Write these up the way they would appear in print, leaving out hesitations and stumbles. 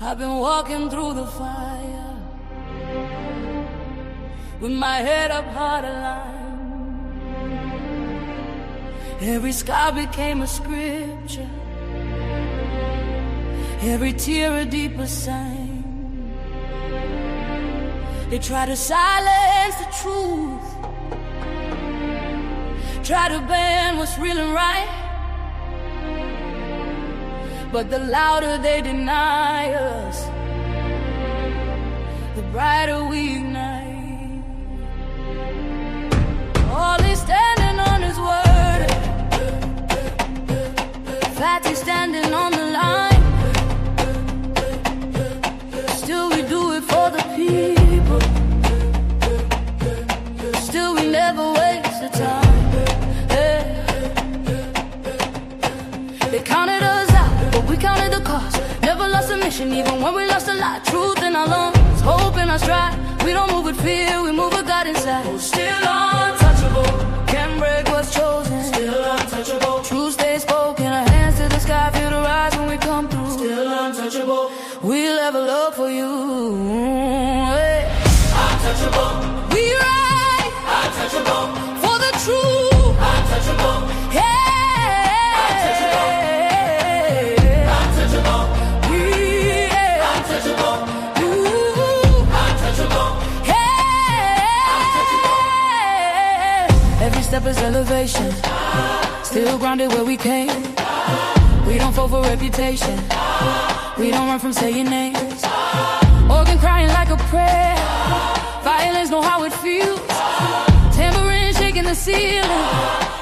I've been walking through the fire with my head up hard aligned. Every scar became a scripture, every tear a deeper sign. They try to silence the truth, try to ban what's real and right, but the louder they deny us, the brighter we ignite. All is standing on his word, fact is standing on the line. Still we do it for the people, still we never waste the time. They counted us out, but we counted the cost. Never lost a mission, even when we lost a lot. Truth in our lungs, hope in our stride. We don't move with fear, we move with God inside. Still untouchable, can't break what's chosen. Still untouchable, truth stays spoken. Our hands to the sky, feel the rise when we come through. Still untouchable, we'll level up for you. Hey. Untouchable, we ride. Untouchable, for the truth. Untouchable, hey. Step is elevation, still grounded where we came. We don't fall for reputation, we don't run from saying names. Organ crying like a prayer, violence know how it feels. Tambourine shaking the ceiling,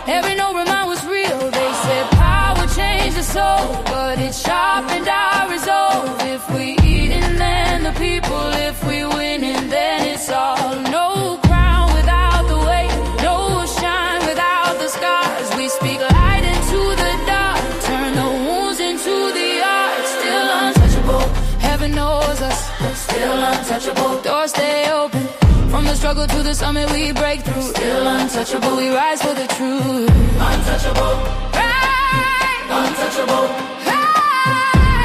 every note remind was real. They said power changed the soul, but it sharpened our resolve. If we eating, then the people. If we winning, then it's all. No crown without the weight, no shine without the scars. We speak light into the dark, turn the wounds into the art. Still untouchable, heaven knows us. Still untouchable, doors stay open. From the struggle to the summit we break through. Still untouchable, we rise for the truth. Untouchable, right. Untouchable, hey.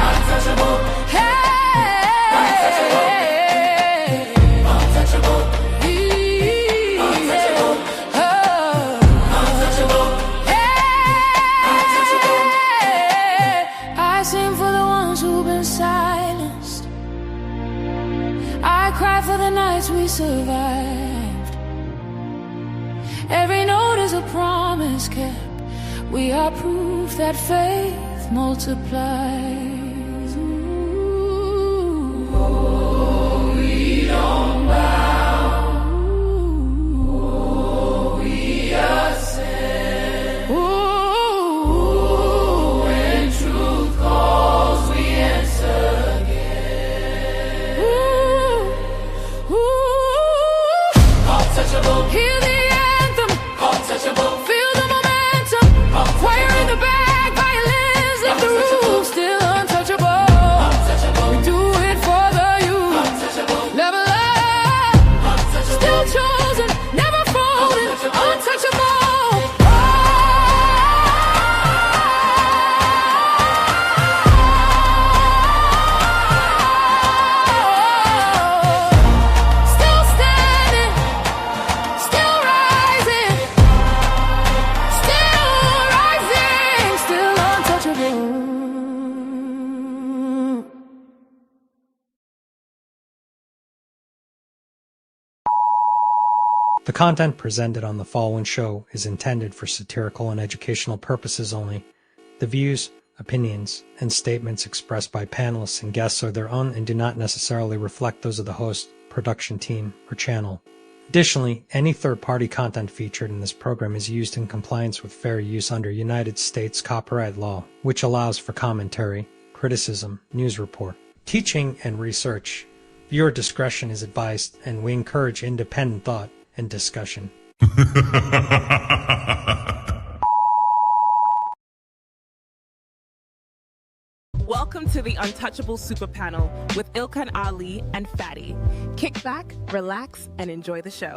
Untouchable, hey. Untouchable, untouchable, untouchable, untouchable, hey. I sing for the ones who've been silenced, I cry for the nights we survived. Every note is a promise kept. We are proof that faith multiplies. Ooh. Oh, we don't bow. Oh, we ascend. Ooh. When truth calls, we answer again. Ooh. Untouchable. Hear the anthem. Untouchable. Feel the momentum. Choir in the back, violins lift the roof. Still untouchable. Untouchable. We do it for the youth. Untouchable. Level up. Untouchable. Still chosen, never folded. Untouchable. Still standing, still rising, still untouchable. The content presented on the following show is intended for satirical and educational purposes only. The views, opinions, and statements expressed by panelists and guests are their own and do not necessarily reflect those of the host, production team, or channel. Additionally, any third-party content featured in this program is used in compliance with fair use under United States copyright law, which allows for commentary, criticism, news report, teaching, and research. Viewer discretion is advised, and we encourage independent thought and discussion. Welcome to the Untouchable Super Panel with Ilkan Ali and Fatty. Kick back, relax, and enjoy the show.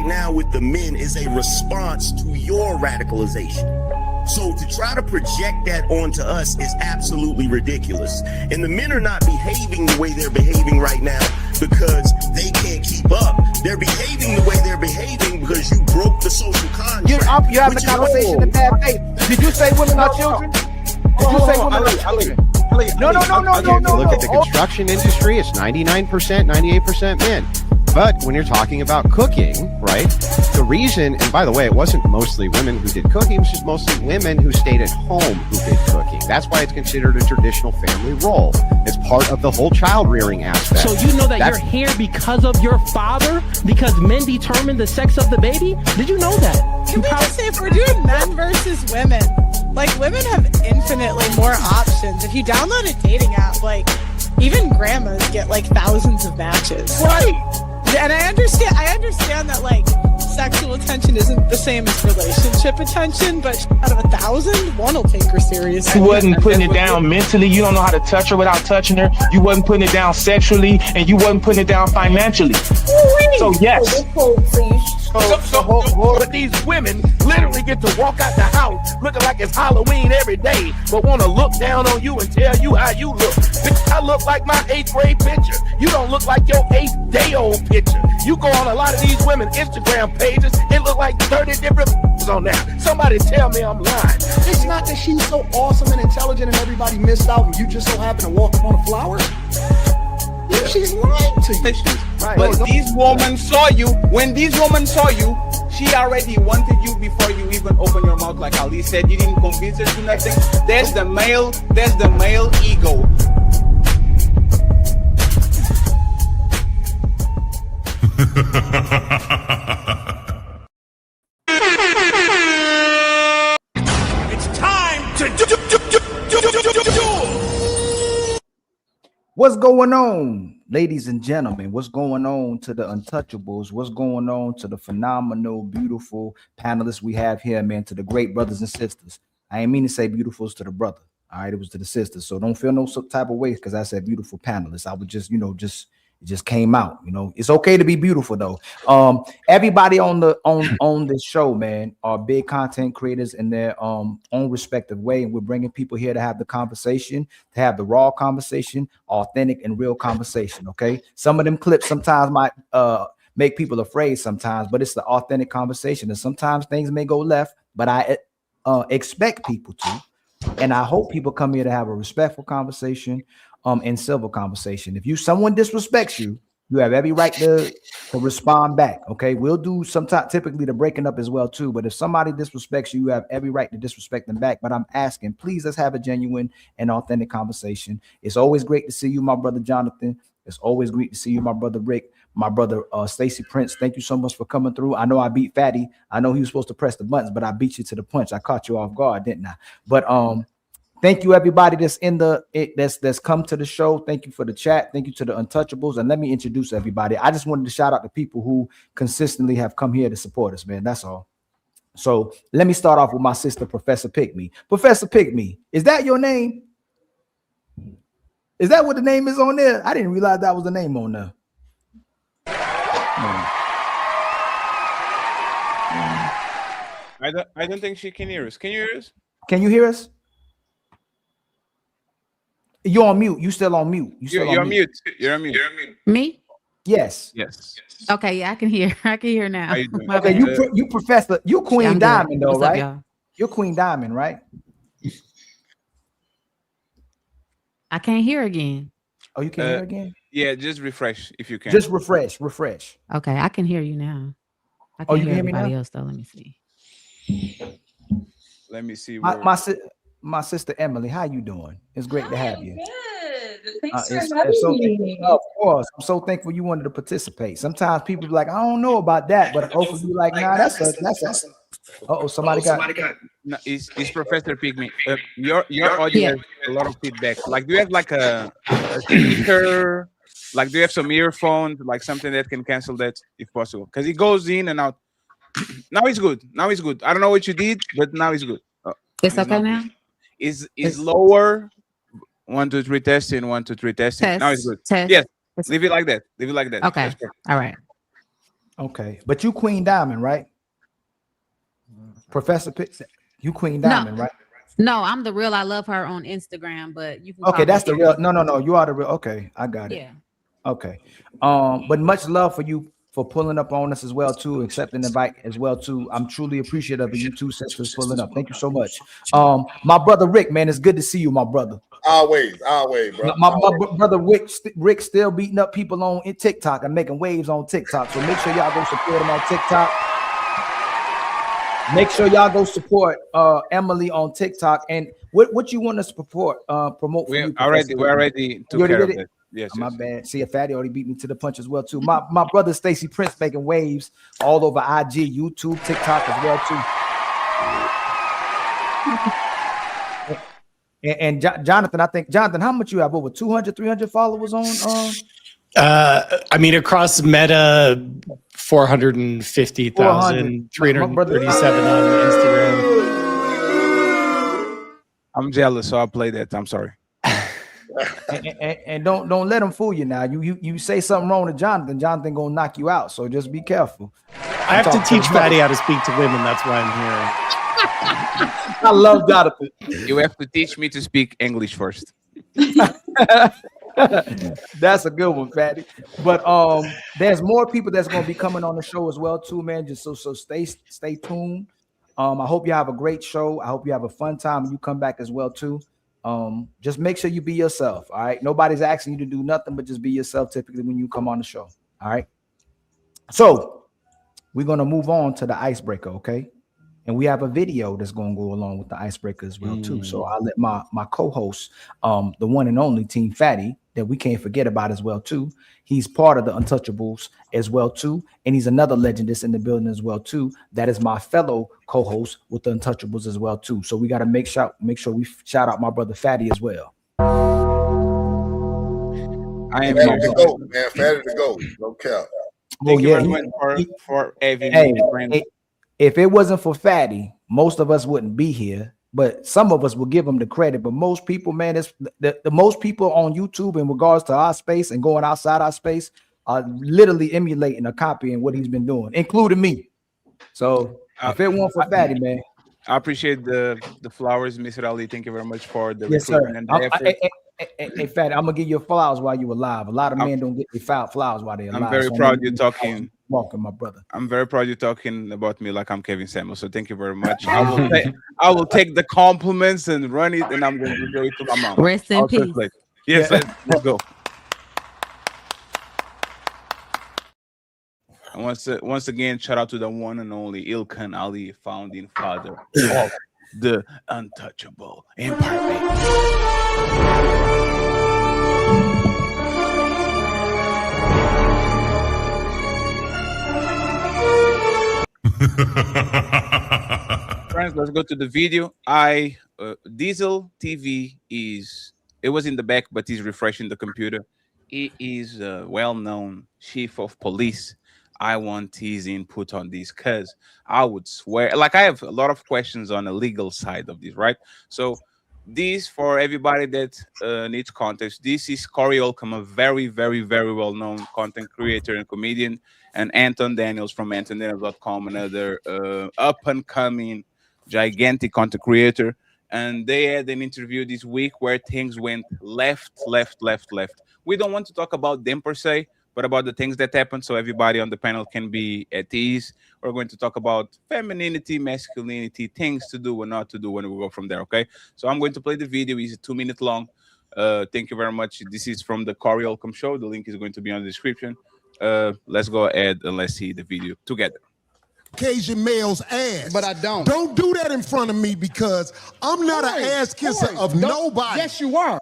right now with the men is a response to your radicalization. So to try to project that onto us is absolutely ridiculous. And the men are not behaving the way they're behaving right now because they can't keep up. They're behaving the way they're behaving because you broke the social contract. You have the conversation in bad faith. Did you say women are children? Did you say women are children? No. Look at the construction industry. It's 99%, 98% men. But when you're talking about cooking, right, the reason, and by the way, it wasn't mostly women who did cooking, it was just mostly women who stayed at home who did cooking. That's why it's considered a traditional family role. It's part of the whole child rearing aspect. So you know that you're here because of your father? Because men determine the sex of the baby? Did you know that? Can we just say, if we're doing men versus women, like, women have infinitely more options. If you download a dating app, like, even grandmas get like thousands of matches. Right. And I understand that, like, sexual attention isn't the same as relationship attention, but out of 1,000, one will take her seriously. You wasn't putting it down mentally. You don't know how to touch her without touching her. You wasn't putting it down sexually, and you wasn't putting it down financially. So yes. But these women literally get to walk out the house looking like it's Halloween every day, but want to look down on you and tell you how you look. Bitch, I look like my 8th grade picture. You don't look like your 8th day old picture. You go on a lot of these women's Instagram pages, it look like 30 different on there. Somebody tell me I'm lying. It's not that she's so awesome and intelligent and everybody missed out and you just so happen to walk up on a flower. Yeah. She's lying to you. Right. But these women saw you. When these women saw you, she already wanted you before you even open your mouth. Like Ali said, you didn't convince her to nothing. There's the male ego. It's time to do. What's going on, ladies and gentlemen? What's going on to the untouchables? What's going on to the phenomenal, beautiful panelists we have here, man, to the great brothers and sisters? I ain't mean to say beautifuls to the brother. All right, it was to the sisters. So don't feel no type of way because I said beautiful panelists. I would just, it just came out. It's okay to be beautiful though. Everybody on this show, man, are big content creators in their own respective way, and we're bringing people here to have the conversation, to have the raw conversation, authentic and real conversation. Okay, some of them clips sometimes might make people afraid sometimes, but it's the authentic conversation, and sometimes things may go left, but I expect people to, and I hope people come here to have a respectful conversation. In civil conversation. If someone disrespects you, you have every right to respond back. Okay, we'll do sometimes typically the breaking up as well too. But if somebody disrespects you, you have every right to disrespect them back. But I'm asking, please, let's have a genuine and authentic conversation. It's always great to see you, my brother Jonathan. It's always great to see you, my brother Rick, my brother Stacy Prince. Thank you so much for coming through. I know I beat Fatty. I know he was supposed to press the buttons, but I beat you to the punch. I caught you off guard, didn't I? But thank you, everybody that's come to the show. Thank you for the chat. Thank you to the untouchables. And let me introduce everybody. I just wanted to shout out to people who consistently have come here to support us, man. That's all. So let me start off with my sister, Professor Pickme. Professor Pickme, is that your name? Is that what the name is on there? I didn't realize that was the name on there. I don't think she can hear us. Can you hear us? Can you hear us? You're on mute. You still on mute. You're on mute. You're on mute. Me? Yes. Okay, yeah, I can hear. I can hear now. Okay, you Professor, you Queen Diamond though, What's right? up, y'all? You're Queen Diamond, right? I can't hear again. Oh, you can't hear again? Yeah, just refresh if you can. Just refresh. Okay, I can hear you now. I Oh, can you hear can hear me everybody now? else though. Let me see. Let me see. My sister Emily, how you doing? It's great to have you. Good. Thanks for having me. Of course, I'm so thankful you wanted to participate. Sometimes people be like, I don't know about that, but hopefully you're like, nah, that's a. Somebody got. No, it's Professor Pygmy. Your audio has a lot of feedback. Like, do you have like a speaker? Like, do you have some earphones? Like something that can cancel that if possible? Because it goes in and out. Now it's good. I don't know what you did, but now it's good. It's okay now. Is lower. 1 2 3 testing. 1 2 3 testing. Test, Now it's good. test. Yes. Leave it like that. Okay. All right. Okay, but you Queen Diamond, right? Professor Pitt, you Queen Diamond, right? No, I'm the real. I love her on Instagram, but you can. Okay, that's the real. No. You are the real. Okay, I got it. Yeah. Okay. But much love for you for pulling up on us as well too, accepting the invite as well too. I'm truly appreciative of you two sisters pulling up. Thank you so much. My brother Rick, man, it's good to see you, my brother. Always, bro. My brother Rick still beating up people on TikTok and making waves on TikTok. So make sure y'all go support him on TikTok. Make sure y'all go support Emily on TikTok. And what you want us to promote? We're already took care of it. Yes, my bad. See, Fatty already beat me to the punch as well too. My brother Stacy Prince making waves all over IG, YouTube, TikTok as well too. And Jonathan, I think how much you have? Over 200, 300 followers on? I mean, across Meta, 450,000, 337 on Instagram. I'm jealous, so I'll play that. I'm sorry. and don't let him fool you now. You say something wrong to Jonathan gonna knock you out. So just be careful. I have to teach Fatty how to speak to women. That's why I'm here. I love Jonathan. You have to teach me to speak English first. That's a good one, Fatty. But there's more people that's gonna be coming on the show as well too, man. Just so stay tuned. I hope you have a great show. I hope you have a fun time and you come back as well too. Just make sure you be yourself. All right. Nobody's asking you to do nothing but just be yourself typically when you come on the show. All right. So we're gonna move on to the icebreaker, okay? And we have a video that's gonna go along with the icebreaker as well too. So I'll let my co-host, the one and only Team Fatty, that we can't forget about as well too. He's part of the Untouchables as well too, and he's another legend that's in the building as well too. That is my fellow co-host with the Untouchables as well too. So we got to make sure we shout out my brother Fatty as well. I am Fatty to go, man. Fatty to go. No cap. Thank you very much for having me, friend. If it wasn't for Fatty, most of us wouldn't be here. But some of us will give him the credit. But most people, man, it's the most people on YouTube in regards to our space and going outside our space are literally emulating or copying what he's been doing, including me. So if it weren't for Fatty, man. I appreciate the flowers, Mr. Ali. Thank you very much for the recruitment and the effort. Hey, Fatty, I'm gonna give you flowers while you alive. A lot of men don't get their flowers while they're alive. I'm very proud you're talking. Welcome, my brother. I'm very proud you're talking about me like I'm Kevin Samuel. So thank you very much. I will take the compliments and run it, and I'm going to go to my mom. Rest in peace. Yes, let's go. And once again, shout out to the one and only Ilkan Ali, founding father of the Untouchable Empire. Friends, let's go to the video. Diesel TV it was in the back, but he's refreshing the computer. He is a well-known chief of police. I want his input on this because I would swear, like I have a lot of questions on the legal side of this, right? So this, for everybody that needs context, this is Corey Holcomb, a very, very, very well-known content creator and comedian, and Anton Daniels from AntonDaniels.com, another up-and-coming gigantic content creator. And they had an interview this week where things went left. We don't want to talk about them per se, but about the things that happened so everybody on the panel can be at ease. We're going to talk about femininity, masculinity, things to do and not to do when we go from there, okay? So I'm going to play the video. It's 2 minutes long. Thank you very much. This is from the Corey Holcomb Show. The link is going to be on the description. Let's go ahead and let's see the video together. Caucasian male's ass. But I don't. Don't do that in front of me because I'm not an ass kisser of nobody. Yes, you are.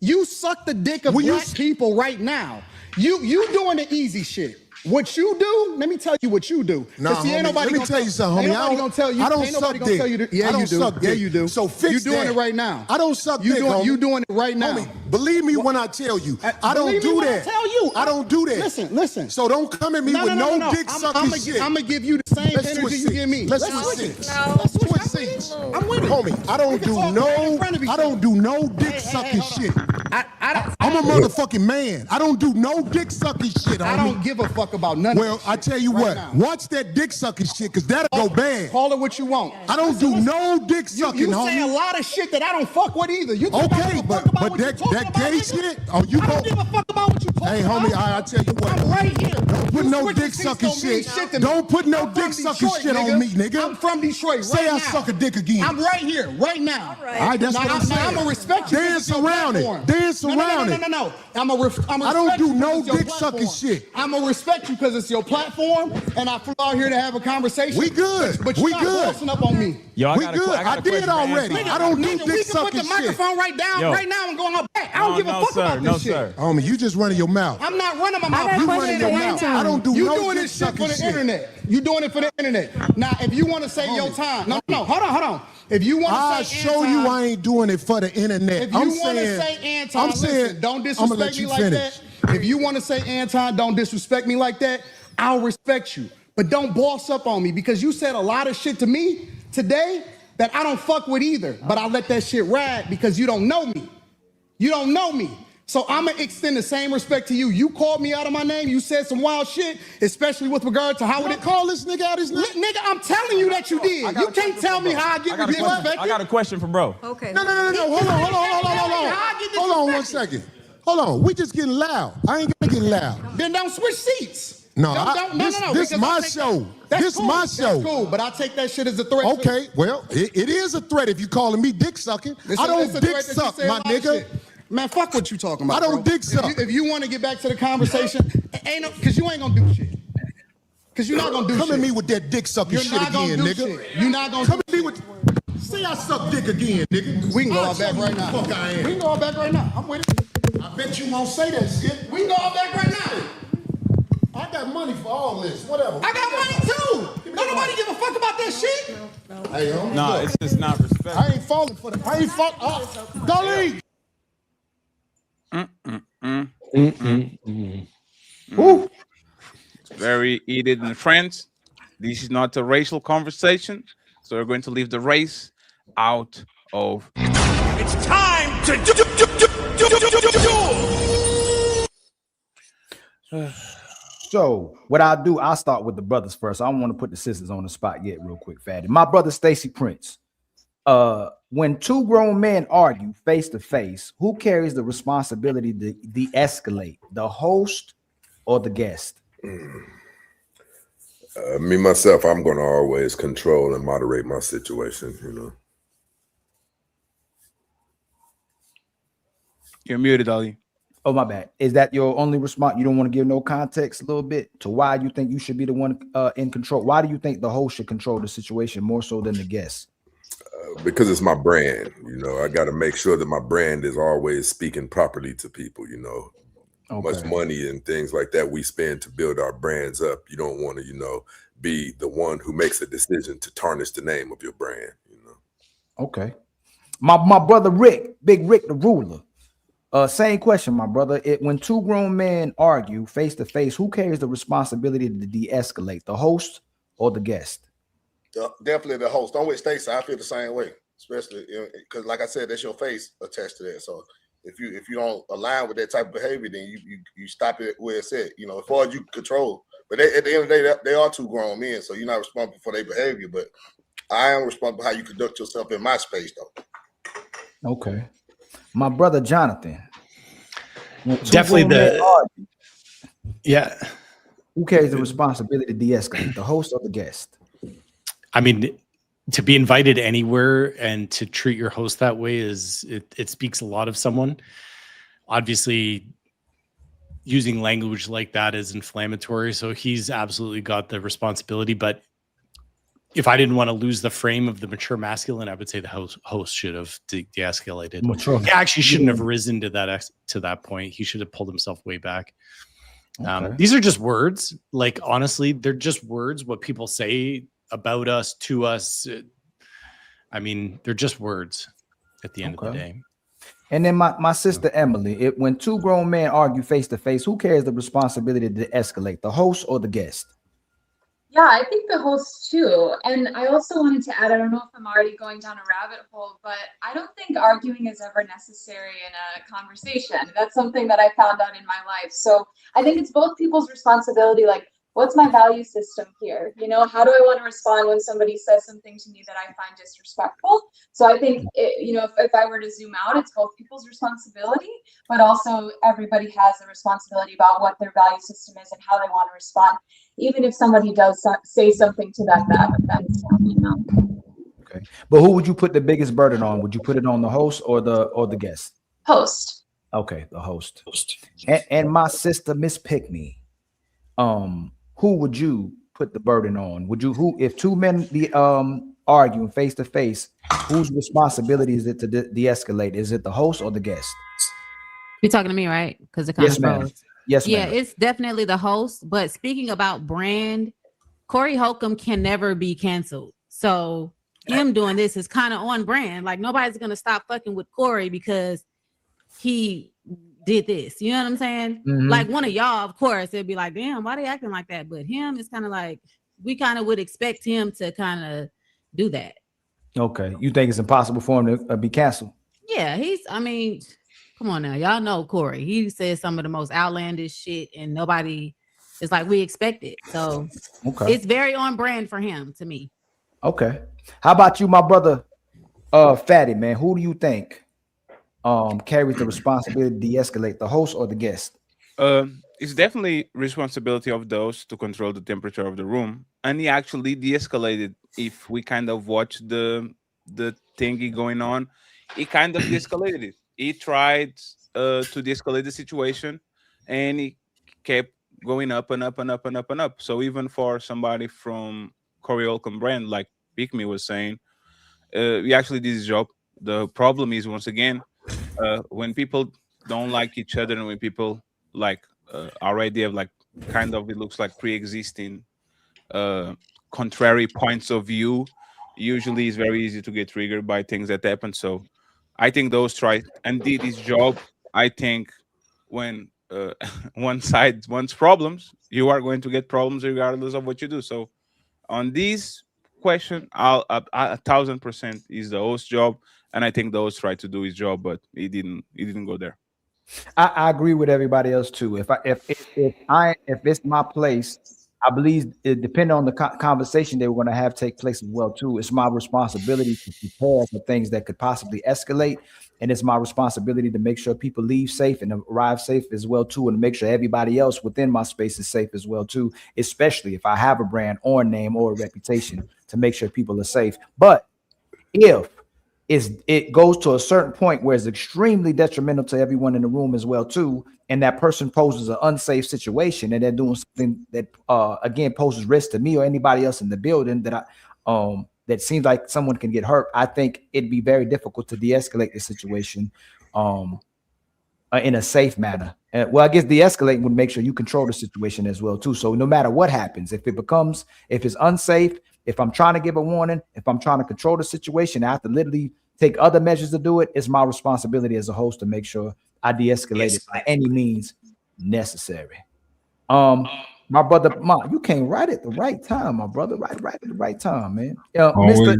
You suck the dick of black people right now. You doing the easy shit. What you do, let me tell you what you do. Nah, homie, let me tell you something, homie. Ain't nobody gonna tell you. I don't suck dick. Yeah, you do. Yeah, you do. So fix you doing that. it right now. I don't suck dick, homie. You doing it right now. Homie, believe me when I tell you. I don't do that. I tell you. I don't do that. Listen. So don't come at me with no dick sucking shit. I'm gonna give you the same energy you give me. Let's switch seats. Let's switch seats. I'm with it. Homie, I don't do no dick sucking shit. I'm a motherfucking man. I don't do no dick sucking shit. I don't give a fuck about none Well, of that I shit tell you right what, now. watch that dick sucking shit, because that'll go bad. Call it what you want. I don't do no dick sucking, You homie. say a lot of shit that I don't fuck with either. You Okay, but that gay shit, oh, you I don't give a fuck about what you talking Hey, about. homie, I tell you what. I'm right here. Don't put You no switching dick seats sucking don't mean shit. to me. Don't put no I'm dick from sucking Detroit, shit on me, nigga. I'm from Detroit Say right I now. suck a dick again. I'm right here, right now. All right, that's what I'm saying. I'm gonna respect you. Dance around it. Dance around it. No. I'm gonna I don't do no dick sucking shit. I'm gonna respect you because it's your platform, and I flew out here to have a conversation. We good. But you're not bossing up on me. Yo, We good. I did already. I don't do dick We can put sucking the shit. microphone right down, Yo. right now, and go on her back. I don't give a fuck about this shit. Homie, you just running your mouth. I'm not running my mouth. got a You question running for your Anton. mouth. I don't do You no doing dick this shit for sucking the shit. internet. You doing it for the internet. Now, if you want to say your time, no, hold on. If you want I'll to say show Anton, you I ain't doing it for the internet. If you want to say Anton, listen, don't disrespect me like that. If you want to say Anton, don't disrespect me like that, I'll respect you. But don't boss up on me because you said a lot of shit to me today that I don't fuck with either. But I let that shit ride because you don't know me. You don't know me. So I'm going to extend the same respect to you. You called me out of my name. You said some wild shit, especially with regard to how it call this nigga out his name. Nigga, I'm telling you that you did. You can't tell me how I get disrespected. I got a question for bro. Okay. No. Hold on 1 second. Hold on. We just getting loud. I ain't gonna get loud. Then don't switch seats. No, No. This because my I take show. that- This cool. my show. That's cool, but I take that shit as a threat. Okay, well, it is a threat if you calling me dick sucking. I don't dick suck, my nigga. Man, fuck what you talking about. I don't bro. dick suck. If you want to get back to the conversation, ain't no, because you ain't gonna do shit. Because you're not gonna do shit. Come at me with that dick sucking You're shit not gonna again, do nigga. shit. You're not gonna Come do at me with. Say I suck dick again, nigga. We can go I'll out back show you right who now. the fuck I am. We can go out back right now. I'm with it. I bet you won't say that shit. We can go out back right now. I got money for all this. Whatever. I got money too. Don't nobody give a fuck about that shit. Hey, homie. No, it's just not respect. I ain't falling for that. I ain't falling. Go league. Ooh. It's very heated in France. This is not a racial conversation, so we're going to leave the race out of. It's time to So what I'll do, I'll start with the brothers first. I don't want to put the sisters on the spot yet, real quick, Fatty. My brother Stacy Prince. When two grown men argue face to face, who carries the responsibility to de-escalate, the host or the guest? Me myself, I'm going to always control and moderate my situation. You know. You're muted, Ali. Oh, my bad. Is that your only response? You don't want to give no context a little bit to why you think you should be the one in control? Why do you think the host should control the situation more so than the guest? Because it's my brand. You know, I got to make sure that my brand is always speaking properly to people. You know, much money and things like that we spend to build our brands up. You don't want to, you know, be the one who makes a decision to tarnish the name of your brand. You know. Okay. My brother Rick, Big Rick the ruler. Same question, my brother. When two grown men argue face to face, who carries the responsibility to de-escalate, the host or the guest? Definitely the host. Don't wait, Stacey. I feel the same way, especially because, like I said, that's your face attached to that. So if you don't align with that type of behavior, then you stop it where it's at. You know, as far as you control. But at the end of the day, they are two grown men, so you're not responsible for their behavior. But I am responsible for how you conduct yourself in my space, though. Okay. My brother Jonathan. Definitely yeah. Who carries the responsibility to de-escalate, the host or the guest? I mean, to be invited anywhere and to treat your host that way it speaks a lot of someone. Obviously, using language like that is inflammatory, so he's absolutely got the responsibility. But if I didn't want to lose the frame of the mature masculine, I would say the host should have de-escalated. Mature. He actually shouldn't have risen to that point. He should have pulled himself way back. Okay. These are just words. Like, honestly, they're just words. What people say about us, to us. I mean, they're just words at the end of the day. And then my sister Emily, when two grown men argue face to face, who carries the responsibility to escalate, the host or the guest? Yeah, I think the host too. And I also wanted to add, I don't know if I'm already going down a rabbit hole, but I don't think arguing is ever necessary in a conversation. That's something that I found out in my life. So I think it's both people's responsibility. Like, what's my value system here? You know, how do I want to respond when somebody says something to me that I find disrespectful? So I think, you know, if I were to zoom out, it's both people's responsibility, but also everybody has a responsibility about what their value system is and how they want to respond, even if somebody does say something to them that offends them, you know. Okay, but who would you put the biggest burden on? Would you put it on the host or the guest? Host. Okay, the host. And my sister, Miss Pickney, who would you put the burden on? Would you, who, if two men arguing face to face, whose responsibility is it to de-escalate? Is it the host or the guest? You're talking to me, right? Because it kind Yes, of ma'am. froze. Yes, Yeah, ma'am. it's definitely the host. But speaking about brand, Corey Holcomb can never be canceled. So him doing this is kind of on brand. Like, nobody's gonna stop fucking with Corey because he did this. You know what I'm saying? Mhm. Like, one of y'all, of course, it'd be like, damn, why they acting like that? But him is kind of like, we kind of would expect him to kind of do that. Okay, you think it's impossible for him to be canceled? Yeah, I mean, come on now. Y'all know Corey. He says some of the most outlandish shit and nobody is like, we expect it. So Okay. it's very on brand for him to me. Okay. How about you, my brother, Fatty, man? Who do you think carries the responsibility to de-escalate, the host or the guest? It's definitely responsibility of those to control the temperature of the room, and he actually de-escalated. If we kind of watch the thingy going on, he kind of de-escalated it. He tried to de-escalate the situation, and he kept going up and up and up and up and up. So even for somebody from Corey Holcomb brand, like Pick Me was saying, he actually did his job. The problem is, once again, when people don't like each other and when people like already have like kind of, it looks like pre-existing contrary points of view, usually it's very easy to get triggered by things that happen. So I think those tried and did his job. I think when one side wants problems, you are going to get problems regardless of what you do. So on this question, I'll 1,000% is the host job, and I think the host tried to do his job, but he didn't go there. I agree with everybody else too. If it's my place, I believe it depending on the conversation they were going to have take place as well too. It's my responsibility to prepare for things that could possibly escalate, and it's my responsibility to make sure people leave safe and arrive safe as well too, and make sure everybody else within my space is safe as well too. Especially if I have a brand or a name or a reputation, to make sure people are safe. But if it goes to a certain point where it's extremely detrimental to everyone in the room as well too, and that person poses an unsafe situation and they're doing something that again poses risk to me or anybody else in the building that that seems like someone can get hurt, I think it'd be very difficult to de-escalate the situation in a safe manner. Well, I guess de-escalating would make sure you control the situation as well too. So no matter what happens, if it's unsafe, if I'm trying to give a warning, if I'm trying to control the situation, I have to literally take other measures to do it. It's my responsibility as a host to make sure I de-escalate it by any means necessary. My brother, you came right at the right time, my brother. Right at the right time, man. Mr.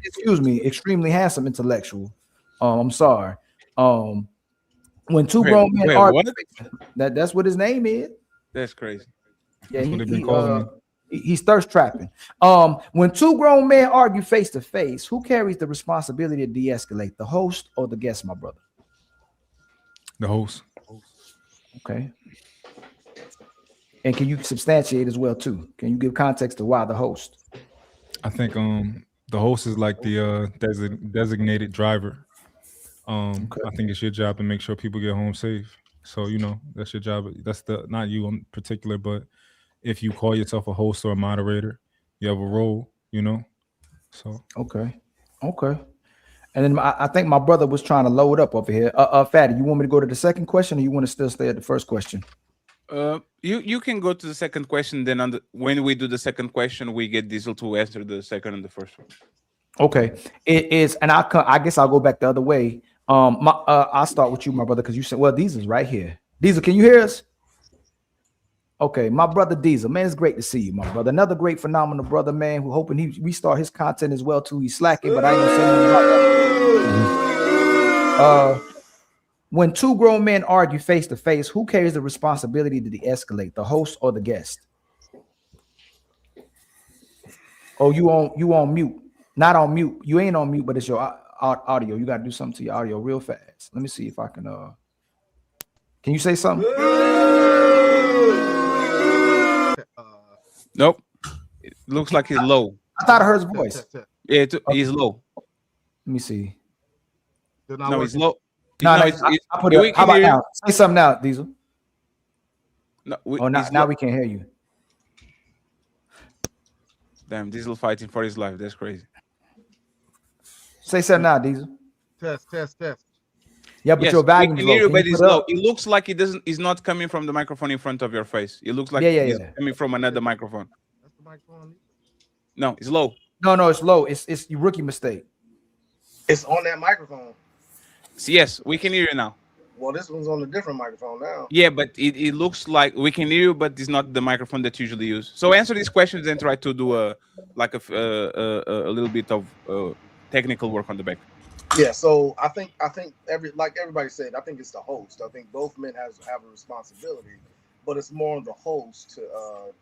Excuse me, extremely handsome intellectual. I'm sorry. When two grown men argue, that's what his name is. That's crazy. Yeah, he's thirst trapping. When two grown men argue face to face, who carries the responsibility to de-escalate, the host or the guest, my brother? The host. Okay. And can you substantiate as well too? Can you give context to why the host? I think the host is like the designated driver. I think it's your job to make sure people get home safe. So that's your job. That's not you in particular, but if you call yourself a host or a moderator, you have a role. So okay. And then I think my brother was trying to load up over here. Fatty, you want me to go to the second question, or you want to still stay at the first question? You can go to the second question. Then when we do the second question, we get Diesel to answer the second and the first one. Okay, it is, and I guess I'll go back the other way. I'll start with you, my brother, because you said, well, Diesel's right here. Diesel, can you hear us? Okay, my brother Diesel, man, it's great to see you, my brother. Another great, phenomenal brother, man. Who hoping he restart his content as well too. He's slacking, but I ain't gonna say anything about that. When two grown men argue face to face, who carries the responsibility to de-escalate, the host or the guest? Oh, you on mute? Not on mute. You ain't on mute, but it's your audio. You got to do something to your audio real fast. Let me see if I can. Can you say something? Nope. It looks like he's low. I thought I heard his voice. Yeah, he's low. Let me see. No, he's low. No, I put it. How about now? Say something now, Diesel. No, now we can't hear you. Damn, Diesel fighting for his life. That's crazy. Say something now, Diesel. Test. Yeah, but your volume is low. But it's low. It looks like it doesn't. It's not coming from the microphone in front of your face. It looks like it's coming from another microphone. That's the microphone. No, it's low. No, it's low. It's your rookie mistake. It's on that microphone. Yes, we can hear you now. Well, this one's on a different microphone now. Yeah, but it looks like we can hear you, but it's not the microphone that you usually use. So answer these questions and try to do a little bit of technical work on the back. Yeah, so I think everybody said, I think it's the host. I think both men have a responsibility, but it's more on the host to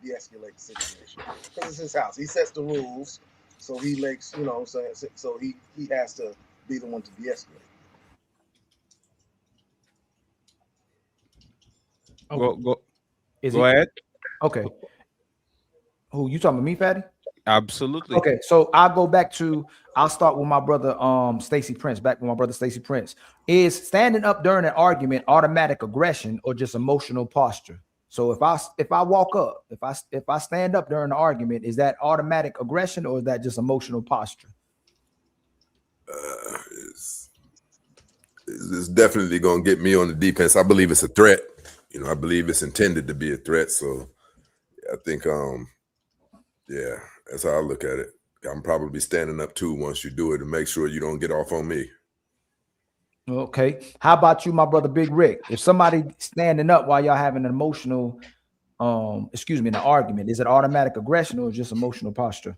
de-escalate the situation because it's his house. He sets the rules, so he makes so he has to be the one to de-escalate. Go ahead. Okay. Who you talking about, me, Fatty? Absolutely. Okay, so I'll start with my brother Stacey Prince. Back with my brother Stacey Prince. Is standing up during an argument automatic aggression or just emotional posture? So if I walk up, if I stand up during the argument, is that automatic aggression or is that just emotional posture? It's definitely going to get me on the defense. I believe it's a threat. I believe it's intended to be a threat. So I think, yeah, that's how I look at it. I'm probably standing up too once you do it to make sure you don't get off on me. Okay. How about you, my brother Big Rick? If somebody standing up while y'all having an emotional, an argument, is it automatic aggression or just emotional posture?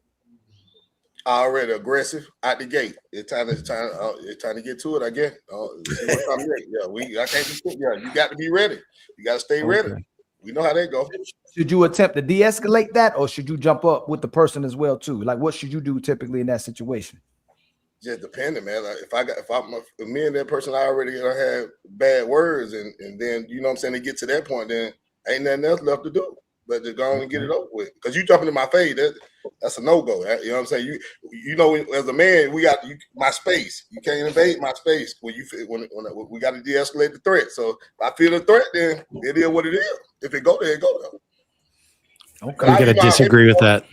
Already aggressive out the gate. It's time to get to it. I guess. I can't be. Yeah, you got to be ready. You got to stay ready. We know how they go. Should you attempt to de-escalate that, or should you jump up with the person as well too? Like, what should you do typically in that situation? Just depending, man. Like if me and that person I already had bad words, and then you know what I'm saying, they get to that point, then ain't nothing else left to do. But just go on and get it over with. Because you jumping in my face, that's a no-go. You know what I'm saying? You know, as a man, we got my space. You can't invade my space when we got to de-escalate the threat. So if I feel the threat, then it is what it is. If it go there, it go there. Okay. I'm gonna disagree with that.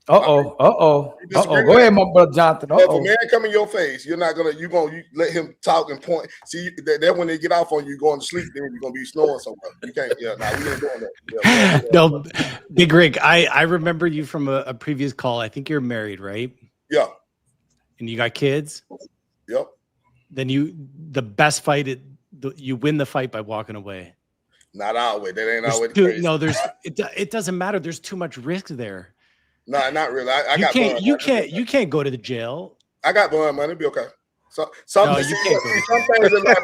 Go ahead, my brother Jonathan. If a man come in your face, you're let him talk and point. See that when they get off on you going to sleep, then you're gonna be snoring somewhere. You can't. We ain't doing that. No, Big Rick, I remember you from a previous call. I think you're married, right? Yeah. And you got kids. Yep. Then the best fight, you win the fight by walking away. Not always. That ain't always the case. No, it doesn't matter. There's too much risk there. No, not really. You can't go to the jail. I got bond money. Be okay. Some things in life,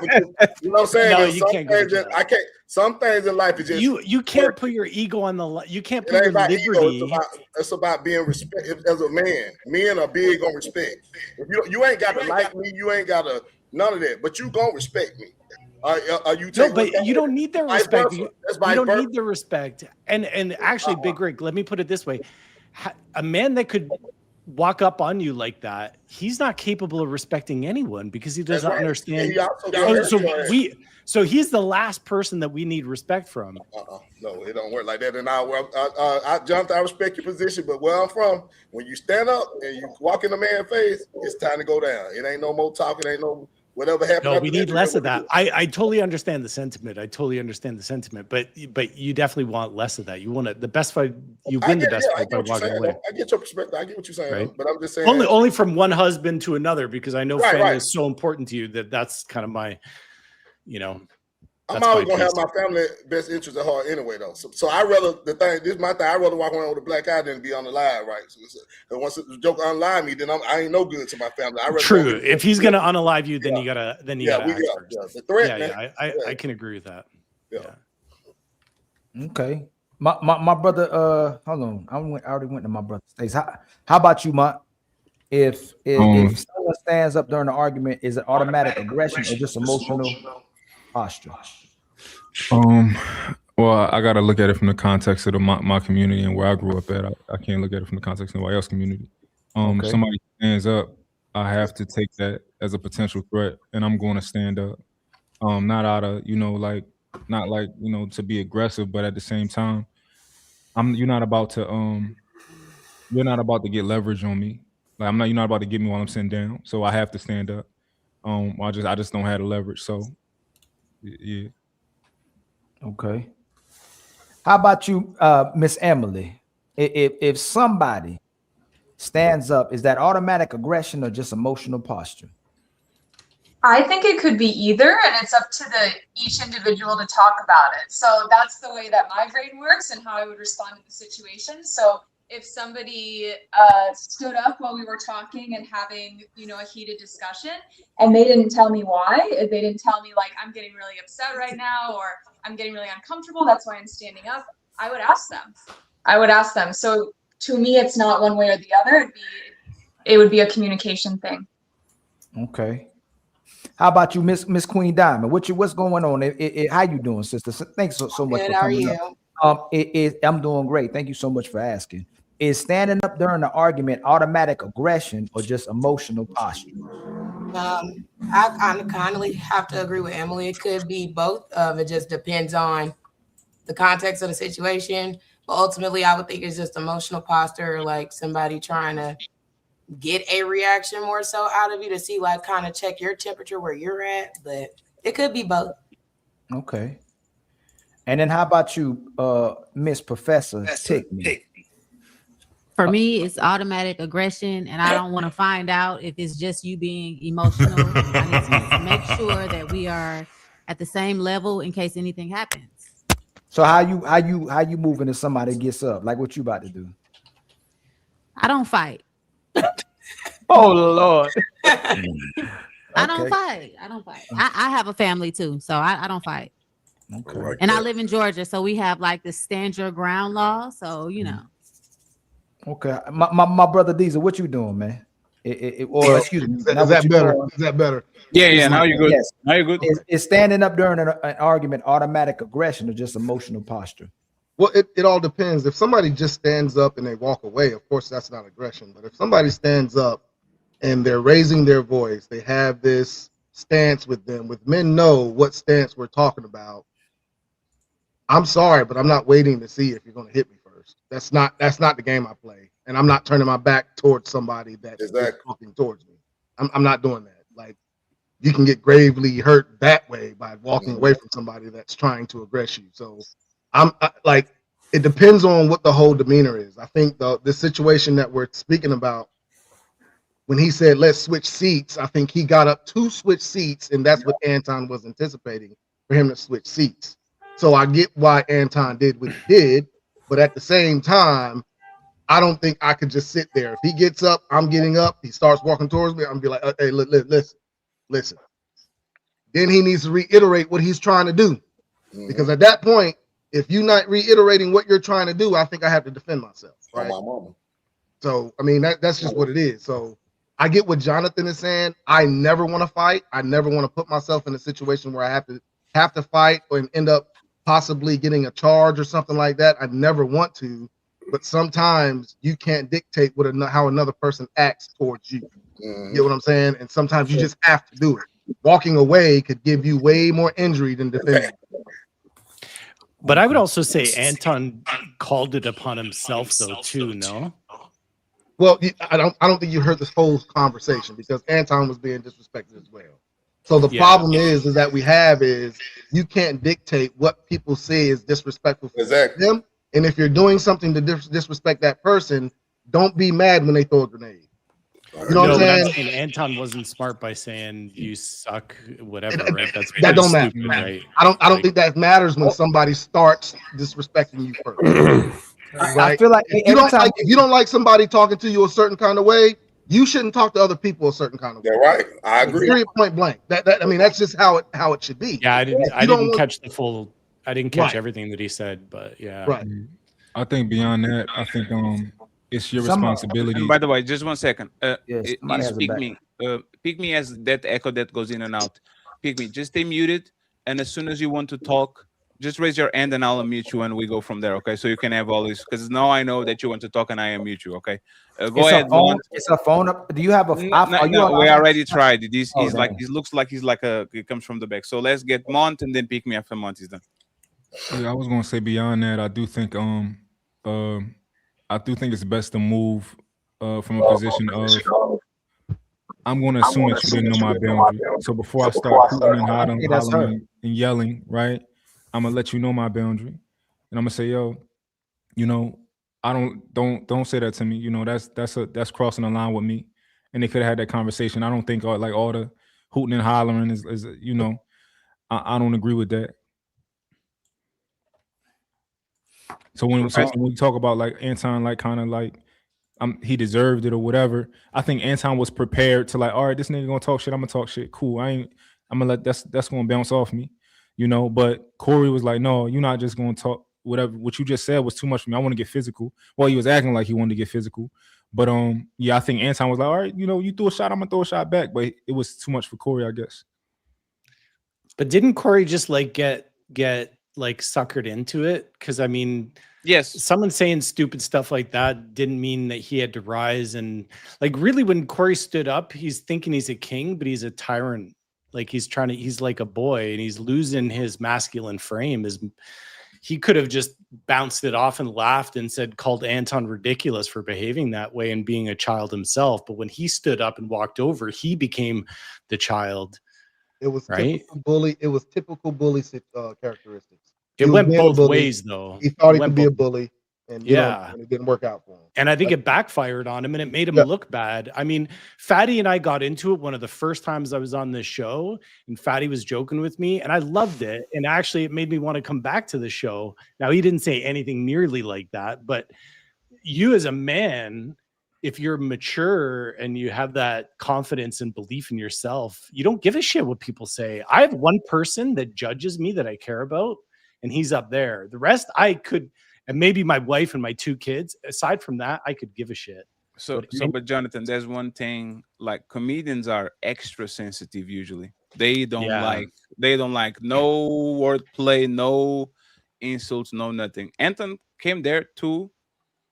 you know what I'm saying? No, you can't go to jail. I can't. Some things in life is just you can't put your ego on the. You can't put your liberty. It's about being respect. As a man, men are big on respect. If you ain't got to like me, you ain't got to none of that. But you gonna respect me. But you don't need the respect. You don't need the respect. And actually, Big Rick, let me put it this way. A man that could walk up on you like that, he's not capable of respecting anyone because he doesn't understand. So he's the last person that we need respect from. No, it don't work like that. And Jonathan, I respect your position, but where I'm from, when you stand up and you walk in a man's face, it's time to go down. It ain't no more talking. Ain't no whatever happened. No, we need less of that. I totally understand the sentiment. But you definitely want less of that. You want the best fight. You win the best fight by walking away. I get your perspective. I get what you're saying. Right? But I'm just saying only from one husband to another, because I know family is so important to you that's kind of my, I'm always gonna have my family best interest at heart anyway, though. So I rather this is my thing. I rather walk around with a black eye than be on the live, right? So once the joke unalive me, then I ain't no good to my family. True. If he's gonna unalive you, then you gotta act first. The threat, man. I can agree with that. Yeah. Okay. My brother, hold on. I already went to my brother Stace. How about you, Mont? If someone stands up during the argument, is it automatic aggression or just emotional posture? Well, I got to look at it from the context of my community and where I grew up at. I can't look at it from the context of anybody else's community. Okay. Somebody stands up, I have to take that as a potential threat, and I'm going to stand up. Not out of, not like, to be aggressive, but at the same time, you're not about to get leverage on me. Like you're not about to get me while I'm sitting down. So I have to stand up. I just don't have the leverage. So yeah. Okay. How about you, Miss Emily? If somebody stands up, is that automatic aggression or just emotional posture? I think it could be either, and it's up to each individual to talk about it. So that's the way that my brain works and how I would respond to the situation. So if somebody stood up while we were talking and having, a heated discussion, and they didn't tell me why, if they didn't tell me like, I'm getting really upset right now, or I'm getting really uncomfortable, that's why I'm standing up, I would ask them. So to me, it's not one way or the other. It would be a communication thing. Okay. How about you, Miss Queen Diamond? What's going on? How you doing, sister? Thanks so much for coming up. I'm doing great. Thank you so much for asking. Is standing up during the argument automatic aggression or just emotional posture? I kind of have to agree with Emily. It could be both. It just depends on the context of the situation. But ultimately, I would think it's just emotional posture, like somebody trying to get a reaction more so out of you to see, like, kind of check your temperature where you're at. But it could be both. Okay. And then how about you, Miss Professor Tickney? For me, it's automatic aggression, and I don't want to find out if it's just you being emotional. I need to make sure that we are at the same level in case anything happens. So how you moving if somebody gets up? Like what you about to do? I don't fight. Oh Lord. I don't fight. I have a family too, so I don't fight. Okay. And I live in Georgia, so we have like the stand your ground law. So Okay, my brother Diesel, what you doing, man? Excuse me. Is that better? Is that better? Yeah. Now you're good. Yes. Now you're good. Is standing up during an argument automatic aggression or just emotional posture? Well, it all depends. If somebody just stands up and they walk away, of course that's not aggression. But if somebody stands up and they're raising their voice, they have this stance with them. With men know what stance we're talking about. I'm sorry, but I'm not waiting to see if you're going to hit me first. That's not the game I play, and I'm not turning my back towards somebody that is walking towards me. I'm not doing that. Like, you can get gravely hurt that way by walking away from somebody that's trying to aggress you. So it depends on what the whole demeanor is. I think the situation that we're speaking about, when he said let's switch seats, I think he got up to switch seats, and that's what Anton was anticipating, for him to switch seats. So I get why Anton did what he did, but at the same time, I don't think I could just sit there. If he gets up, I'm getting up, he starts walking towards me, I'm gonna be like, hey, listen. Then he needs to reiterate what he's trying to do. Because at that point, if you're not reiterating what you're trying to do, I think I have to defend myself. Right? So, I mean, that's just what it is. So I get what Jonathan is saying. I never want to fight. I never want to put myself in a situation where I have to fight and end up possibly getting a charge or something like that. I never want to, but sometimes you can't dictate how another person acts towards you. You get what I'm saying? And sometimes you just have to do it. Walking away could give you way more injury than defending. But I would also say Anton called it upon himself, though, too. No. Well, I don't think you heard this whole conversation because Anton was being disrespected as well. So the problem is that you can't dictate what people say is disrespectful for them. And if you're doing something to disrespect that person, don't be mad when they throw a grenade. You know what I'm saying? And Anton wasn't smart by saying you suck, whatever, right? That's That don't matter. stupid, right? I don't think that matters when somebody starts disrespecting you first. Right? I feel like if you don't like somebody talking to you a certain kind of way, you shouldn't talk to other people a certain kind of way. They're right. I agree. Period, point blank. I mean, that's just how it should be. Yeah, I didn't catch the full. I didn't catch Right. everything that he said, but yeah. Right. I think beyond that, I think it's your responsibility. And by the way, just 1 second. Yes, somebody has a back. Pick me as that echo that goes in and out. Pick me. Just stay muted, and as soon as you want to talk, just raise your hand and I'll unmute you and we go from there. Okay, so you can have all this because now I know that you want to talk and I unmute you. Okay, go ahead. It's a phone up. Do you have a? No, we already tried. This is like it looks like he's like it comes from the back. So let's get Mont and then pick me after Mont is done. Yeah, I was gonna say beyond that, I do think it's best to move from a position of I'm gonna assume that you didn't know my boundary. So before I start hooting and hollering and yelling, right? I'm gonna let you know my boundary, and I'm gonna say, yo, you know, I don't say that to me. You know, that's crossing the line with me. And they could have had that conversation. I don't think like all the hooting and hollering is you know, I don't agree with that. So when we talk about like Anton, like kind of like he deserved it or whatever, I think Anton was prepared to like, all right, this nigga gonna talk shit, I'm gonna talk shit. Cool. I'm gonna let that's gonna bounce off me, you know. But Corey was like, no, you're not just gonna talk whatever. What you just said was too much for me. I want to get physical. Well, he was acting like he wanted to get physical. But yeah, I think Anton was like, all right, you know, you threw a shot, I'm gonna throw a shot back. But it was too much for Corey, I guess. But didn't Corey just like get like suckered into it? Because I mean, yes, someone saying stupid stuff like that didn't mean that he had to rise. And like really when Corey stood up, he's thinking he's a king, but he's a tyrant. Like he's like a boy and he's losing his masculine frame. He could have just bounced it off and laughed and called Anton ridiculous for behaving that way and being a child himself. But when he stood up and walked over, he became the child. It was right? typical bully. It was typical bully characteristics. It went both ways, though. He thought he could be a bully, and and it didn't work out for him. And I think it backfired on him, and it made him look bad. I mean, Fatty and I got into it one of the first times I was on this show, and Fatty was joking with me, and I loved it. And actually, it made me want to come back to the show. Now, he didn't say anything nearly like that, but you as a man, if you're mature and you have that confidence and belief in yourself, you don't give a shit what people say. I have one person that judges me that I care about, and he's up there. The rest I could, and maybe my wife and my 2 kids. Aside from that, I could give a shit. But Jonathan, there's one thing, like comedians are extra sensitive usually. They don't like no wordplay, no insults, no nothing. Anton came there to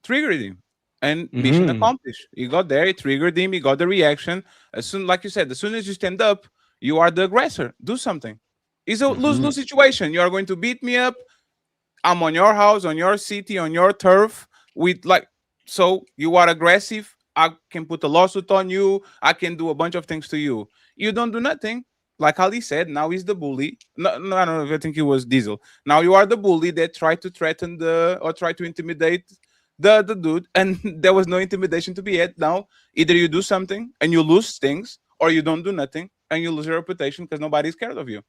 trigger him. And mission accomplished. He got there, he triggered him, he got the reaction. As soon, like you said, as soon as you stand up, you are the aggressor. Do something. It's a lose-lose situation. You are going to beat me up. I'm on your house, on your city, on your turf. So you are aggressive. I can put a lawsuit on you. I can do a bunch of things to you. You don't do nothing. Like Ali said, now he's the bully. No, I don't know. I think it was Diesel. Now you are the bully that tried to threaten or try to intimidate the dude, and there was no intimidation to be had. Now either you do something and you lose things, or you don't do nothing and you lose your reputation because nobody's scared of you.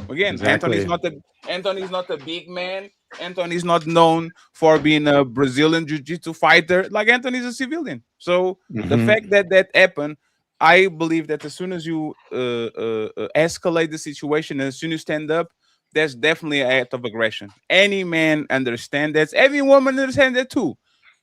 Again, exactly. Anton is not a big man. Anton is not known for being a Brazilian jiu-jitsu fighter. Like Anton is a civilian. So the fact that happened, I believe that as soon as you escalate the situation and as soon as you stand up, there's definitely an act of aggression. Any man understands that. Every woman understands that too.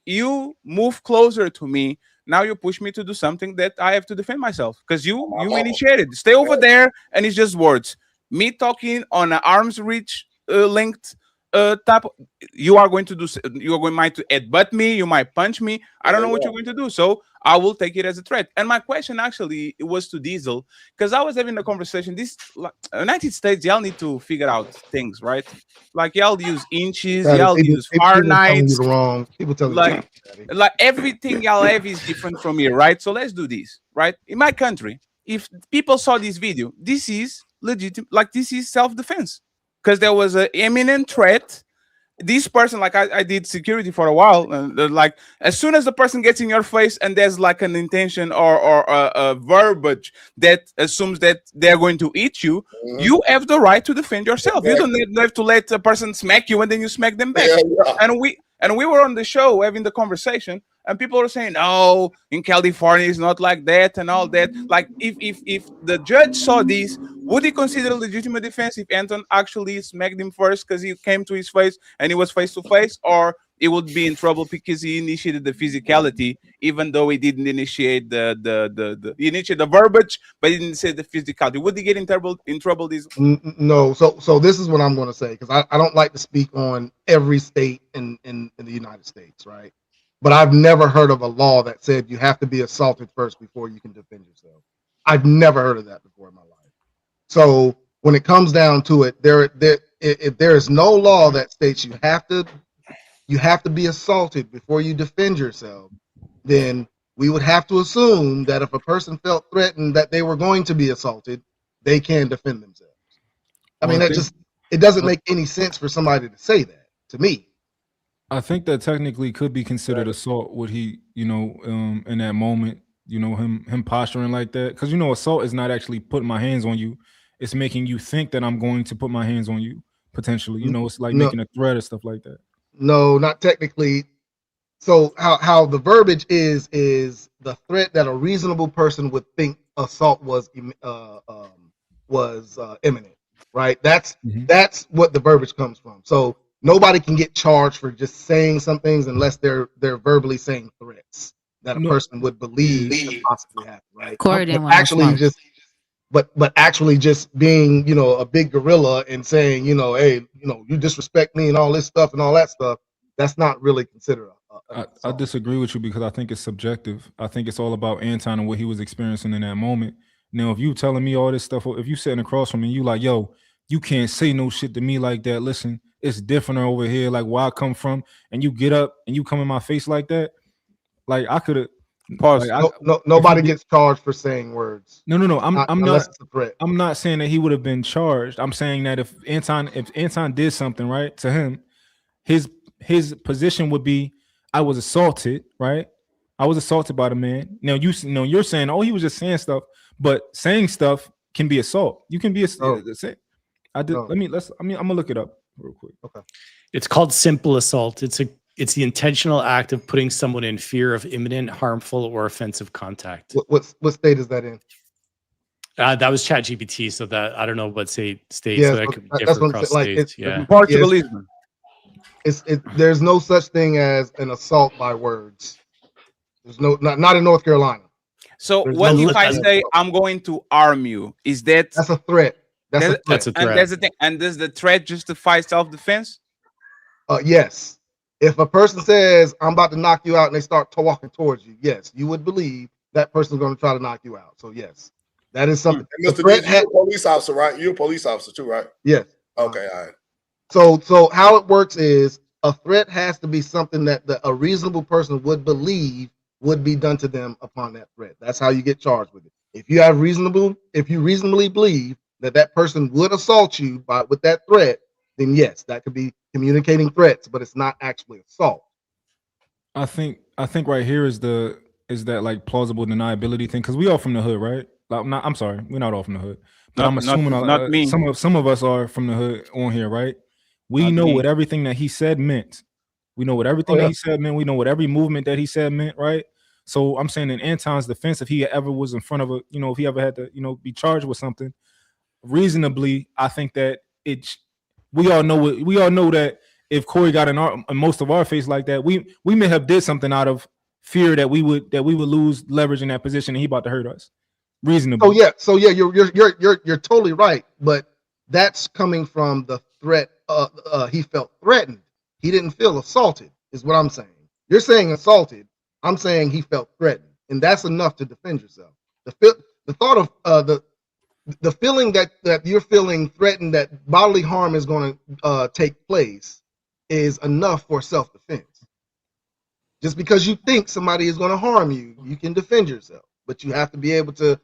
You move closer to me. Now you push me to do something that I have to defend myself because you initiated. Stay over there, and it's just words. Me talking on an arm's reach length type. You are going to do. You are going to headbutt me. You might punch me. I don't know what you're going to do. So I will take it as a threat. And my question actually was to Diesel because I was having a conversation. This United States, y'all need to figure out things, right? Like y'all use inches, y'all use Fahrenheit. Wrong. People tell like everything y'all have is different from here, right? So let's do this, right? In my country, if people saw this video, this is legitimate. Like this is self-defense because there was an imminent threat. this person, like I did security for a while, and like as soon as the person gets in your face and there's like an intention or a verbiage that assumes that they're going to eat you, you have the right to defend yourself. You don't have to let a person smack you and then you smack them back. And we were on the show having the conversation, and people were saying, "Oh, in California it's not like that," and all that. Like, if the judge saw this, would he consider a legitimate defense if Anton actually smacked him first because he came to his face and he was face to face, or he would be in trouble because he initiated the physicality, even though he didn't initiate he initiated the verbiage, but he didn't say the physicality? Would he get in trouble? No. So this is what I'm going to say, because I don't like to speak on every state in the United States, right? But I've never heard of a law that said you have to be assaulted first before you can defend yourself. I've never heard of that before in my life. So when it comes down to it, if there is no law that states you have to be assaulted before you defend yourself, then we would have to assume that if a person felt threatened that they were going to be assaulted, they can defend themselves. I mean, it doesn't make any sense for somebody to say that to me. I think that technically could be considered assault. What he, in that moment, him posturing like that, because assault is not actually putting my hands on you. It's making you think that I'm going to put my hands on you potentially. It's like making a threat or stuff like that. No, not technically. So how the verbiage is the threat that a reasonable person would think assault was imminent, right? That's what the verbiage comes from. So nobody can get charged for just saying some things unless they're verbally saying threats that a person would believe could possibly happen, right? Corey didn't want to smoke. But actually just being, a big gorilla and saying, hey, you disrespect me and all this stuff and all that stuff, that's not really considered I disagree with you, because I think it's subjective. I think it's all about Anton and what he was experiencing in that moment. Now, if you telling me all this stuff, if you sitting across from me, you like, yo, you can't say no shit to me like that. Listen, it's different over here, like where I come from, and you get up and you come in my face like that, like I could have. Pause. Like nobody gets charged for saying words. No. I'm not saying that he would have been charged. I'm saying that if Anton did something right to him, his position would be, I was assaulted, right? I was assaulted by the man. Now you're saying, oh, he was just saying stuff, but saying stuff can be assault. You can be I'm gonna look it up real quick. Okay. It's called simple assault. It's the intentional act of putting someone in fear of imminent, harmful, or offensive contact. What state is that in? That was ChatGPT, so that I don't know what state. Yeah, so that could differ across states. Yeah. There's no such thing as an assault by words. There's not in North Carolina. So what if I say I'm going to arm you? That's a threat? That's a threat. And that's the thing. And does the threat justify self-defense? Yes. If a person says, I'm about to knock you out, and they start walking towards you, yes, you would believe that person's going to try to knock you out. So, yes, that is something. Mr. D, you're a police officer, right? You're a police officer too, right? Yes. Okay, all right. So how it works is a threat has to be something that a reasonable person would believe would be done to them upon that threat. That's how you get charged with it. If you reasonably believe that person would assault you with that threat, then yes, that could be communicating threats, but it's not actually assault. I think right here is that like plausible deniability thing, because we all from the hood, right? Like, I'm sorry, we're not all from the hood, but I'm assuming not me. Some of us are from the hood on here, right? We know what everything that he said meant. We know what everything that he said meant. We know what every movement that he said meant, right? So I'm saying in Anton's defense, if he ever was in front of if he ever had to, be charged with something, reasonably, I think that we all know that if Corey got in most of our face like that, we may have did something out of fear that we would lose leverage in that position and he about to hurt us. Reasonable. So yeah, you're totally right, but that's coming from the threat. He felt threatened. He didn't feel assaulted, is what I'm saying. You're saying assaulted. I'm saying he felt threatened, and that's enough to defend yourself. The thought of the feeling that you're feeling threatened, that bodily harm is going to take place, is enough for self-defense. Just because you think somebody is going to harm you, you can defend yourself, but you have to be able to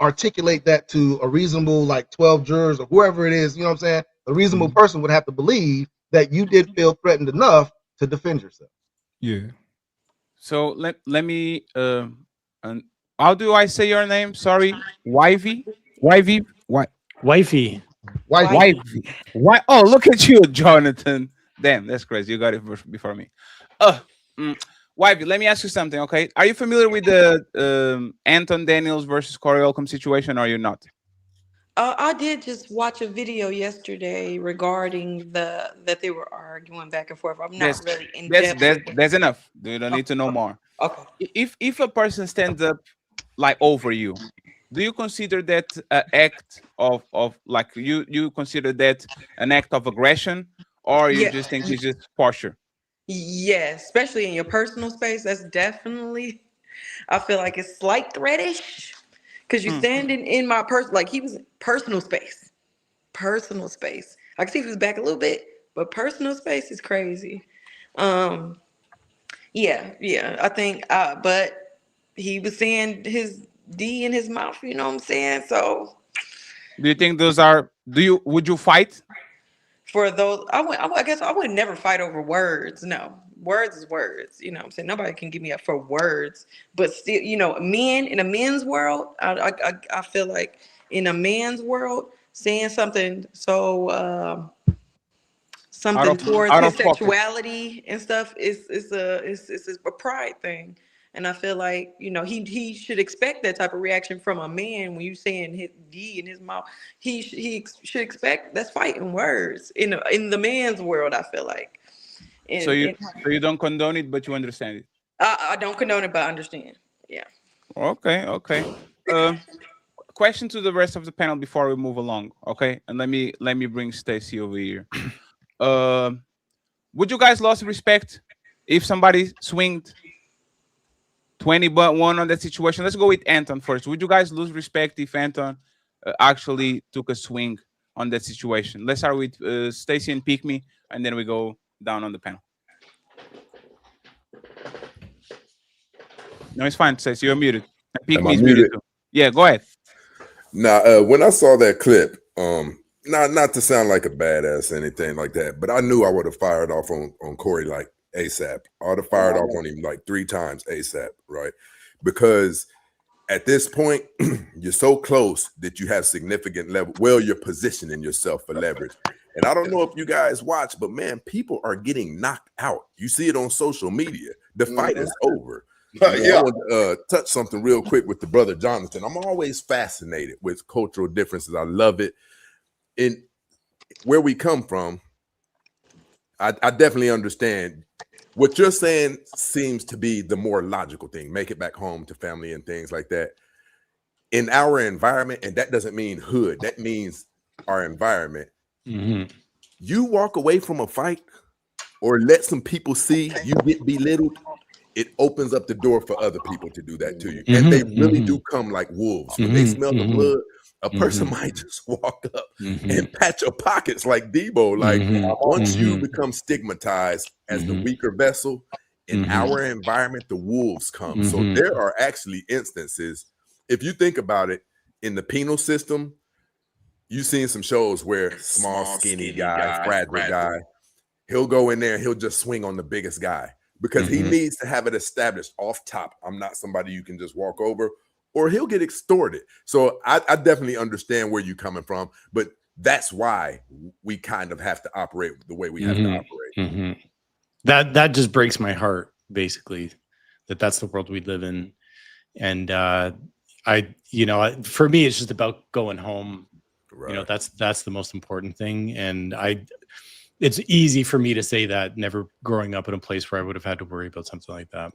articulate that to a reasonable, like 12 jurors or whoever it is. You know what I'm saying? A reasonable person would have to believe that you did feel threatened enough to defend yourself. Yeah. So let me how do I say your name? Sorry, Wifey. Wifey. Wifey. Wifey. Why? Oh, look at you, Jonathan. Damn, that's crazy. You got it before me. Wifey, let me ask you something, okay? Are you familiar with the Anton Daniels versus Corey Holcomb situation, or are you not? I did just watch a video yesterday regarding that they were arguing back and forth. I'm not really in depth. That's enough. You don't need to know more. Okay. If a person stands up like over you, do you consider that an act of like you consider that an act of aggression, or you just think it's just posture? Yes, especially in your personal space. That's definitely. I feel like it's slight threatish because you're standing in my like he was personal space. Personal space. I can see if he was back a little bit, but personal space is crazy. Yeah. I think, but he was saying his D in his mouth. You know what I'm saying? So, do you think those are? Would you fight? For those, I guess I would never fight over words. No, words is words. You know what I'm saying? Nobody can give me up for words. But still, men in a men's world, I feel like in a man's world, saying something so something towards his sexuality and stuff is a pride thing. And I feel like, he should expect that type of reaction from a man when you saying his D in his mouth. He should expect that's fighting words in the man's world, I feel like. So you don't condone it, but you understand it. I don't condone it, but I understand. Yeah. Okay. Question to the rest of the panel before we move along. Okay, and let me bring Stacy over here. Would you guys lose respect if somebody swinged 20-1 on that situation? Let's go with Anton first. Would you guys lose respect if Anton actually took a swing on that situation? Let's start with Stacy and Pick Me, and then we go down on the panel. No, it's fine, Stacy. You're muted. Pick Me is muted too. Yeah, go ahead. Now, when I saw that clip, not to sound like a badass or anything like that, but I knew I would have fired off on Corey like ASAP. I would have fired off on him like 3 times ASAP, right? Because at this point, you're so close that you have significant level. Well, you're positioning yourself for leverage. And I don't know if you guys watch, but man, people are getting knocked out. You see it on social media. The fight is over. I want to touch something real quick with the brother Jonathan. I'm always fascinated with cultural differences. I love it. In where we come from, I definitely understand what you're saying. Seems to be the more logical thing. Make it back home to family and things like that. In our environment, and that doesn't mean hood. That means our environment. You walk away from a fight or let some people see you get belittled, it opens up the door for other people to do that to you. And they really do come like wolves. When they smell the blood, a person might just walk up and pat your pockets like Debo. Like once you become stigmatized as the weaker vessel, in our environment, the wolves come. So there are actually instances, if you think about it, in the penal system, you've seen some shows where small, skinny guy, fragile guy, he'll go in there and he'll just swing on the biggest guy because he needs to have it established off top. I'm not somebody you can just walk over, or he'll get extorted. So I definitely understand where you're coming from, but that's why we kind of have to operate the way we have to operate. That just breaks my heart, basically, that's the world we live in. And for me, it's just about going home. Right. That's the most important thing. And it's easy for me to say that, never growing up in a place where I would have had to worry about something like that.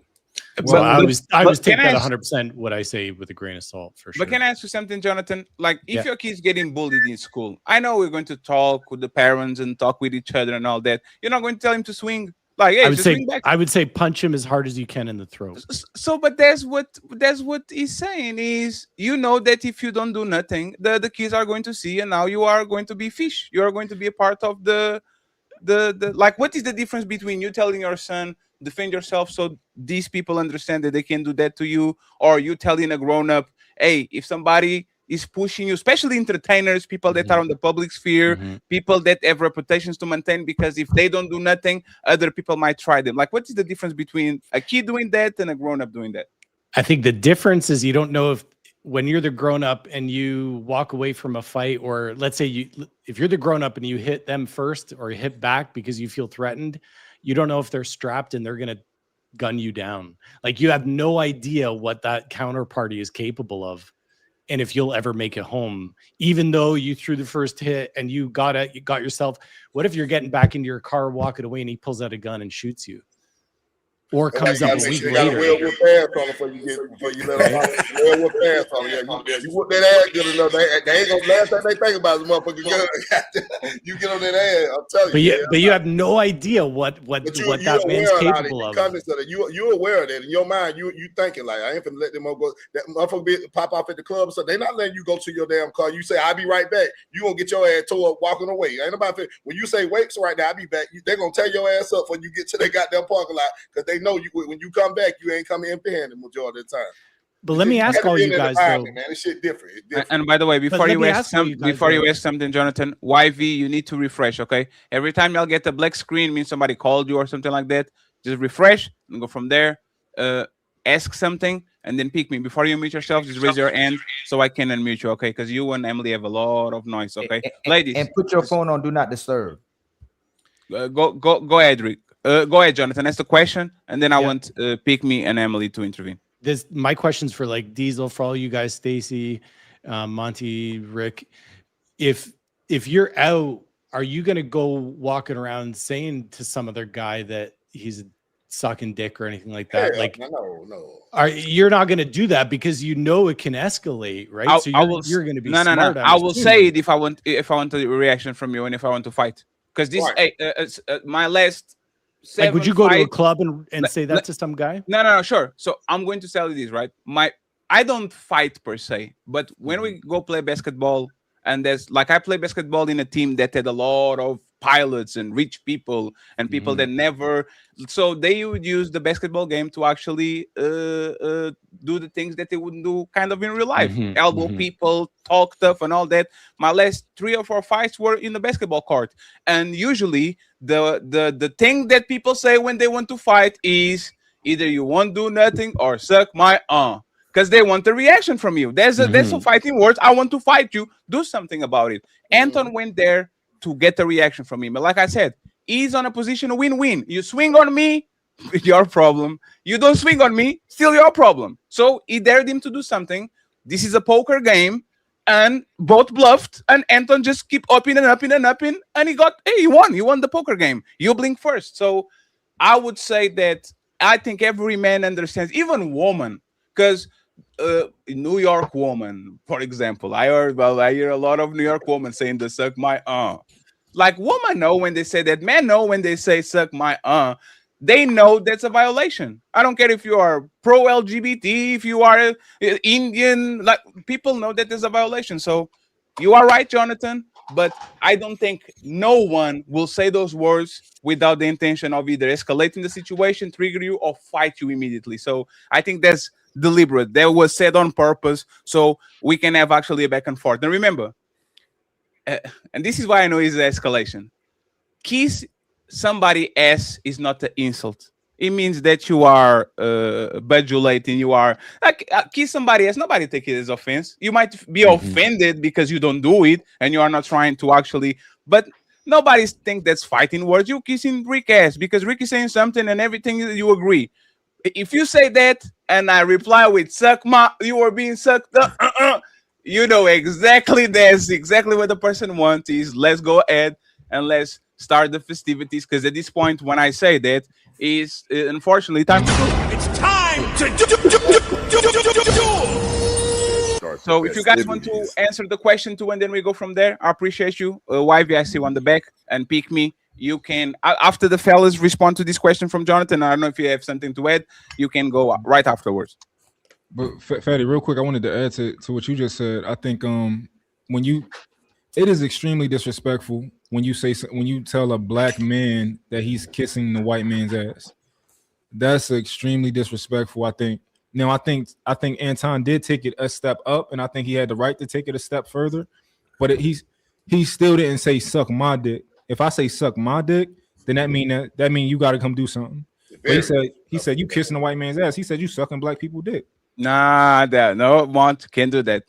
So I always take that 100% what I say with a grain of salt, for sure. But can I ask you something, Jonathan? Like, if your kid's getting bullied in school, I know we're going to talk with the parents and talk with each other and all that. You're not going to tell him to swing. Like, hey, I would say punch him as hard as you can in the throat. So, but that's what he's saying is, that if you don't do nothing, the kids are going to see, and now you are going to be fish. You are going to be a part of the like. What is the difference between you telling your son defend yourself so these people understand that they can do that to you, or you telling a grown up, hey, if somebody is pushing you, especially entertainers, people that are on the public sphere, people that have reputations to maintain, because if they don't do nothing, other people might try them. Like, what is the difference between a kid doing that and a grown-up doing that? I think the difference is you don't know if when you're the grown-up and you walk away from a fight, or let's say if you're the grown-up and you hit them first or hit back because you feel threatened, you don't know if they're strapped and they're going to gun you down. Like, you have no idea what that counterparty is capable of. And if you'll ever make it home, even though you threw the first hit and you got yourself, what if you're getting back into your car, walking away, and he pulls out a gun and shoots you? Or comes up a week later. You got a well before you let them out. Well past on you whoop that ass good enough. They ain't gonna, last time they think about is motherfucking gun. You get on that ass, I'm telling you. But you have no idea what that man's capable of. You're aware of that in your mind. You thinking like, I ain't finna let them go. That motherfucker pop off at the club, so they not letting you go to your damn car. You say, I'll be right back. You gonna get your ass tore up walking away. Ain't nobody when you say wait, so right now I'll be back. They gonna tear your ass up when you get to their goddamn parking lot, because they know you when you come back, you ain't coming empty-handed majority of the time. But let me ask all you guys though. Man, this shit different. It's different. And by the way, before you ask something, Jonathan, YV, you need to refresh. Okay, every time y'all get a black screen, means somebody called you or something like that. Just refresh and go from there. Ask something and then pick me. Before you mute yourself, just raise your hand so I can unmute you. Okay, because you and Emily have a lot of noise. Okay, ladies, and put your phone on do not disturb. Go ahead, Rick. Go ahead, Jonathan. That's the question, and then I want Pick Me and Emily to intervene. My question's for like Diesel, for all you guys, Stacy, Monty, Rick. If you're out, are you gonna go walking around saying to some other guy that he's sucking dick or anything like that? Like, no. You're not gonna do that because you know it can escalate, right? So you're gonna be no. I will say it if I want a reaction from you and if I want to fight, because this my last. Like, would you go to a club and say that to some guy? No, sure. So I'm going to tell you this, right? I don't fight per se, but when we go play basketball, and there's like, I play basketball in a team that had a lot of pilots and rich people and people that never, so they would use the basketball game to actually do the things that they wouldn't do kind of in real life. Elbow people, talk tough and all that. My last 3 or 4 fights were in the basketball court. And usually the thing that people say when they want to fight is either you won't do nothing or suck my because they want a reaction from you. That's a fighting words. I want to fight you. Do something about it. Anton went there to get a reaction from him. But like I said, he's on a position of win-win. You swing on me, your problem. You don't swing on me, still your problem. So he dared him to do something. This is a poker game, and both bluffed, and Anton just keep upping and upping and upping, and he won. He won the poker game. You blink first. So I would say that I think every man understands, even woman, because New York woman, for example, I hear a lot of New York women saying they suck my Like, women know when they say that. Men know when they say suck my they know that's a violation. I don't care if you are pro LGBT, if you are Indian, like, people know that there's a violation. So you are right, Jonathan, but I don't think no one will say those words without the intention of either escalating the situation, trigger you, or fight you immediately. So I think that's deliberate. That was said on purpose, so we can have actually a back and forth. And remember, and this is why I know it's an escalation. Kiss somebody ass is not an insult. It means that you are bajulating. You are like, kiss somebody ass. Nobody take it as offense. You might be offended because you don't do it and you are not trying to actually, but nobody think that's fighting words. You kissing Rick ass because Rick is saying something and everything you agree. If you say that and I reply with suck my, you are being sucked up, you know exactly, that's exactly what the person wants is let's go ahead and let's start the festivities, because at this point when I say that is unfortunately time to do. It's time to do. So if you guys want to answer the question too and then we go from there, I appreciate you. YV, I see you on the back, and Pick Me. You can, after the fellas respond to this question from Jonathan, I don't know if you have something to add, you can go right afterwards. But Fatty, real quick, I wanted to add to what you just said. I think it is extremely disrespectful when you tell a black man that he's kissing the white man's ass. That's extremely disrespectful. I think Now, I think Anton did take it a step up, and I think he had the right to take it a step further. But he still didn't say suck my dick. If I say suck my dick, then that mean you got to come do something. But he said you kissing a white man's ass. He said you sucking black people dick. Nah, no, Mont can't do that.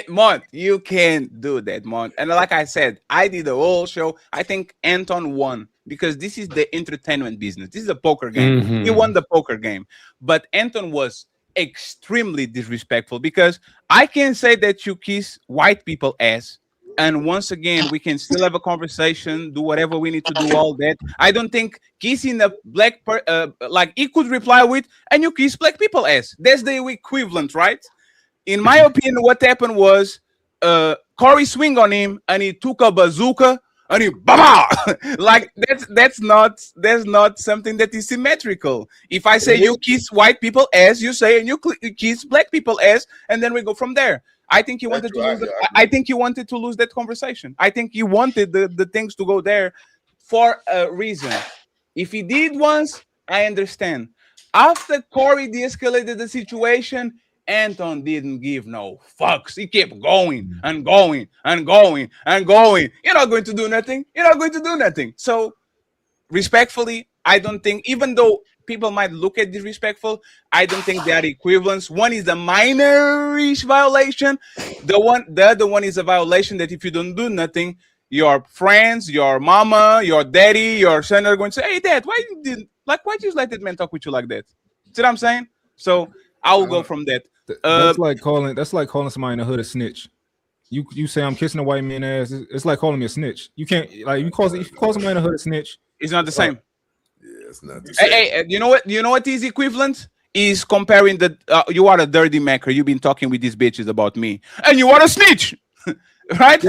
Mont, you can't do that, Mont. And like I said, I did the whole show. I think Anton won because this is the entertainment business. This is a poker game. He won the poker game, but Anton was extremely disrespectful because I can say that you kiss white people ass. And once again, we can still have a conversation, do whatever we need to do, all that. I don't think kissing a black like he could reply with, and you kiss black people ass. That's the equivalent, right? In my opinion, what happened was Corey swing on him, and he took a bazooka, and he like that's not something that is symmetrical. If I say you kiss white people ass, you say and you kiss black people ass, and then we go from there. I think he wanted to lose. I think he wanted to lose that conversation. I think he wanted the things to go there for a reason. If he did once, I understand. After Corey de-escalated the situation, Anton didn't give no fucks. He kept going and going and going and going. You're not going to do nothing. You're not going to do nothing. So, respectfully, I don't think, even though people might look at disrespectful, I don't think they are equivalents. One is a minorish violation. The other one is a violation that if you don't do nothing, your friends, your mama, your daddy, your son are going to say, "Hey, Dad, why you just let that man talk with you like that?" See what I'm saying? So I will go from that. That's like calling somebody in the hood a snitch. You say I'm kissing a white man ass. It's like calling me a snitch. You can't if you call somebody in the hood a snitch. It's not the same. Yeah, it's not the same. Hey, you know what? You know what is equivalent? Is comparing the you are a dirty maker. You've been talking with these bitches about me, and you are a snitch, right?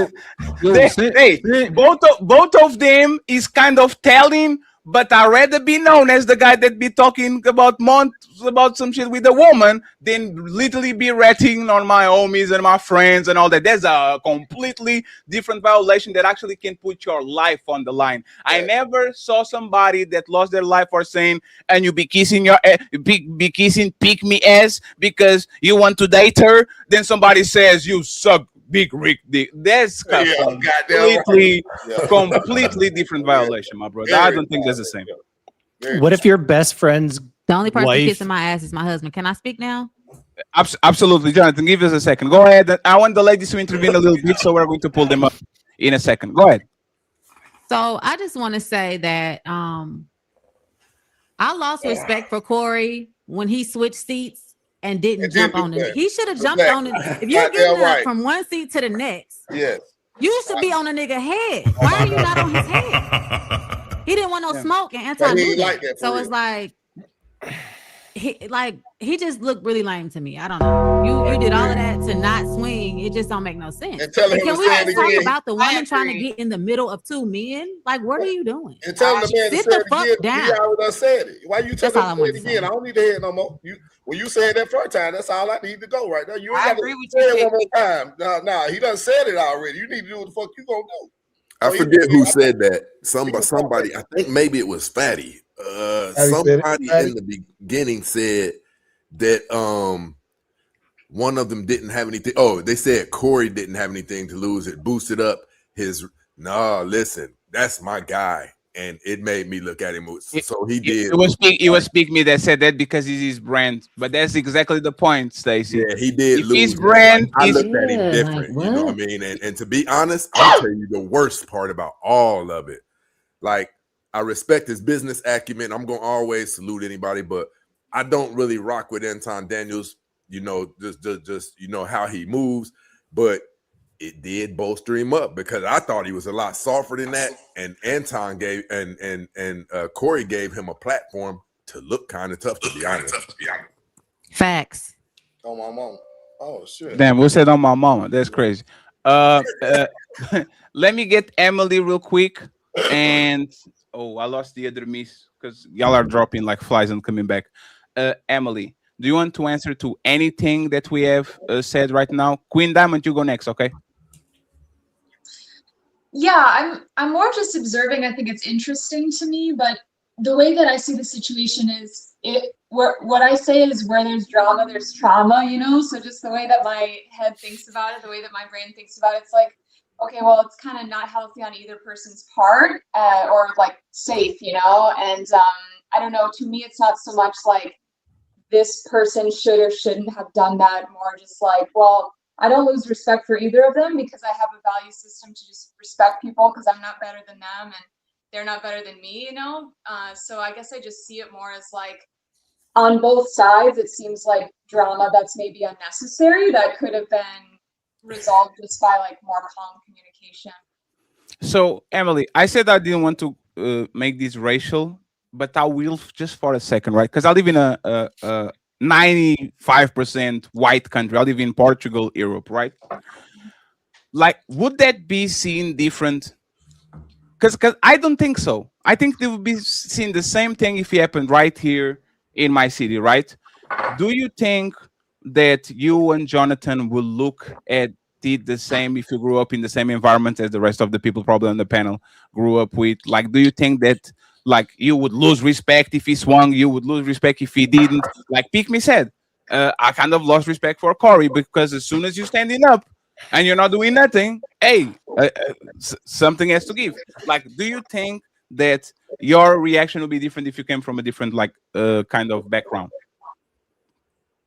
Both of them is kind of telling, but I'd rather be known as the guy that be talking about some shit with a woman than literally be ratting on my homies and my friends and all that. There's a completely different violation that actually can put your life on the line. I never saw somebody that lost their life for saying, and you be kissing be kissing pick me ass because you want to date her. Then somebody says you suck big Rick dick. That's completely different violation, my brother. I don't think that's the same. What if your best friend's The only person wife kissing my ass is my husband. Can I speak now? Absolutely, Jonathan. Give us a second. Go ahead. I want the ladies to intervene a little bit, so we're going to pull them up in a second. Go ahead. So I just want to say that I lost respect for Corey when he switched seats and didn't jump on it. He should have jumped on it. If you're getting up from one seat to the next, you should be on a nigga head. Why are you not on his head? He didn't want no smoke, and Anton knew that. So it's like he just looked really lame to me. I don't know. You did all of that to not swing. It just don't make no sense. And can we just talk about the woman trying to get in the middle of two men? Like, what are you doing? And tell the man sit the fuck down. He already said it. Why you telling me again? I don't need to hear it no more. When you said that first time, that's all I need to go right now. You ain't got to say it one more time. No, he done said it already. You need to do what the fuck you gonna do. I forget who said that. Somebody. I think maybe it was Fatty. Somebody in the beginning said that one of them didn't have anything. Oh, they said Corey didn't have anything to lose. It boosted up his. Listen, that's my guy, and it made me look at him. So he did. It was Speak Me that said that because it's his brand, but that's exactly the point, Stacey. Yeah, he did. If his brand, I looked at him different. You know what I mean? And to be honest, I'll tell you the worst part about all of it. Like, I respect his business acumen. I'm gonna always salute anybody, but I don't really rock with Anton Daniels. You know, just you know how he moves, but it did bolster him up because I thought he was a lot softer than that. And Anton gave and Corey gave him a platform to look kind of tough, to be honest. Facts. On my mama. Oh shit. Damn, we said on my mama. That's crazy. Let me get Emily real quick. And I lost the other miss because y'all are dropping like flies and coming back. Emily, do you want to answer to anything that we have said right now? Queen Diamond, you go next, okay? Yeah, I'm more just observing. I think it's interesting to me, but the way that I see the situation is what I say is where there's drama, there's trauma, you know? So just the way that my head thinks about it, the way that my brain thinks about it, it's like, okay, well, it's kind of not healthy on either person's part, or like safe, you know? And I don't know, to me, it's not so much like this person should or shouldn't have done that, more just like, well, I don't lose respect for either of them because I have a value system to just respect people because I'm not better than them and they're not better than me, you know? So I guess I just see it more as like, on both sides, it seems like drama that's maybe unnecessary that could have been resolved just by like more calm communication. So, Emily, I said I didn't want to make this racial, but I will just for a second, right? Because I live in a 95% white country. I live in Portugal, Europe, right? Like, would that be seen different? Because I don't think so. I think they would be seeing the same thing if it happened right here in my city, right? Do you think that you and Jonathan will look at it the same if you grew up in the same environment as the rest of the people probably on the panel grew up with? Like, do you think that like you would lose respect if he swung, you would lose respect if he didn't? Like Pick Me said, I kind of lost respect for Corey because as soon as you're standing up and you're not doing nothing, hey, something has to give. Like, do you think that your reaction would be different if you came from a different like kind of background?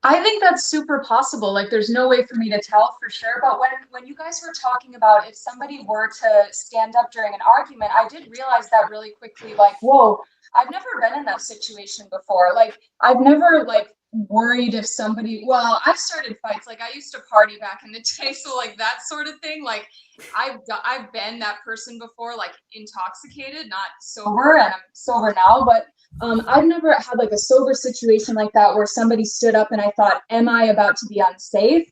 I think that's super possible. Like, there's no way for me to tell for sure. But when you guys were talking about if somebody were to stand up during an argument, I did realize that really quickly. Like, whoa, I've never been in that situation before. Like, I've never like worried if somebody. Well, I've started fights. Like, I used to party back in the day, so like that sort of thing. Like, I've been that person before, like intoxicated, not sober, and I'm sober now, but. I've never had like a sober situation like that where somebody stood up and I thought, am I about to be unsafe?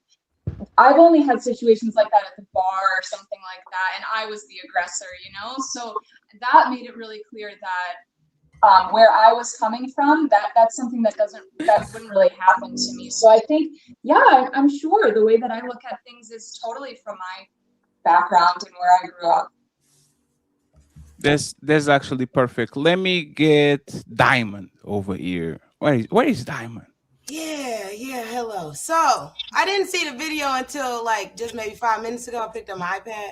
I've only had situations like that at the bar or something like that, and I was the aggressor, you know? So that made it really clear that where I was coming from, that's something that wouldn't really happen to me. So I think, yeah, I'm sure the way that I look at things is totally from my background and where I grew up. That's actually perfect. Let me get Diamond over here. Where is Diamond? Yeah, hello. So I didn't see the video until like just maybe 5 minutes ago. I picked up my iPad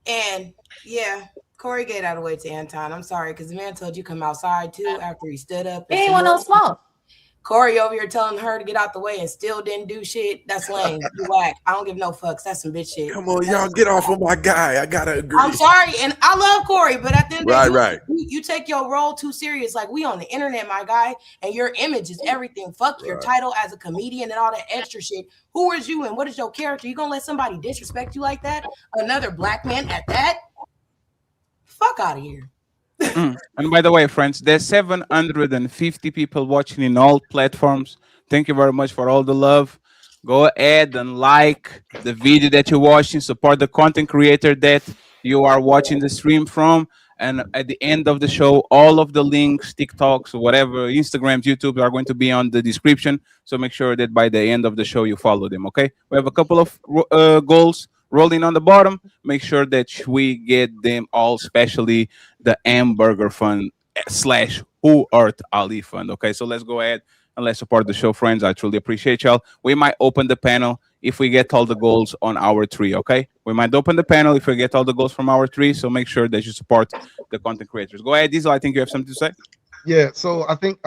and yeah, Corey gave that away to Anton. I'm sorry, because the man told you come outside too after he stood up. He ain't want no smoke. Corey over here telling her to get out the way and still didn't do shit. That's lame. You whack. I don't give no fucks. That's some bitch shit. Come on, y'all, get off of my guy. I gotta agree. I'm sorry, and I love Corey, but at the end of the day, right. You take your role too serious. Like, we on the internet, my guy, and your image is everything. Fuck your title as a comedian and all that extra shit. Who is you and what is your character? You gonna let somebody disrespect you like that? Another black man at that? Fuck out of here. And by the way, friends, there's 750 people watching in all platforms. Thank you very much for all the love. Go ahead and like the video that you're watching. Support the content creator that you are watching the stream from. And at the end of the show, all of the links, TikToks, whatever, Instagrams, YouTube are going to be on the description. So make sure that by the end of the show, you follow them, okay? We have a couple of goals rolling on the bottom. Make sure that we get them all, especially the Hamburger Fund / Who Hurt Ali Fund. Okay, so let's go ahead and let's support the show, friends. I truly appreciate y'all. We might open the panel if we get all the goals on our 3, okay? We might open the panel if we get all the goals from our 3, so make sure that you support the content creators. Go ahead, Diesel. I think you have something to say. Yeah, so I think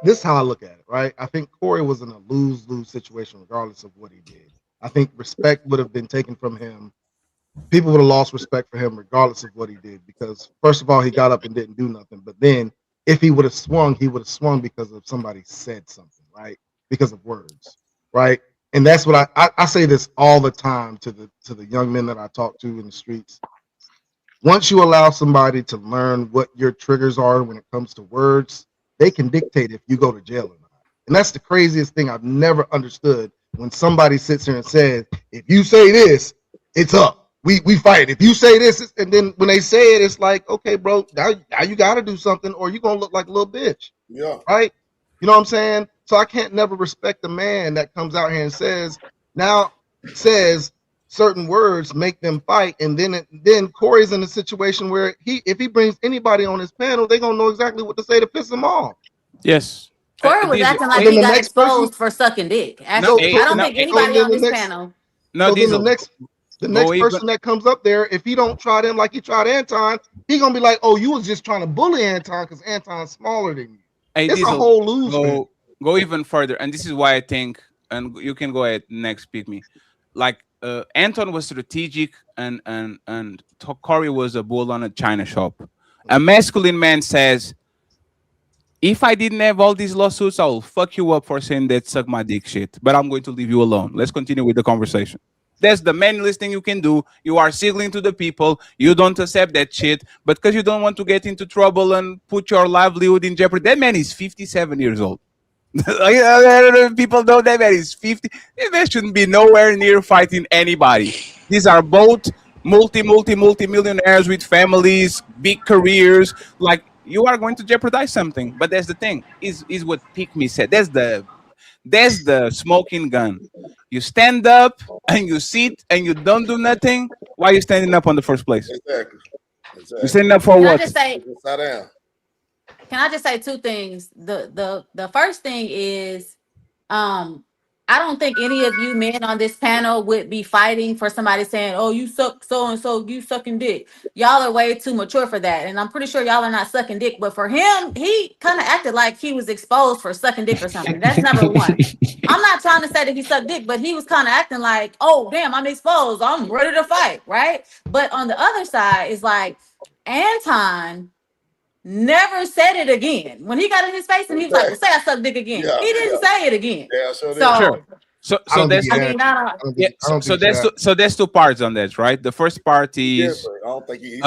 this is how I look at it, right? I think Corey was in a lose-lose situation regardless of what he did. I think respect would have been taken from him. People would have lost respect for him regardless of what he did, because first of all, he got up and didn't do nothing. But then if he would have swung, because of somebody said something, right? Because of words, right? And that's what I say this all the time to the young men that I talk to in the streets. Once you allow somebody to learn what your triggers are when it comes to words, they can dictate if you go to jail or not. And that's the craziest thing I've never understood. When somebody sits here and says, if you say this, it's up. We fight. If you say this, and then when they say it, it's like, okay, bro, now you got to do something or you're going to look like a little bitch. Yeah. Right? You know what I'm saying? So I can't never respect a man that comes out here and says certain words make them fight. And then Corey's in a situation where if he brings anybody on his panel, they're going to know exactly what to say to piss him off. Yes. Corey was This, acting like then he the got next person, exposed for sucking dick. no, Actually, I don't think so anybody then on the this next, panel. no, so then Diesel. the Go next even. person that comes up there, if he don't try them like he tried Anton, he gonna be like, oh, you was just trying to bully Anton because Anton's smaller than you. Hey, It's a Diesel, whole lose. go even further, and this is why I think, and you can go ahead next, pick me. Like Anton was strategic, and Corey was a bull on a china shop. A masculine man says, if I didn't have all these lawsuits, I'll fuck you up for saying that suck my dick shit. But I'm going to leave you alone. Let's continue with the conversation. That's the manliest thing you can do. You are signaling to the people. You don't accept that shit, but because you don't want to get into trouble and put your livelihood in jeopardy. That man is 57 years old. People know that man is 50. That man shouldn't be nowhere near fighting anybody. These are both multi-millionaires with families, big careers. Like, you are going to jeopardize something. But that's the thing. Is what Pick Me said. That's the smoking gun. You stand up and you sit and you don't do nothing. Why are you standing up in the first place? Exactly. You're standing up for Can I what? just say? Sit down. Can I just say two things? The first thing is, I don't think any of you men on this panel would be fighting for somebody saying, "Oh, you suck so and so, you sucking dick." Y'all are way too mature for that, and I'm pretty sure y'all are not sucking dick. But for him, he kind of acted like he was exposed for sucking dick or something. That's number one. I'm not trying to say that he sucked dick, but he was kind of acting like, "Oh, damn, I'm exposed. I'm ready to fight," right? But on the other side is like Anton never said it again. When he got in his face and he was like, well, say I suck dick again. Yeah, he didn't say it again. Yeah, So Sure. So that's I mean, I don't, so there's two parts on that, right? The first part is I don't think he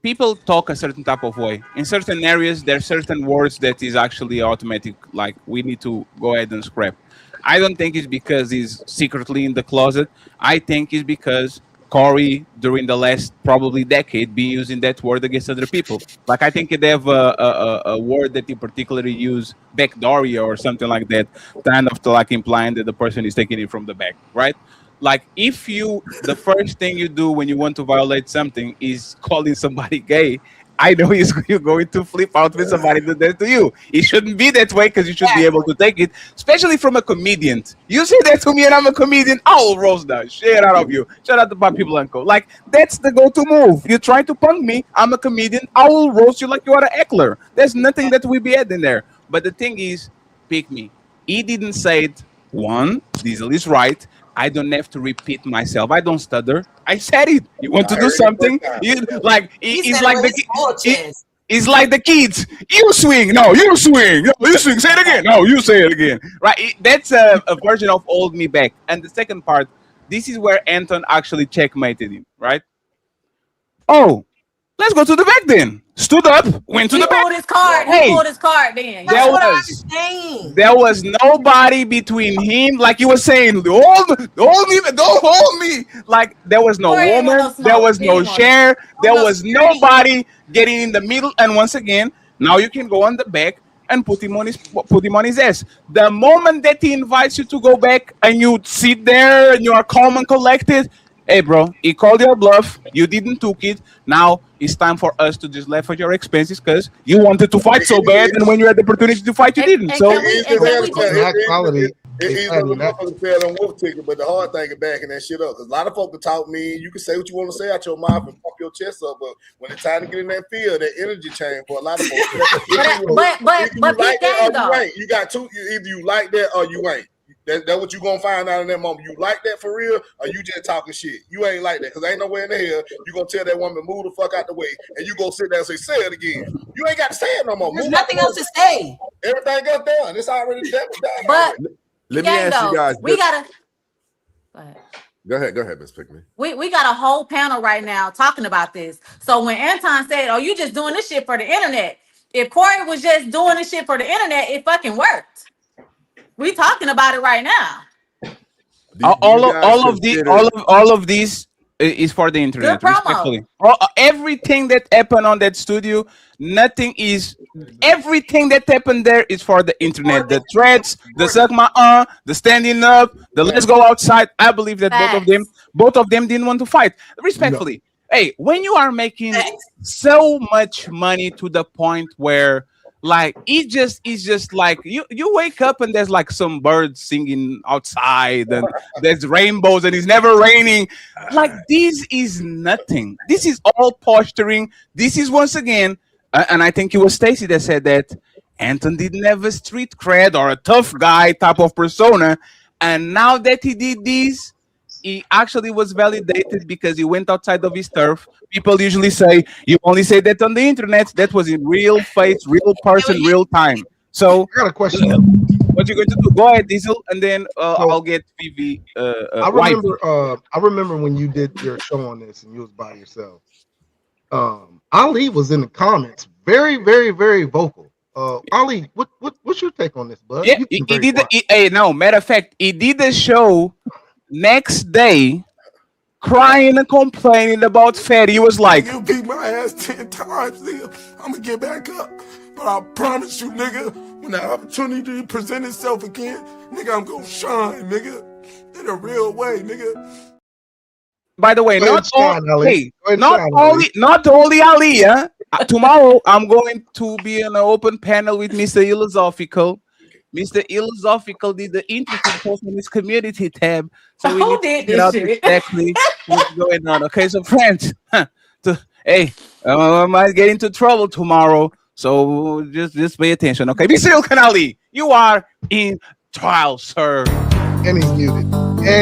people talk a certain type of way. In certain areas, there are certain words that is actually automatic, like we need to go ahead and scrap. I don't think it's because he's secretly in the closet. I think it's because Corey, during the last probably decade, be using that word against other people. Like, I think they have a word that he particularly use, backdooria or something like that, kind of like implying that the person is taking it from the back, right? Like, if the first thing you do when you want to violate something is calling somebody gay, I know you're going to flip out when somebody does that to you. It shouldn't be that way because you should be able to take it, especially from a comedian. You say that to me and I'm a comedian, I will roast the shit out of you. Shout out to Pop People and Co. Like, that's the go-to move. You try to punk me, I'm a comedian, I will roast you like you are an heckler. There's nothing that we be adding there. But the thing is, Pick Me. He didn't say it. One, Diesel is right. I don't have to repeat myself. I don't stutter. I said it. You want to do something? It's like it's like the kids. You swing. No, you swing. No, you swing. Say it again. No, you say it again. Right? That's a version of Hold Me Back. And the second part, this is where Anton actually checkmated him, right? Oh, let's go to the back then. Stood up, went to he the back. pulled his card. Hey, He pulled his card then. there was nobody between him, like you were saying, hold me, don't hold me. Like, there was no Corey ain't want woman, no there smoke. was He no ain't want share, there no was security. nobody getting in the middle. And once again, now you can go on the back and put him on his ass. The moment that he invites you to go back and you sit there and you are calm and collected, hey, bro, he called your bluff. You didn't took it. Now it's time for us to just laugh at your expenses because you wanted to fight so bad, and when you had the opportunity to fight, you didn't. So it's easy to motherfucker sell them wolf ticket, but the hard thing is backing that shit up. Because a lot of folks can talk mean. You can say what you want to say out your mouth and pump your chest up, but when it's time to get in that field, that energy change for a lot of folks. You got two. Either you like that or you ain't. That's what you gonna find out in that moment. You like that for real, or you just talking shit? You ain't like that, because ain't nowhere in the hell you gonna tell that woman move the fuck out the way, and you gonna sit there and say it again. You ain't got to say it no more. There's nothing else to say. Everything else done. It's already done. But let me ask you guys. We gotta. Go ahead, Miss Pick Me. We got a whole panel right now talking about this. So when Anton said, "Oh, you just doing this shit for the internet," if Corey was just doing this shit for the internet, it fucking worked. We talking about it right now. All of these is for the internet. Respectfully, everything that happened on that studio, everything that happened there is for the internet. The threats, the suck my the standing up, the let's go outside. I believe that both of them didn't want to fight. Respectfully, hey, when you are making so much money to the point where Like it's just like you wake up and there's like some birds singing outside and there's rainbows and it's never raining. Like this is nothing. This is all posturing. This is once again, and I think it was Stacy that said that Anton didn't have a street cred or a tough guy type of persona, and now that he did this, he actually was validated because he went outside of his turf. People usually say you only say that on the internet. That was in real face, real person, real time. So I got a question. What you going to do? Go ahead, Diesel, and then I'll get Vivi. I remember when you did your show on this and you was by yourself. Ali was in the comments, very, very, very vocal. Ali, what's your take on this, bud? Yeah, he did. No, matter of fact, he did the show next day, crying and complaining about Fetty. He was like, "You beat my ass 10 times, nigga. I'm gonna get back up. But I promise you, nigga, when the opportunity present itself again, nigga, I'm gonna shine, nigga, in a real way, nigga." By the way, not only Ali. Tomorrow I'm going to be in an open panel with Mr. Philosophical. Mr. Philosophical did the interesting post on his community tab, so we need to figure out exactly what's going on. Okay, so friends, hey, I might get into trouble tomorrow, so just pay attention. Okay, Mr. Ali, you are in trial, sir. And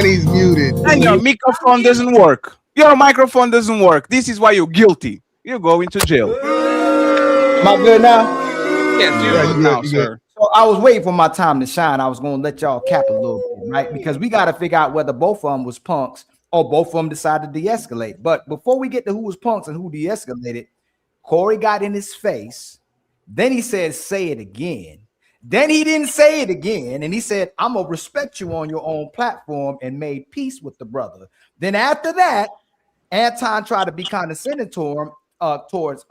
he's muted. And your microphone doesn't work. Your microphone doesn't work. This is why you're guilty. You're going to jail. Am I good now? Yes, you're good now, sir. So I was waiting for my time to shine. I was going to let y'all cap a little bit, right? Because we got to figure out whether both of them was punks or both of them decided to de-escalate. But before we get to who was punks and who de-escalated, Corey got in his face. Then he said, "Say it again." Then he didn't say it again. And he said, "I'm going to respect you on your own platform," and made peace with the brother. Then after that, Anton tried to be condescending to him, towards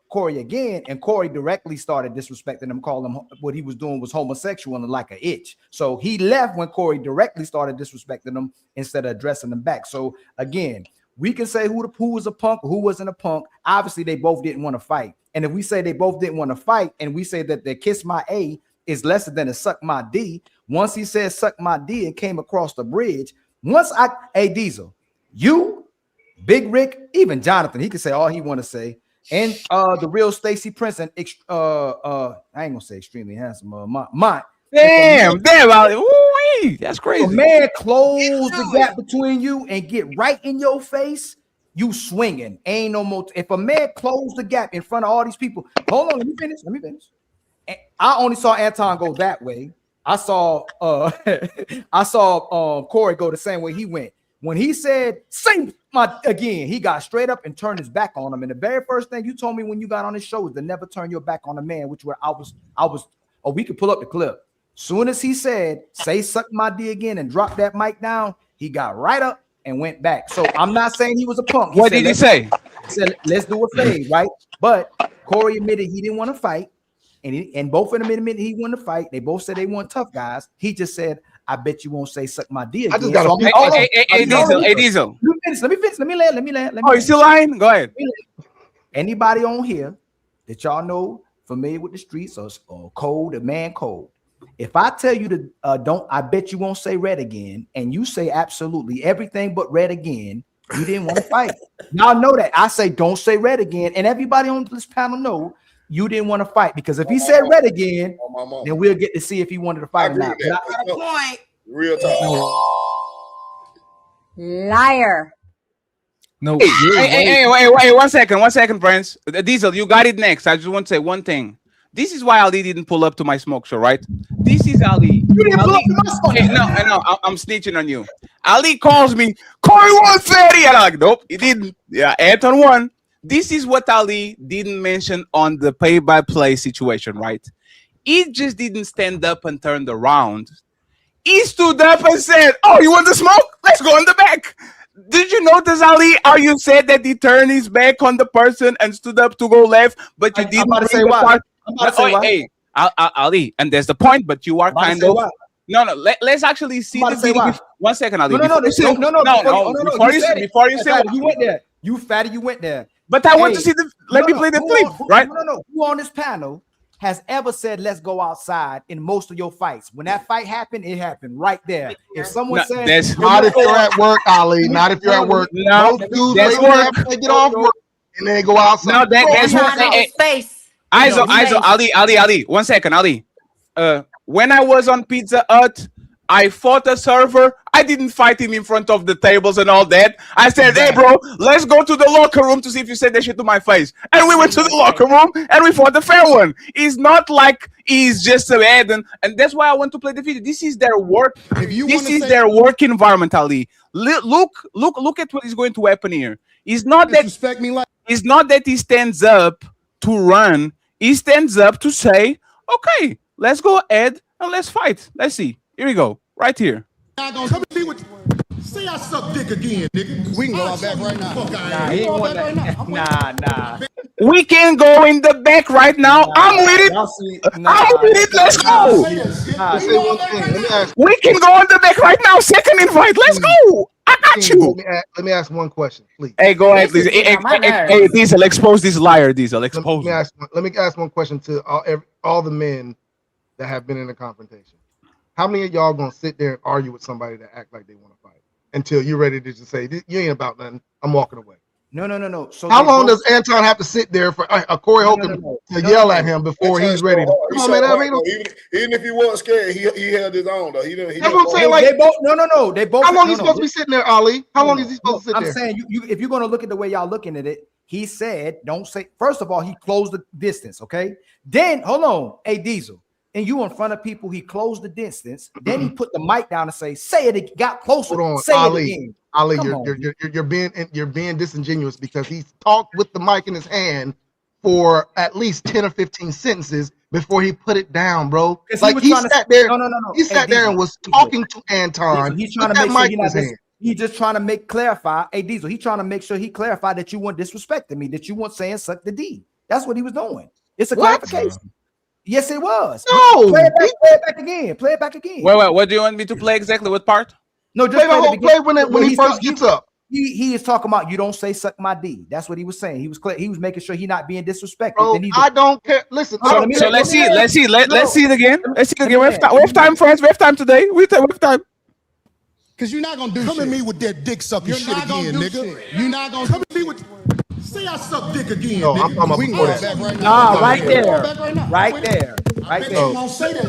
Corey again, and Corey directly started disrespecting him, calling him what he was doing was homosexual and like an itch. So he left when Corey directly started disrespecting him instead of addressing him back. So again, we can say who was a punk, who wasn't a punk. Obviously, they both didn't want to fight. And if we say they both didn't want to fight, and we say that the kiss my A is lesser than a suck my D, once he said suck my D and came across the bridge, Diesel, you, Big Rick, even Jonathan, he could say all he want to say, and the real Stacy Prince and I ain't gonna say extremely handsome, Mont. Damn, that's crazy. If a man close the gap between you and get right in your face, you swinging. Ain't no more. If a man close the gap in front of all these people, hold on, let me finish. I only saw Anton go that way. I saw Corey go the same way he went. When he said "sing my" again, he got straight up and turned his back on him. And the very first thing you told me when you got on this show is to never turn your back on a man, which where I was. Oh, we could pull up the clip. Soon as he said "say suck my D" again and drop that mic down, he got right up and went back. So I'm not saying he was a punk. What did he say? He said, "Let's do a fade," right? But Corey admitted he didn't want to fight. And both of them admitted he wanted to fight. They both said they weren't tough guys. He just said, "I bet you won't say suck my D again." I just got Diesel. Let me finish. Let me land. Oh, you still lying? Go ahead. Anybody on here that y'all know familiar with the streets or code, a man code. If I tell you to I bet you won't say red again, and you say absolutely everything but red again, you didn't want to fight. Y'all know that. I say don't say red again, and everybody on this panel know you didn't want to fight, because if he said red again, then we'll get to see if he wanted to fight or not. Point. Real talk. Liar. No. Hey, wait, 1 second. 1 second, friends. Diesel, you got it next. I just want to say one thing. This is why Ali didn't pull up to my smoke show, right? This is Ali. You didn't pull up to my smoke show. No, I know. I'm snitching on you. Ali calls me, Corey 130. And I'm like, nope, he didn't. Yeah, Anton won. This is what Ali didn't mention on the play-by-play situation, right? He just didn't stand up and turned around. He stood up and said, "Oh, you want the smoke? Let's go in the back." Did you notice, Ali, how you said that he turned his back on the person and stood up to go left, but you didn't? I'm about to say why. Hey, Ali, and there's the point, but you are kind of... No, let's actually see the video. 1 second, Ali. No. Before you say it, you went there. You fatty, you went there. But I want to see the... Let me play the clip, right? No. You on this panel has ever said, let's go outside in most of your fights. When that fight happened, it happened right there. If someone says, not if you're at work, Ali, not if you're at work. Most dudes wait after they get off work and then they go outside. No, that's what space. Ali, 1 second, Ali. When I was on Pizza Hut, I fought a server. I didn't fight him in front of the tables and all that. I said, hey, bro, let's go to the locker room to see if you said that shit to my face. And we went to the locker room and we fought the fair one. It's not like he's just a head. And that's why I want to play the video. This is their work. This is their work environment, Ali. Look at what is going to happen here. It's not that it's not that he stands up to run. He stands up to say, okay, let's go ahead and let's fight. Let's see. Here we go. Right here. Say I suck dick again, nigga. We can go out back right now. Nah. We can go in the back right now. I'm with it. I'm with it. Let's go. We can go in the back right now. Second invite. Let's go. I got you. Let me ask one question, please. Hey, go ahead, please. Hey, Diesel, expose this liar, Diesel. Expose. Let me ask one question to all the men that have been in a confrontation. How many of y'all gonna sit there and argue with somebody that act like they want to fight until you're ready to just say, you ain't about nothing, I'm walking away? No. So how long does Anton have to sit there for Corey Holcomb to yell at him before he's ready to? Come on, man. Even if he wasn't scared, he held his own though. That's what I'm saying. Like they both. No. They both. How long is he supposed to be sitting there, Ali? How long is he supposed to sit there? I'm saying, if you're gonna look at the way y'all looking at it, he said, don't say. First of all, he closed the distance. Okay. Then hold on, hey Diesel. And you in front of people, he closed the distance. Then he put the mic down and say it. Got closer. Hold on, say Ali. It again. Ali, you're being disingenuous because he's talked with the mic in his hand for at least 10 or 15 sentences before he put it down, bro. Like he sat there. No. He sat there and was talking to Anton. He's trying to make sure he's just trying to clarify. Hey, Diesel, he's trying to make sure he clarified that you weren't disrespecting me, that you weren't saying suck the D. That's what he was doing. It's a clarification. Yes, it was. No, play it back again. Play it back again. Wait. What do you want me to play exactly? What part? No, just play when he first gets up. He is talking about you don't say suck my D. That's what he was saying. He was making sure he's not being disrespected. Bro, I don't care. Listen. So let's see it again. Let's see it again. We have time, friends. We have time today. We have time. Cause you're not gonna do Come shit. at me with that dick sucking shit again, nigga. You're not gonna come at me with. Say I suck dick again. No, I'm talking about that. Right there.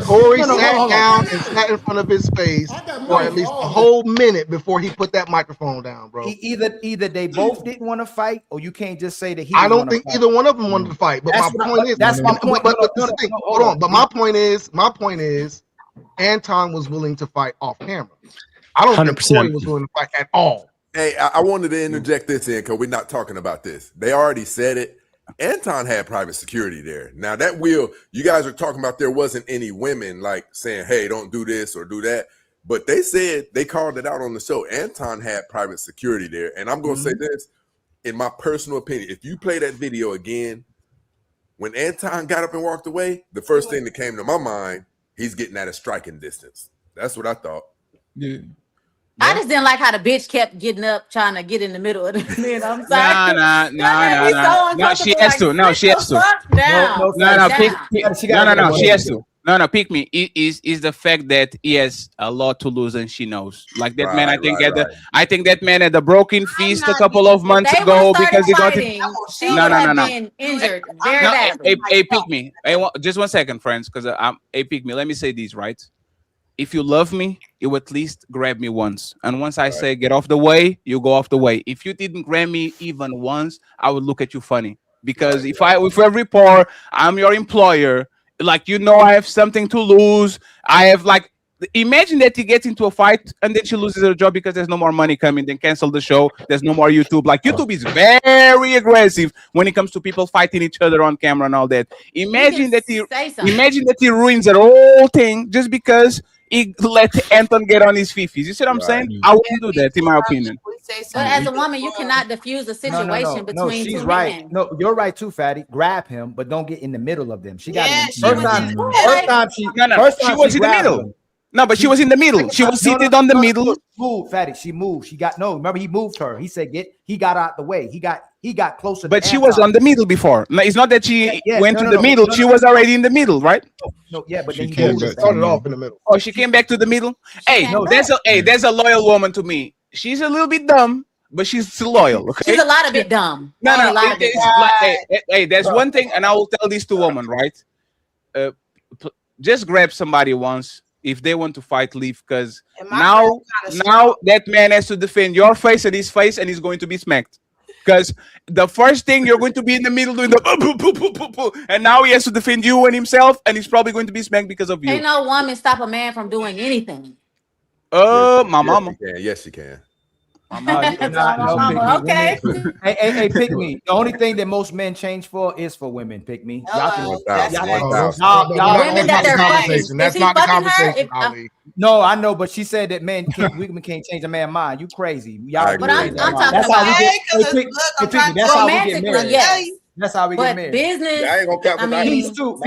Corey sat down and sat in front of his face for at least a whole minute before he put that microphone down, bro. Either they both didn't want to fight, or you can't just say that he. I don't think either one of them wanted to fight. But my point is, that's my point. But hold on. But my point is, Anton was willing to fight off camera. I don't think Corey was willing to fight at all. Hey, I wanted to interject this in because we're not talking about this. They already said it. Anton had private security there. Now that you guys are talking about there wasn't any women like saying, hey, don't do this or do that. But they said, they called it out on the show. Anton had private security there. And I'm going to say this, in my personal opinion, if you play that video again, when Anton got up and walked away, the first thing that came to my mind, he's getting at a striking distance. That's what I thought. Yeah. I just didn't like how the bitch kept getting up, trying to get in the middle of the men. I'm sorry. Nah. No, she has to. No, she has to. No, she has to. No, pick me. Is the fact that he has a lot to lose and she knows. Like that man, I think that man had a broken fist a couple of months ago because he got it. No. Been injured very badly. Hey, pick me. Just 1 second, friends, because hey, pick me. Let me say this, right? If you love me, you at least grab me once. And once I say get off the way, you go off the way. If you didn't grab me even once, I would look at you funny. Because if every pour, I'm your employer, like, I have something to lose. I have imagine that he gets into a fight and then she loses her job because there's no more money coming, then cancel the show. There's no more YouTube. Like, YouTube is very aggressive when it comes to people fighting each other on camera and all that. Imagine that he ruins the whole thing just because he let Anton get on his fifis. You see what I'm saying? I wouldn't do that, in my opinion. But as a woman, you cannot diffuse a situation between two men. No, you're right too, Fatty. Grab him, but don't get in the middle of them. She got first time she was in the middle. No, but she was in the middle. She was seated on the middle. Moved, Fatty. She moved. She got no. Remember, he moved her. He said, he got out the way. He got closer. But to she was on the middle before. No, it's not that she went to the middle. She was already in the middle, right? No, yeah, but She then came he back. Started off in the middle. Oh, she came back to the middle. Hey, there's a loyal woman to me. She's a little bit dumb, but she's still loyal. Okay. She's a lot of bit dumb. No, A lot of bit dumb. hey, there's one thing, and I will tell this to women, right? Just grab somebody once. If they want to fight, leave, because now that man has to defend your face and his face, and he's going to be smacked. Because the first thing you're going to be in the middle doing the and now he has to defend you and himself, and he's probably going to be smacked because of you. Ain't no woman stop a man from doing anything. My mama. Yes, you can. Okay. Hey, pick me. The only thing that most men change for is for women. Pick me. Women that they're fucking. That's not the conversation, Ali. No, I know, but she said that women can't change a man's mind. You crazy? Y'all, But I'm talking that's about that's how we get married. Yes. That's how we get married. Business. I ain't gonna cap. Peace too.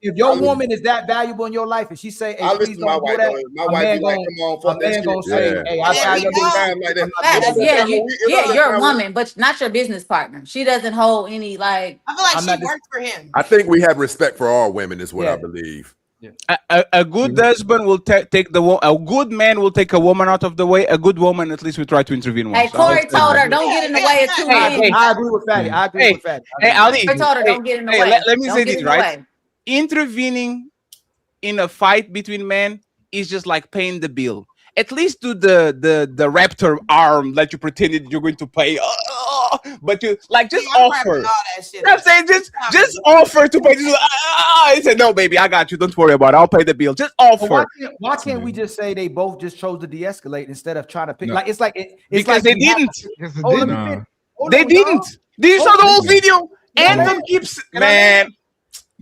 If your woman is that valuable in your life, and she say, "Hey, I please listen to my don't do wife. that," My wife be like, "Come on, fuck that shit." gonna say, "Hey, I value your time like Yeah, you're a woman, but not your business partner. She doesn't hold any like. I feel like she works for him. I think we have respect for all women, is what I believe. A good husband will take a good man will take a woman out of the way. A good woman at least will try to intervene once. Hey, Corey told her, don't get in the way of two men. I agree with Fatty. Hey, Ali. Corey told her, don't get in the way. Let me Don't say get this, in the right? way. Intervening in a fight between men is just like paying the bill. At least do the raptor arm that you pretended you're going to pay. But you like just offer. I'm saying just offer to pay. I said no, baby, I got you. Don't worry about it. I'll pay the bill. Just offer. Why can't we just say they both just chose to de-escalate instead of trying to pick? No. Like it's like Because like they didn't. They didn't. These are the whole video. Anton keeps man.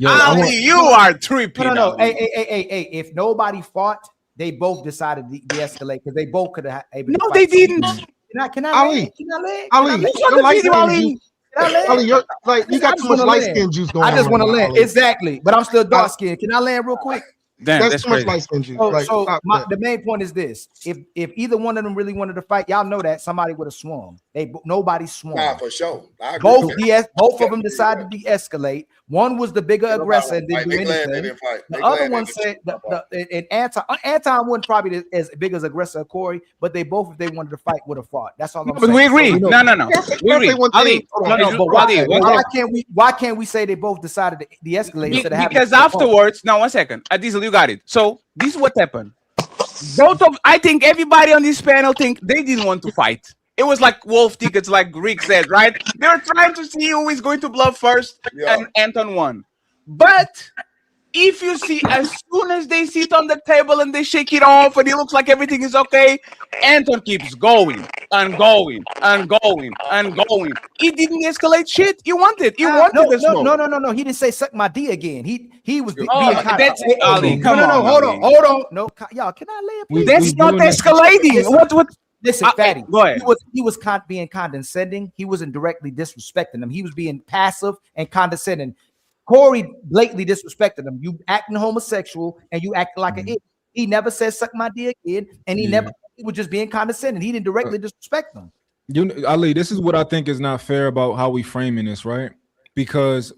Ali, you are tripping. No. Hey. If nobody fought, they both decided to de-escalate because they both could have. No, they didn't. Can I Ali, you're like you got too much light skin juice going on. I just want to land Ali. exactly, but I'm still dark skinned. Can I land real quick? Damn, that's too much light skin juice. The main point is this: if either one of them really wanted to fight, y'all know that somebody would have swung. Nobody swung. Nah, for sure. Both of them decided to de-escalate. One was the bigger aggressor and didn't do anything. The other one said and Anton wasn't probably as big as aggressor as Corey, but they both, if they wanted to fight, would have fought. That's all I'm saying. But we agree. No. We agree. Ali, why can't we say they both decided to de-escalate instead of having? Because afterwards, now 1 second, Diesel, you got it. So this is what happened. I think everybody on this panel think they didn't want to fight. It was like wolf tickets, like Rick said, right? They were trying to see who is going to bluff first, and Anton won. But if you see, as soon as they sit on the table and they shake it off and it looks like everything is okay, Anton keeps going and going and going and going. He didn't escalate shit. He wanted. No. He didn't say suck my D again. He was being kind. That's Ali. Come on. Hold on. No, y'all, can I lay? That's not escalating. What? Listen, Fatty, go ahead. He was being condescending. He wasn't directly disrespecting them. He was being passive and condescending. Corey blatantly disrespected him. You acting homosexual and you acting like an idiot. He never said suck my dick in, and he was just being condescending. He didn't directly disrespect them. Ali, this is what I think is not fair about how we framing this, right? Because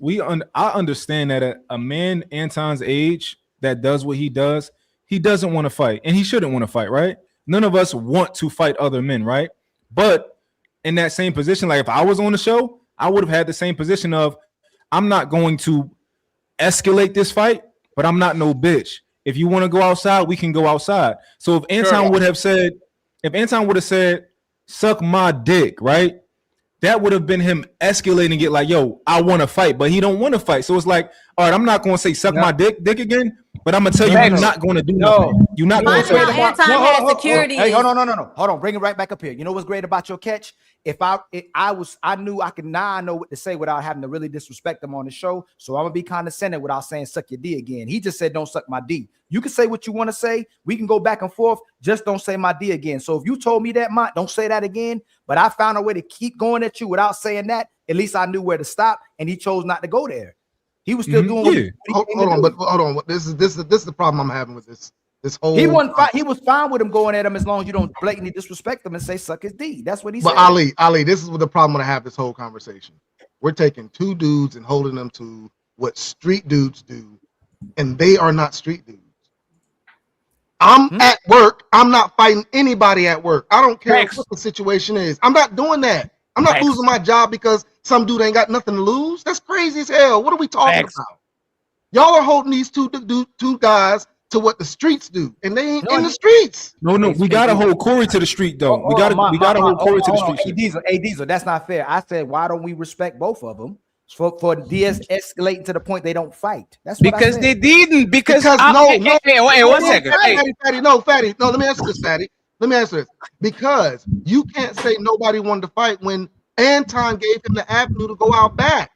I understand that a man Anton's age that does what he does, he doesn't want to fight, and he shouldn't want to fight, right? None of us want to fight other men, right? But in that same position, like if I was on the show, I would have had the same position of I'm not going to escalate this fight, but I'm not no bitch. If you want to go outside, we can go outside. So if Anton would have said, suck my dick, right? That would have been him escalating it like, yo, I want to fight, but he don't want to fight. So it's like, all right, I'm not going to say suck my dick again, but I'm going to tell you you're not going to do nothing. You're not going to say security. Hey, hold on. Bring it right back up here. You know what's great about your catch? I knew I could, now I know what to say without having to really disrespect them on the show. So I'm gonna be condescending without saying suck your D again. He just said don't suck my D. You can say what you want to say. We can go back and forth. Just don't say my D again. So if you told me that, don't say that again. But I found a way to keep going at you without saying that. At least I knew where to stop, and he chose not to go there. He was still doing. Hold on. This is the problem I'm having with this This whole He wasn't fine. He was fine with him going at him as long as you don't blatantly disrespect him and say suck his D. That's what he said. But Ali, this is what the problem when I have this whole conversation. We're taking two dudes and holding them to what street dudes do, and they are not street dudes. I'm at work. I'm not fighting anybody at work. I don't care what the situation is. I'm not doing that. I'm not losing my job because some dude ain't got nothing to lose. That's crazy as hell. What are we talking about? Y'all are holding these two guys to what the streets do, and they ain't in the streets. No, we gotta hold Corey to the street, though. We gotta hold Corey to the street. Hey, Diesel, that's not fair. I said, why don't we respect both of them for de-escalating to the point they don't fight? That's what because I said. they didn't. Because Hey, wait 1 second. Fatty. No, let me answer this, Fatty. Let me answer this. Because you can't say nobody wanted to fight when Anton gave him the avenue to go out back.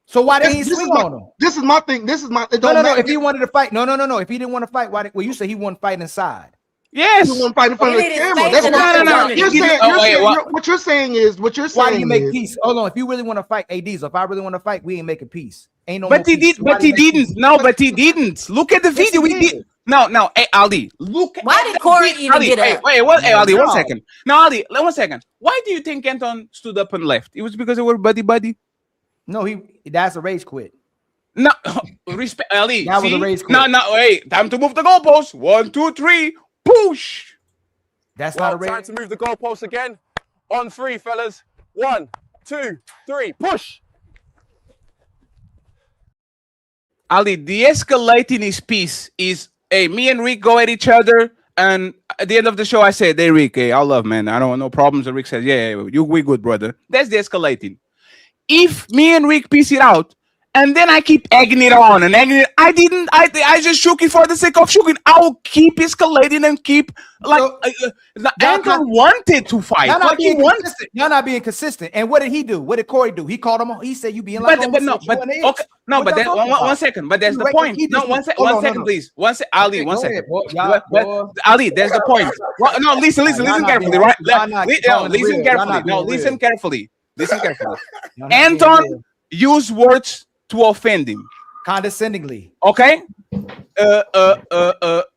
So why didn't he swing on him? This is my thing. This is my. No. If he wanted to fight, no. If he didn't want to fight, why? Well, you say he wouldn't fight inside. Yes, he wouldn't fight in front of the camera. That's no. What you're saying is why do you make peace? Hold on. If you really want to fight, ADs, if I really want to fight, we ain't making peace. Ain't no. But he did. But he didn't. No, but he didn't. Look at the video. We did. No. Hey, Ali. Look. Why did Corey even get up? Wait. What? Hey, Ali. 1 second. No, Ali. 1 second. Why do you think Anton stood up and left? It was because they were buddy. No, that's a rage quit. No, respect, Ali. That was a rage quit. No, wait. Time to move the goalposts. 1, 2, 3, push. That's not a rage. Time to move the goalposts again. On 3, fellas. 1, 2, 3, push. Ali, de-escalating his piece is, hey, me and Rick go at each other, and at the end of the show, I said, hey, Rick, hey, I love, man. I don't want no problems. And Rick says, yeah, we good, brother. That's de-escalating. If me and Rick piece it out, and then I keep egging it on and egging it, I just shook it for the sake of shooking. I'll keep escalating and keep Anton wanted to fight. Y'all not being consistent. And what did he do? What did Corey do? He called him. He said you being like. But 1 second. But that's the point. No, 1 second, please. Ali, 1 second. Ali, that's the point. No, listen carefully, right? Listen carefully. Listen carefully. Anton used words to offend him condescendingly. Okay.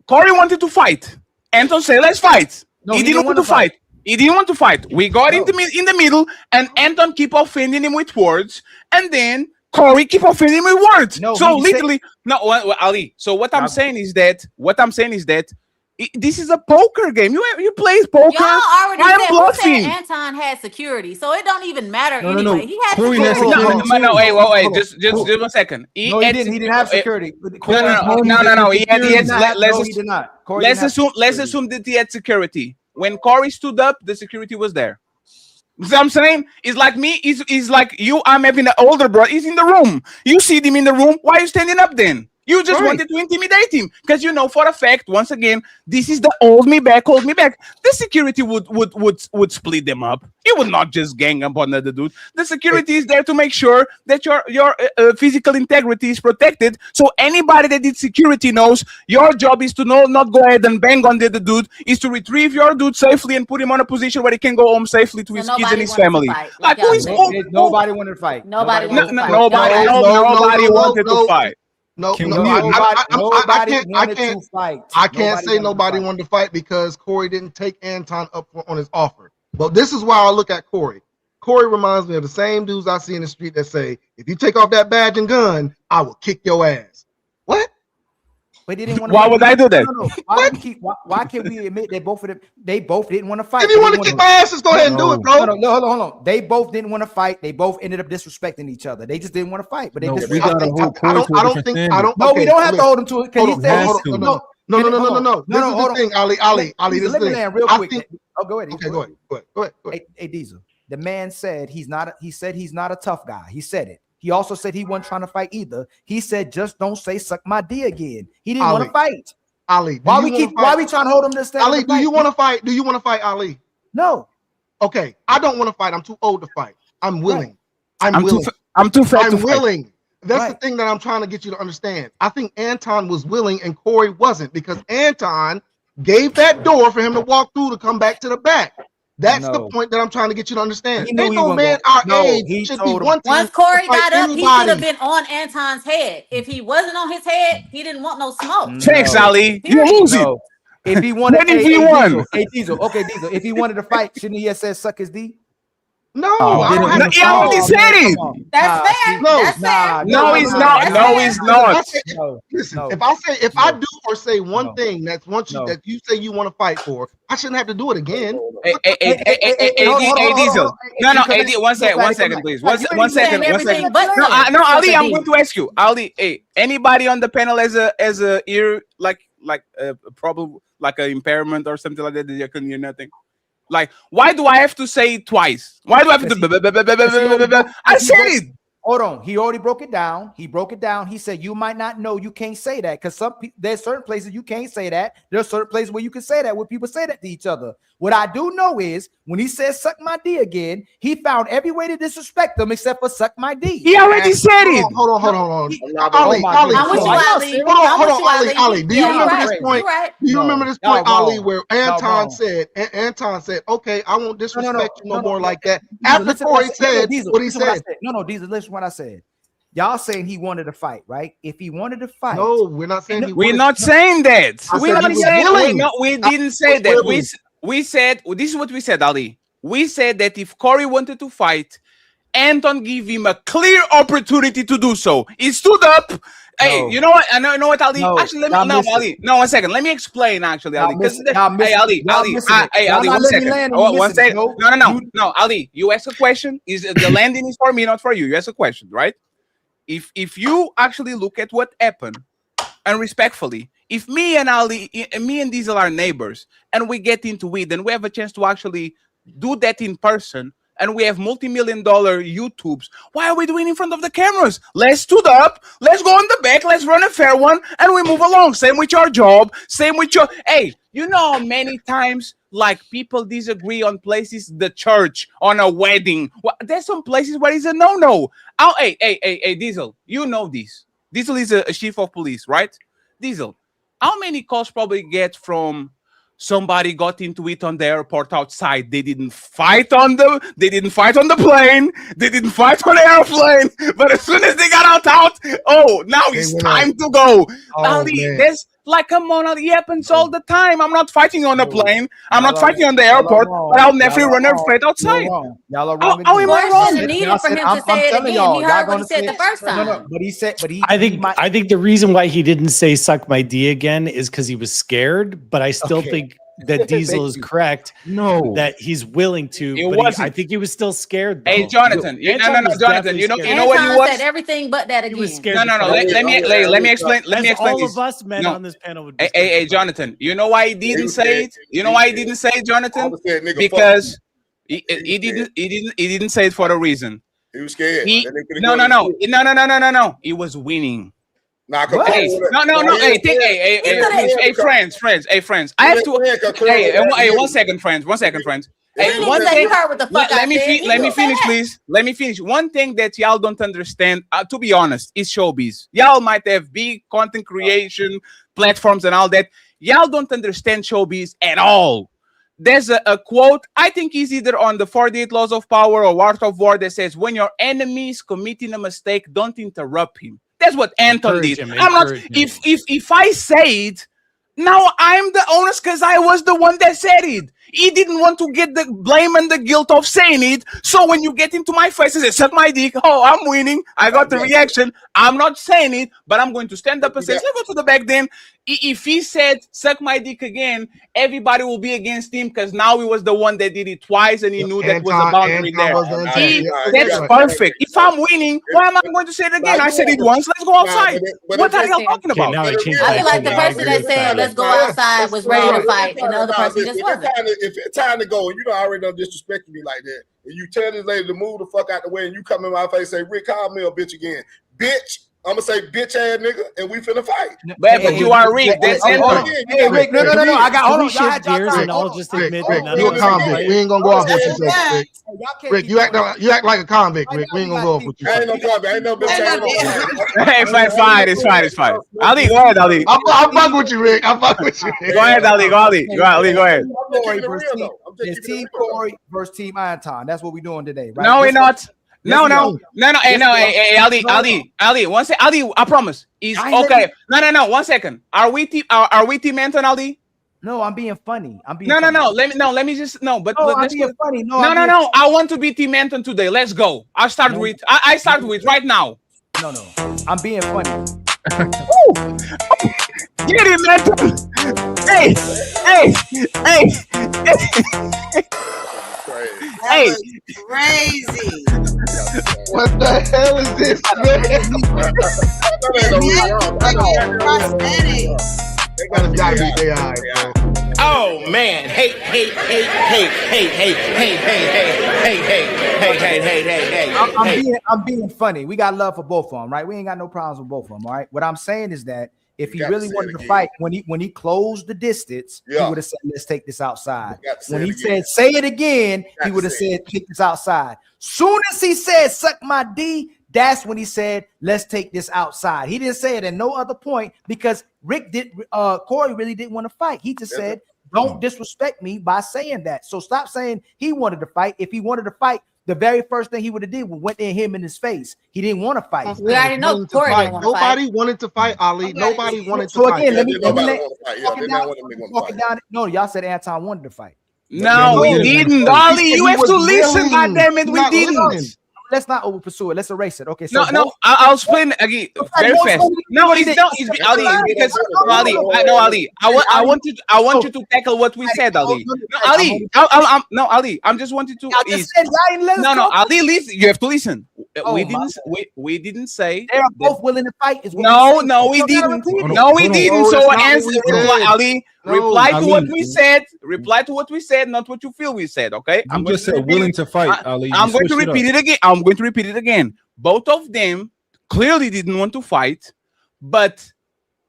Corey wanted to fight. Anton said, "Let's fight." No, he didn't want to fight. He didn't want to fight. We got in the middle, and Anton keep offending him with words, and then Corey keep offending him with words. Ali. So what I'm saying is that this is a poker game. You play poker. Y'all already I'm said bluffing. Anton had security, so it don't even matter No. anyway. He had Corey security. Wait. Just 1 second. He didn't. He didn't have security. No. He did not. Let's assume that he had security. When Corey stood up, the security was there. You see what I'm saying? It's like me. It's like you. I'm having an older brother. He's in the room. You see him in the room. Why are you standing up then? You just wanted to intimidate him because you know for a fact, once again, this is the hold me back. The security would split them up. He would not just gang up on another dude. The security is there to make sure that your physical integrity is protected. So anybody that did security knows your job is to not go ahead and bang on the other dude, is to retrieve your dude safely and put him on a position where he can go home safely to his kids and his family. Like nobody wanted to fight. Nobody wanted to fight. I can't say nobody wanted to fight because Corey didn't take Anton up on his offer. But this is why I look at Corey. Corey reminds me of the same dudes I see in the street that say, if you take off that badge and gun, I will kick your ass. What? But they didn't want to. Why would I do that? Why can't we admit that they both didn't want to fight? If you want to kick my ass, just go ahead and do it, bro. No, hold on. They both didn't want to fight. They both ended up disrespecting each other. They just didn't want to fight. But they just. We don't have to hold him to it. Can he say? No. This is the thing, Ali. This is the thing. Real quick. Go ahead. Okay, go ahead. Hey, Diesel. The man said he's not a tough guy. He said it. He also said he wasn't trying to fight either. He said, just don't say suck my D again. He didn't want to fight. Ali, why we trying to hold him to stand? Ali, do you want to fight? Do you want to fight, Ali? No. Okay, I don't want to fight. I'm too old to fight. I'm willing. Right. I'm too fat to fight. I'm willing. That's the thing that I'm trying to get you to understand. I think Anton was willing and Corey wasn't, because Anton gave that door for him to walk through to come back to the back. That's the point that I'm trying to get you to understand. Ain't no wasn't man our age should be wanting Once to Corey fight got up, he anybody. should have been on Anton's head. If he wasn't on his head, he didn't want no smoke. Thanks, Ali. You Period. lose it. No. If he wanted, What if he won? Diesel, okay, Diesel. If he wanted to fight, shouldn't he have said suck his D? No, I don't have He already said it. That's fair. That's fair. No, he's not. No, he's not. Listen, if I do or say one thing that you say you want to fight for, I shouldn't have to do it again. Hey, Diesel. No, AD, one second, please. One second. No, Ali, I'm going to ask you, Ali. Hey, anybody on the panel has a ear like a problem, like an impairment or something like that you couldn't hear nothing? Like, why do I have to say it twice? Why do I have to? I said it. Hold on. He already broke it down. He broke it down. He said you might not know you can't say that because there's certain places you can't say that. There's certain places where you can say that, where people say that to each other. What I do know is when he says suck my D again, he found every way to disrespect them except for suck my D. He already said it. Hold on. Ali. Do you remember this point? Do you remember this point, Ali, where Anton said, okay, I won't disrespect you no more like that. After Corey said what he said. No, Diesel, listen what I said. Y'all saying he wanted to fight, right? If he wanted to fight, no, we're not saying. We're not saying that. We didn't say that. We said this is what we said, Ali. We said that if Corey wanted to fight, Anton gave him a clear opportunity to do so. He stood up. No. Hey, you know what? I know what, Ali. No, actually, Ali. No, 1 second. Let me explain. Actually, Ali. Ali, one second. One second. No, Ali. You ask a question. Is the landing is for me, not for you? You ask a question, right? If you actually look at what happened, and respectfully, if me and Diesel are neighbors, and we get into it, and we have a chance to actually do that in person, and we have multi-million-dollar YouTubes, why are we doing it in front of the cameras? Let's stood up, let's go in the back, let's run a fair one, and we move along. Same with your job, same with your... Hey, you know how many times, like, people disagree on places, the church, on a wedding. Well, there's some places where it's a no-no. Oh, hey, Diesel, you know this. Diesel is a chief of police, right? Diesel, how many calls probably get from somebody got into it on the airport outside? They didn't fight on the plane, they didn't fight on the airplane, but as soon as they got out, oh, now it's time to go. There's like, come on, it happens all the time. I'm not fighting on a plane, I'm not fighting on the airport, but I'll never run a fight outside. Y'all are wrong. How am I wrong? Needed for him to say it again. He heard what he said the first time. No, but he said, I think the reason why he didn't say suck my D again is because he was scared, but I still think that Diesel is correct. No, that he's willing to. I think he was still scared. Though. Hey, Jonathan, Jonathan, you know what he was? Said everything but that again. No. Let me explain. All of us men on this panel would. Hey, Jonathan, you know why he didn't say it? You know why he didn't say it, Jonathan? Because he didn't say it for a reason. He was scared. No. He was winning. No. Hey, friends. I have to. Hey, 1 second, friends. 1 second, friends. Hey, one thing. Let me finish, please. Let me finish. One thing that y'all don't understand, to be honest, is showbiz. Y'all might have big content creation platforms and all that. Y'all don't understand showbiz at all. There's a quote, I think is either on the 48 Laws of Power or Art of War, that says, when your enemy is committing a mistake, don't interrupt him. That's what Anton did. I'm not. If I say it, now I'm the honest because I was the one that said it. He didn't want to get the blame and the guilt of saying it. So when you get into my face and say, suck my dick, oh, I'm winning, I got the reaction. I'm not saying it, but I'm going to stand up and say, let's go to the back then. If he said, suck my dick again, everybody will be against him because now he was the one that did it twice and he knew that was a boundary there. That's perfect. If I'm winning, why am I going to say it again? I said it once, let's go outside. What are y'all talking about? I feel like the person that said, let's go outside was ready to fight and the other person just wasn't. If it's time to go, and you know I already done disrespecting me like that, and you tell this lady to move the fuck out the way, and you come in my face and say, Rick, call me a bitch again. Bitch, I'm gonna say bitch ass nigga, and we finna fight. But you are Rick. That's Anton. Hey, Rick, no. I got. Hold on, y'all had y'all gears time. and I'll just admit Rick, that you a convict. We ain't gonna go off what you said, Rick. Y'all can't Rick, keep you act going. like a convict, Rick. We ain't gonna go off what you I said. ain't no convict. Ain't no bitch ass. Hey, fine. It's fine. Ali, go ahead, Ali. I'm fucking with you, Rick. I'm fucking with you. Rick. Go ahead, Ali. Go ahead. It's Team Corey versus Team Anton. That's what we're doing today, right? No, we're not. No. Hey, Yes, Ali. One second, Ali. I promise. Is okay. No. 1 second. Are we team Anton, Ali? No, I'm being funny. No. Let me just no. But No, I'm let's being go. funny. No. I want to be Team Anton today. Let's go. I start with right now. No. I'm being funny. Get it, Anton. Hey. That was crazy. What the hell is this, They gotta be AI, bro. Oh man! Hey! I'm being funny. We got love for both of them, right? We ain't got no problems with both of them, all right? What I'm saying is that if he really wanted to fight, when he closed the distance, he would have said, "Let's take this outside." When he said, "Say it again," he would have said, "Take this outside." Soon as he said, "Suck my D," that's when he said, "Let's take this outside." He didn't say it at no other point because Corey really didn't want to fight. He just said, "Don't disrespect me by saying that." So stop saying he wanted to fight. If he wanted to fight, the very first thing he would have did was went in him in his face. He didn't want to fight. We already know Corey didn't want to fight. Nobody wanted to fight, Ali. Nobody wanted to So fight. again, let me fight. No, y'all said Anton wanted to fight. No, we didn't, Ali. You have to listen. God damn it, we didn't. Let's not over pursue it. Let's erase it. Okay. So No. I'll explain again very fast. No, it's Ali because Ali. Ali. I want you to tackle what we said, Ali. No, Ali. Ali. I'm just wanting to. No, Ali. Listen. You have to listen. We didn't say they are both willing to fight. No, we didn't. No, we didn't. So answer, Ali. Reply to what we said. Reply to what we said, not what you feel we said. Okay. I'm just said willing to fight, Ali. I'm going to repeat it again. I'm going to repeat it again. Both of them clearly didn't want to fight, but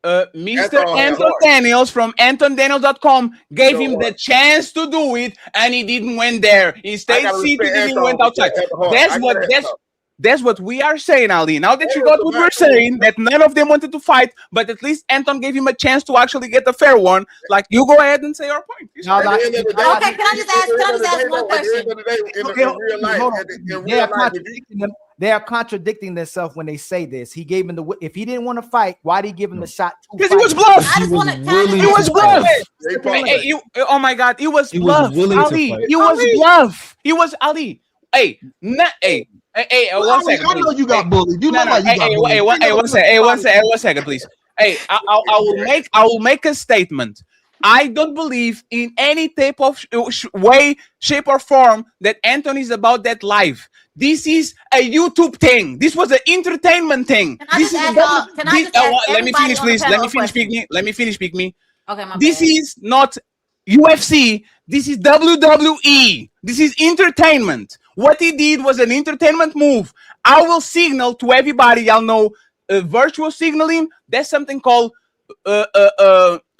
Mr. Anton Daniels from AntonDaniels.com gave him the chance to do it, and he didn't went there. He stayed seated and he went outside. That's what we are saying, Ali. Now that you got what we're saying, that none of them wanted to fight, but at least Anton gave him a chance to actually get a fair one. Like, you go ahead and say your point. Okay, can I just ask one question? They are contradicting themselves when they say this. He gave him the. If he didn't want to fight, why did he give him the shot? Because he was bluff. He was bluff. Oh my God, he was bluff. Ali, he was bluff. He was Ali. Hey, 1 second. I know you got bullied. You know why you got bullied. Hey, one second, please. Hey, I will make a statement. I don't believe in any type of way, shape, or form that Anton is about that life. This is a YouTube thing. This was an entertainment thing. Let me finish, please. Let me finish, pick me. Okay, my This bad. is not UFC. This is WWE. This is entertainment. What he did was an entertainment move. I will signal to everybody. Y'all know virtual signaling. That's something called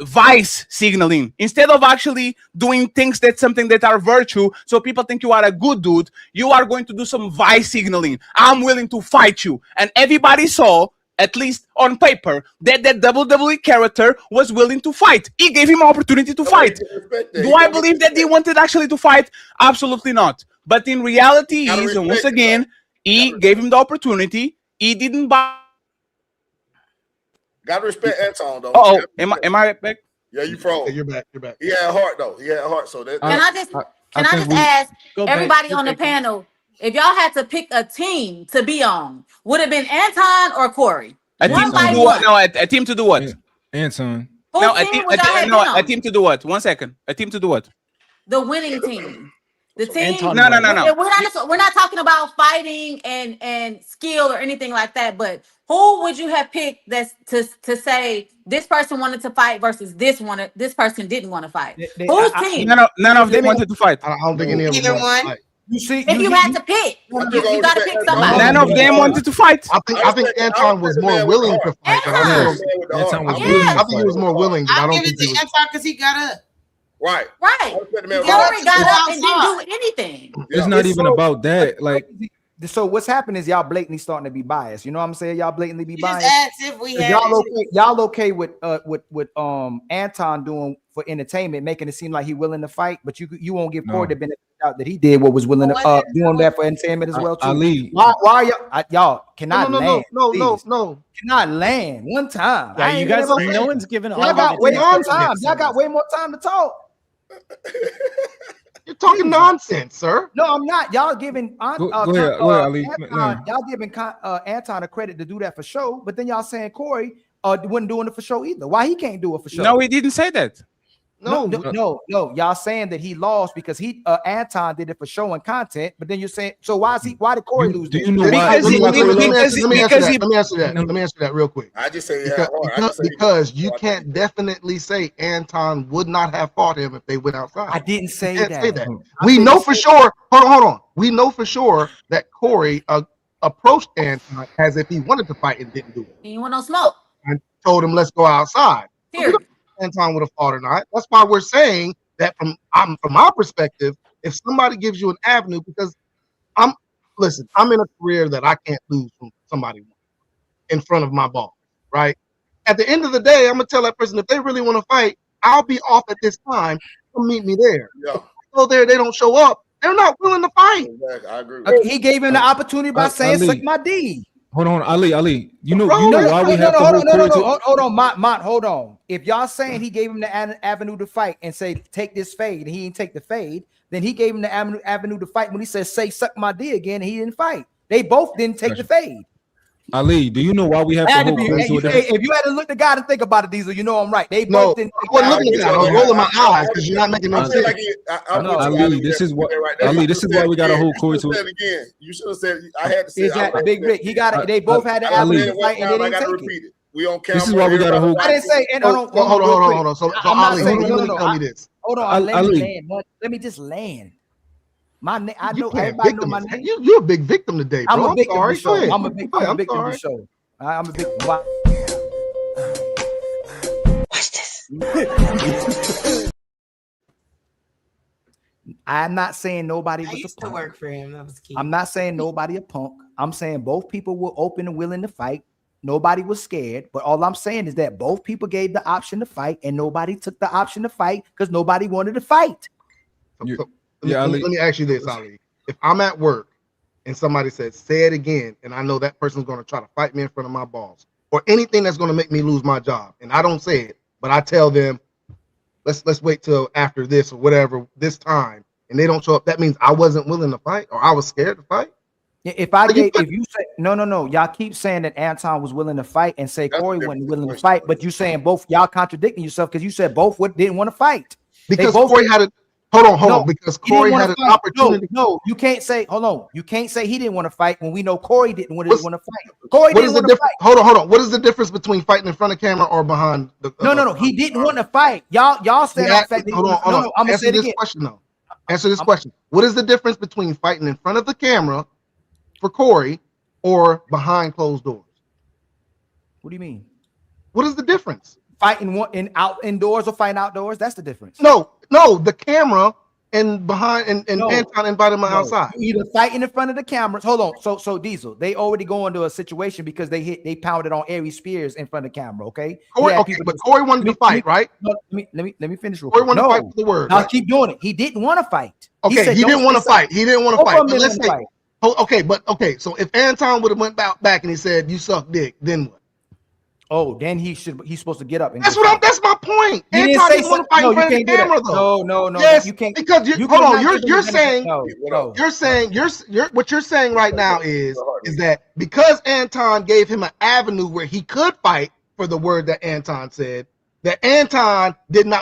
vice signaling. Instead of actually doing things that's something that are virtue, so people think you are a good dude, you are going to do some vice signaling. I'm willing to fight you. And everybody saw, at least on paper, that WWE character was willing to fight. He gave him an opportunity to fight. Do I believe that they wanted actually to fight? Absolutely not. But in reality, and once again, he gave him the opportunity. He didn't buy. Gotta respect Anton though. Oh, am I back? Yeah, you froze. You're back. He had heart though. He had heart. So that. Can I just ask everybody on the panel, if y'all had to pick a team to be on, would it have been Anton or Corey? A team to do what? No, a team to do what? Anton. No, a team to do what? 1 second. A team to do what? The winning team. The team. No. We're not talking about fighting and skill or anything like that. But who would you have picked that's to say this person wanted to fight versus this person didn't want to fight? Whose team? None of them wanted to fight. I don't think any of them. You see, If you had to pick, you got to pick somebody. None of them wanted to fight. I think Anton was more willing to fight. But I think he was more willing. But I don't think he was. Anton because he got up. Right. Corey got up and didn't do anything. It's not even about that. Like, so what's happening is y'all blatantly starting to be biased. You know what I'm saying? Y'all blatantly be biased. If we had y'all okay with Anton doing for entertainment, making it seem like he willing to fight, but you won't give Corey the benefit out that he did what was willing to doing that for entertainment as well too. Ali, why are y'all cannot land? No. Cannot land one time. Yeah, you guys, no one's giving all y'all got way more time. Y'all got way more time to talk. You're talking nonsense, sir. No, I'm not. Y'all giving Ali. y'all giving Anton a credit to do that for show, but then y'all saying Corey wasn't doing it for show either. Why he can't do it for show? No, we didn't say that. No. Y'all saying that he lost because Anton did it for show and content, but then you're saying so why did Corey lose? Do you know why? Let me answer that real quick. I just say because you can't definitely say Anton would not have fought him if they went outside. I didn't say that. We know for sure. Hold on. We know for sure that Corey approached Anton as if he wanted to fight and didn't do it. He want no smoke. And told him, "Let's go outside." Period. Anton would have fought or not. That's why we're saying that from our perspective, if somebody gives you an avenue, because I'm in a career that I can't lose from somebody in front of my boss, right? At the end of the day, I'm gonna tell that person if they really want to fight, I'll be off at this time. Come meet me there. Yeah. Go there, they don't show up. They're not willing to fight. Exactly. I agree. Okay, he gave him the opportunity by saying "suck my D." Hold on, Ali. You know why we have to hold on, Mont, hold on. If y'all saying he gave him the avenue to fight and say take this fade, and he didn't take the fade, then he gave him the avenue to fight when he said say suck my D again, and he didn't fight. They both didn't take the fade. Ali, do you know why we have to hold if you had to look the guy and think about it, Diesel, you know I'm right. They both didn't. I wasn't looking at that. I was rolling my eyes because you're not making no sense. Ali, this is why we got to hold Corey to it. Again, you should have said I had to say exactly. Big Rick, he got it. They both had the avenue to fight and they didn't take it. We on camera. This is why we got to hold. I didn't say. Hold on. So Ali, tell me this. Hold on. Let me just land. I know everybody know my name. You're a big victim today, bro. I'm a victim sorry. of the show. I'm a victim of the show. I'm a victim. Watch this. I'm not saying nobody was used to work for him. That was key. I'm not saying nobody a punk. I'm saying both people were open and willing to fight. Nobody was scared. But all I'm saying is that both people gave the option to fight, and nobody took the option to fight because nobody wanted to fight. Let me ask you this, Ali. If I'm at work and somebody says, say it again, and I know that person's going to try to fight me in front of my boss or anything that's going to make me lose my job, and I don't say it, but I tell them, let's wait till after this or whatever, this time, and they don't show up, that means I wasn't willing to fight or I was scared to fight? If you say no, y'all keep saying that Anton was willing to fight and say Corey wasn't willing to fight, but you saying both, y'all contradicting yourself because you said both didn't want to fight. Because Corey had a Hold on. Because Corey had an opportunity. No, you can't say. Hold on. You can't say he didn't want to fight when we know Corey didn't want to fight. Corey didn't want to fight. Hold on. What is the difference between fighting in front of camera or behind the? No. He didn't want to fight. Y'all said that fact. Hold on. I'm gonna say this question though. Answer this question. What is the difference between fighting in front of the camera for Corey or behind closed doors? What do you mean? What is the difference? Fighting indoors or fighting outdoors? That's the difference. No, the camera and behind and Anton invited him outside. Either fighting in front of the cameras. Hold on. So Diesel, they already go into a situation because they pounded on Aries Spears in front of the camera. Okay. But Corey wanted to fight, right? No, let me finish real quick. Corey wanted to fight for the word. I'll keep doing it. He didn't want to fight. Okay, he didn't want to fight. He didn't want to fight. Let's say, so if Anton would have went back and he said, "You suck dick," then what? Oh, then he's supposed to get up. And that's my point. Anton didn't want to fight in front of the camera, though. No. Yes, you can't. Because you're saying what you're saying right now is that because Anton gave him an avenue where he could fight for the word that Anton said, that Anton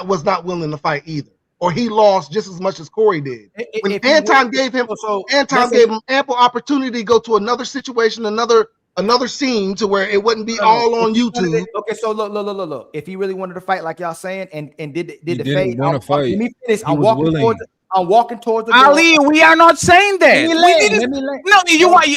was not willing to fight either, or he lost just as much as Corey did. When Anton gave him ample opportunity to go to another situation, another scene to where it wouldn't be all on YouTube. Okay, so look. If he really wanted to fight, like y'all saying, and did the didn't fade, want to fight. Let me finish. I'm walking towards. I'm walking towards the door. Ali, we are not saying that. Let me We land, didn't. let me land. No,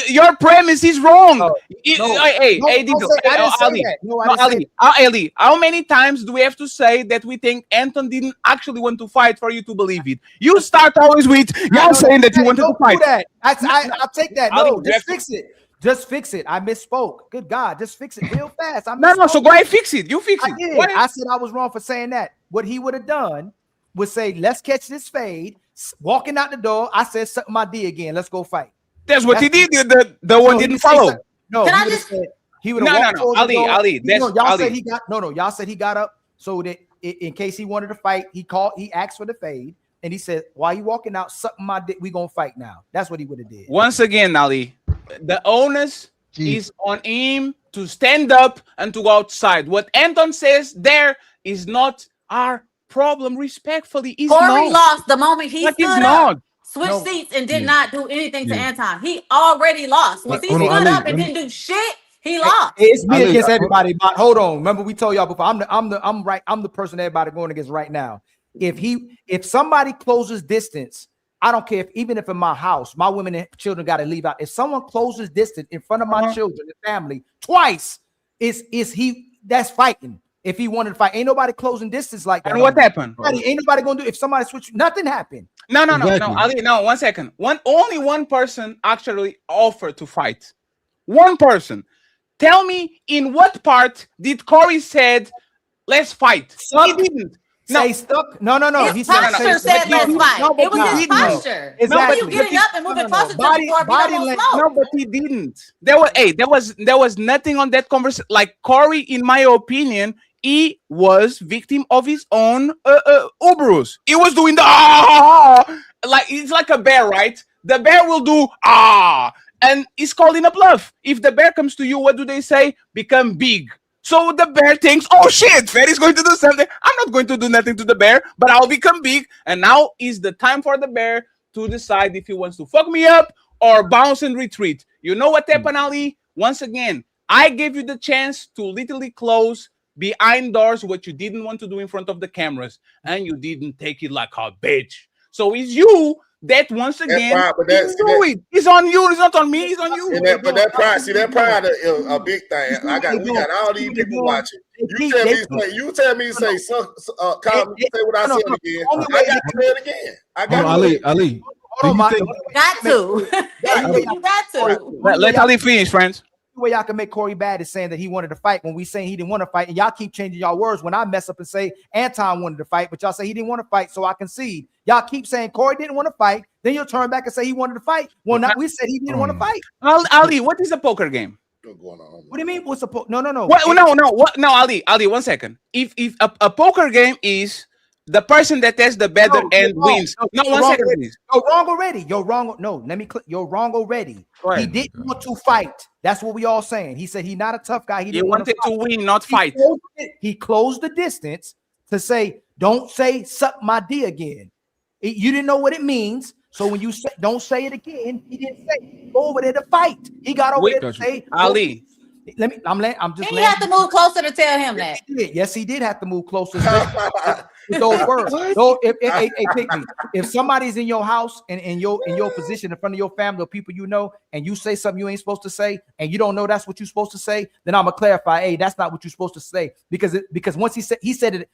your premise is wrong. Hey, don't Dito, say- I didn't say Ali, that. No, I no, didn't say Ali, how many times do we have to say that we think Anton didn't actually want to fight for you to believe it? You start always with y'all saying that you wanted to fight. Do that. I'll take that. Ali, No, you just have to- fix it. Just fix it. I misspoke. Good God, just fix it real fast. I No, so misspoke. go ahead, fix it. You fix I it. did. Go ahead. I said I was wrong for saying that. What he would have done was say, "Let's catch this fade." Walking out the door, I said, "Suck my D again. Let's go fight." That's what he did. The No, one he didn't say follow. something. No, Can I he would have just- said he would have No, walked no, towards the Ali, door. Ali, that's y'all Ali. said he got y'all said he got up so that in case he wanted to fight, he asked for the fade and he said, "Why you walking out? Sucking my dick. We gonna fight now." That's what he would have did. Once again, Ali, the onus is on him to stand up and to go outside. What Anton says there is not our problem. Respectfully, is Corey not. lost the moment he Like stood it's up, not. switched seats, and did Yeah. not do anything to Yeah. Anton. He already lost. Once he Hold on, stood Ali, up and let me- didn't do shit, he lost. It's me Ali, against everybody. But hold on. Remember, we told y'all before. I'm right. I'm the person everybody going against right now. If somebody closes distance, I don't care even if in my house, my women and children got to leave out. If someone closes distance in front of my children and family twice, that's fighting. If he wanted to fight, ain't nobody closing distance like that. And what happened? Ain't nobody gonna do. If somebody switch, nothing happened. No, Exactly. Ali, no, 1 second. Only one person actually offered to fight. One person. Tell me in what part did Corey said, "Let's fight"? He didn't. No. Say stuck. No. His He posture said let's fight. It was his posture. Exactly. No, you getting up and moving closer to the floor if you don't want smoke. No, but he didn't. There was nothing on that conversation. Like Corey, in my opinion, he was victim of his own Uberus. He was doing the like it's like a bear, right? The bear will do and he's calling a bluff. If the bear comes to you, what do they say? Become big. So the bear thinks, oh shit, bear is going to do something. I'm not going to do nothing to the bear, but I'll become big. And now is the time for the bear to decide if he wants to fuck me up or bounce and retreat. You know what happened, Ali? Once again, I gave you the chance to literally close behind doors what you didn't want to do in front of the cameras, and you didn't take it like a bitch. So it's you that once again didn't do it. It's on you. It's not on me. It's on you. But that pride, that pride is a big thing. We got all these people watching. You tell me to say, call me, say what I said again. I got to say it again. I got Ali. Got to. You got to. Let Ali finish, friends. The way y'all can make Corey bad is saying that he wanted to fight when we saying he didn't want to fight, and y'all keep changing y'all words when I mess up and say Anton wanted to fight, but y'all say he didn't want to fight, so I concede. Y'all keep saying Corey didn't want to fight, then you'll turn back and say he wanted to fight. Well, now we said he didn't want to fight. Ali, what is a poker game? What do you mean? What's a no? What? No, Ali, 1 second. If a poker game is the person that has the better end wins. No, 1 second, please. You're wrong already. You're wrong. No, let me click. You're wrong already. He didn't want to fight. That's what we all saying. He said he's not a tough guy. He wanted to win, not fight. He closed the distance to say, "Don't say suck my D again." You didn't know what it means. So when you say don't say it again, he didn't say go over there to fight. He got over there to say Ali. Let me. I'm just. And you have to move closer to tell him that. Yes, he did have to move closer with those words. So if somebody's in your house and in your position in front of your family or people you know, and you say something you ain't supposed to say, and you don't know that's what you're supposed to say, then I'm gonna clarify. Hey, that's not what you're supposed to say because once he said it.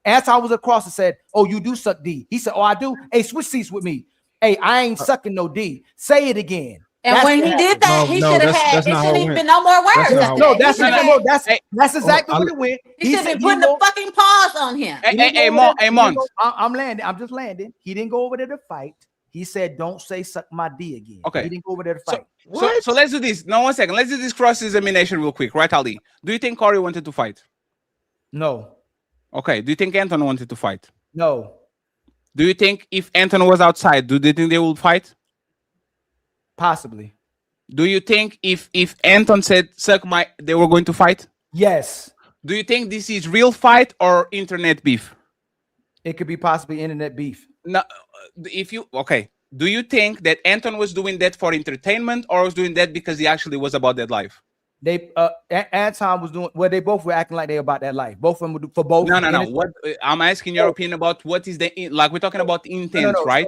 Anton was across and said, "Oh, you do suck D." He said, "Oh, I do." Hey, switch seats with me. Hey, I ain't sucking no D. Say it again. And when he did that, he should have had. It shouldn't even been no more words. That's exactly what it went. He should have been putting the fucking pause on him. Hey, Mont. I'm landing. I'm just landing. He didn't go over there to fight. He said, "Don't say suck my D again." Okay. He didn't go over there to fight. So let's do this. No, 1 second. Let's do this cross-examination real quick, right, Ali? Do you think Corey wanted to fight? No. Okay. Do you think Anton wanted to fight? No. Do you think if Anton was outside, do they think they would fight? Possibly. Do you think if Anton said suck my, they were going to fight? Yes. Do you think this is real fight or internet beef? It could be possibly internet beef. No, do you think that Anton was doing that for entertainment or was doing that because he actually was about that life? They Anton was doing well. They both were acting like they about that life. Both of them would do for both. No. What I'm asking your opinion about what is the like we're talking about intent, right?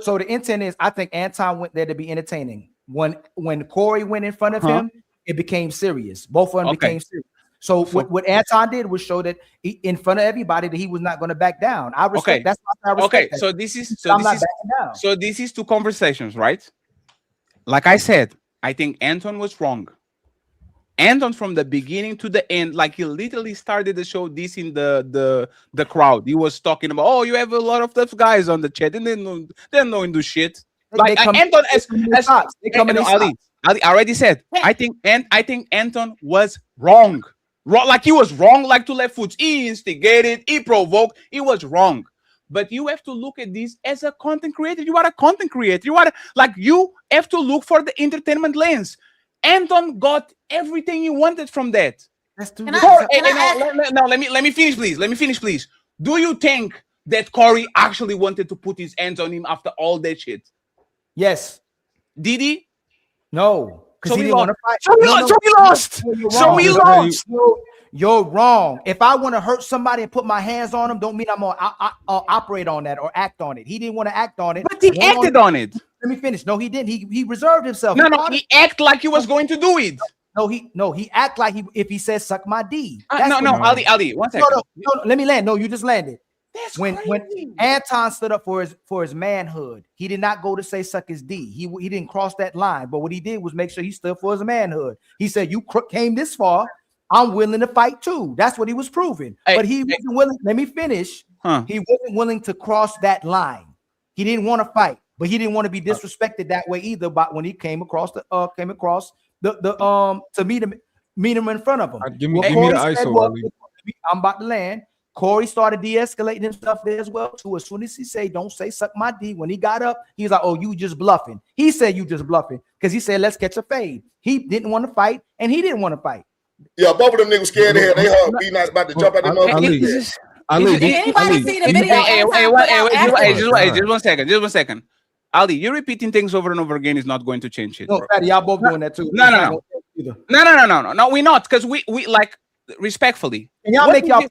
So the intent is, I think Anton went there to be entertaining. When Corey went in front of him, it became serious. Both of them became serious. So what Anton did was show that in front of everybody that he was not going to back down. I respect. That's why I respect that. So this is two conversations, right? Like I said, I think Anton was wrong. Anton from the beginning to the end, like he literally started the show this in the crowd. He was talking about, oh, you have a lot of tough guys on the chat, and they're knowing the shit. Like Anton, Ali already said, I think Anton was wrong. Like he was wrong, like to left foot. He instigated, he provoked, he was wrong. But you have to look at this as a content creator. You are a content creator. You have to look for the entertainment lens. Anton got everything he wanted from that. Let me finish, please. Let me finish, please. Do you think that Corey actually wanted to put his hands on him after all that shit? Yes. Did he? No. So he he didn't want to fight. So he lost. So he lost. You're wrong. If I want to hurt somebody and put my hands on them, don't mean I'm gonna operate on that or act on it. He didn't want to act on it. But he acted on it. Let me finish. No, he didn't. He reserved himself. He acted like he was going to do it. He act like if he says suck my D. Ali, 1 second. No, let me land. No, you just landed. When Anton stood up for his manhood, he did not go to say suck his D. He didn't cross that line. But what he did was make sure he stood for his manhood. He said, "You came this far. I'm willing to fight too." That's what he was proving. But he wasn't willing. Let me finish. He wasn't willing to cross that line. He didn't want to fight, but he didn't want to be disrespected that way either. But when he came across to meet him in front of him. Give me the ISO. I'm about to land. Corey started de-escalating himself there as well too. As soon as he said, "Don't say suck my D," when he got up, he was like, "Oh, you just bluffing." He said, "You just bluffing," because he said, "Let's catch a fade." He didn't want to fight, and he didn't want to fight. Yeah, both of them niggas scared to hell. They hug be nice about to jump out their motherfucking Anybody see the video? Just 1 second. Ali, you repeating things over and over again is not going to change it. No, Patty, y'all both doing that too. No, we're not, because we like respectfully. And y'all make y'all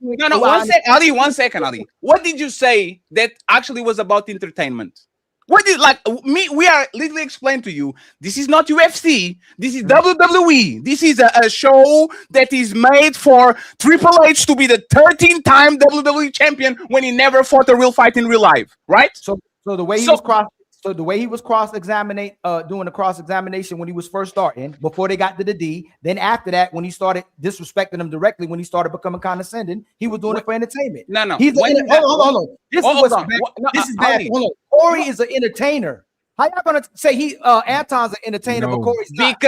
Ali, 1 second, Ali. What did you say that actually was about entertainment? What did we are literally explained to you? This is not UFC. This is WWE. This is a show that is made for Triple H to be the 13th-time WWE champion when he never fought a real fight in real life, right? So the way he was cross-examining, doing the cross-examination when he was first starting, before they got to the D, then after that, when he started disrespecting them directly, when he started becoming condescending, he was doing it for entertainment. No. Hold on. This is bad. Hold on. Corey is an entertainer. How y'all gonna say Anton's an entertainer, but Corey's not?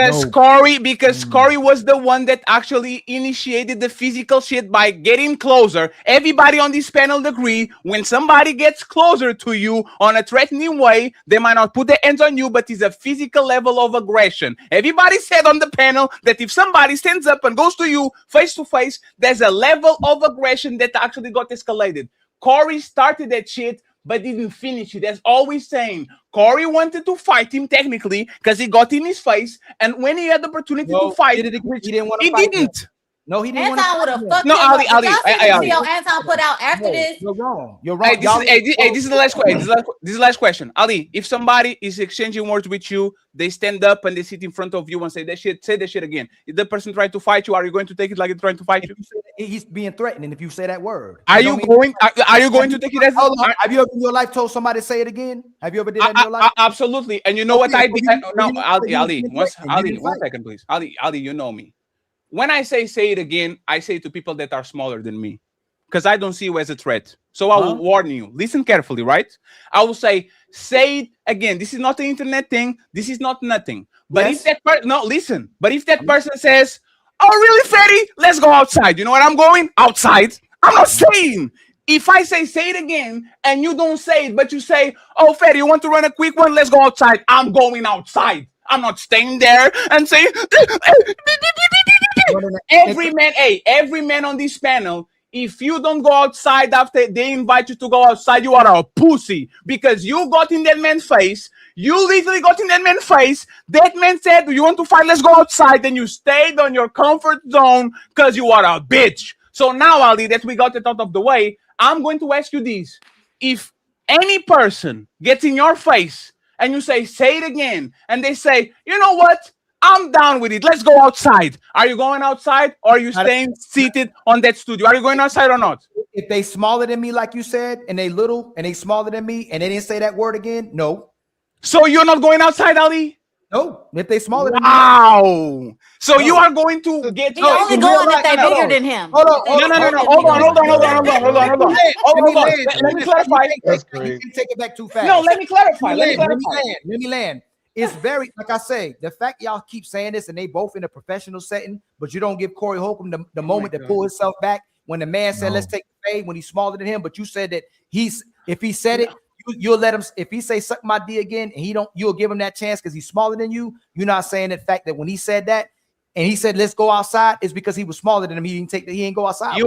Because Corey was the one that actually initiated the physical shit by getting closer. Everybody on this panel agree when somebody gets closer to you on a threatening way, they might not put their hands on you, but it's a physical level of aggression. Everybody said on the panel that if somebody stands up and goes to you face to face, there's a level of aggression that actually got escalated. Corey started that shit, but didn't finish it. That's all we're saying. Corey wanted to fight him technically because he got in his face, and when he had the opportunity to fight, he didn't want to fight. No, he didn't. Anton would have fucked him. Ali. Anton put out after this. You're wrong. This is the last question. This is the last question. Ali, if somebody is exchanging words with you, they stand up and they sit in front of you and say that shit. Say that shit again. If the person tried to fight you, are you going to take it like he's trying to fight you? He's being threatening. If you say that word, are you going to take it as? Have you ever in your life told somebody to say it again? Have you ever did that in your life? Absolutely. And you know what I did? No, Ali. 1 second, please. Ali, you know me. When I say it again, I say it to people that are smaller than me, because I don't see you as a threat. So I will warn you. Listen carefully, right? I will say it again. This is not an internet thing. This is not nothing. But if that person, But if that person says, "Oh, really, Fatty? Let's go outside." You know where I'm going? Outside. I'm not saying. If I say it again and you don't say it, but you say, "Oh, Fatty, you want to run a quick one? Let's go outside." I'm going outside. I'm not staying there and saying. Every man on this panel, if you don't go outside after they invite you to go outside, you are a pussy, because you got in that man's face, You literally got in that man's face. That man said, "Do you want to fight? Let's go outside." Then you stayed on your comfort zone because you are a bitch. So now, Ali, that we got it out of the way, I'm going to ask you this. If any person gets in your face and you say it again, and they say, you know what? I'm down with it. Let's go outside. Are you going outside or are you staying seated on that studio? Are you going outside or not? If they smaller than me, like you said, and they little and they smaller than me and they didn't say that word again, no. So you're not going outside, Ali? No. If they smaller than me. Wow. So you are going to get... He's only going if they're bigger than him. Hold on. Hold on. Let me clarify. You take it back too fast. No, let me clarify. Let me land. It's very, like I say, the fact y'all keep saying this and they both in a professional setting, but you don't give Corey Holcomb the moment to pull himself back when the man said, let's take the fade when he's smaller than him. But you said that if he said it, you'll let him, if he say suck my D again and you'll give him that chance because he's smaller than you. You're not saying the fact that when he said that and he said, let's go outside, is because he was smaller than him. He didn't go outside.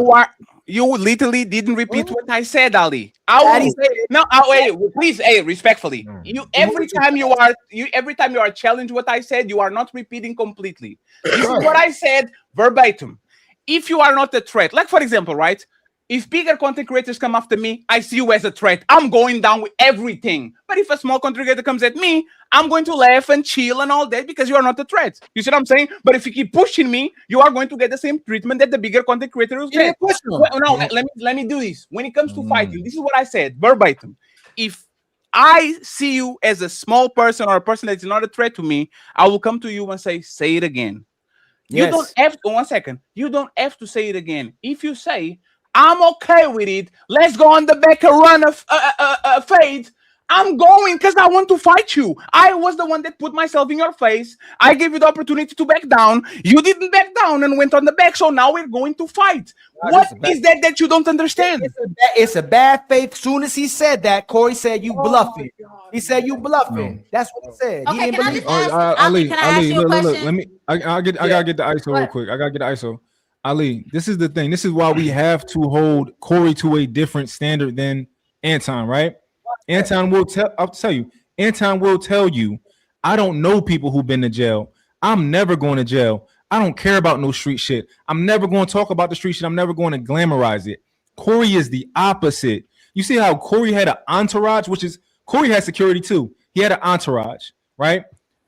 You literally didn't repeat what I said, Ali. Wait, please, respectfully. Every time you are challenged what I said, you are not repeating completely. This is what I said verbatim. If you are not a threat, like for example, right? If bigger content creators come after me, I see you as a threat. I'm going down with everything. But if a small content creator comes at me, I'm going to laugh and chill and all that because you are not a threat. You see what I'm saying? But if you keep pushing me, you are going to get the same treatment that the bigger content creator will get. Let me do this. When it comes to fighting, this is what I said verbatim. If I see you as a small person or a person that's not a threat to me, I will come to you and say it again. You don't have to, 1 second. You don't have to say it again. If you say, I'm okay with it, let's go on the back and run a fade, I'm going because I want to fight you. I was the one that put myself in your face. I gave you the opportunity to back down. You didn't back down and went on the back, so now we're going to fight. What is that you don't understand? It's a bad faith. Soon as he said that, Corey said, you bluffing. He said, you bluffing. That's what he said. Okay, he can I just ask, Ali, can I ask you a question? Look, I gotta get the ISO real quick. I gotta get the ISO. Ali, this is the thing. This is why we have to hold Corey to a different standard than Anton, right? Anton will tell you, I don't know people who've been to jail. I'm never going to jail. I don't care about no street shit. I'm never going to talk about the street shit. I'm never going to glamorize it. Corey is the opposite. You see how Corey had an entourage, Corey had security too. He had an entourage, right?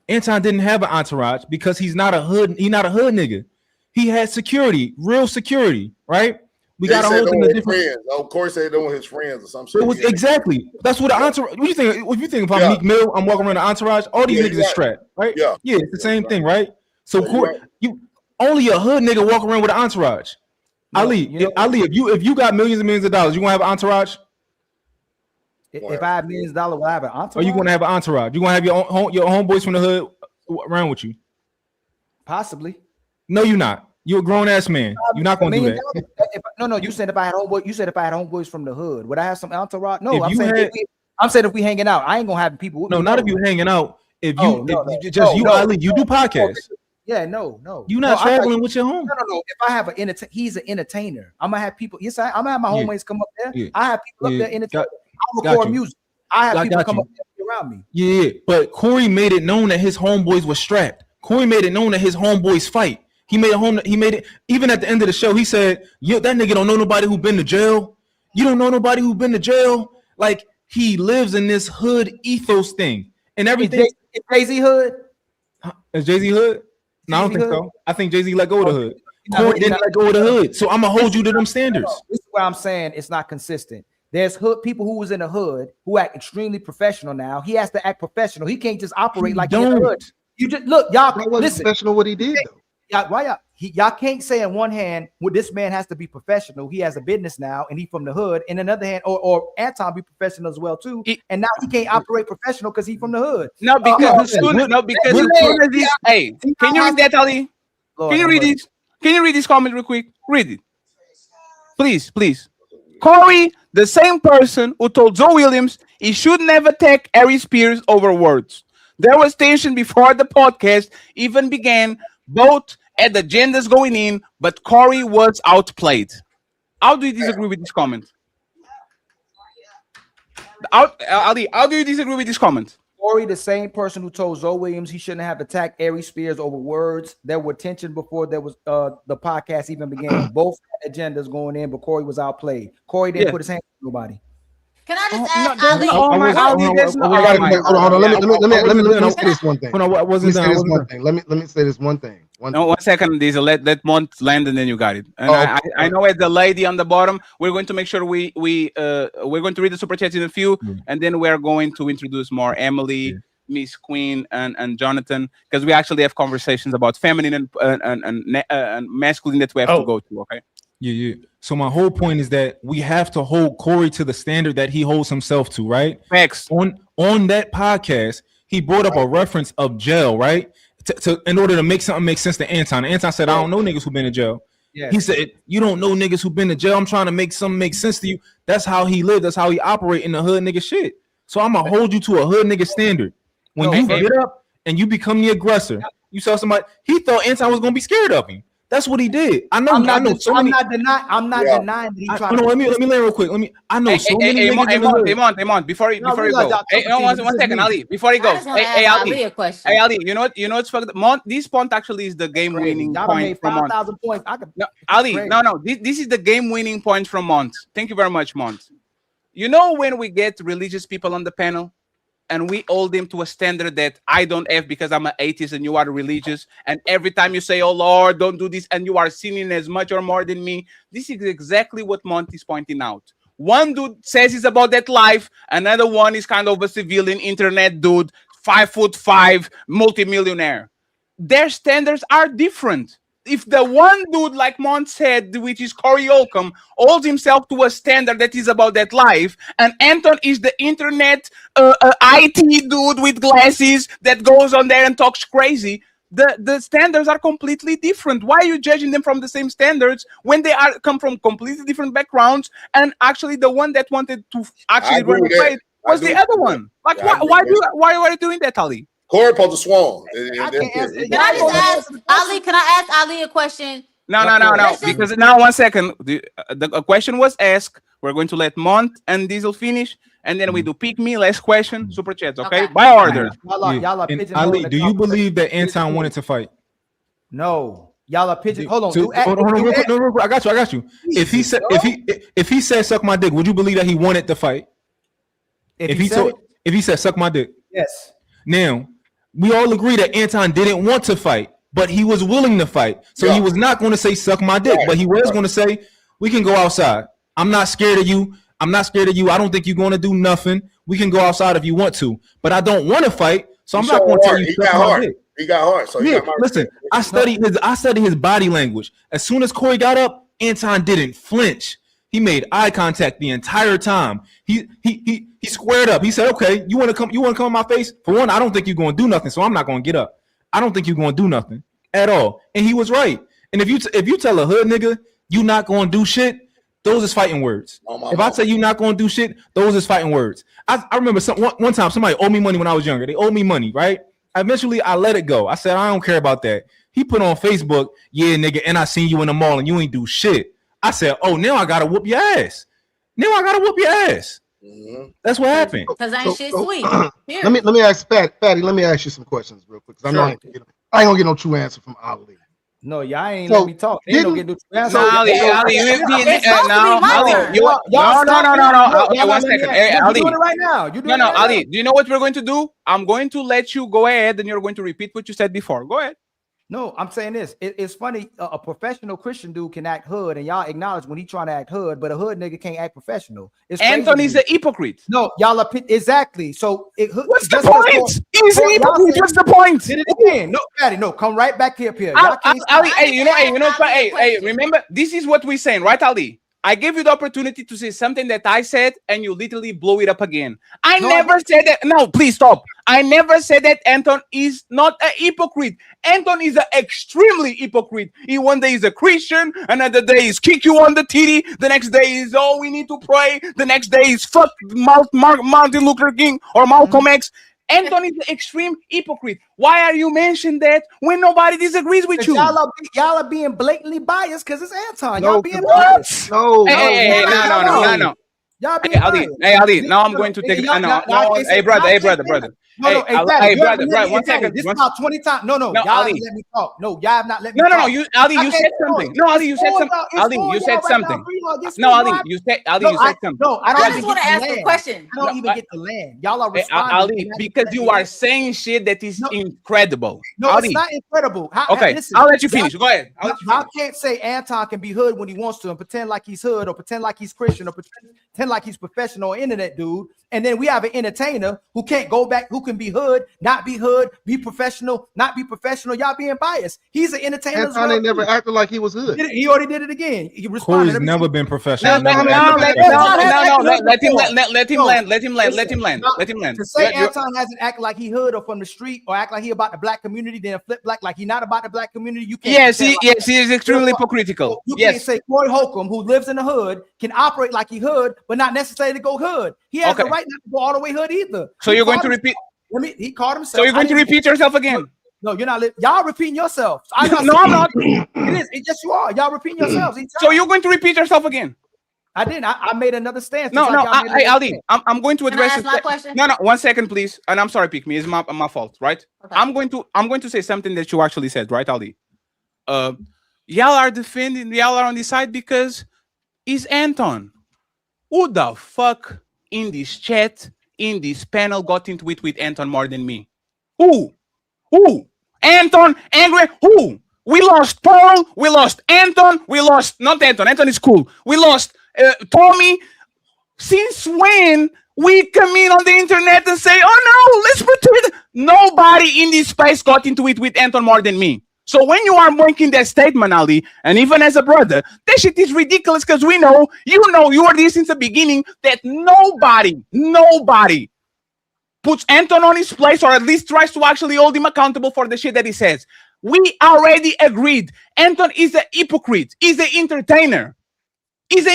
Anton didn't have an entourage because he's not a hood nigga. He had security, real security, right? We got to hold him to different. Oh, Corey said they were his friends or something. It was exactly. That's what the entourage. What do you think? If you think if I'm Meek Mill, I'm walking around the entourage. All these niggas are strapped, right? Yeah, it's the same thing, right? So Corey, you only a hood nigga walk around with an entourage. Ali, if you got millions and millions of dollars, you gonna have an entourage? If I have millions of dollars, will I have an entourage? Or you gonna have an entourage? You gonna have your homeboys from the hood around with you? Possibly. No, you're not. You're a grown ass man. You're not gonna do that. No. You said if I had homeboys. You said if I had homeboys from the hood, would I have some entourage? No, I'm saying if we hanging out, I ain't gonna have people with me. No, not if you hanging out. If you Ali, you do podcasts. Yeah, no. You're not traveling with your home. No. If I have he's an entertainer. I'm gonna have people. Yes, I'm gonna have my homies come up there. I have people up there entertaining. I record music. I have people come up there around me. Yeah, but Corey made it known that his homeboys were strapped. Corey made it known that his homeboys fight. He made it even at the end of the show. He said, "Yo, that nigga don't know nobody who been to jail. You don't know nobody who been to jail." Like he lives in this hood ethos thing and everything. Is Jay-Z hood? Is Jay-Z hood? No, I don't think so. I think Jay-Z let go of the hood. Corey didn't let go of the hood. So I'm gonna hold you to them standards. This is what I'm saying. It's not consistent. There's hood people who was in the hood who act extremely professional now. He has to act professional. He can't just operate like he's in the hood. You just look, y'all. Listen, professional what he did though. Y'all can't say in one hand, well, this man has to be professional. He has a business now, and he from the hood. And another hand, or Anton be professional as well too. And now he can't operate professional because he from the hood. No, because as soon as these, hey, can you read that, Ali? Can you read this? Can you read this comment real quick? Read it, please. Corey, the same person who told Joe Williams he should never take Harry Spears over words. There was tension before the podcast even began. Both had agendas going in, but Corey was outplayed. How do you disagree with this comment? Ali, how do you disagree with this comment? Corey, the same person who told Zoe Williams he shouldn't have attacked Ari Spears over words. There were tension before there was the podcast even began. Both agendas going in, but Corey was outplayed. Corey didn't put his hand on nobody. Can I just ask Ali? Oh my God, there's no. Hold on. Let me say this one thing. Hold on, I wasn't done. Let me say this one thing. No, 1 second, Diesel. Let Mont land and then you got it. And I know as the lady on the bottom, we're going to make sure we're going to read the super chats in a few, and then we're going to introduce more Emily, Miss Queen, and Jonathan, because we actually have conversations about feminine and masculine that we have to go to. Okay. Yeah. So my whole point is that we have to hold Corey to the standard that he holds himself to, right? Facts. On that podcast, he brought up a reference of jail, right? In order to make something make sense to Anton. Anton said, I don't know niggas who've been in jail. Yes. He said, you don't know niggas who've been in jail. I'm trying to make something make sense to you. That's how he lived. That's how he operate in the hood nigga shit. So I'm going to hold you to a hood nigga standard. When you get up and you become the aggressor, you saw somebody, he thought Anton was going to be scared of him. That's what he did. I know. I'm not denying that he tried. Let me land real quick. I know so many niggas. Hey, Mont, before you go. Hey, one second, Ali. Before you go. Hey, Ali. Hey, Ali. You know what's fucked? Mont, this point actually is the game winning point from Mont. No, Ali, no. This is the game winning point from Mont. Thank you very much, Mont. You know when we get religious people on the panel, and we hold them to a standard that I don't have because I'm an atheist and you are religious. And every time you say, oh, Lord, don't do this, and you are sinning as much or more than me, this is exactly what Monty is pointing out. One dude says he's about that life. Another one is kind of a civilian internet dude, 5'5", multimillionaire. Their standards are different. If the one dude, like Mont said, which is Corey Holcomb, holds himself to a standard that is about that life, and Anton is the internet IT dude with glasses that goes on there and talks crazy, the standards are completely different. Why are you judging them from the same standards when they come from completely different backgrounds? And actually, the one that wanted to actually run the fight was the other one. Like, why are you doing that, Ali? Corey supposed to swan. Can I just ask Ali? Can I ask Ali a question? No. Because now 1 second, the question was asked. We're going to let Mont and Diesel finish, and then we do pick me, last question, super chats. Okay, by order. Ali, do you believe that Anton wanted to fight? No. Y'all are pigeon. Hold on. No, I got you. If he said suck my dick, would you believe that he wanted to fight? If he said suck my dick, yes. Now, we all agree that Anton didn't want to fight, but he was willing to fight. So he was not going to say suck my dick, but he was going to say we can go outside. I'm not scared of you. I don't think you're going to do nothing. We can go outside if you want to, but I don't want to fight. So I'm not going to tell you suck my dick. He got hard. So listen, I studied his body language. As soon as Corey got up, Anton didn't flinch. He made eye contact the entire time. He squared up. He said, "Okay, you want to come in my face? For one, I don't think you're going to do nothing, so I'm not going to get up. I don't think you're going to do nothing at all." And he was right. And if you tell a hood nigga you not going to do shit, those is fighting words. If I tell you not going to do shit, those is fighting words. I remember one time somebody owed me money when I was younger. They owed me money, right? Eventually, I let it go. I said, I don't care about that. He put on Facebook, yeah, nigga, and I seen you in the mall and you ain't do shit. I said, oh, now I gotta whoop your ass. Mm-hmm. That's what happened. Because ain't shit sweet. Let me ask Fatty. Let me ask you some questions real quick. Because I ain't gonna get no true answer from Ali. No, y'all ain't let me talk. They ain't gonna get no true answer. Ali, one second. Hey, Ali, doing it right now. Ali, do you know what we're going to do? I'm going to let you go ahead, and you're going to repeat what you said before. Go ahead. No, I'm saying this. It's funny. A professional Christian dude can act hood, and y'all acknowledge when he trying to act hood, but a hood nigga can't act professional. Anton is a hypocrite. No, y'all are exactly. So what's the point? He's a hypocrite. What's the point? Did it again. No, Patty. No, come right back here, Pierre. Ali, hey, remember, this is what we're saying, right, Ali? I gave you the opportunity to say something that I said, and you literally blow it up again. I never said that. No, please stop. I never said that Anton is not a hypocrite. Anton is an extremely hypocrite. He one day is a Christian, another day is kick you on the titty, the next day is, oh, we need to pray, the next day is fuck Martin Luther King or Malcolm X. Anton is an extreme hypocrite. Why are you mentioning that when nobody disagrees with you? Y'all are being blatantly biased because it's Anton. Y'all being biased. No. Y'all being Ali, hey Ali, now I'm going to take it. Hey brother. No, Hey, exactly. hey brother, one second. This is about 20 times. No, y'all Ali. haven't let me talk. No, y'all have not let me No, talk. you Ali, you said something. No, Ali, you said something. Ali, you said something. No, Ali, you said something. No, I don't I even just want to get ask to a land. question. I don't even get to land. Y'all are responding. Ali, because you are saying shit that is incredible. No, Ali. it's not incredible. Okay, listen, I'll let you finish. Go ahead. Y'all can't say Anton can be hood when he wants to and pretend like he's hood or pretend like he's Christian or pretend like he's professional internet dude. And then we have an entertainer who can't go back, who can be hood, not be hood, be professional, not be professional. Y'all being biased. He's an entertainer. Anton ain't never acted like he was hood. He already did it again. He responded. Corey's never been professional. Let him land. To say Anton hasn't acted like he hood or from the street or act like he about the black community, then flip black like he not about the black community. You can't. Yes, he is extremely hypocritical. You can't say Corey Holcomb, who lives in the hood, can operate like he hood, but not necessarily go hood. He has the right not to go all the way hood either. So you're going to repeat? He called himself. So you're going to repeat yourself again? No, you're not. Y'all repeating yourselves. No, I'm not. It is. Yes, you are. Y'all repeating yourselves. So you're going to repeat yourself again? I didn't. I made another stance. No. Ali, I'm going to address my question. No, 1 second, please. And I'm sorry, pick me. It's my fault, right? Okay. I'm going to say something that you actually said, right, Ali? Y'all are defending. Y'all are on this side because it's Anton. Who the fuck in this chat, in this panel, got into it with Anton more than me? Who? Anton, angry? Who? We lost Paul. We lost Anton. We lost not Anton. Anton is cool. We lost Tommy. Since when we come in on the internet and say, "Oh no, let's pretend"? Nobody in this space got into it with Anton more than me. So when you are making that statement, Ali, and even as a brother, that shit is ridiculous because you know you are there since the beginning that nobody puts Anton on his place or at least tries to actually hold him accountable for the shit that he says. We already agreed. Anton is a hypocrite. He's an entertainer. He's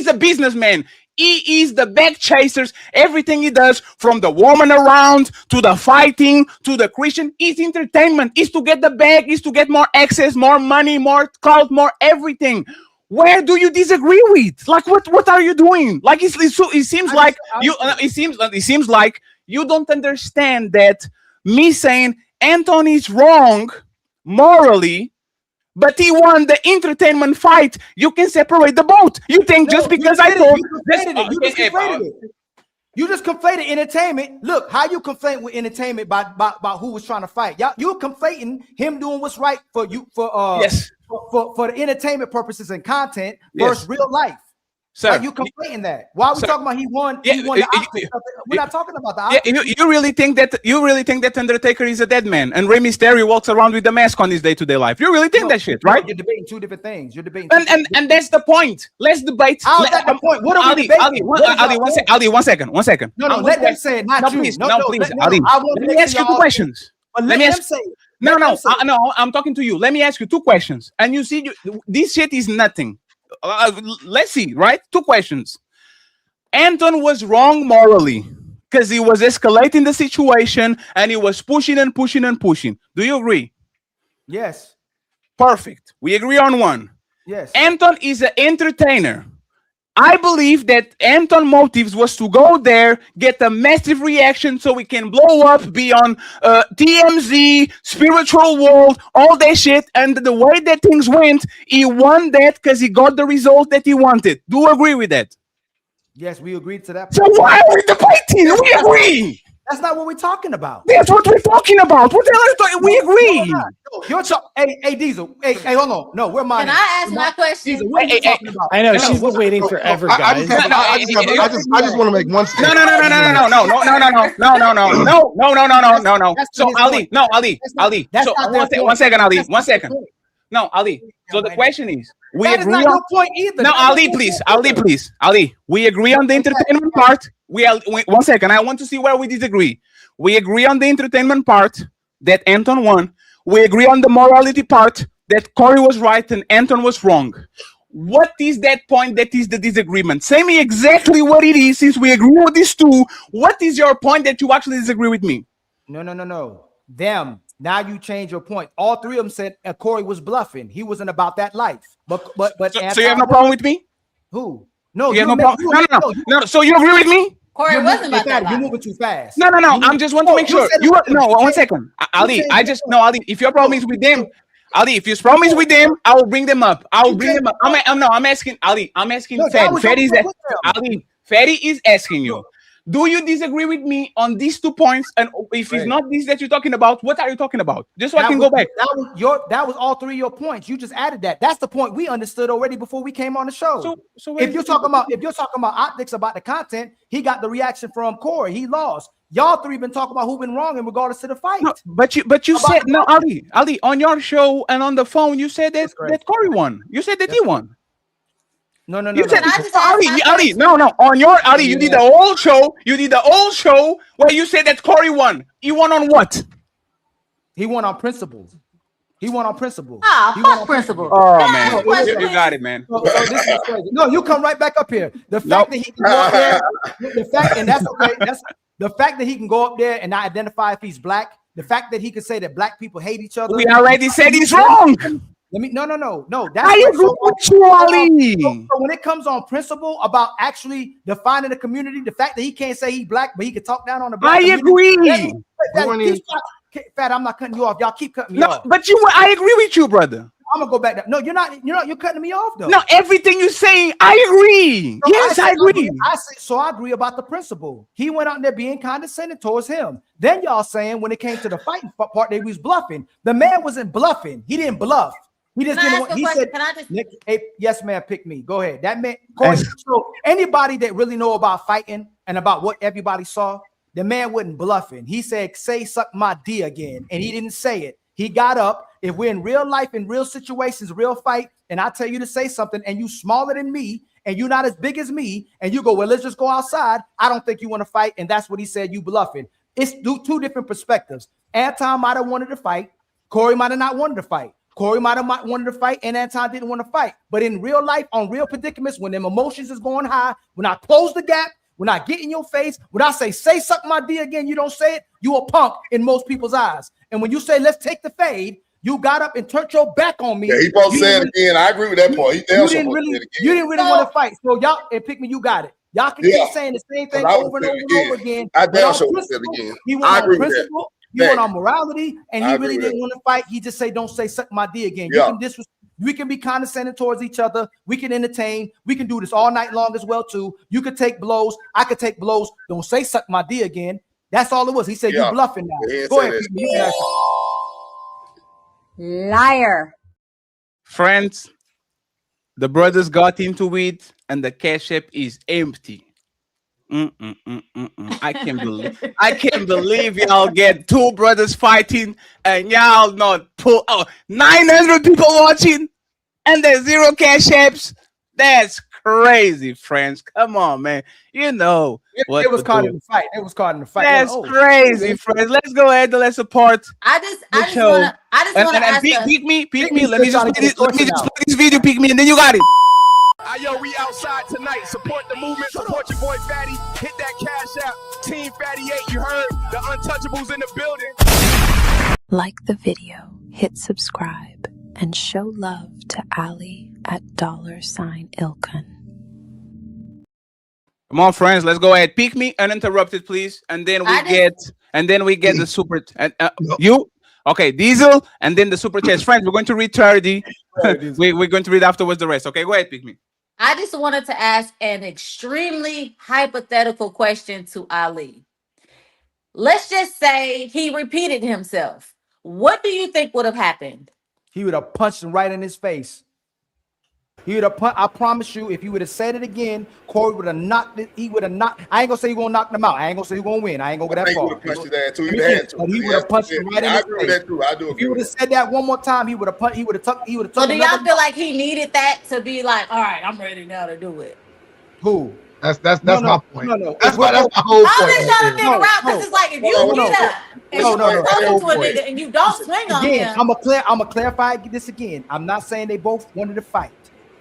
a businessman. He is the bag chasers. Everything he does, from the woman around to the fighting to the Christian, is entertainment. Is to get the bag, is to get more access, more money, more clout, more everything. Where do you disagree with? Like, what are you doing? Like, it seems like you don't understand that me saying Anton is wrong morally, but he won the entertainment fight. You can separate the both. You think just because I told you just conflated entertainment. Look, how you conflate with entertainment by who was trying to fight. You're conflating him doing what's right for you for the entertainment purposes and content versus real life. Sir, like you conflating that. Why are we talking about he won the opposite? We're not talking about the opposite. You really think that Undertaker is a dead man and Rey Mysterio walks around with the mask on his day-to-day life? You really think that shit, right? You're debating two different things. You're debating and that's the point. Let's debate. How's that the point? What are we debating? Ali, one second. No, let them say it, not you. Please, Ali. Let me ask you two questions. Let me say it. No, I'm talking to you. Let me ask you two questions. And you see, this shit is nothing. Let's see, right? Two questions. Anton was wrong morally because he was escalating the situation and he was pushing. Do you agree? Yes. Perfect. We agree on one. Yes. Anton is an entertainer. I believe that Anton's motives was to go there, get a massive reaction so we can blow up, be on TMZ, spiritual world, all that shit. And the way that things went, he won that because he got the result that he wanted. Do you agree with that? Yes, we agreed to that. So why are we debating? We agree. That's not what we're talking about. That's what we're talking about. What the hell is talking? We agree. You're talking. Hey, Diesel. Hey, hold on. No, we're mine. Can I ask my question? Diesel, what are you talking about? I know she's been waiting forever, guys. I just want to make one statement. No. So Ali. So one second, Ali. 1 second. No, Ali. So the question is, we that agree is not on. your point either. No, Ali, please. Ali, we agree on the entertainment part. We 1 second. I want to see where we disagree. We agree on the entertainment part that Anton won. We agree on the morality part that Corey was right and Anton was wrong. What is that point that is the disagreement? Say me exactly what it is, since we agree with these two. What is your point that you actually disagree with me? No. Them. Now you change your point. All three of them said Corey was bluffing. He wasn't about that life. But so you have no problem with me? Who? No, you have no problem. No. So you agree with me? Corey wasn't about that. You're moving too fast. No. I just want to make sure. No, 1 second, Ali. Ali. If your problem is with them, Ali, if your problem is with them, I will bring them up. I'm asking Ali. I'm asking Fatty. Fatty is asking you. Do you disagree with me on these 2 points? And if it's not this that you're talking about, what are you talking about? Just so I can go back. That was all 3 of your points. You just added that. That's the point we understood already before we came on the show. So if you're talking about optics, about the content, he got the reaction from Corey. He lost. Y'all 3 been talking about who been wrong in regardless to the fight. No, but you said no, Ali, on your show and on the phone, you said that Corey won. You said that he won. No. You said Ali. No. On your Ali, you did the whole show. You did the whole show where you said that Corey won. He won on what? He won on principles. Fuck principles. Oh man, you got it, man. This is crazy. No, you come right back up here. The fact that he can go up there, and that's okay. That's the fact that he can go up there and not identify if he's black. The fact that he can say that black people hate each other. We already said he's wrong. No. That's I agree with you, Ali. So when it comes on principle about actually defining the community, the fact that he can't say he's black, but he can talk down on the black. I agree. Fat, I'm not cutting you off. Y'all keep cutting me off. But I agree with you, brother. I'm gonna go back there. No, you're not. You're cutting me off though. No, everything you're saying, I agree. No, yes, I agree. I agree about the principle. He went out there being condescending towards him. Then y'all saying when it came to the fighting part, they was bluffing. The man wasn't bluffing. He didn't bluff. He just didn't want. He said, Nick, hey, "Yes, man, pick me. Go ahead." That man. So anybody that really know about fighting and about what everybody saw, the man wasn't bluffing. He said, "Say suck my D again," and he didn't say it. He got up. If we're in real life, in real situations, real fight, and I tell you to say something, and you smaller than me, and you're not as big as me, and you go, well, let's just go outside. I don't think you want to fight, and that's what he said. You bluffing. It's two different perspectives. Anton might have wanted to fight. Corey might have not wanted to fight. Corey might have wanted to fight, and Anton didn't want to fight. But in real life, on real predicaments, when them emotions is going high, when I close the gap, when I get in your face, when I say suck my D again, you don't say it, you a punk in most people's eyes. And when you say, let's take the fade, you got up and turned your back on me. Yeah, he both said it again. I agree with that point. You didn't really want to fight. So y'all, and pick me, you got it. Y'all can keep saying the same thing over and over again. I damn sure said it again. He went on principle, he went on morality, and he really didn't want to fight. He just say, don't say suck my D again. You can we can be condescending towards each other. We can entertain. We can do this all night long as well, too. You could take blows. I could take blows. Don't say suck my D again. That's all it was. He said, you bluffing now. Go ahead. Liar. Friends, the brothers got into it and the cash app is empty. I can't believe y'all get 2 brothers fighting and y'all not pull 900 people watching and there's 0 cash apps. That's crazy, friends. Come on, man. You know it was caught in the fight. It was caught in the fight. That's crazy, friends. Let's go ahead and let's support. I just want to ask. Pick me. Let me just play this video. Pick me, and then you got it. Yo, we outside tonight. Support the movement. Support your boy Fatty. Hit that cash app. Team Fatty 8. You heard the untouchables in the building. Like the video, hit subscribe, and show love to Ali at $Ilkan. Come on, friends, let's go ahead. Pick me uninterrupted, please, and then we get the super. You okay, Diesel, and then the super chats. Friends, we're going to read 30. We're going to read afterwards the rest. Okay, go ahead, pick me. I just wanted to ask an extremely hypothetical question to Ali. Let's just say he repeated himself. What do you think would have happened? He would have punched him right in his face. He would have I promise you, if he would have said it again, Corey would have knocked it. He would have knocked. I ain't gonna say he gonna knock them out. I ain't gonna say he gonna win. I ain't gonna go that far. He would have punched his ass too. He would have punched him right in his face. That too. I do. If he would have said that one more time, he would have punched. He would have tucked. He would have. So do y'all feel like he needed that to be like, all right, I'm ready now to do it? Who? That's my point. No. That's my whole point. I'm just trying to figure out because it's like if you get up and you talking to a nigga and you don't swing on him. I'm gonna clarify this again. I'm not saying they both wanted to fight.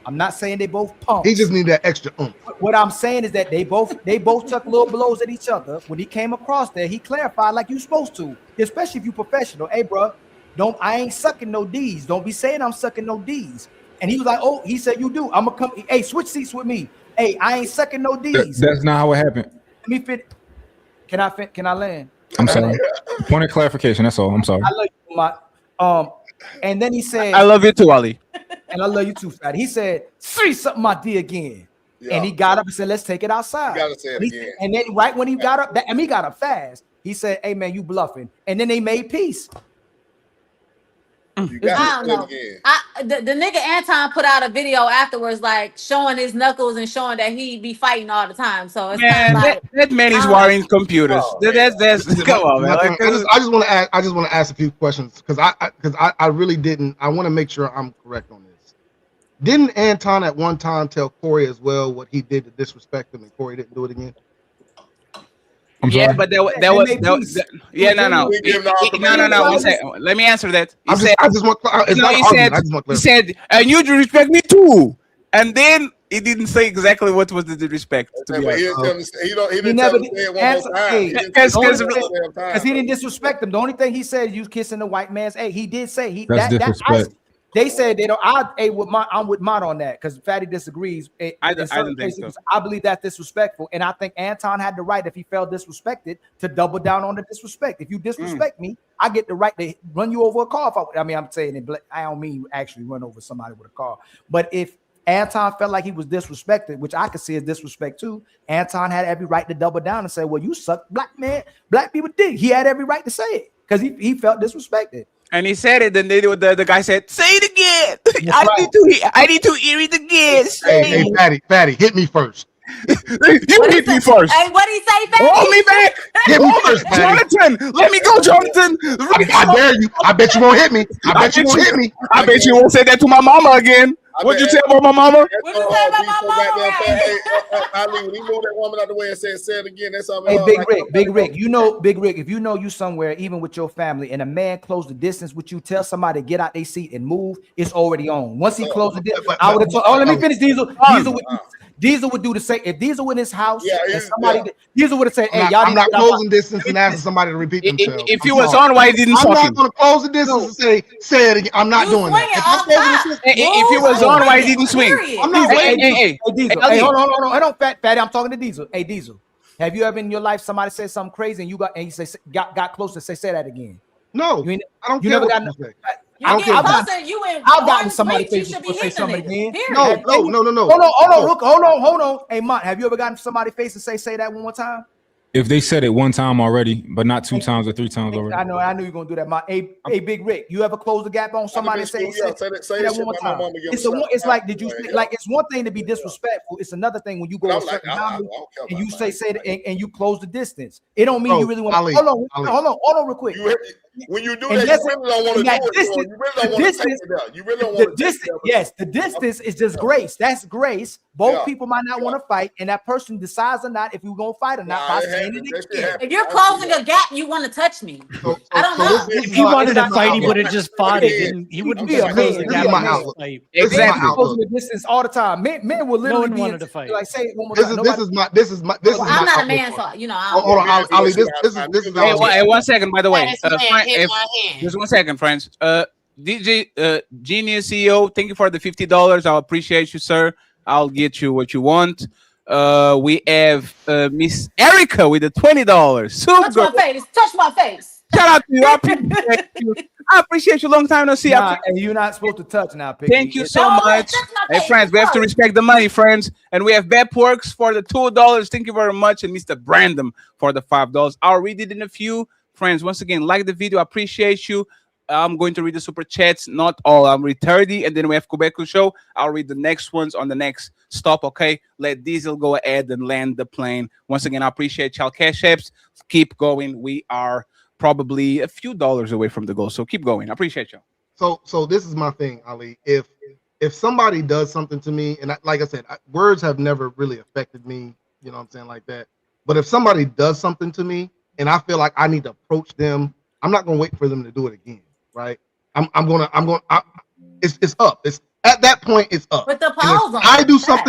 I'm not saying they both pumped. He just need that extra oomph. What I'm saying is that they both took little blows at each other. When he came across there, he clarified like you supposed to, especially if you professional. Hey, bro, I ain't sucking no D's. Don't be saying I'm sucking no D's. And he was like, oh, he said you do. I'm gonna come. Hey, switch seats with me. Hey, I ain't sucking no D's. That's not how it happened. Let me fit. Can I land? I'm sorry. Point of clarification. That's all. I'm sorry. I love you, my and then he said, I love you too, Ali. And I love you too, Fatty. He said, say something my D again. Yeah. And he got up and said, let's take it outside. You gotta say it again. And then right when he got up, and he got up fast, he said, hey man, you bluffing. And then they made peace. You got I don't know. The nigga Anton put out a video afterwards, like showing his knuckles and showing that he be fighting all the time. So it's man, like, that man is wiring computers. Oh, that's come on, man. Like, I just want to ask a few questions because I really didn't. I want to make sure I'm correct on this. Didn't Anton at one time tell Corey as well what he did to disrespect him, and Corey didn't do it again? Yeah, but that was yeah, no. One second. Let me answer that. He said, and you respect me too. And then he didn't say exactly what was the disrespect. To be honest. He didn't tell him to say it one more time. Because he didn't disrespect him. The only thing he said, you kissing the white man's. Hey, he did say they said they don't. I'm with Mott on that because Fatty disagrees. I don't think so. I believe that's disrespectful, and I think Anton had the right, if he felt disrespected, to double down on the disrespect. If you disrespect me, I get the right to run you over a car. I'm saying it. I don't mean actually run over somebody with a car, but if Anton felt like he was disrespected, which I could see as disrespect too, Anton had every right to double down and say, "Well, you suck, black people dig." He had every right to say it because he felt disrespected. And he said it, then the guy said, "Say it again. I need to hear it again." Hey, Fatty, hit me first. You hit me first. Hey, what did he say, Fatty? Hold me back. Hit me first, Jonathan. Let me go, Jonathan. I dare you. I bet you won't hit me. I bet you won't hit me. I bet you won't say that to my mama again. What'd you say about my mama? What you say about my mama? Ali, when he moved that woman out the way and said, "Say it again," that's all. Hey, Big Rick, Big Rick, if you know you somewhere, even with your family, and a man close the distance with you, tell somebody to get out their seat and move. It's already on. Once he closed the distance, I would have told. Oh, let me finish. Diesel would do the same. If Diesel in his house, and somebody, Diesel would have said, "Hey, y'all." I'm not closing distance and asking somebody to repeat themselves. If he was on, why he didn't? I'm not going to close the distance and say it again. I'm not doing that. If he was on, why he didn't swing? I'm not waiting. Hey, Diesel. Hey, hold on, Fatty. I'm talking to Diesel. Hey, Diesel. Have you ever in your life somebody said something crazy and you got close to say that again? No, I don't care never what got. you say. I've gotten somebody face to say something again. No. Hold on. Hey, Mont, have you ever gotten somebody face and say that one more time? If they said it one time already, but not 2 times or 3 times already. I knew you're gonna do that. Hey, Big Rick, you ever close the gap on somebody and say that one more time? It's like, did you like? It's one thing to be disrespectful. It's another thing when you go a certain boundary and you say and you close the distance. It don't mean you really want to. Hold on, real quick. When you do that, you really don't want to do it. You really don't want to take it out. You really don't want to take it out. Yes, the distance is just grace. That's grace. Both people might not want to fight, and that person decides or not if we're gonna fight or not by saying it again. If you're closing a gap, you want to touch me. I don't know. If he wanted to fight, he would have just fought it. He wouldn't be amazing. Exactly. Closing the distance all the time. Men will literally wanted to fight. Like, say it one more time. This is my. I'm not a man, so you know. Hold on, Ali. This is. Hey, 1 second. By the way, just 1 second, friends. DJ Genius CEO, thank you for the $50. I appreciate you, sir. I'll get you what you want. We have Miss Erica with the $20. Touch my face. Touch my face. Shout out to you. I appreciate you. Long time no see. And you're not supposed to touch now. Piggy. Thank you so much. Hey, friends, we have to respect the money, friends. And we have Bepworks for the $2. Thank you very much. And Mr. Brandon for the $5. I'll read it in a few. Friends, once again, like the video. I appreciate you. I'm going to read the super chats, not all. I'll read 30, and then we have Quebeco show. I'll read the next ones on the next stop, okay? Let Diesel go ahead and land the plane. Once again, I appreciate y'all cash apps. Keep going. We are probably a few dollars away from the goal, so keep going. I appreciate y'all. So this is my thing, Ali. If somebody does something to me, and like I said, words have never really affected me, you know what I'm saying, like that. But if somebody does something to me, and I feel like I need to approach them, I'm not gonna wait for them to do it again. Right, it's up. It's at that point, it's up. But the pause on.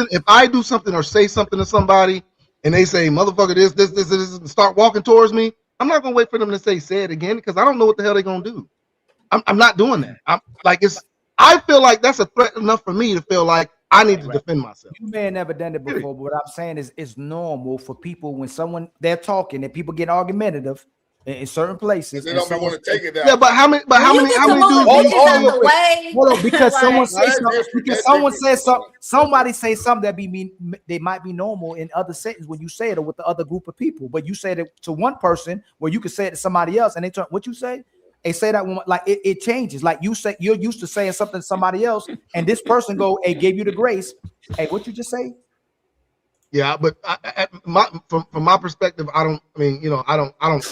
If I do something or say something to somebody, and they say, "Motherfucker, this," and start walking towards me, I'm not gonna wait for them to say it again because I don't know what the hell they're gonna do. I'm not doing that. I feel like that's a threat enough for me to feel like I need to defend myself. You may have never done it before, but what I'm saying is it's normal for people when they're talking and people get argumentative in certain places. They don't want to take it down. Yeah, but how many dudes? Hold on, because someone says something. Because someone says something. Somebody say something that they might be normal in other settings when you say it or with the other group of people. But you said it to one person where you could say it to somebody else, and they turn what you say. They say that when, like it changes. Like you say, you're used to saying something to somebody else, and this person go, "Hey, gave you the grace." Hey, what you just say? Yeah, but from my perspective, I don't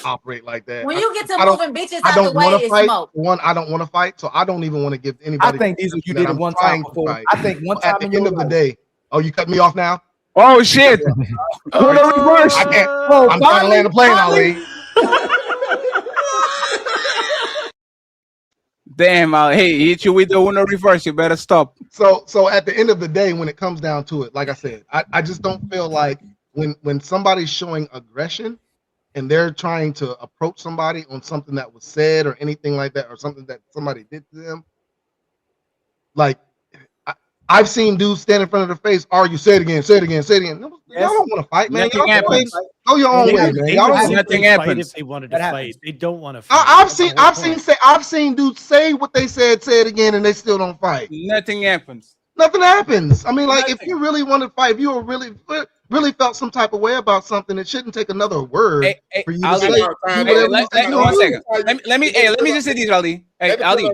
operate like that. When you get to moving bitches out the way, it's fight. smoke. One, I don't want to fight, so I don't even want to give anybody. I think these you did it one time before. I think one time at the end of the day. Oh, you cut me off now? Oh shit! I can't. I'm trying to land a plane, Ali. Damn, hey, hit you with the Uno reverse. You better stop. So at the end of the day, when it comes down to it, like I said, I just don't feel like when somebody's showing aggression and they're trying to approach somebody on something that was said or anything like that, or something that somebody did to them, like I've seen dudes stand in front of their face, argue, say it again, say it again, say it again. Y'all don't want to fight, man. Nothing happens. Go your own way, man. Y'all don't nothing happens. If they wanted to fight, they don't want to fight. I've seen dudes say what they said, say it again, and they still don't fight. Nothing happens. Nothing happens. I mean, like if you really want to fight, if you really felt some type of way about something, it shouldn't take another word for you to say. One second. Let me just say this, Ali. Hey, Ali.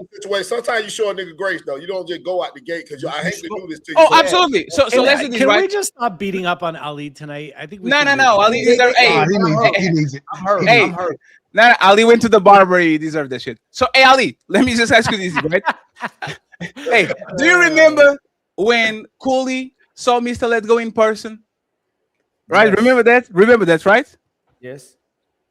Sometimes you show a nigga grace though. You don't just go out the gate because I hate to do this to you. Oh, absolutely. So let's do this, Can right? we just stop beating up on Ali tonight? I think we No. Ali deserves. Hey, he needs it. I'm hurt. Hey, I'm hurt. No, Ali went to the barber. He deserved that shit. So, hey, Ali, let me just ask you this, right? Hey, do you remember when Cooley saw Mr. Let Go in person? Right? Yes. Remember that, right? Yes.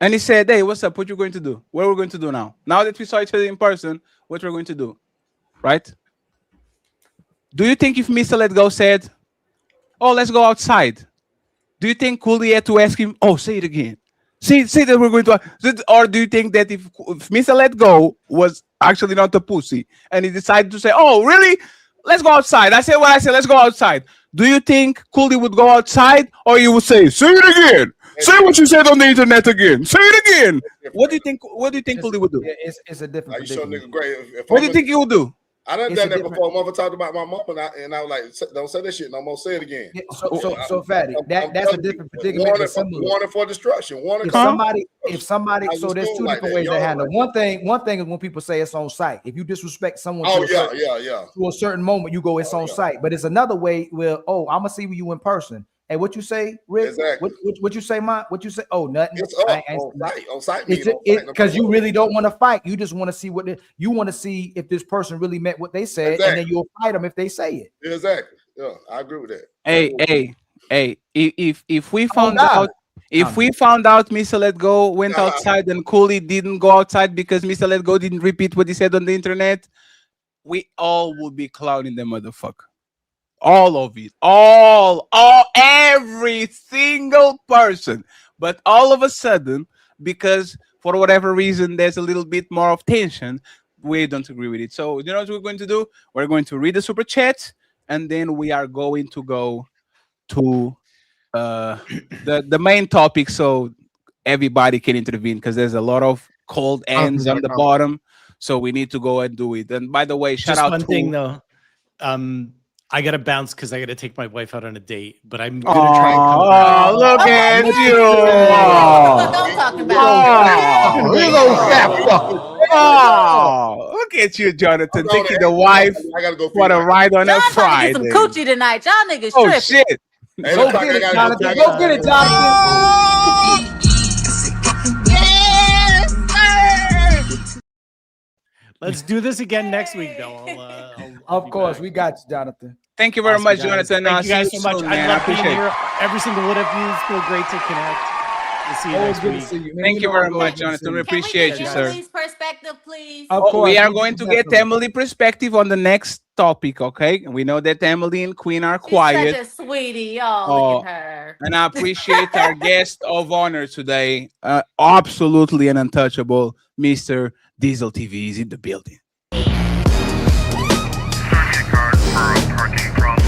And he said, "Hey, what's up? What you going to do? What are we going to do now? Now that we saw each other in person, what we're going to do?" Right? Do you think if Mr. Let Go said, "Oh, let's go outside," do you think Cooley had to ask him, "Oh, say it again. Say that we're going to," or do you think that if Mr. Let Go was actually not a pussy and he decided to say, "Oh, really? Let's go outside. I said what I said. Let's go outside." Do you think Cooley would go outside, or you would say it again? Say what you said on the internet again. Say it again. What do you think Cooley would do? It's a different. You show nigga great. What do you think he would do? I done that before. Mother talked about my mom, and I was like, "Don't say that shit no more. Say it again." Yeah, so fatty. That's a different predicament. Warning for destruction. Warning. If somebody. So there's two different ways to handle. One thing is when people say it's on site. If you disrespect someone, to a certain moment, you go, it's on site. But it's another way where, I'm gonna see you in person. Hey, what you say, Rick? Exactly. What you say, Ma? What you say? Oh, nothing. It's on site. Because you really don't want to fight. You just want to see you want to see if this person really meant what they said, and then you'll fight them if they say it. Exactly. Yeah, I agree with that. Hey. If we found out, Mr. Let Go went outside and Cooley didn't go outside because Mr. Let Go didn't repeat what he said on the internet, we all would be clowning the motherfucker. All of it, every single person. But all of a sudden, because for whatever reason there's a little bit more of tension, we don't agree with it. So you know what we're going to do? We're going to read the super chat, and then we are going to go to the main topic, so everybody can intervene, because there's a lot of cold ends on the bottom. So we need to go and do it. And by the way, shout out one to thing though. I gotta bounce because I gotta take my wife out on a date, but I'm gonna try and come back. Look at you! Don't talk about Look at you, Jonathan, taking the wife for a ride on a Friday. Get some coochie tonight, y'all niggas. Oh tripping. shit! Go get it, Jonathan. Go get it, Jonathan. Let's do this again next week, though. Of course, we got you, Jonathan. Thank you very much, Jonathan. Thank you guys so much. I love being appreciate here. Every single one of you. It's been great to connect. We'll see you next week. Thank you very much, Jonathan. We appreciate you, sir. Emily's perspective, please. We are going to get Emily perspective on the next topic, okay? We know that Emily and Queen are quiet. She's such a sweetie, y'all. Look at her. And I appreciate our guest of honor today. Absolutely an untouchable, Mr. Diesel TV is in the building. Searching cars for a parking problem.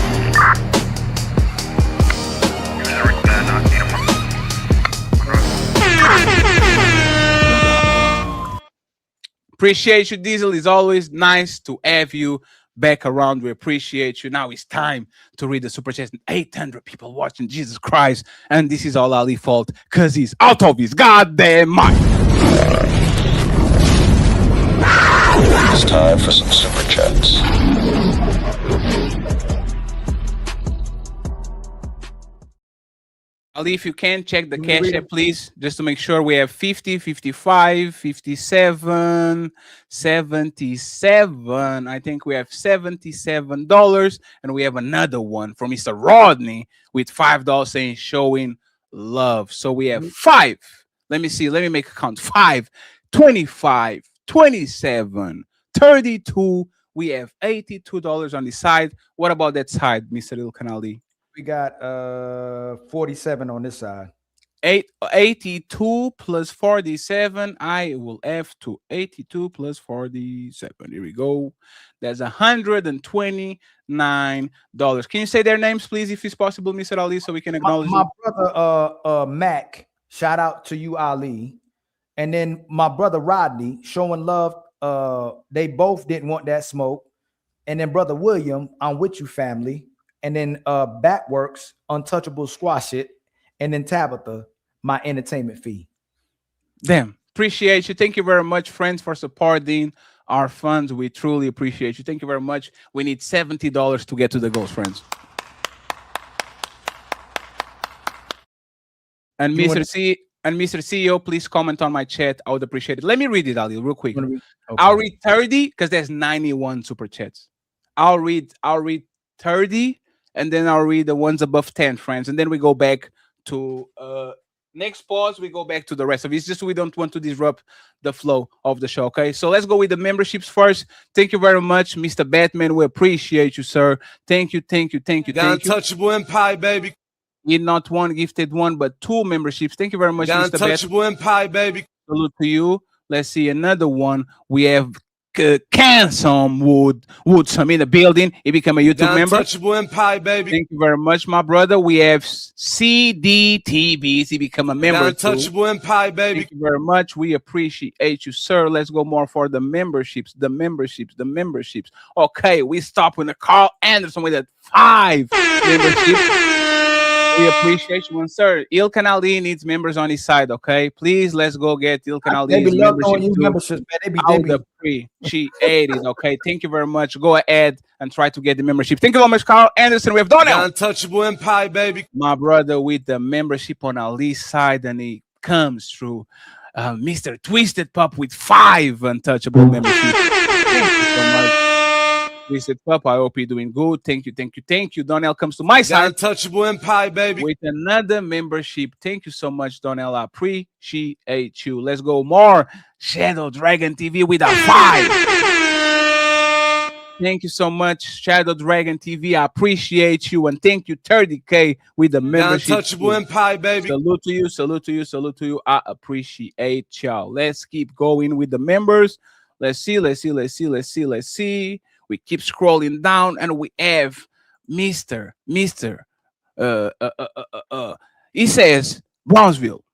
Appreciate you, Diesel. It's always nice to have you back around. We appreciate you. Now it's time to read the super chat. 800 people watching. Jesus Christ. And this is all Ali's fault because he's out of his goddamn mind. It's time for some super chats. Ali, if you can check the cash app, please, just to make sure we have 50, 55, 57, 77. I think we have $77. And we have another one from Mr. Rodney with $5 saying showing love. So we have 5. Let me see. Let me make a count. 5, 25, 27, 32. We have $82 on the side. What about that side, Mr. Ilkanali? We got 47 on this side. 82 plus 47. I will have to 82 plus 47. Here we go. That's $129. Can you say their names, please, if it's possible, Mr. Ali, so we can acknowledge my brother Mac. Shout out to you, Ali. And then my brother Rodney showing love. They both didn't want that smoke. And then brother William, I'm with you, family. And then Backworks, Untouchable, Squash It. And then Tabitha, my entertainment fee. Damn, appreciate you. Thank you very much, friends, for supporting our funds. We truly appreciate you. Thank you very much. We need $70 to get to the goals, friends. And Mr. CEO, please comment on my chat. I would appreciate it. Let me read it, Ali, real quick. Okay. I'll read 30 because there's 91 super chats. I'll read 30. And then I'll read the ones above 10, friends. And then we go back to next pause. We go back to the rest of it. It's just we don't want to disrupt the flow of the show. Okay, so let's go with the memberships first. Thank you very much, Mr. Batman. We appreciate you, sir. Thank you. Untouchable Empire, baby. Not one gifted one, but 2 memberships. Thank you very much, Mr. Untouchable Empire, baby. Salute to you. Let's see another one. We have Cansom Woodsome in the building. He became a YouTube member. Untouchable Empire, baby. Thank you very much, my brother. We have CDTBs. He become a member. Untouchable Empire, baby. Thank you very much. We appreciate you, sir. Let's go more for the memberships. Okay, we stop with the Carl Anderson with 5 memberships. We appreciate you, sir. Ilkan Ali needs members on his side, okay? Please, let's go get Ilkan Ali's membership. She ate it, okay? Thank you very much. Go ahead and try to get the membership. Thank you very much, Carl Anderson. We have done it. Untouchable Empire, baby. My brother with the membership on Ali's side, and he comes through. Mr. Twisted Pup with 5 untouchable memberships. Thank you so much. Twisted Pup, I hope you're doing good. Thank you. Donnell comes to my side. Untouchable Empire, baby. With another membership. Thank you so much, Donnell. I appreciate you. Let's go more. Shadow Dragon TV with a 5. Thank you so much, Shadow Dragon TV. I appreciate you. And thank you, 30K with the membership. Untouchable Empire, baby. Salute to you. I appreciate y'all. Let's keep going with the members. Let's see. We keep scrolling down, and we have Mr. He says Brownsville,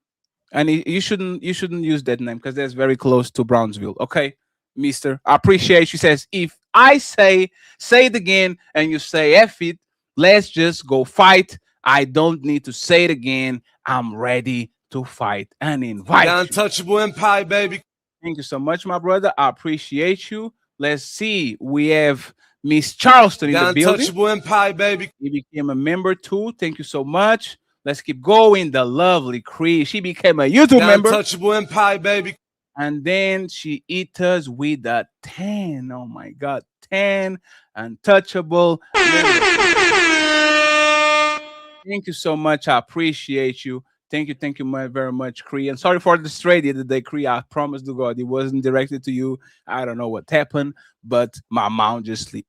and you shouldn't use that name because that's very close to Brownsville. Okay, Mister, I appreciate you. Says if I say it again, and you say F it, let's just go fight. I don't need to say it again. I'm ready to fight and invite. Untouchable Empire, baby. Thank you so much, my brother. I appreciate you. Let's see. We have Miss Charleston in the building. Untouchable Empire, baby. He became a member too. Thank you so much. Let's keep going. The lovely Cree. She became a YouTube member. Untouchable Empire, baby. And then she hit us with a 10. Oh my God, 10 untouchable. Thank you so much. I appreciate you. Thank you very much, Cree. And sorry for the stray the other day, Cree. I promise to God it wasn't directed to you. I don't know what happened, but my mouth just sleep.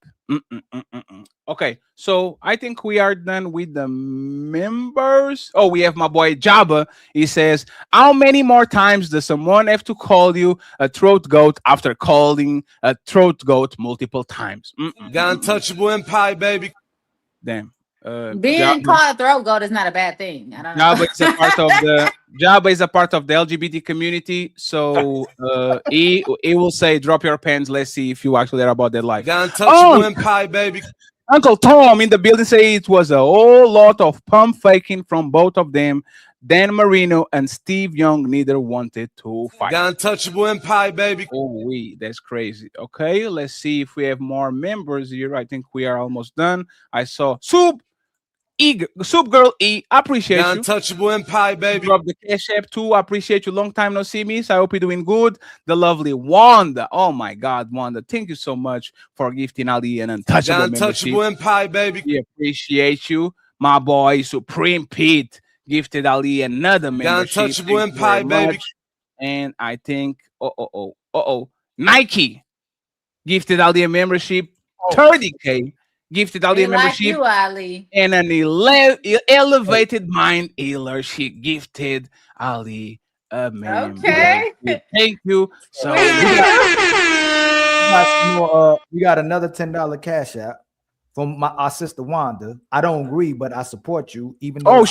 Okay, so I think we are done with the members. Oh, we have my boy Jabba. He says, how many more times does someone have to call you a throat goat after calling a throat goat multiple times? Untouchable Empire, baby. Damn. Being called a throat goat is not a bad thing. I don't know. Jabba is a part of the Jabba is a part of the LGBT community. So he will say, "Drop your pens. Let's see if you actually are about that life." Untouchable Empire, baby. Uncle Tom in the building say it was a whole lot of pump faking from both of them. Dan Marino and Steve Young neither wanted to fight. Untouchable Empire, baby. Oh, that's crazy. Okay, let's see if we have more members here. I think we are almost done. I saw Soup Girl E. Appreciate you. Untouchable Empire, baby. Drop the cash app too. Appreciate you. Long time no see, miss. I hope you're doing good. The lovely Wanda. Oh my God, Wanda. Thank you so much for gifting Ali an untouchable Empire, baby. We appreciate you. My boy Supreme Pete gifted Ali another membership. Untouchable Empire, baby. And I think Nike gifted Ali a membership. 30K gifted Ali a membership. You, Ali. And an elevated mind healer. She gifted Ali a membership. Okay. Thank you. So we got another $10 cash app from our sister Wanda. I don't agree, but I support you. Even though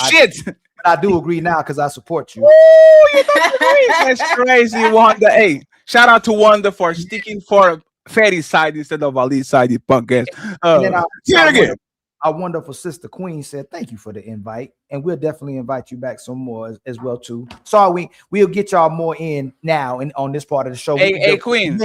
I do agree now because I support you. Ooh, you don't agree? That's crazy, Wanda. Hey, shout out to Wanda for sticking for Fatty's side instead of Ali's side, you punk ass. Our wonderful sister Queen said, "Thank you for the invite, and we'll definitely invite you back some more as well too." Sorry, we'll get y'all more in now and on this part of the show. Hey, Queen,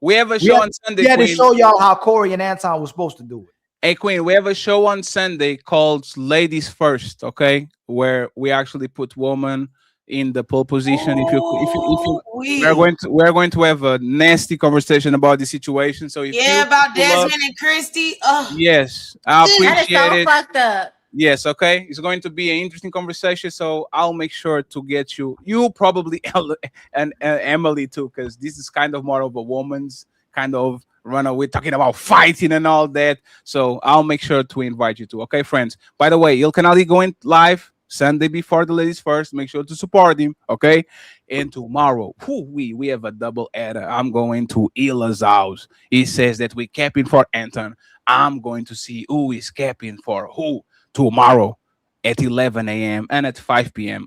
we have a show on Sunday. We had to show y'all how Corey and Anton was supposed to do it. Hey, Queen, we have a show on Sunday called Ladies First, okay? Where we actually put women in the pole position. We're going to have a nasty conversation about the situation. So about Desmond and Christy. Oh. Yes, I appreciate that is so it. fucked up. Yes, okay. It's going to be an interesting conversation. So I'll make sure to get you probably and Emily too, because this is kind of more of a woman's kind of runaway, talking about fighting and all that. So I'll make sure to invite you to. Okay, friends. By the way, Il Canali going live Sunday before the Ladies First. Make sure to support him. Okay. And tomorrow, we have a double header. I'm going to Ila's house. He says that we're capping for Anton. I'm going to see who is capping for who tomorrow at 11 a.m. and at 5 p.m.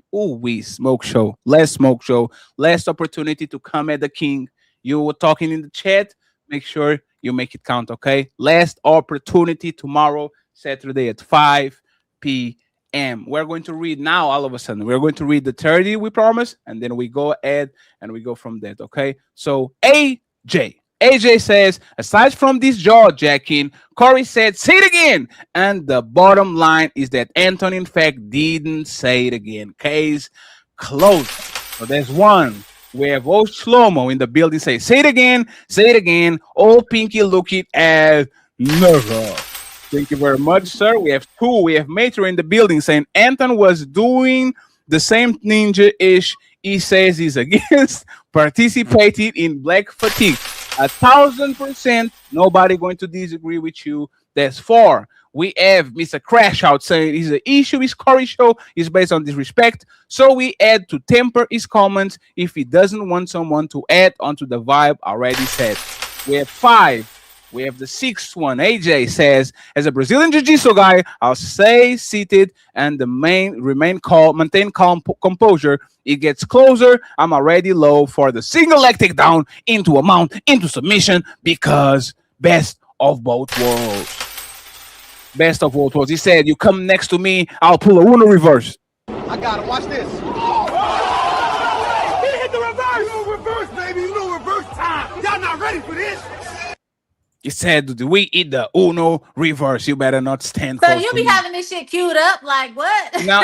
Smoke show. Last smoke show. Last opportunity to come at the king. You were talking in the chat. Make sure you make it count, okay? Last opportunity tomorrow, Saturday at 5 p.m. We're going to read now, all of a sudden. We're going to read the 30, we promise, and then we go ahead and we go from that, okay? So, AJ says, aside from this jaw-jacking, Corey said, say it again. And the bottom line is that Anton, in fact, didn't say it again. Case closed. So there's one. We have old Shlomo in the building say it again. Old Pinky looking at never. Thank you very much, sir. We have two. We have Mater in the building saying Anton was doing the same ninja-ish he says he's against, participating in black fatigue. 1,000%. Nobody going to disagree with you. That's 4. We have Mr. Crash Out saying his issue is Corey show is based on disrespect. So we add to temper his comments if he doesn't want someone to add onto the vibe already said. We have 5. We have the 6th one. AJ says, as a Brazilian Jiu-Jitsu guy, I'll stay seated and maintain calm composure. It gets closer. I'm already low for the single leg takedown into a mount, into submission, because best of both worlds. Best of both worlds. He said, you come next to me, I'll pull a Uno reverse. I got it. Watch this. He hit the reverse. No reverse, baby. No reverse time. Y'all not ready for this. He said, we eat the Uno reverse. You better not stand So close you to be me. having this shit queued up like what? No,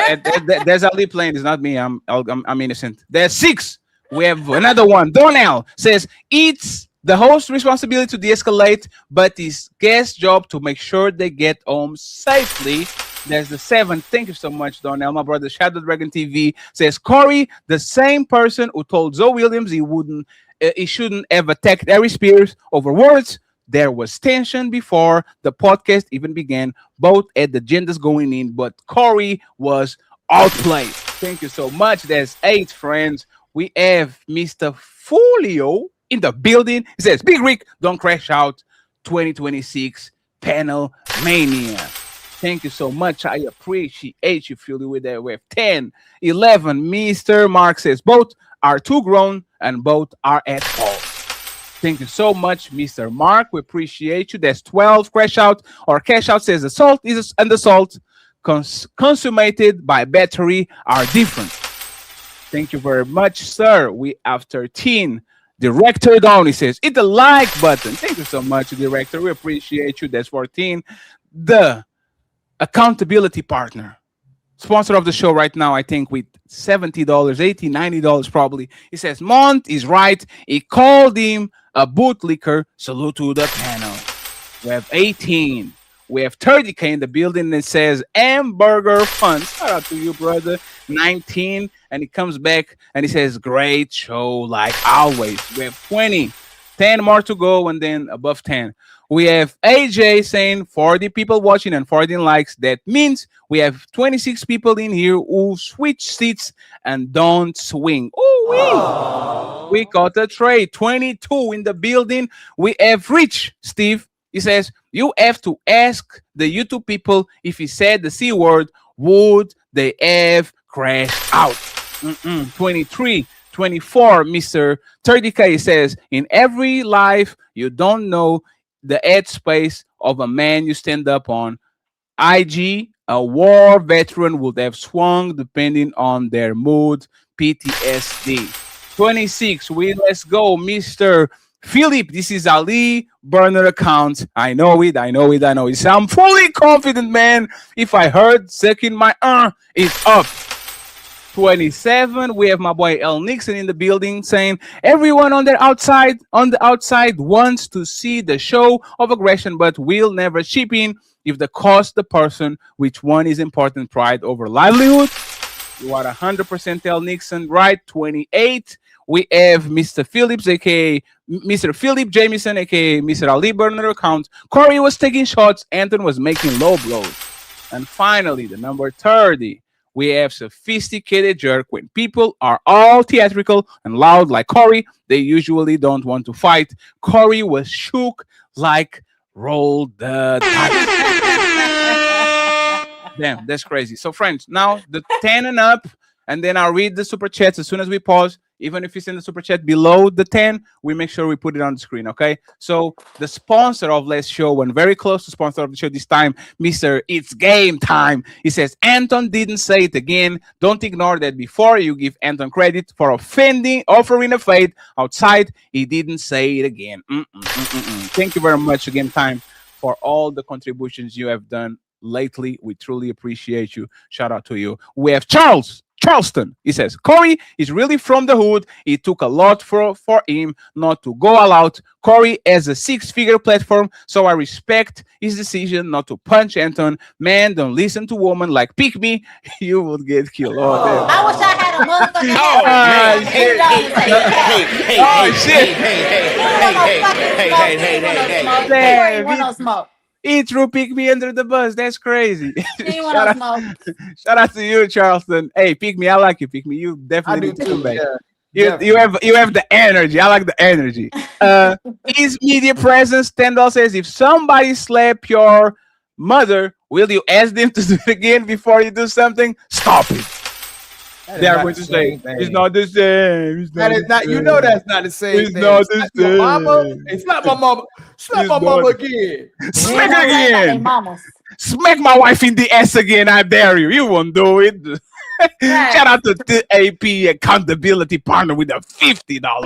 there's Ali playing. It's not me. I'm innocent. There's 6. We have another one. Donnell says, it's the host's responsibility to de-escalate, but it's guest's job to make sure they get home safely. There's the 7th. Thank you so much, Donnell. My brother, Shadow Dragon TV, says, Corey, the same person who told Zoe Williams he shouldn't have attacked Harry Spears over words. There was tension before the podcast even began, both at the genders going in, but Corey was outplayed. Thank you so much. There's 8 friends. We have Mr. Folio in the building. He says, Big Rick, don't crash out. 2026 panel mania. Thank you so much. I appreciate you, Philly, with that. We have 10, 11. Mr. Mark says both are too grown and both are at fault. Thank you so much, Mr. Mark. We appreciate you. That's 12. Crash out or cash out says the salt is and the salt consummated by battery are different. Thank you very much, sir. We have 13. Director Downey says, hit the like button. Thank you so much, Director. We appreciate you. That's 14. The accountability partner, sponsor of the show right now, I think with $70, $80, $90 probably. He says, Mont is right. He called him a bootlicker. Salute to the panel. We have 18. We have 30K in the building, and it says hamburger fun. Shout out to you, brother. 19, and he comes back and he says, great show like always. We have 20, 10 more to go, and then above 10. We have AJ saying 40 people watching and 14 likes. That means we have 26 people in here who switch seats and don't swing. Ooh, we got a trade. 22 in the building. We have Rich, Steve. He says, you have to ask the YouTube people if he said the C word, would they have crashed out? 23, 24, Mr. 30K says, in every life, you don't know the head space of a man you stand up on. IG, a war veteran would have swung depending on their mood. PTSD. 26, let's go, Mr. Philip. This is Ali burner account. I know it. So I'm fully confident, man. If I heard second my it's up. 27, we have my boy L Nixon in the building saying everyone on the outside wants to see the show of aggression, but will never chip in if the cost the person. Which one is important, pride over livelihood? You are 100% L Nixon right. 28, we have Mr. Phillips, aka Mr. Philip Jamieson, aka Mr. Ali burner account. Corey was taking shots, Anton was making low blows. And finally, the number 30, we have sophisticated jerk. When people are all theatrical and loud like Corey, they usually don't want to fight. Corey was shook like roll the dice. Damn, that's crazy. So friends, now the 10 and up, and then I'll read the super chats as soon as we pause. Even if you send the super chat below the 10, we make sure we put it on the screen, okay? So the sponsor of last show, and very close to sponsor of the show this time, Mr. It's Game Time. He says, Anton didn't say it again. Don't ignore that before you give Anton credit for offering a fade outside. He didn't say it again. Thank you very much, Game Time, for all the contributions you have done lately. We truly appreciate you. Shout out to you. We have Charleston. He says, Corey is really from the hood. It took a lot for him not to go all out. Corey has a 6-figure platform, so I respect his decision not to punch Anton. Man, don't listen to women like pick me. You will get killed. Oh, damn. I wish I had a motherfucking Smoke. He threw pick me under the bus. That's crazy. Shout out to you, Charleston. Hey, pick me. I like you, pick me. You definitely need to come back. You have the energy. I like the energy. His media presence, $10 says, if somebody slap your mother, will you ask them to do it again before you do something? Stop it. They are going to say it's not the same. That is not. You know that's not the same. It's not the same. Mama, it's not my mama. Slap my mama again. Smack her again. Smack my wife in the ass again. I dare you. You won't do it. Shout out to the AP accountability partner with a $50 ball.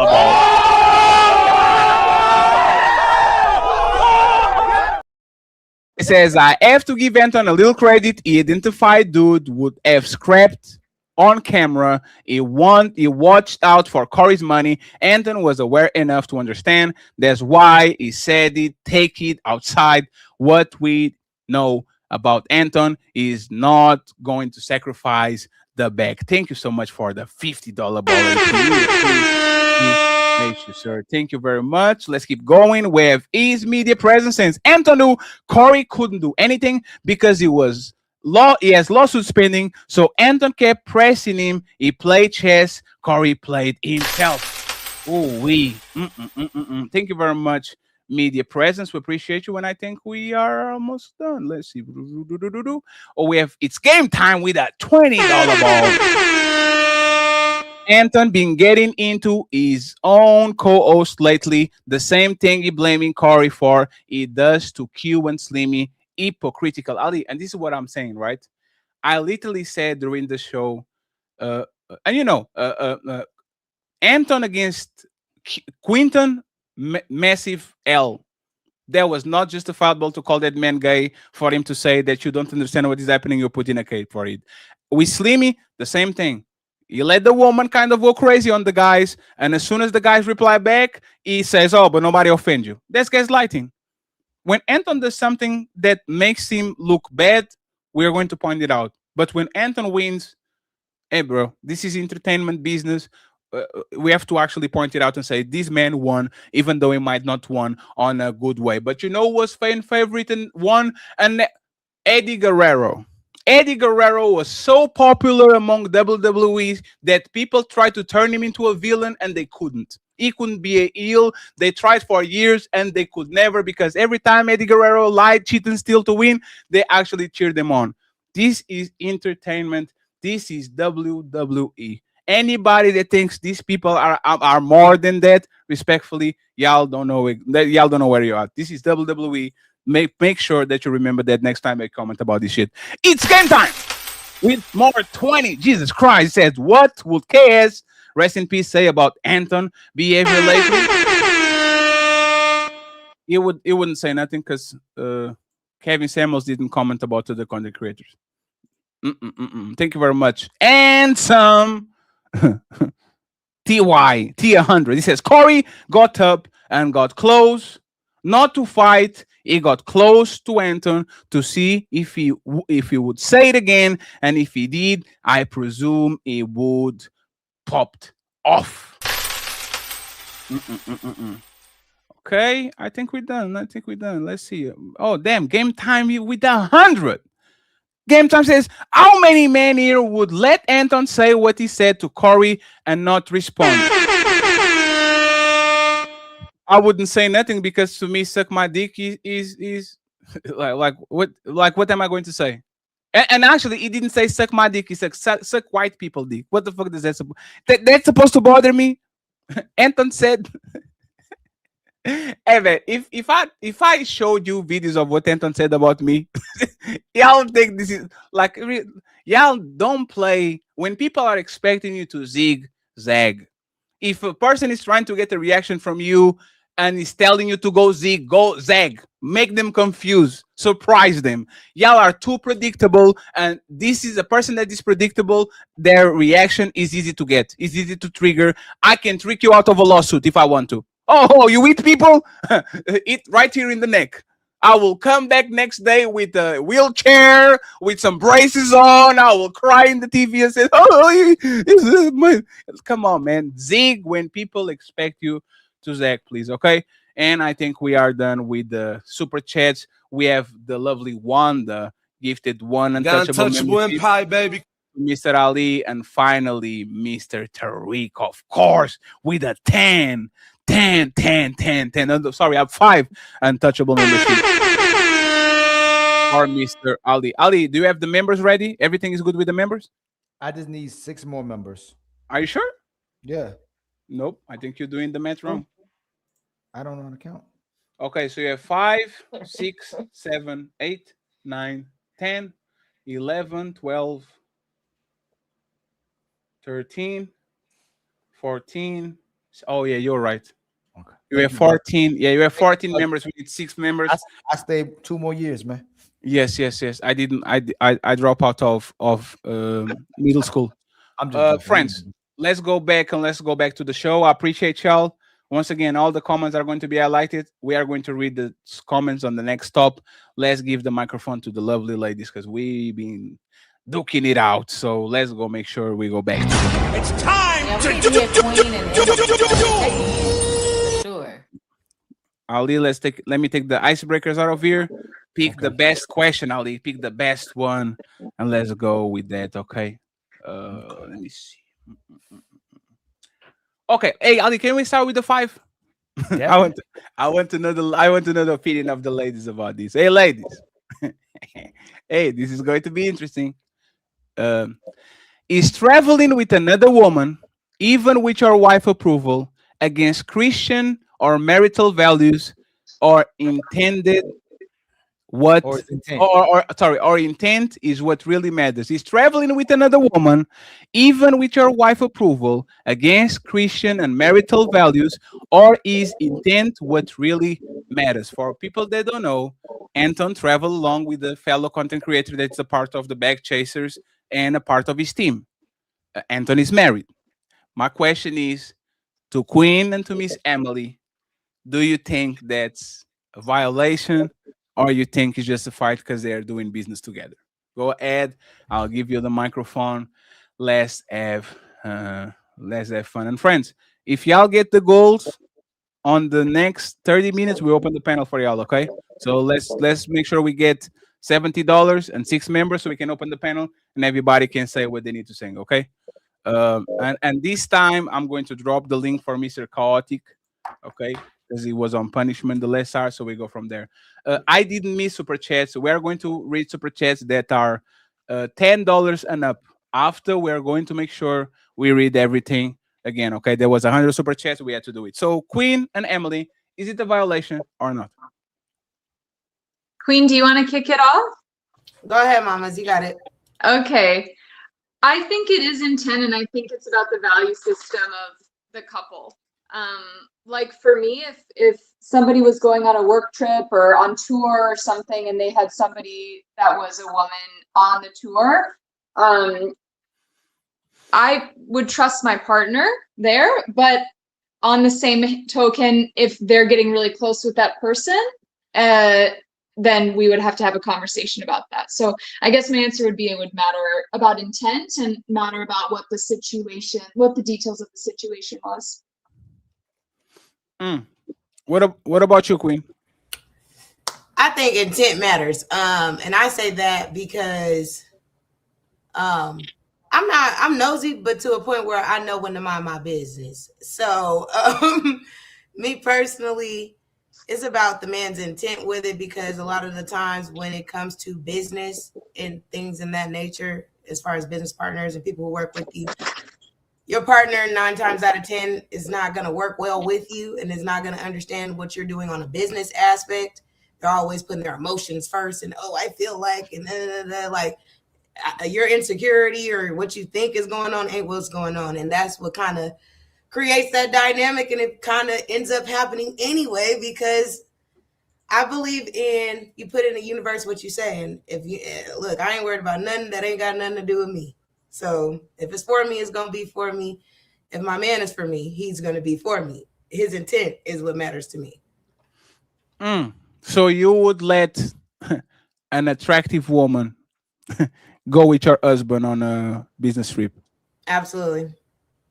It says, I have to give Anton a little credit. He identified dude would have scrapped on camera. He watched out for Corey's money. Anton was aware enough to understand. That's why he said it. Take it outside. What we know about Anton is not going to sacrifice the bag. Thank you so much for the $50 ball. Thank you, sir. Thank you very much. Let's keep going. We have his media presence since Anton knew Corey couldn't do anything because he has lawsuits pending, so Anton kept pressing him. He played chess. Corey played himself. Ooh wee. Thank you very much, media presence. We appreciate you, and I think we are almost done. Let's see. Oh, we have it's game time with a $20 ball. Anton been getting into his own co-host lately. The same thing he blaming Corey for. He does to Q and Slimmy. Hypocritical. Ali, and this is what I'm saying, right? I literally said during the show, and you know, Anton against Quinton, massive L. That was not justifiable to call that man gay, for him to say that you don't understand what is happening, you put in a cape for it. With Slimmy, the same thing. You let the woman kind of go crazy on the guys, and as soon as the guys reply back, he says, oh, but nobody offend you. That's gaslighting. When Anton does something that makes him look bad, we're going to point it out. But when Anton wins, hey, bro, this is entertainment business. We have to actually point it out and say this man won, even though he might not won on a good way. But you know what's fan favorite and won? And Eddie Guerrero. Eddie Guerrero was so popular among WWE that people tried to turn him into a villain and they couldn't. He couldn't be a heel. They tried for years and they could never, because every time Eddie Guerrero lied, cheated, and steal to win, they actually cheered him on. This is entertainment. This is WWE. Anybody that thinks these people are more than that, respectfully, y'all don't know where you are. This is WWE. Make sure that you remember that next time I comment about this shit. It's game time with more 20. Jesus Christ says, what would KS, rest in peace, say about Anton behavior lately? He wouldn't say nothing because Kevin Samuels didn't comment about the content creators. Thank you very much. And some TY T100. He says Corey got up and got close, not to fight. He got close to Anton to see if he would say it again, and if he did, I presume he would popped off. Okay, I think we're done. Let's see. Oh damn! Game time with 100. Game time says, how many men here would let Anton say what he said to Corey and not respond? I wouldn't say nothing, because to me, suck my dick is like what am I going to say? And actually, he didn't say suck my dick. He said suck white people dick. What the fuck does that that's supposed to bother me? Anton said, hey man, if I showed you videos of what Anton said about me, y'all think this is like y'all don't play when people are expecting you to zag. If a person is trying to get a reaction from you and is telling you to go zag, make them confused, surprise them. Y'all are too predictable, and this is a person that is predictable. Their reaction is easy to get, is easy to trigger. I can trick you out of a lawsuit if I want to. Oh, you eat people? Eat right here in the neck. I will come back next day with a wheelchair, with some braces on. I will cry in the TV and say, oh, come on, man. Zig when people expect you to zag, please, okay? And I think we are done with the super chats. We have the lovely one, the gifted one, untouchable Empire, baby. Mr. Ali, and finally, Mr. Tariq, of course, with a 10. Sorry, I have 5 untouchable membership. Or Mr. Ali. Ali, do you have the members ready? Everything is good with the members? I just need 6 more members. Are you sure? Yeah. Nope. I think you're doing the math wrong. I don't know how to count. Okay, so you have 5, 6, 7, 8, 9, 10, 11, 12, 13, 14. Oh yeah, you're right. Okay. You have 14. Yeah, you have 14 members. We need 6 members. I stayed 2 more years, man. Yes. I didn't. I drop out of middle school. I'm just friends. Let's go back to the show. I appreciate y'all. Once again, all the comments are going to be highlighted. We are going to read the comments on the next stop. Let's give the microphone to the lovely ladies because we've been duking it out. So let's go make sure we go back. It's time Sure. Ali, let me take the icebreakers out of here. Pick the best question, Ali. Pick the best one, and let's go with that. Okay. Let me see. Okay. Hey, Ali, can we start with the 5? I want to know the opinion of the ladies about this. Hey, ladies. Hey, this is going to be interesting. Is traveling with another woman, even with your wife approval, against Christian or marital values, or intended what Or intent. or intent is what really matters? Is traveling with another woman, even with your wife approval, against Christian and marital values, or is intent what really matters? For people that don't know, Anton traveled along with a fellow content creator that's a part of the Bag Chasers and a part of his team. Anton is married. My question is to Queen and to Miss Emily: do you think that's a violation, or you think it's just a fight because they are doing business together? Go ahead. I'll give you the microphone. Let's have fun. And friends, if y'all get the goals on the next 30 minutes, we open the panel for y'all. Okay. So let's make sure we get $70 and 6 members so we can open the panel and everybody can say what they need to say. Okay. And this time I'm going to drop the link for Mr. Chaotic. Okay. Because he was on punishment the last hour, so we go from there. I didn't miss super chats, so we are going to read super chats that are $10 and up. After, we are going to make sure we read everything again. Okay, there was 100 super chats, we had to do it. So, Queen and Emily, is it a violation or not? Queen, do you want to kick it off? Go ahead, mamas. You got it. Okay. I think it is intent, and I think it's about the value system of the couple. Like for me, if somebody was going on a work trip or on tour or something, and they had somebody that was a woman on the tour, I would trust my partner there. But on the same token, if they're getting really close with that person, then we would have to have a conversation about that. So I guess my answer would be it would matter about intent and matter about what the situation, what the details of the situation was. What about you, Queen? I think intent matters. And I say that because I'm nosy, but to a point where I know when to mind my business. So me personally, it's about the man's intent with it, because a lot of the times when it comes to business and things in that nature, as far as business partners and people who work with you, your partner 9 times out of 10 is not going to work well with you and is not going to understand what you're doing on a business aspect. They're always putting their emotions first, and I feel like, and like your insecurity or what you think is going on ain't what's going on. And that's what kind of creates that dynamic, and it kind of ends up happening anyway, because I believe in, you put in the universe what you saying. If you look, I ain't worried about nothing that ain't got nothing to do with me. So if it's for me, it's gonna be for me. If my man is for me, he's gonna be for me. His intent is what matters to me. So you would let an attractive woman go with your husband on a business trip? Absolutely.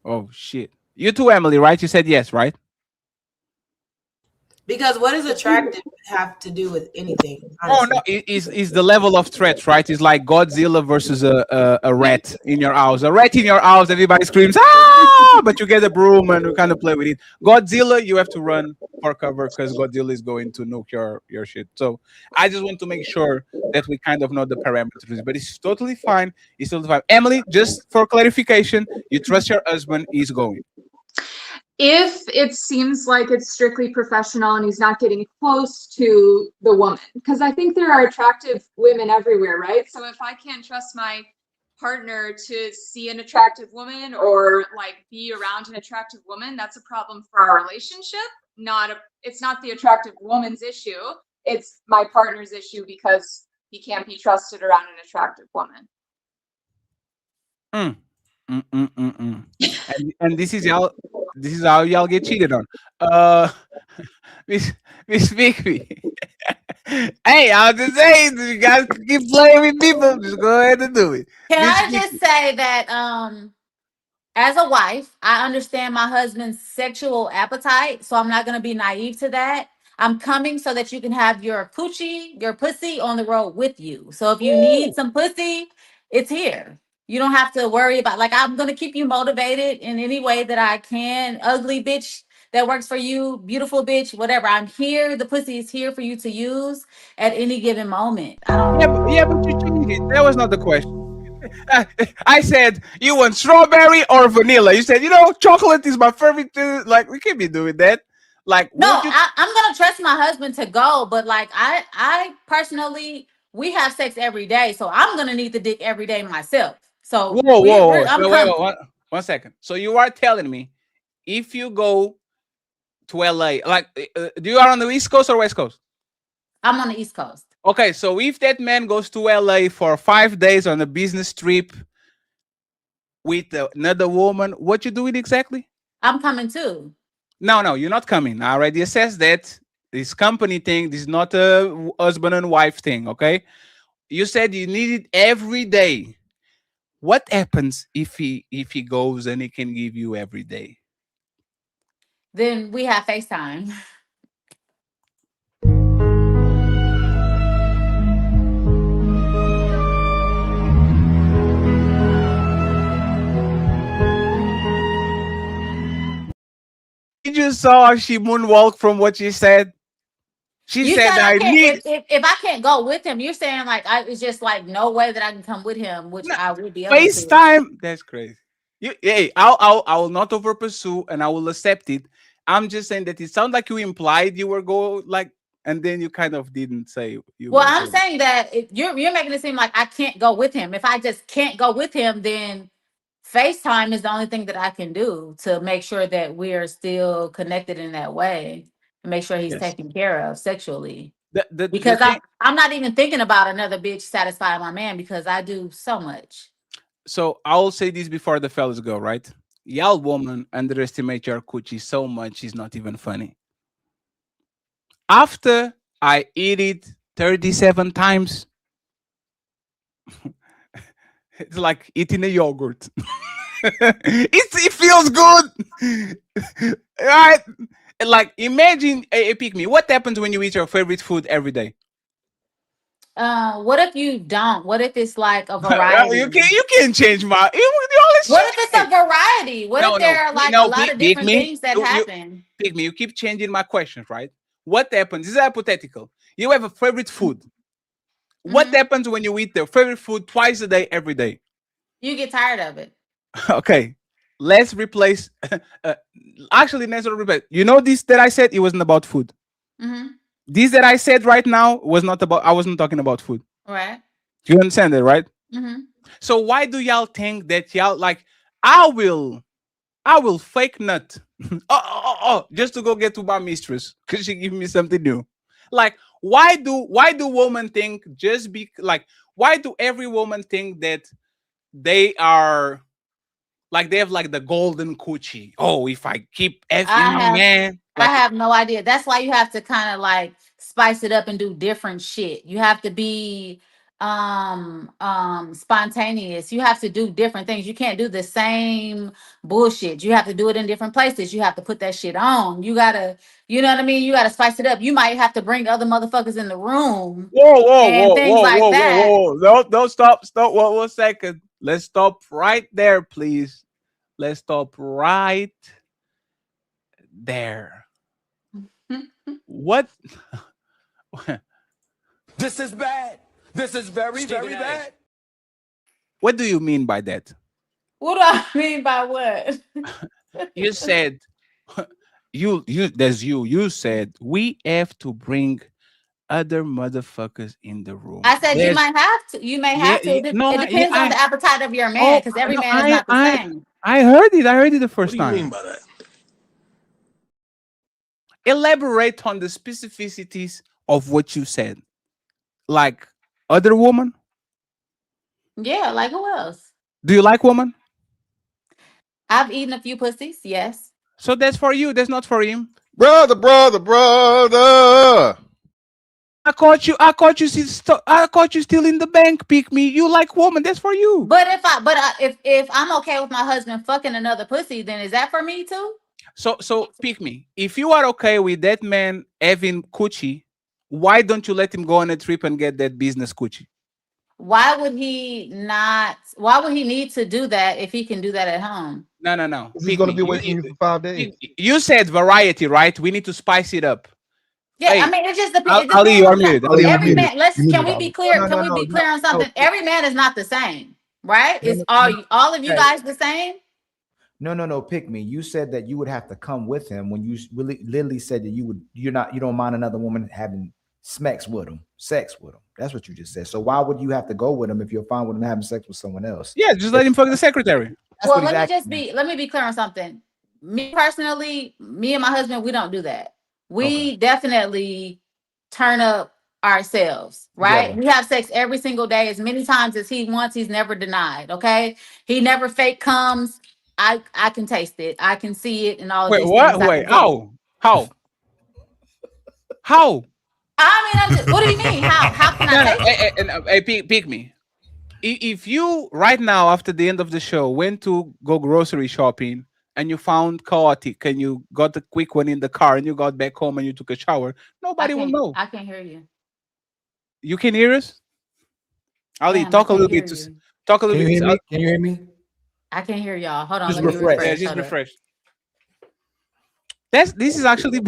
Oh shit! You too, Emily, right? You said yes, right? Because what does attractive have to do with anything? Honestly? Oh no, it's the level of threat, right? It's like Godzilla versus a rat in your house. A rat in your house, everybody screams, ah! But you get a broom and you kind of play with it. Godzilla, you have to run for cover because Godzilla is going to nuke your shit. So I just want to make sure that we kind of know the parameters, but it's totally fine. It's totally fine. Emily, just for clarification, you trust your husband is going? If it seems like it's strictly professional and he's not getting close to the woman, because I think there are attractive women everywhere, right? So if I can't trust my partner to see an attractive woman or like be around an attractive woman, that's a problem for our relationship. It's not the attractive woman's issue. It's my partner's issue because he can't be trusted around an attractive woman. And this is how y'all get cheated on. Miss Bigby. Hey, I was just saying, you guys keep playing with people. Just go ahead and do it. Can I just say that as a wife, I understand my husband's sexual appetite, so I'm not going to be naive to that. I'm coming so that you can have your coochie, your pussy on the road with you. So if you need some pussy, it's here. You don't have to worry about, like, I'm going to keep you motivated in any way that I can. Ugly bitch that works for you, beautiful bitch, whatever. I'm here. The pussy is here for you to use at any given moment. I don't. Yeah, but you changed it. That was not the question. I said you want strawberry or vanilla. You said, chocolate is my favorite. Like, we can't be doing that. Like, No, I'm gonna trust my husband to go, but like I personally, we have sex every day, so I'm gonna need the dick every day myself. So whoa. I'm So coming. wait, 1 second. So you are telling me if you go to LA, like, do you are on the East Coast or West Coast? I'm on the East Coast. Okay, so if that man goes to LA for 5 days on a business trip with another woman, what you doing exactly? I'm coming too. No, you're not coming. I already assessed that. This company thing, this is not a husband and wife thing, okay? You said you need it every day. What happens if he goes and he can give you every day? Then we have FaceTime. You just saw she moonwalk from what she said. She You said, said I need. if I can't go with him, you're saying like it's just like no way that I can come with him, which I would be able to. FaceTime. That's crazy. Hey, I will not over pursue and I will accept it. I'm just saying that it sounds like you implied you were and then you kind of didn't say you. Well, I'm saying that you're making it seem like I can't go with him. If I just can't go with him, then FaceTime is the only thing that I can do to make sure that we're still connected in that way and make sure he's taken care of sexually. Because I'm not even thinking about another bitch satisfying my man because I do so much. So I'll say this before the fellas go, right? Y'all woman underestimate your coochie so much it's not even funny. After I eat it 37 times, it's like eating a yogurt. It feels good. Right? Like, imagine, pick me. What happens when you eat your favorite food every day? What if you don't? What if it's like a variety? You can't change my. What if it's a variety? What if there are like a lot of different things that happen? Pick me. You keep changing my questions, right? What happens? This is hypothetical. You have a favorite food. What happens when you eat the favorite food twice a day, every day? You get tired of it. Okay, let's replace. Actually, let's not replace. You know this that I said it wasn't about food. This that I said right now was not about. I wasn't talking about food. Right. You understand that, right? So why do y'all think that y'all like? I will fake nut. Just to go get to my mistress because she give me something new. Like, why do women think just be like? Why do every woman think that they are like they have like the golden coochie? Oh, if I keep effing my man. I have no idea. That's why you have to kind of like spice it up and do different shit. You have to be spontaneous. You have to do different things. You can't do the same bullshit. You have to do it in different places. You have to put that shit on. You gotta, you know what I mean? You gotta spice it up. You might have to bring other motherfuckers in the room. Whoa. Don't stop. 1 second. Let's stop right there, please. Let's stop right there. What? This is bad. This is very, very bad. What do you mean by that? What do I mean by what? You said you said we have to bring other motherfuckers in the room. I said you might have to. You may have to. It depends on the appetite of your man, because every man is not the same. I heard it the first time. What do you mean by that? Elaborate on the specificities of what you said. Like other woman? Yeah, like who else? Do you like woman? I've eaten a few pussies, yes. So that's for you. That's not for him. Brother. I caught you still in the bank. Pick me. You like woman. That's for you. But if I'm okay with my husband fucking another pussy, then is that for me too? So pick me. If you are okay with that man having coochie, why don't you let him go on a trip and get that business coochie? why would he not? Why would he need to do that if he can do that at home? No. He's going to be waiting you for 5 days. You said variety, right? We need to spice it up. Yeah, Hey, I mean, it just depends. Ali, you're muted. Ali, you're Every muted. man. You're Can muted, we be Ali. clear? Can we be clear on something? Every man is not the same, right? Is all of you guys the same? No. Pick me. You said that you would have to come with him when you really literally said that you don't mind another woman having sex with him. That's what you just said. So why would you have to go with him if you're fine with him having sex with someone else? Yeah, just let him fuck the secretary. Well, let me be clear on something. Me personally, me and my husband, we don't do that. We definitely turn up ourselves, right? Together. We have sex every single day, as many times as he wants. He's never denied. Okay, he never fake comes. I can taste it. I can see it, and all of Wait, these what? things. Wait, how? How? I mean, I'm just, what do you mean? How can I taste it? Hey, pick me. If you right now after the end of the show went to go grocery shopping and you found chaotic and you got the quick one in the car and you got back home and you took a shower, nobody will know. I can't hear you. You can hear us? Ali, Damn, talk a I little can't bit. hear you. Talk a little Can bit. you hear me? Can you hear me? I can't hear y'all. Hold on. Just let me refresh. refresh. Yeah, just Hold up. refresh. This is actually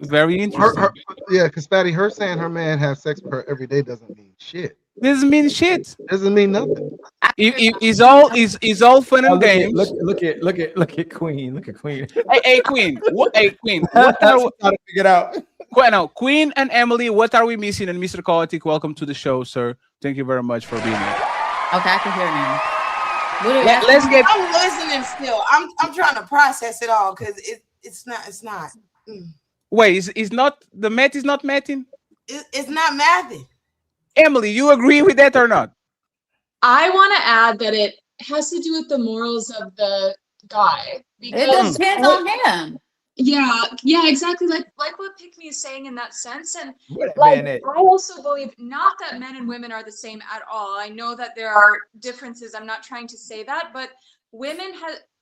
very interesting. Because Fatty, her saying her man has sex with her every day doesn't mean shit. Doesn't mean shit. Doesn't mean nothing. It's all fun and games. Look at Queen. Look at Queen. Hey, Queen. Queen. What are we trying to figure it out? No, Queen and Emily, what are we missing? And Mr. Chaotic, welcome to the show, sir. Thank you very much for being here. Okay, I can hear now. Let's get. I'm listening still. I'm trying to process it all because it's not. Wait, is not the math is not mathing? It's not mathing. Emily, you agree with that or not? I want to add that it has to do with the morals of the guy. It depends on him. Yeah, exactly. Like what Pick Me is saying in that sense. And I also believe not that men and women are the same at all. I know that there are differences. I'm not trying to say that, but women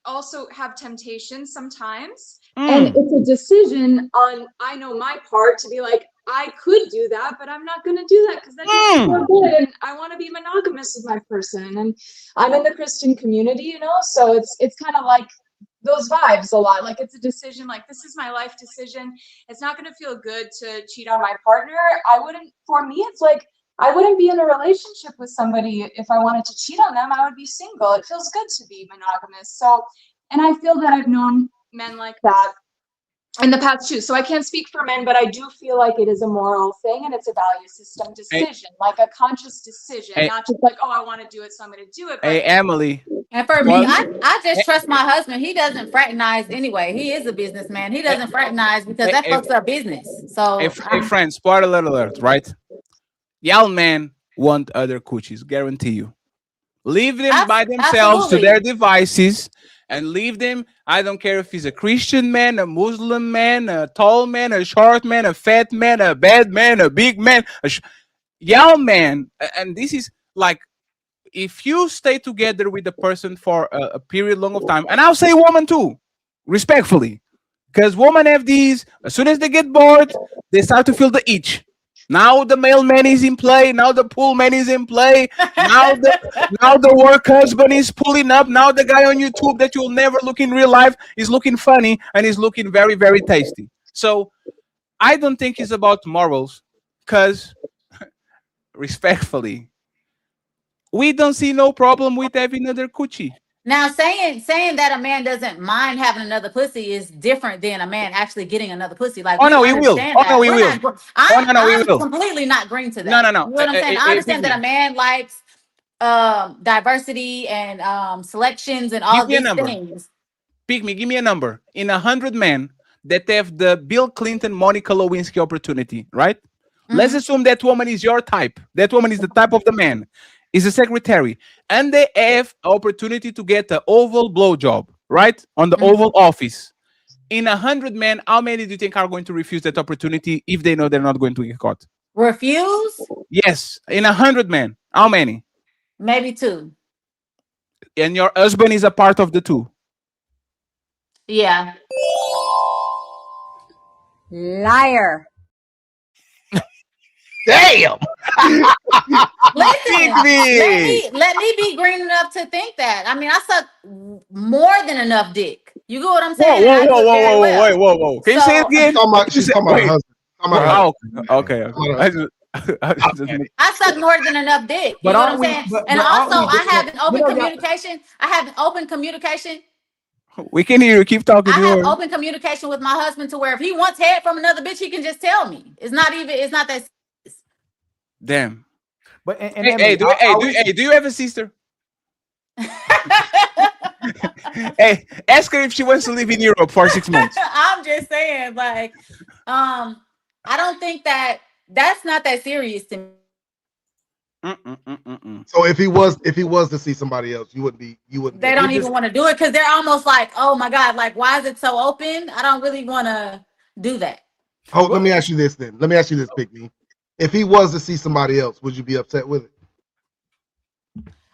also have temptations sometimes. And it's a decision on, I know my part to be like, I could do that, but I'm not going to do that because that doesn't feel good. And I want to be monogamous with my person. And I'm in the Christian community, so it's kind of like those vibes a lot. Like it's a decision, like this is my life decision. It's not going to feel good to cheat on my partner. For me, it's like, I wouldn't be in a relationship with somebody if I wanted to cheat on them. I would be single. It feels good to be monogamous. So, and I feel that I've known men like that in the past too. So I can't speak for men, but I do feel like it is a moral thing and it's a value system decision, like a conscious decision, not just like, oh, I want to do it, so I'm going to do it. But hey, Emily. And for me, I just trust my husband. He doesn't fraternize anyway. He is a businessman. He doesn't fraternize because that fucks up business. So, hey, friends, spoiler alert, right? Y'all men want other coochies, guarantee you. Leave them by themselves to their devices and leave them. I don't care if he's a Christian man, a Muslim man, a tall man, a short man, a fat man, a bad man, a big man, y'all man. And this is like, if you stay together with the person for a period long of time, and I'll say woman too, respectfully, because women have these, as soon as they get bored, they start to feel the itch. Now the mailman is in play. Now the pool man is in play. Now the work husband is pulling up. Now the guy on YouTube that you'll never look in real life is looking funny and is looking very, very tasty. So I don't think it's about morals, because respectfully, we don't see no problem with having another coochie. now saying that a man doesn't mind having another pussy is different than a man actually getting another pussy. Like, he will. I'm completely not agreeing to that. No. You know what I'm saying? I understand that a man likes diversity and selections and all these things. Give me a number. In 100 men that have the Bill Clinton, Monica Lewinsky opportunity, right? Let's assume that woman is your type. That woman is the type of the man. Is a secretary, and they have opportunity to get an oval blowjob, right? On the Oval Office. In 100 men, how many do you think are going to refuse that opportunity if they know they're not going to get caught? Refuse? Yes. In 100 men, how many? Maybe 2. And your husband is a part of the 2. Yeah. Liar. Damn. Listen, let me be green enough to think that. I mean, I suck more than enough dick. You get what I'm saying? And I do it very well. Whoa. Can you say it again? She's talking about her husband. Okay. I suck more than enough dick. You But know what aren't I'm we- saying? but- And but aren't also, we I have an different? open You know, communication. I have an open communication. We can hear you. Keep talking. I to have her. open communication with my husband to where if he wants head from another bitch, he can just tell me. It's not that. Damn. But Hey, do you have a sister? Hey, ask her if she wants to live in Europe for 6 months. I'm just saying, like, I don't think that's not that serious to me. So if he was to see somebody else, you wouldn't. They don't even want to do it because they're almost like, oh my God, like, why is it so open? I don't really want to do that. Oh, let me ask you this then. Let me ask you this, Pick Me. If he was to see somebody else, would you be upset with it?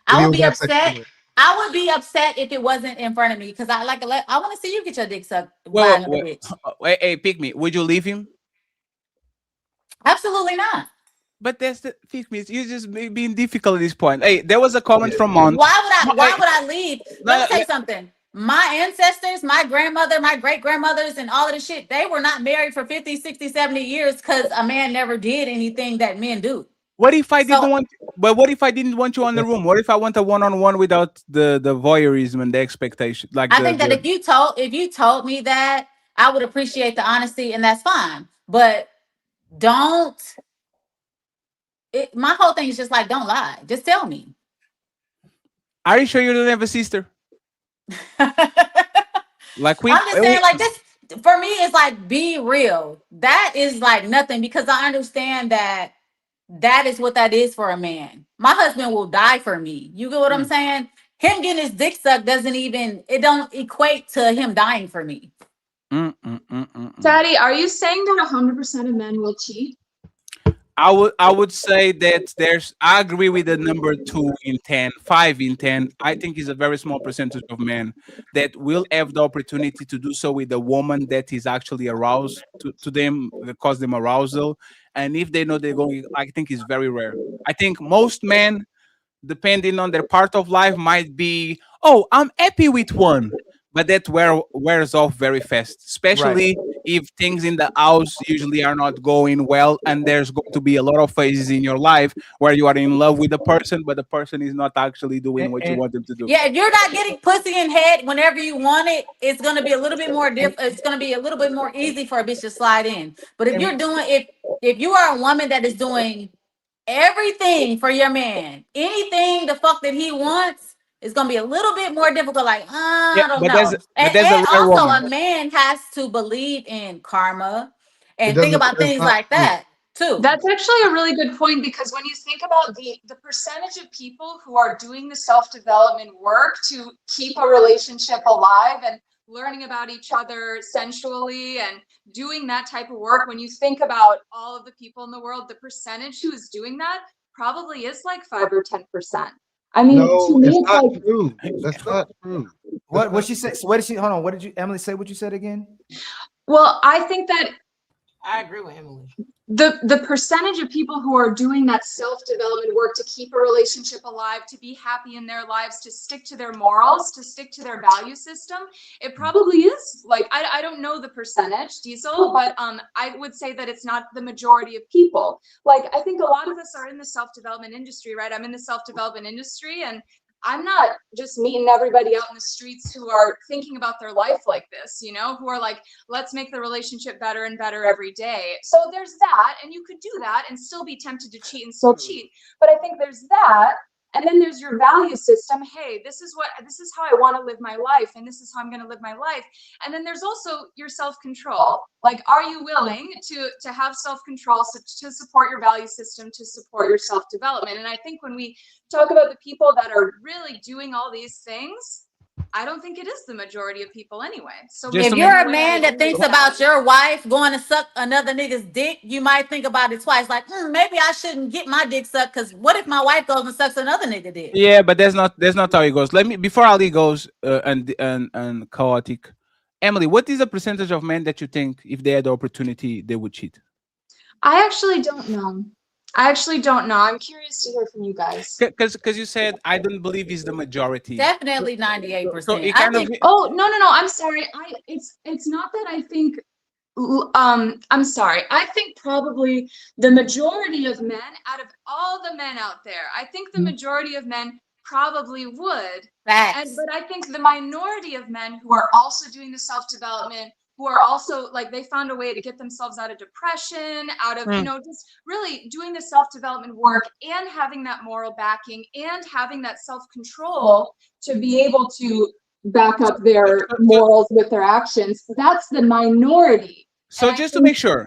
I would be upset. I would be upset if it wasn't in front of me because I want to see you get your dick sucked by another bitch. Hey, Pick Me. Would you leave him? Absolutely not. But that's the Pick Me. You just being difficult at this point. Hey, there was a comment from Mont. Why would I leave? Let me tell you something. My ancestors, my grandmother, my great grandmothers, and all of the shit, they were not married for 50, 60, 70 years because a man never did anything that men do. What if I didn't want? But what if I didn't want you on the room? What if I want a one-on-one without the voyeurism and the expectation? Like I think that if you told me that, I would appreciate the honesty, and that's fine. But don't. My whole thing is just like, don't lie. Just tell me. Are you sure you don't have a sister? Like I'm just saying, like this for me, it's like be real. That is like nothing because I understand that is what that is for a man. My husband will die for me. You get what I'm saying? Him getting his dick sucked it don't equate to him dying for me. Daddy, are you saying that 100% of men will cheat? I would say that I agree with the number 2 in 10, 5 in 10. I think it's a very small percentage of men that will have the opportunity to do so with a woman that is actually aroused to them, that cause them arousal. And if they know they're going, I think it's very rare. I think most men, depending on their part of life, might be, oh, I'm happy with one. But that wears off very fast, especially if things in the house usually are not going well, and there's going to be a lot of phases in your life where you are in love with the person, but the person is not actually doing what you want them to do. Yeah, if you're not getting pussy in head whenever you want it, it's gonna be a little bit more it's gonna be a little bit more easy for a bitch to slide in. But if you're doing if you are a woman that is doing everything for your man, anything the fuck that he wants, it's gonna be a little bit more difficult. Like, I don't know. And also, a man has to believe in karma and think about things like that too. That's actually a really good point because when you think about the percentage of people who are doing the self-development work to keep a relationship alive and learning about each other sensually and doing that type of work, when you think about all of the people in the world, the percentage who is doing that probably is like 5 or 10%. I mean, no, to me, it's not like, true. That's not true. What she said? What did she? Hold on. What did you, Emily, say? What you said again? Well, I think that I agree with Emily. The percentage of people who are doing that self-development work to keep a relationship alive, to be happy in their lives, to stick to their morals, to stick to their value system, it probably is like, I don't know the percentage, Diesel, but I would say that it's not the majority of people. Like, I think a lot of us are in the self-development industry, right? I'm in the self-development industry, and I'm not just meeting everybody out in the streets who are thinking about their life like this, you know, who are like, let's make the relationship better and better every day. So there's that, and you could do that and still be tempted to cheat and still cheat. But I think there's that. And then there's your value system. Hey, this is how I want to live my life, and this is how I'm going to live my life. And then there's also your self-control. Like, are you willing to have self-control to support your value system, to support your self-development? And I think when we talk about the people that are really doing all these things, I don't think it is the majority of people anyway. So if you're a man that thinks about your wife going to suck another nigga's dick, you might think about it twice. Like, maybe I shouldn't get my dick sucked because what if my wife goes and sucks another nigga dick? Yeah, but that's not how it goes. Let me, before Ali goes and chaotic, Emily, what is the percentage of men that you think if they had the opportunity they would cheat? I actually don't know. I actually don't know. I'm curious to hear from you guys. Because you said I don't believe it's the majority. Definitely So 98%. it I kind of think. Oh, no, I'm sorry. It's not that I think I'm sorry. I think probably the majority of men, out of all the men out there, I think the majority of men probably would. But I think the minority of men who are also doing the self-development, who are also like they found a way to get themselves out of depression, out of, just really doing the self-development work and having that moral backing and having that self-control to be able to back up their morals with their actions. That's the minority. So just to make sure,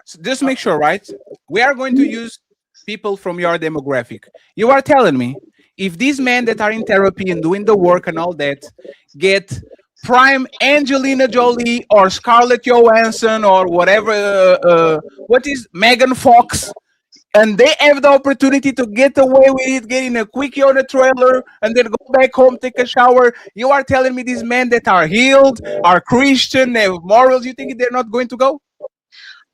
right? We are going to use people from your demographic. You are telling me if these men that are in therapy and doing the work and all that get prime Angelina Jolie or Scarlett Johansson or whatever, what is Megan Fox, and they have the opportunity to get away with it, getting a quickie on a trailer, and then go back home, take a shower. You are telling me these men that are healed, are Christian, they have morals, you think they're not going to go?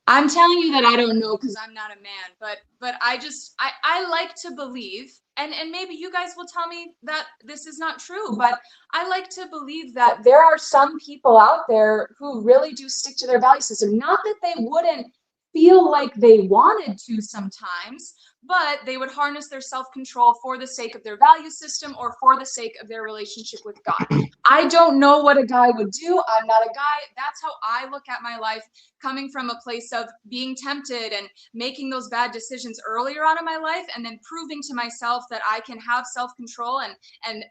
I'm telling you that I don't know because I'm not a man, but I like to believe, and maybe you guys will tell me that this is not true, but I like to believe that there are some people out there who really do stick to their value system. Not that they wouldn't feel like they wanted to sometimes, but they would harness their self-control for the sake of their value system or for the sake of their relationship with God. I don't know what a guy would do. I'm not a guy. That's how I look at my life, coming from a place of being tempted and making those bad decisions earlier on in my life, and then proving to myself that I can have self-control and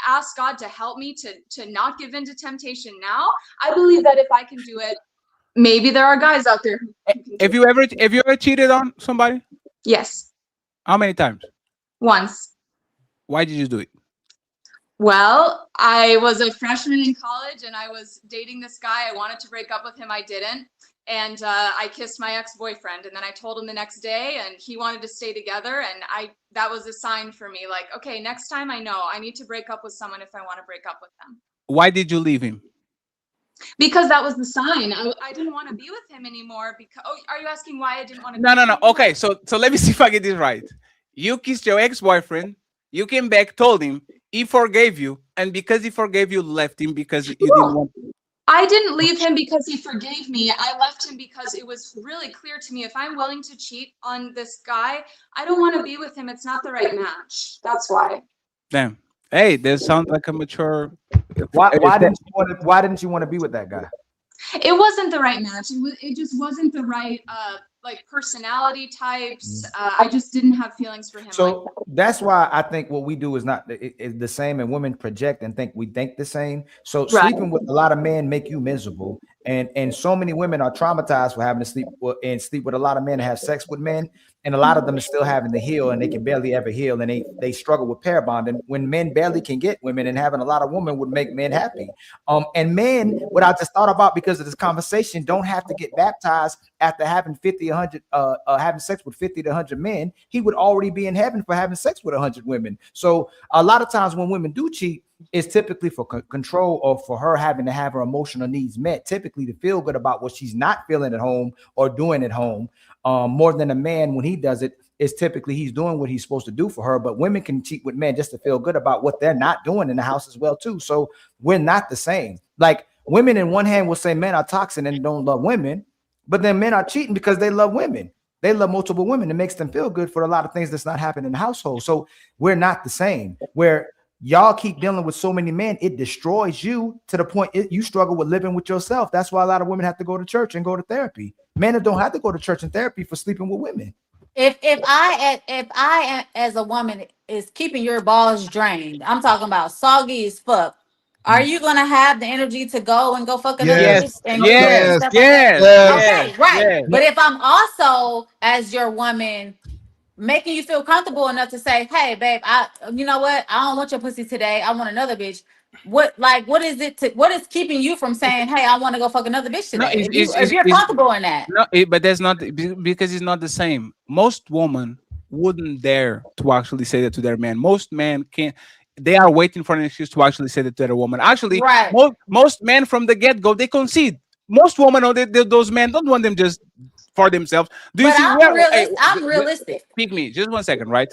ask God to help me to not give in to temptation now. I believe that if I can do it, maybe there are guys out there. Have you ever cheated on somebody? Yes. How many times? Once. Why did you do it? Well, I was a freshman in college and I was dating this guy. I wanted to break up with him. I didn't. And I kissed my ex-boyfriend, and then I told him the next day, and he wanted to stay together. And that was a sign for me, like, okay, next time I know I need to break up with someone if I want to break up with them. Why did you leave him? Because that was the sign. I didn't want to be with him anymore. Because are you asking why I didn't want to? No. Okay, so let me see if I get this right. You kissed your ex-boyfriend. You came back, told him, he forgave you, and because he forgave you, left him because you didn't want to. I didn't leave him because he forgave me. I left him because it was really clear to me, if I'm willing to cheat on this guy, I don't want to be with him. It's not the right match. That's why. Damn. Hey, that sounds like a mature. Why didn't you want to be with that guy? It wasn't the right match. It just wasn't the right like personality types. I just didn't have feelings for him. So that's why I think what we do is not the same, and women project and think we think the same. So sleeping with a lot of men make you miserable, and so many women are traumatized for having to sleep with a lot of men and have sex with men, and a lot of them are still having to heal, and they can barely ever heal, and they struggle with pair bonding when men barely can get women, and having a lot of women would make men happy. And men, what I just thought about because of this conversation, don't have to get baptized after having 50, 100, having sex with 50 to 100 men. He would already be in heaven for having sex with 100 women. So a lot of times when women do cheat, it's typically for control or for her having to have her emotional needs met, typically to feel good about what she's not feeling at home or doing at home. More than a man, when he does it, is typically he's doing what he's supposed to do for her. But women can cheat with men just to feel good about what they're not doing in the house as well too. So we're not the same. Like women in one hand will say men are toxic and don't love women, but then men are cheating because they love women. They love multiple women. It makes them feel good for a lot of things that's not happening in the household. So we're not the same. Where y'all keep dealing with so many men, it destroys you to the point you struggle with living with yourself. That's why a lot of women have to go to church and go to therapy. Men don't have to go to church and therapy for sleeping with women. If I as a woman is keeping your balls drained, I'm talking about soggy as fuck. Are you gonna have the energy to go fuck another bitch? Yes. Okay, right. But if I'm also, as your woman, making you feel comfortable enough to say, "Hey, babe, you know what? I don't want your pussy today. I want another bitch." What is keeping you from saying, "Hey, I want to go fuck another bitch today"? If you're comfortable in that. No, but that's not because it's not the same. Most women wouldn't dare to actually say that to their man. Most men can't. They are waiting for an excuse to actually say that to their woman. Actually, most men from the get-go, they concede. Most women know that those men don't want them just for themselves. Do you But see? I'm realistic. Pick me, just 1 second, right?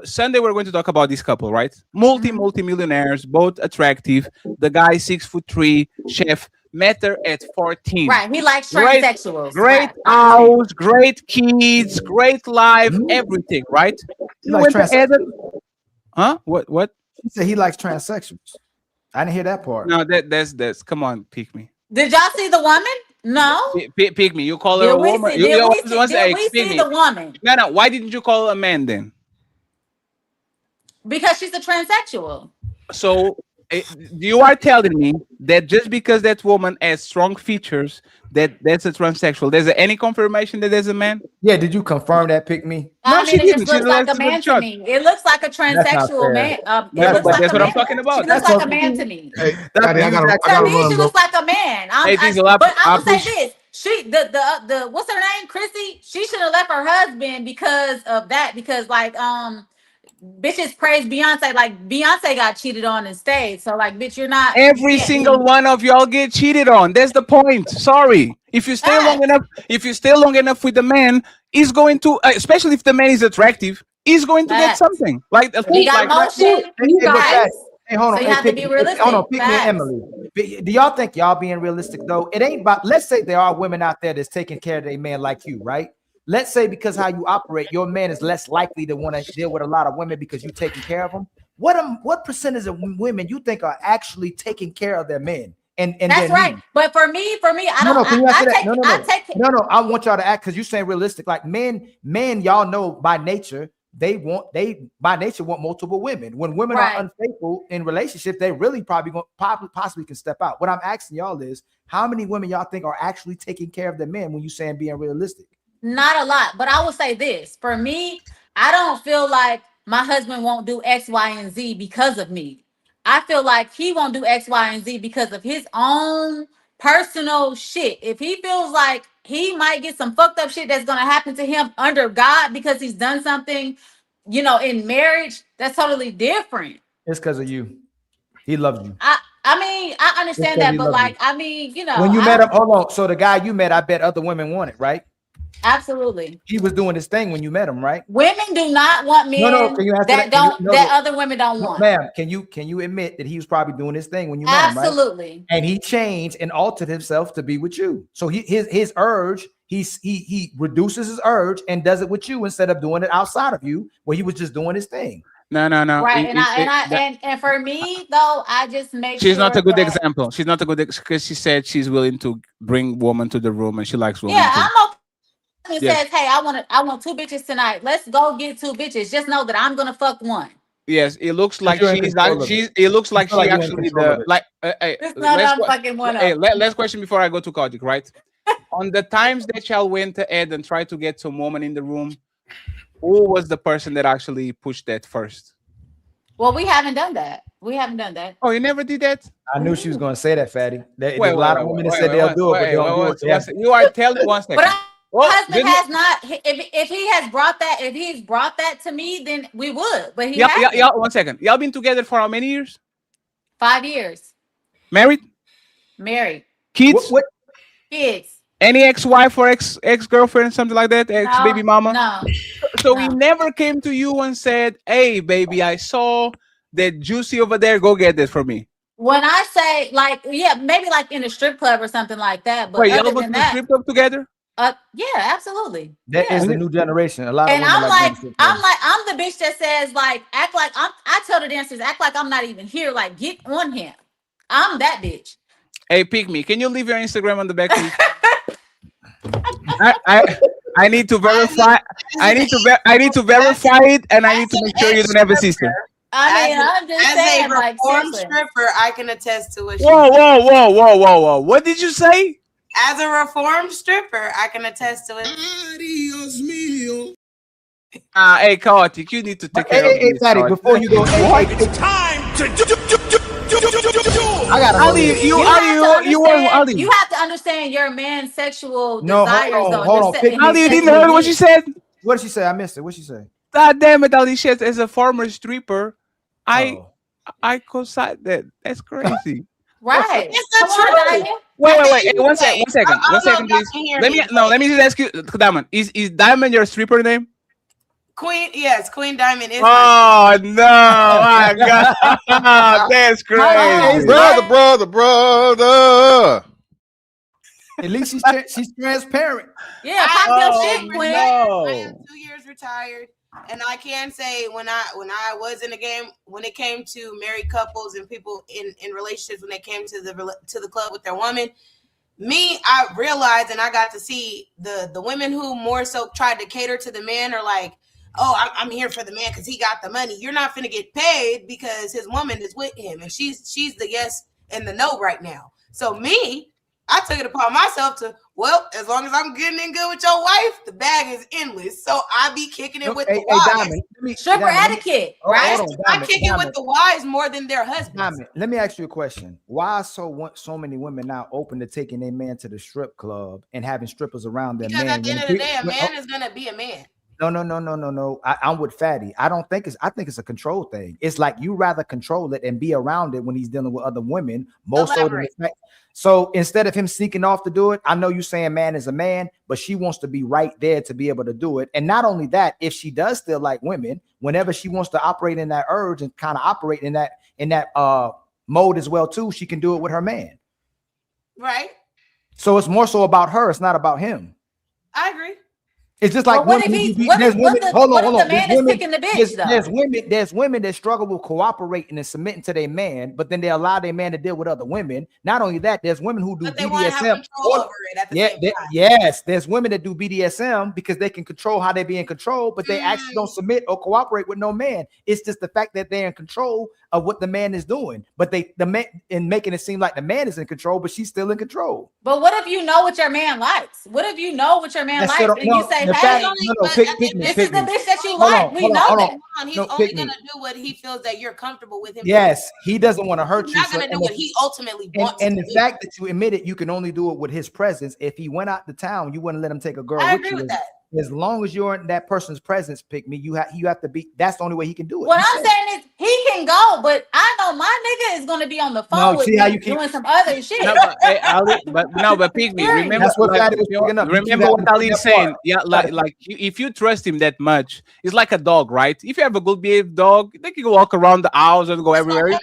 Sunday we're going to talk about this couple, right? Multi-millionaires, both attractive. The guy 6'3", chef, met her at 14. Right. He likes Great, transsexuals. great Right. house, great kids, great life, everything, right? He likes transsexuals. Huh? What? He said he likes transsexuals. I didn't hear that part. No, that's come on, pick me. Did y'all see the woman? No. Pick me. You call her a woman. Did we see the woman? No. Why didn't you call her a man then? Because she's a transsexual. So you are telling me that just because that woman has strong features, that's a transsexual. There's any confirmation that there's a man? Yeah, did you confirm that? Pick me. I No, mean, she it just didn't. looks like a man to me. It looks like a transsexual man. That's what I'm talking about. She looks like a man to me. Hey, Patty, I gotta To me, run, she bro. looks like a man. But I will say this: the what's her name, Chrissy? She should have left her husband because of that. Because bitches praise Beyonce. Like Beyonce got cheated on and stayed. So like, bitch, you're not. Every single one of y'all get cheated on. That's the point. Sorry. If you stay long enough with the man, he's going to, especially if the man is attractive, he's going to get something. Like we got motion. You guys. Hey, hold on. So you have to be realistic. Hold on, pick me and Emily. Do y'all think y'all being realistic though? It ain't about. Let's say there are women out there that's taking care of their man like you, right? Let's say because how you operate, your man is less likely to want to deal with a lot of women because you're taking care of them. What percentage of women you think are actually taking care of their men? And that's right. But for me, I don't. I want y'all to act because you're saying realistic. Like men, y'all know by nature they by nature want multiple women. When women are unfaithful in relationships, they really possibly can step out. What I'm asking y'all is, how many women y'all think are actually taking care of their men when you saying being realistic? Not a lot, but I will say this. For me, I don't feel like my husband won't do X, Y, and Z because of me. I feel like he won't do X, Y, and Z because of his own personal shit. If he feels like he might get some fucked up shit that's going to happen to him under God because he's done something, in marriage, that's totally different. It's because of you. He loves you. I mean, I understand that, but when you met him, hold on. So the guy you met, I bet other women want it, right? Absolutely. He was doing his thing when you met him, right? Women do not want men that other women don't want. Ma'am, can you admit that he was probably doing his thing when you met him, right? Absolutely. And he changed and altered himself to be with you. So his urge, he reduces his urge and does it with you instead of doing it outside of you, where he was just doing his thing. No. Right, and for me though, I just make. She's not a good example. She's not a good because she said she's willing to bring woman to the room and she likes women. Yeah, too. I'm okay. Says, hey, I want 2 bitches tonight. Let's go get 2 bitches. Just know that I'm gonna fuck one. Yes, it looks like it looks like she actually fucking one up. Hey, last question before I go to Kojic, right? On the times that y'all went ahead and tried to get some woman in the room, who was the person that actually pushed that first? Well, we haven't done that. Oh, you never did that? I knew she was going to say that, Fatty. There's a lot of women that said they'll do it, but they don't do it. You are telling 1 second. But husband has not. If he has brought that, if he's brought that to me, then we would. But he hasn't. 1 second. Y'all been together for how many years? 5 years. Married? Kids? What? Kids. Any ex-wife or ex-girlfriend, something like that? Ex-baby mama? No. So he never came to you and said, hey, baby, I saw that juicy over there. Go get that for me. When I say maybe like in a strip club or something like that. But y'all went to the strip club together? Yeah, absolutely. That is the new generation. A lot of women I'm the bitch that says act like I tell the dancers, act like I'm not even here. Like, get on him. I'm that bitch. Hey, pick me. Can you leave your Instagram on the back, please? I need to verify. I need to verify it, and I need to make sure you don't have a sister. I'm just saying, as a reformed stripper, I can attest to what. Whoa! What did you say? As a reformed stripper, I can attest to it. Hey, Kartik, you need to take care of this. Fatty, before you go, it's time to I gotta Ali, you have to understand your man's sexual desires. Hold on. Ali, you didn't hear what she said? What did she say? I missed it. What did she say? God damn it, Ali. She says, as a former stripper, I co-sign that. That's crazy. Right. It's the truth. Wait. think Hey, you one say- second, I don't know if y'all please. can hear Let me, me no. but Let me just ask you, Diamond. Is Diamond your stripper name? Queen, yes, Queen Diamond is Oh no! My God, that's crazy. brother. At least she's transparent. Yeah, pop your shit, I Queen. am 2 years retired, and I can say when I was in the game, when it came to married couples and people in relationships, when they came to the club with their woman, I realized and I got to see the women who more so tried to cater to the man are like, oh, I'm here for the man because he got the money. You're not finna get paid because his woman is with him, and she's the yes and the no right now. So I took it upon myself to, well, as long as I'm getting in good with your wife, the bag is endless. So I be kicking it with the wives. Diamond, stripper etiquette, right? I kick it with the wives more than their husbands. Diamond, let me ask you a question. Why so many women now open to taking their man to the strip club and having strippers around their Because man? at the end of the day, a man is gonna be a man. No. I'm with Fatty. I think it's a control thing. It's like you rather control it and be around it when he's dealing with other women. So instead of him sneaking off to do it, I know you're saying man is a man, but she wants to be right there to be able to do it. And not only that, if she does still like women, whenever she wants to operate in that urge and kind of operate in that mode as well too, she can do it with her man. Right. So it's more so about her. It's not about him. I agree. It's just like what if the man is picking the bitch though? There's women that struggle with cooperating and submitting to their man, but then they allow their man to deal with other women. Not only that, there's women who do BDSM. Yes, there's women that do BDSM because they can control how they be in control, but they actually don't submit or cooperate with no man. It's just the fact that they're in control of what the man is doing, but the man in making it seem like the man is in control, but she's still in control. But what if you know what your man likes? What if you know what your man likes and you say, hey, this is the bitch that you like. We know that. He's only gonna do what he feels that you're comfortable with him. Yes, he doesn't want to hurt you. He's not gonna do what he ultimately wants. And the fact that you admit it, you can only do it with his presence. If he went out to town, you wouldn't let him take a girl with you. As long as you're in that person's presence, pick me. You have to be. That's the only way he can do it. What I'm saying is he can go, but I know my nigga is gonna be on the phone with me doing some other shit. But pick me. Remember, remember what Ali is saying. Yeah, like if you trust him that much, it's like a dog, right? If you have a good behaved dog, they can walk around the house and go everywhere.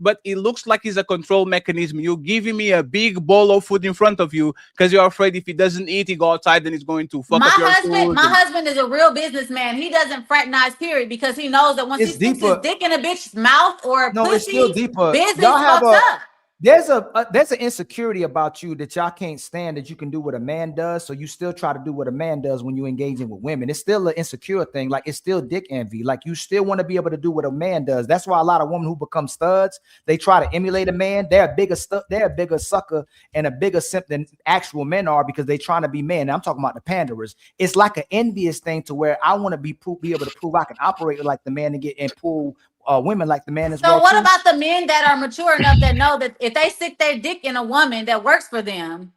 But it looks like it's a control mechanism. You're giving me a big bowl of food in front of you because you're afraid if he doesn't eat, he go outside, then he's going to fuck up your food. My husband is a real businessman. He doesn't fraternize, period, because he knows that once he sticks his dick in a bitch's mouth or pussy, it's still deeper. Business fucks up. There's an insecurity about you that y'all can't stand that you can do what a man does, so you still try to do what a man does when you're engaging with women. It's still an insecure thing, like it's still dick envy. Like you still want to be able to do what a man does. That's why a lot of women who become studs, they try to emulate a man. They're a bigger sucker and a bigger simp than actual men are because they're trying to be men. And I'm talking about the panderers. It's like an envious thing to where I want to be able to prove I can operate like the man and pull women like the man as well. So what about the men that are mature enough that know that if they stick their dick in a woman that works for them,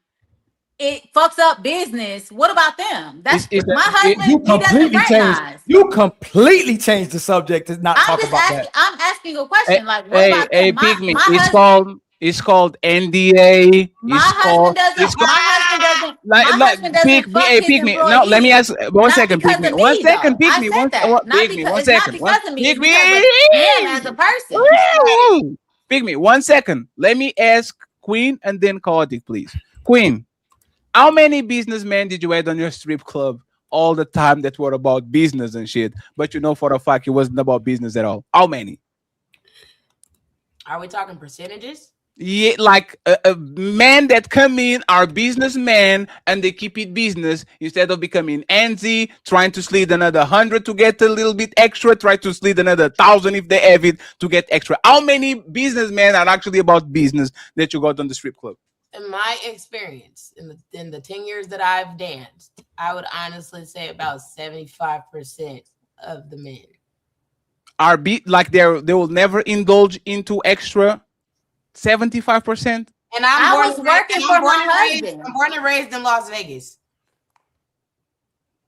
it fucks up business? What about them? That's my husband. He doesn't fraternize. You completely changed the subject to not talk about that. I'm asking a question. Like, what about them? Pygmy. It's called NDA. My husband doesn't fuck his employees. No, let me ask one second, Pygmy. One second, Pygmy. One second. Pygmy. As a person. Pygmy, 1 second. Let me ask Queen and then Cardiff, please. Queen, how many businessmen did you have on your strip club all the time that were about business and shit, but you know for a fact it wasn't about business at all? How many? Are we talking percentages? Yeah, like a men that come in are businessmen and they keep it business instead of becoming antsy, trying to slid another 100 to get a little bit extra, try to slid another 1,000 if they have it to get extra. How many businessmen are actually about business that you got on the strip club? In my experience, in the 10 years that I've danced, I would honestly say about 75% of the men are like they will never indulge into extra. 75%. And I was working for my husband. I'm born and raised in Las Vegas.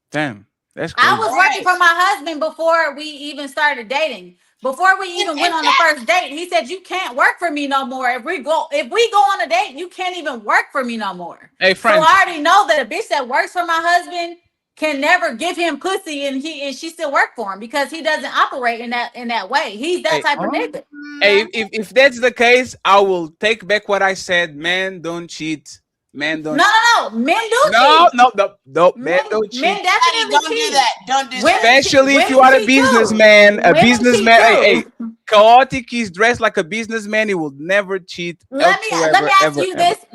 Damn, that's crazy. I was working for my husband before we even started dating. Before we even went on the first date, he said, you can't work for me no more. If we go on a date, you can't even work for me no more. Hey, So friends. I already know that a bitch that works for my husband can never give him pussy and she still work for him because he doesn't operate in that way. He's that type of nigga. Hey, if that's the case, I will take back what I said. Men don't cheat. Men don't. No. Men do cheat. No. Men don't cheat. Men definitely Don't cheat. do that. Don't do Especially if you are a businessman. Hey, Chaotic is dressed like a businessman. He will never cheat. Let me ask you this,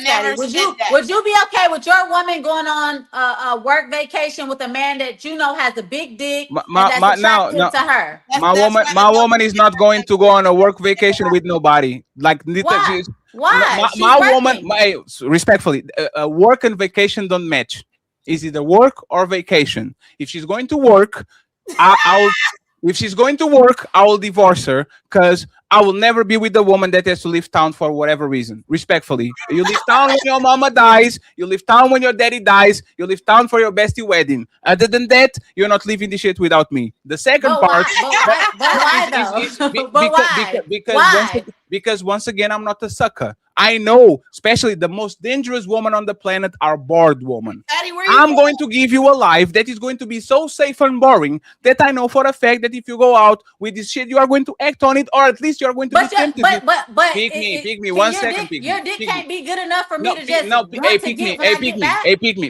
Patty. Would you be okay with your woman going on a work vacation with a man that you know has a big dick and that's attractive to her? My woman is not going to go on a work vacation with nobody. Like Why? My woman, respectfully, work and vacation don't match. Is either work or vacation. If she's going to work, if she's going to work, I will divorce her because I will never be with a woman that has to leave town for whatever reason. Respectfully, you leave town when your mama dies. You leave town when your daddy dies. You leave town for your bestie wedding. Other than that, you're not leaving the shit without me. The second part, because once again, I'm not a sucker. I know, especially the most dangerous woman on the planet are bored women. I'm going to give you a life that is going to be so safe and boring that I know for a fact that if you go out with this shit, you are going to act on it, or at least you are going to be tempted. Pick me. 1 second. Your dick can't be good enough for me to just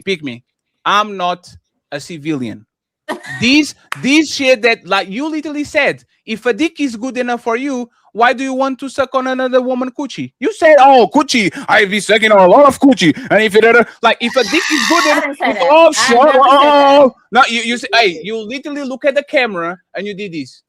pick me. I'm not a civilian. These shit that, like you literally said, if a dick is good enough for you, why do you want to suck on another woman coochie? You said, "Oh, coochie, I be sucking on a lot of coochie." And if if a dick is good enough, no, you say, hey, you literally look at the camera and you did this.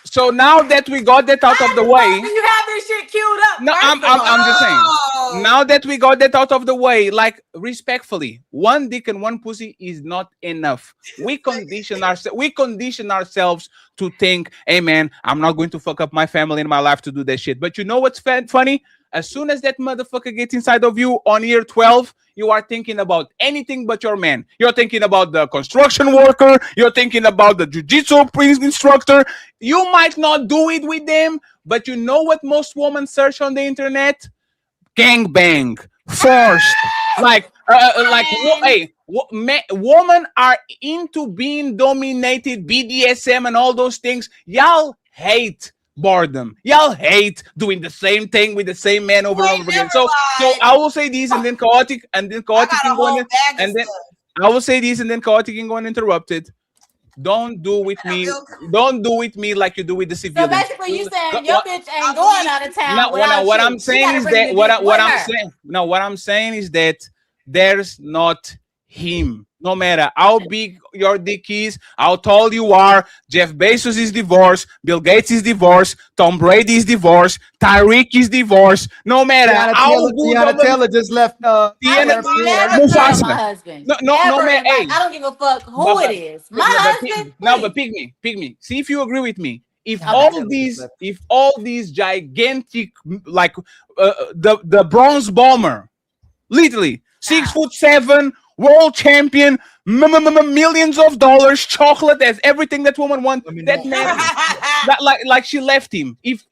So now that we got that out of the way, you have this shit queued up. No, I'm just saying. Now that we got that out of the way, like respectfully, one dick and one pussy is not enough. We condition ourselves to think, "Hey man, I'm not going to fuck up my family and my life to do that shit." But you know what's funny? As soon as that motherfucker gets inside of you on year 12, you are thinking about anything but your man. You're thinking about the construction worker. You're thinking about the jiu-jitsu instructor. You might not do it with them, but you know what most women search on the internet? Gangbang, forced. Women are into being dominated, BDSM and all those things. Y'all hate boredom. Y'all hate doing the same thing with the same man over and over again. So I will say this, and then chaotic can go in, and then I will say this, and then chaotic can go uninterrupted. Don't do with me like you do with the civilians. So basically, you saying your bitch ain't going out of town. What I'm saying is that what I'm saying is that there's not him. No matter how big your dick is, how tall you are, Jeff Bezos is divorced, Bill Gates is divorced, Tom Brady is divorced, Tyreek is divorced. No matter how good Tiana Taylor just left. Mufasa. My husband. No, man. Hey, I don't give a fuck who it is. My husband. But pick me. See if you agree with me. If all these gigantic, like the bronze bomber, literally 6'7", world champion, millions of dollars, chocolate, as everything that woman wants. That man, like she left him. If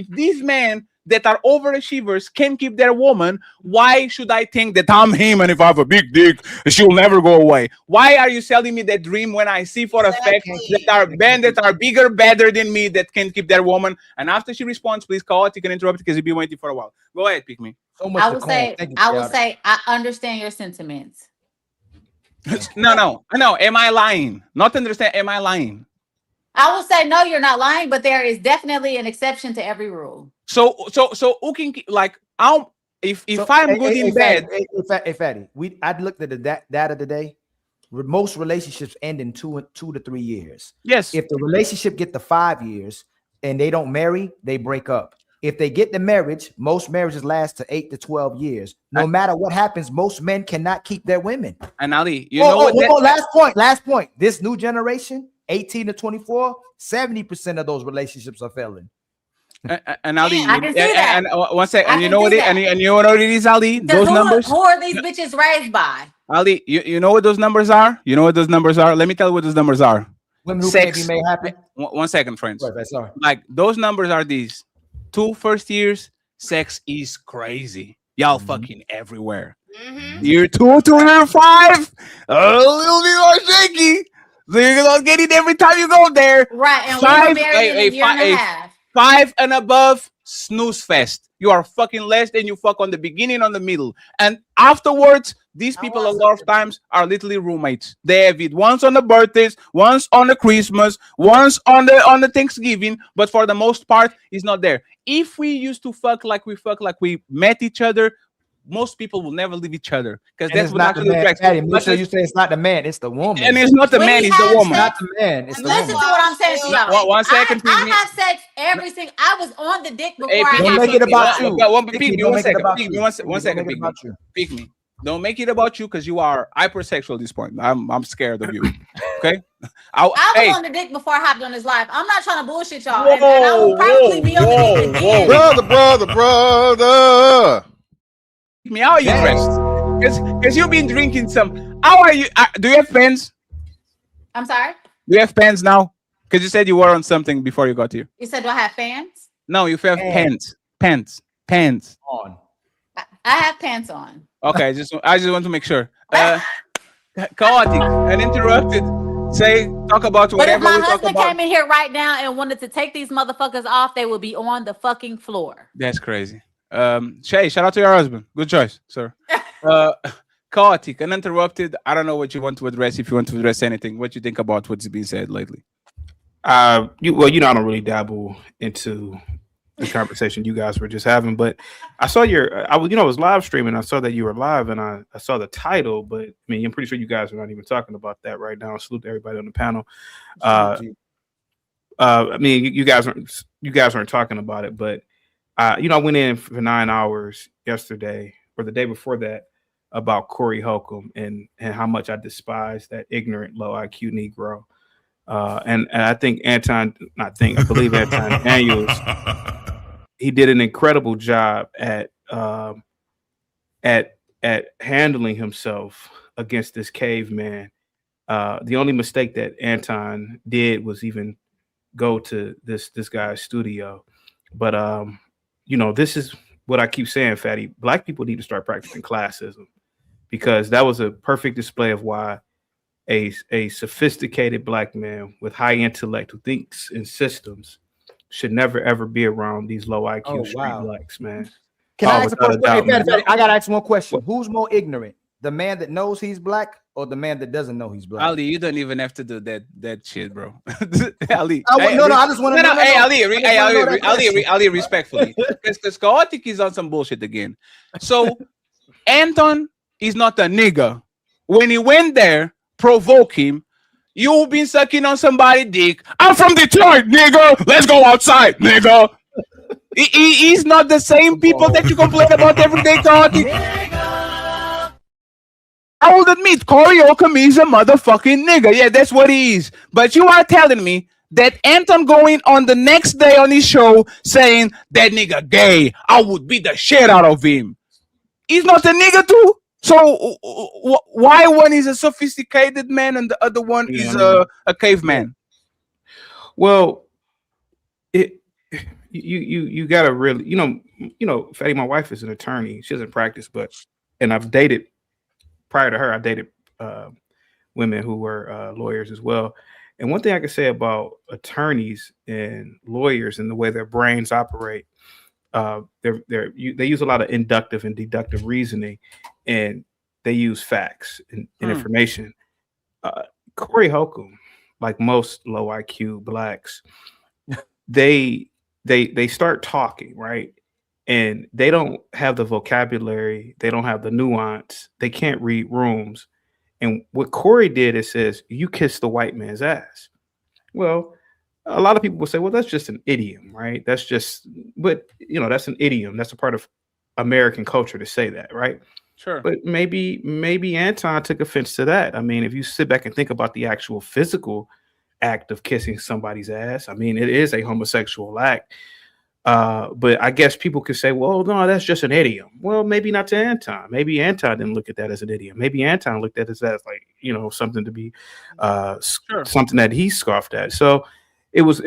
these men that are overachievers can keep their woman, why should I think that I'm him and if I have a big dick, she'll never go away? Why are you selling me that dream when I see for a fact that are men that are bigger, better than me that can keep their woman? And after she responds, please call it. You can interrupt because you've been waiting for a while. Go ahead, pick me. I would say I understand your sentiments. No. Am I lying? Not understand. Am I lying? I will say no, you're not lying, but there is definitely an exception to every rule. So who can if I'm good in bed? Hey, Fatty, I looked at the data today. Most relationships end in 2 to 3 years. Yes. If the relationship get to 5 years and they don't marry, they break up. If they get the marriage, most marriages last to 8 to 12 years. No matter what happens, most men cannot keep their women. And Ali, last point. This new generation, 18 to 24, 70% of those relationships are failing. And Ali, I can see that. And one second, and you know what it is, Ali? Those numbers. Who are these bitches raised by? Ali, you know what those numbers are? You know what those numbers are? Let me tell you what those numbers are. Women who can't be made happy. 1 second, friends. Right, sorry. Like those numbers are these: 2 first years, sex is crazy. Y'all fucking everywhere. Year 2 to year 5, a little bit more shaky. So you're not getting every time you go there. Right, and we were married in a year and a half. 5 and above, snooze fest. You are fucking less than you fuck on the beginning, on the middle, and afterwards. These people a lot of times are literally roommates. They have it once on the birthdays, once on the Christmas, once on the Thanksgiving, but for the most part, it's not there. If we used to fuck like we met each other, most people will never leave each other because that's what actually attracts. Make sure you say it's not the man, it's the woman. And it's not the man, it's the woman. Not the man, it's the woman. Listen to what I'm saying to y'all. 1 second, please. I have sex every single. I was on the dick before I don't had make it about you. One second. Pick me. Don't make it about you because you are hypersexual at this point. I'm scared of you. Okay? I was on the dick before I hopped on his live. I'm not trying to bullshit y'all. And I will probably be on the dick again. Brother. Me, how are you dressed? Because you've been drinking some. How are you? Do you have pens? I'm sorry? Do you have pens now? Because you said you were on something before you got here. You said, do I have fans? No, you have pens. Pens. On. I have pants on. Okay, I just want to make sure. Chaotic, uninterrupted. Talk about whatever. But if my we talk husband about. came in here right now and wanted to take these motherfuckers off, they would be on the fucking floor. That's crazy. Shay, shout out to your husband. Good choice, sir. Chaotic, uninterrupted. I don't know what you want to address. If you want to address anything, what you think about what's been said lately? I don't really dabble into the conversation you guys were just having, but I saw I was live streaming. I saw that you were live, and I saw the title, but I mean, I'm pretty sure you guys are not even talking about that right now. Salute to everybody on the panel. I mean, you guys aren't talking about it, but I went in for 9 hours yesterday or the day before that about Corey Holcomb and how much I despise that ignorant, low IQ Negro. And I think I believe Anton Daniels, he did an incredible job at handling himself against this caveman. The only mistake that Anton did was even go to this guy's studio. But this is what I keep saying, Fatty. Black people need to start practicing classism, because that was a perfect display of why a sophisticated black man with high intellect who thinks in systems should never ever be around these low IQ street blacks, man. Can I ask a question? I gotta ask one question. Who's more ignorant? The man that knows he's black or the man that doesn't know he's black? Ali, you don't even have to do that shit, bro. Ali, I just want to know. Hey, Ali, respectfully, because Chaotic is on some bullshit again. So Anton is not a nigga. When he went there, provoke him. You've been sucking on somebody's dick. I'm from Detroit, nigga. Let's go outside, nigga. He's not the same people that you complain about every day, Chaotic. I will admit, Corey Holcomb is a motherfucking nigga. Yeah, that's what he is. But you are telling me that Anton going on the next day on his show saying that nigga gay, I would beat the shit out of him. He's not a nigga too? So why one is a sophisticated man and the other one is a caveman? Well, you gotta really, Fatty, my wife is an attorney. She doesn't practice, and I've dated prior to her. I dated women who were lawyers as well. And one thing I can say about attorneys and lawyers and the way their brains operate, they use a lot of inductive and deductive reasoning, and they use facts and information. Corey Holcomb, like most low IQ blacks, they start talking, right? And they don't have the vocabulary, they don't have the nuance, they can't read rooms. And what Corey did is says, you kiss the white man's ass. Well, a lot of people will say, well, that's just an idiom, right? That's an idiom. That's a part of American culture to say that, right? Sure. But maybe Anton took offense to that. I mean, if you sit back and think about the actual physical act of kissing somebody's ass, I mean, it is a homosexual act. But I guess people could say, well, no, that's just an idiom. Well, maybe not to Anton. Maybe Anton didn't look at that as an idiom. Maybe Anton looked at it as like, you know, something to be something that he scoffed at. So it was,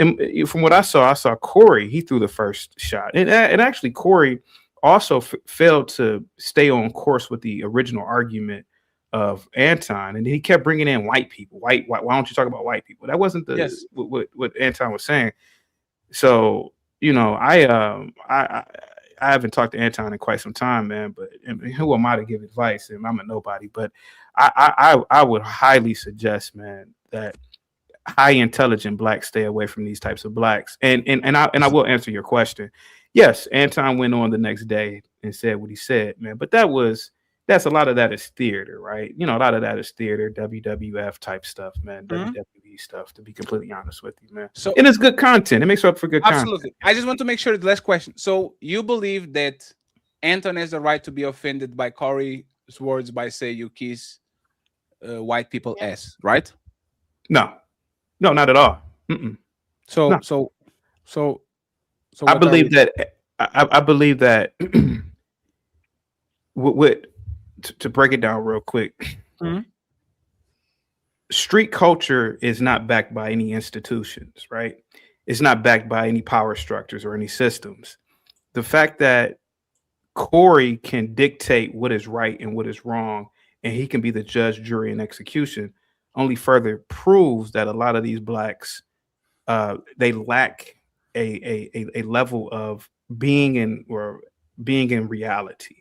from what I saw Corey, he threw the first shot. And actually Corey also failed to stay on course with the original argument of Anton. And he kept bringing in white people. Why don't you talk about white people? That wasn't what Anton was saying. So, you know, I haven't talked to Anton in quite some time, man. But who am I to give advice? And I'm a nobody. But I would highly suggest, man, that high intelligent blacks stay away from these types of blacks. And I will answer your question. Yes, Anton went on the next day and said what he said, man. But that's a lot of that is theater, right? You know, a lot of that is theater, WWF type stuff, man. WWE stuff, to be completely honest with you, man. So, and it's good content. It makes up for good absolutely. content. I just want to make sure the last question. So you believe that Anton has the right to be offended by Corey's words by say you kiss white people ass, right? No, not at all. So I believe that I believe that to break it down real quick, street culture is not backed by any institutions, right? It's not backed by any power structures or any systems. The fact that Corey can dictate what is right and what is wrong, and he can be the judge, jury, and execution, only further proves that a lot of these blacks, they lack a level of being in reality.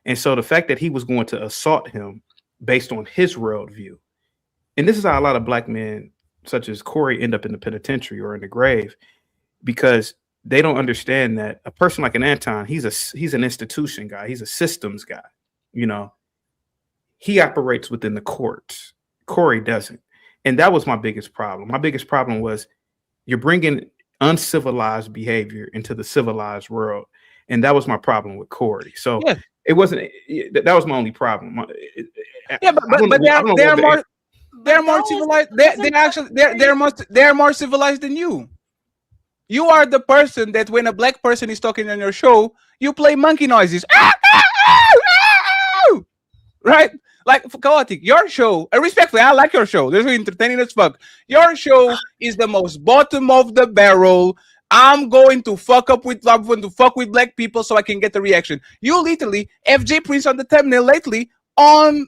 And so the fact that he was going to assault him based on his worldview, and this is how a lot of black men such as Corey end up in the penitentiary or in the grave, because they don't understand that a person like an Anton, he's an institution guy, he's a systems guy. You know, he operates within the courts. Corey doesn't. And that was my biggest problem. My biggest problem was you're bringing uncivilized behavior into the civilized world. And that was my problem with Corey. So it wasn't, that was my only problem. But they're more civilized. They're more civilized than you. You are the person that when a black person is talking on your show, you play monkey noises. Right? Like Chaotic, your show, respectfully, I like your show. This is entertaining as fuck. Your show is the most bottom of the barrel. I'm going to fuck with black people so I can get the reaction. You literally FJ Prince on the thumbnail lately on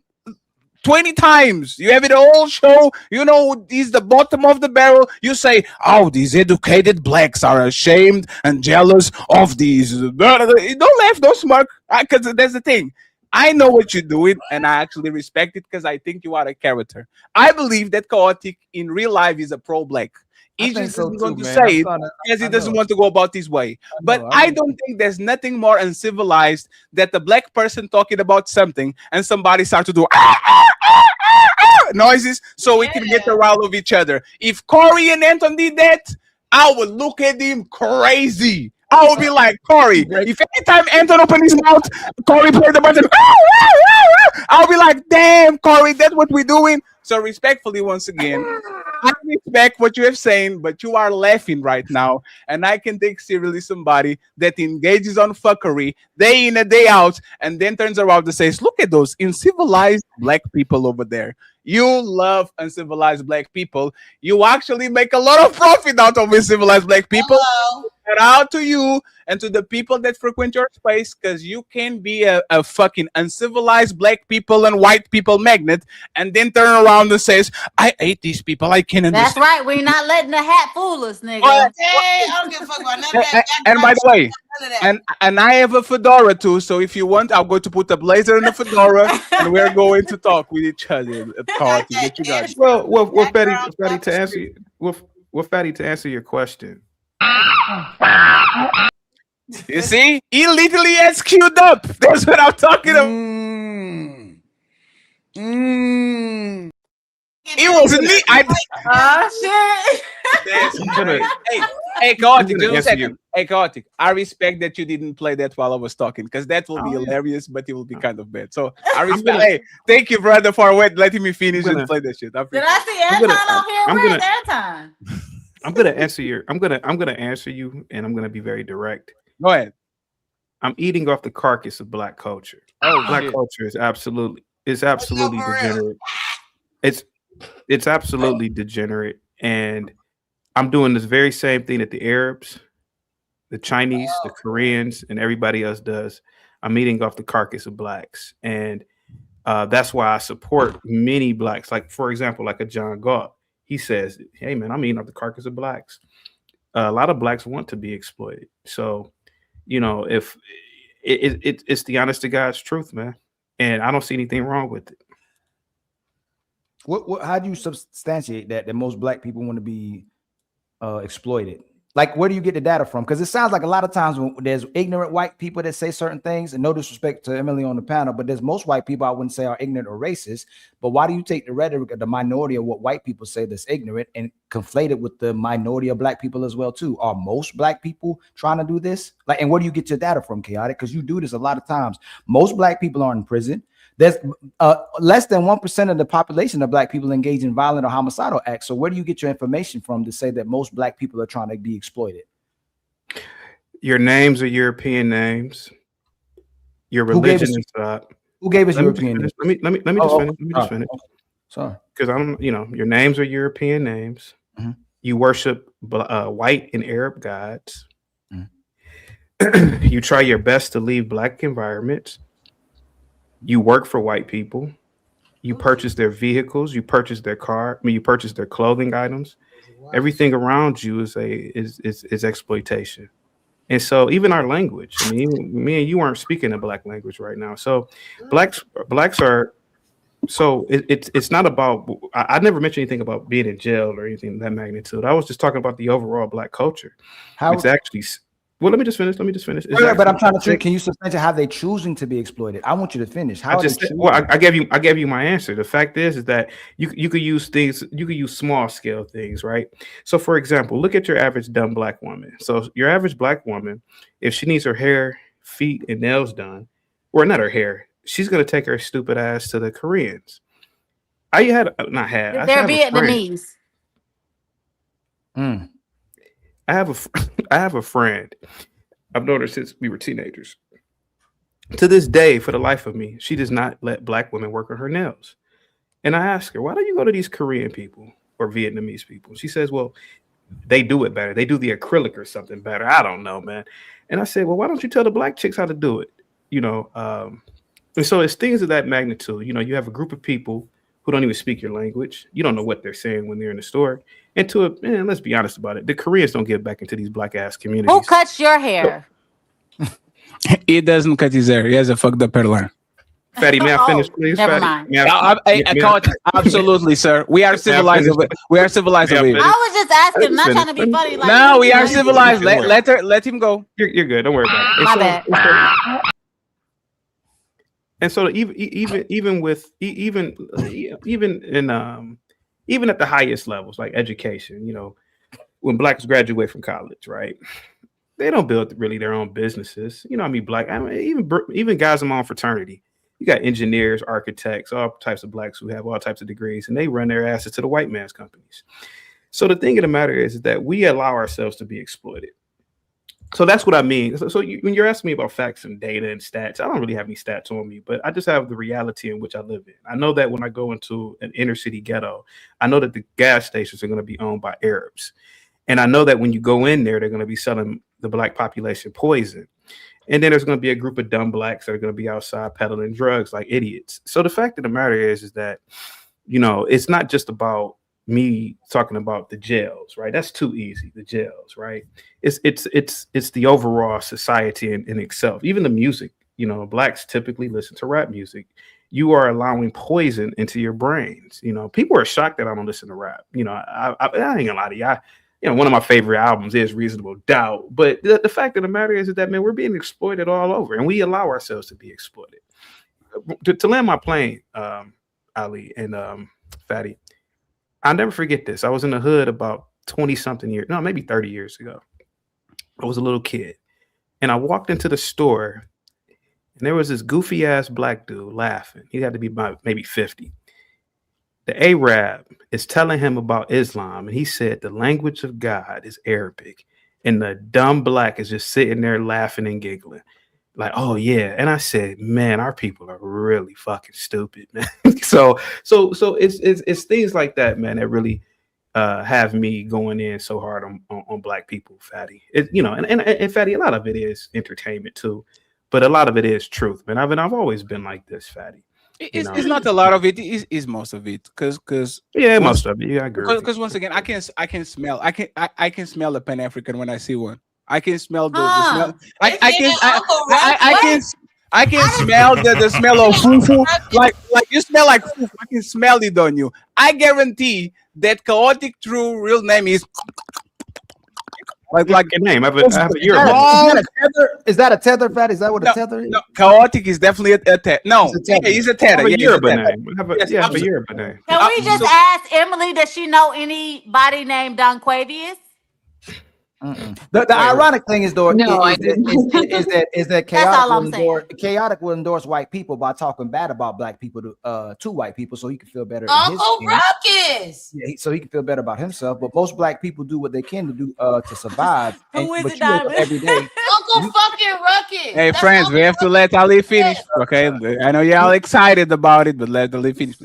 20 times. You have it all show. You know, he's the bottom of the barrel. You say, oh, these educated blacks are ashamed and jealous of these. Don't laugh, don't smirk. Because that's the thing. I know what you're doing, and I actually respect it because I think you are a character. I believe that Chaotic in real life is a pro-black. He just doesn't want to say it because he doesn't want to go about his way. But I don't think there's nothing more uncivilized than the black person talking about something and somebody start to do noises so we can get the rile of each other. If Corey and Anton did that, I would look at him crazy. I would be like, Corey, if anytime Anton opened his mouth, Corey played the button, I'll be like, damn, Corey, that's what we're doing. So respectfully, once again, I respect what you have saying, but you are laughing right now. And I can take seriously somebody that engages on fuckery day in and day out, and then turns around and says, look at those uncivilized black people over there. You love uncivilized black people. You actually make a lot of profit out of uncivilized black people. Shout out to you and to the people that frequent your space, because you can be a fucking uncivilized black people and white people magnet and then turn around and says, I hate these people. I can't understand. That's right. We're not letting the hat fool us, nigga. I don't give a fuck about none of that. And by the way, and I have a fedora too, so if you want, I'm going to put a blazer and a fedora and we're going to talk with each other at car to get you guys. Well, Fatty, to answer your question. You see, he literally has queued up. That's what I'm talking about. It wasn't me. Shit. Hey, Chaotic, just a second. Hey, Chaotic, I respect that you didn't play that while I was talking, because that will be hilarious, but it will be kind of bad. So I respect. Hey, thank you, brother, for letting me finish and play that shit. Did I see Anton on here? Where's Anton? I'm gonna answer you, and I'm gonna be very direct. Go ahead. I'm eating off the carcass of black culture. Oh, black shit. culture is absolutely degenerate. It's absolutely degenerate, and I'm doing this very same thing that the Arabs, the Chinese, the Koreans, and everybody else does. I'm eating off the carcass of blacks, and that's why I support many blacks. Like, for example, like a John Galt. He says, "Hey, man, I'm eating off the carcass of blacks." A lot of blacks want to be exploited. So, if it's the honest to God's truth, man, and I don't see anything wrong with it. How do you substantiate that most black people want to be exploited? Like, where do you get the data from? Because it sounds like a lot of times when there's ignorant white people that say certain things, and no disrespect to Emily on the panel, but there's most white people I wouldn't say are ignorant or racist. But why do you take the rhetoric of the minority of what white people say that's ignorant and conflate it with the minority of black people as well too? Are most black people trying to do this? Like, and where do you get your data from, Chaotic? Because you do this a lot of times. Most black people are in prison. There's less than 1% of the population of black people engage in violent or homicidal acts. So where do you get your information from to say that most black people are trying to be exploited? Your names are European names. Your religion is who gave us European names? Let me just finish. Sorry. Because your names are European names. Mm-hmm. You worship white and Arab gods. Mm-hmm. You try your best to leave black environments. You work for white people. You purchase their vehicles. You purchase their car. You purchase their clothing items. Everything around you is exploitation. And so even our language. I mean, me and you aren't speaking a black language right now. So blacks are. So it's not about. I never mentioned anything about being in jail or anything of that magnitude. I was just talking about the overall black culture. It's actually. Well, let me just finish. But I'm trying to. Can you substantiate how they choosing to be exploited? I want you to finish. How I gave you my answer. The fact is that you could use things. You could use small scale things, right? So, for example, look at your average dumb black woman. So, your average black woman, if she needs her hair, feet, and nails done, or not her hair, she's gonna take her stupid ass to the Koreans. They're Vietnamese. I have a friend. I've known her since we were teenagers. To this day, for the life of me, she does not let black women work on her nails. And I ask her, why don't you go to these Korean people or Vietnamese people? She says, well, they do it better. They do the acrylic or something better. I don't know, man. And I said, well, why don't you tell the black chicks how to do it? And so it's things of that magnitude. You have a group of people who don't even speak your language. You don't know what they're saying when they're in the store. And let's be honest about it. The Koreans don't get back into these black ass communities. Who cuts your hair? He doesn't cut his hair. He has a fucked up hairline. Fatty, may I finish, please? Never Fatty? mind. Absolutely, sir. We are civilized. We are civilized over here. I was just asking, I'm not trying to be funny. Like, No, we are civilized. Let him go. You're good. Don't worry about it. My bad. And so even at the highest levels, like education, when blacks graduate from college, right? They don't build really their own businesses. Even guys in my own fraternity, you got engineers, architects, all types of blacks who have all types of degrees, and they run their asses to the white man's companies. So the thing of the matter is that we allow ourselves to be exploited. So that's what I mean. So when you're asking me about facts and data and stats, I don't really have any stats on me, but I just have the reality in which I live in. I know that when I go into an inner city ghetto, I know that the gas stations are going to be owned by Arabs. And I know that when you go in there, they're going to be selling the black population poison. And then there's going to be a group of dumb blacks that are going to be outside peddling drugs like idiots. So the fact of the matter is that, it's not just about me talking about the jails, right? That's too easy. The jails, right? It's the overall society in itself. Even the music, blacks typically listen to rap music. You are allowing poison into your brains. People are shocked that I don't listen to rap. I ain't gonna lie to you. One of my favorite albums is Reasonable Doubt. But the fact of the matter is that, man, we're being exploited all over, and we allow ourselves to be exploited. To land my plane, Ali and Fatty, I'll never forget this. I was in the hood about 20-something years, no, maybe 30 years ago. I was a little kid, and I walked into the store, and there was this goofy-ass black dude laughing. He had to be about maybe 50. the Arab is telling him about Islam, and he said the language of God is Arabic, and the dumb black is just sitting there laughing and giggling, like, "Oh yeah." And I said, "Man, our people are really fucking stupid, man." so it's things like that, man, that really have me going in so hard on black people, Fatty. And Fatty, a lot of it is entertainment too, but a lot of it is truth, man. I've always been like this, Fatty. It's not a lot of it. Is most of it, because most of it. Yeah, I agree. Because once again, I can smell the Pan African when I see one. I can smell the smell. I can smell the smell of fufu. Like you smell like fufu. I can smell it on you. I guarantee that chaotic true real name is like a name. I have a year. Is that a tether, Fat? Is that what a tether is? No, chaotic is definitely a tether. No, he's a tether. Have a Yeah, Yoruba he's a tether. name. Have a Yoruba name. Can we just ask Emily, does she know anybody named Donquavius? The ironic thing is, though, No, I is that chaotic will endorse white people by talking bad about black people to white people, so he can feel better. Uncle Ruckus. Yeah, so he can feel better about himself. But most black people do what they can to do to survive. Who is but it, you wake up every day. Uncle fucking Ruckus. Hey, friends, we have to let Ali finish. Okay, I know y'all excited about it, but let Ali finish.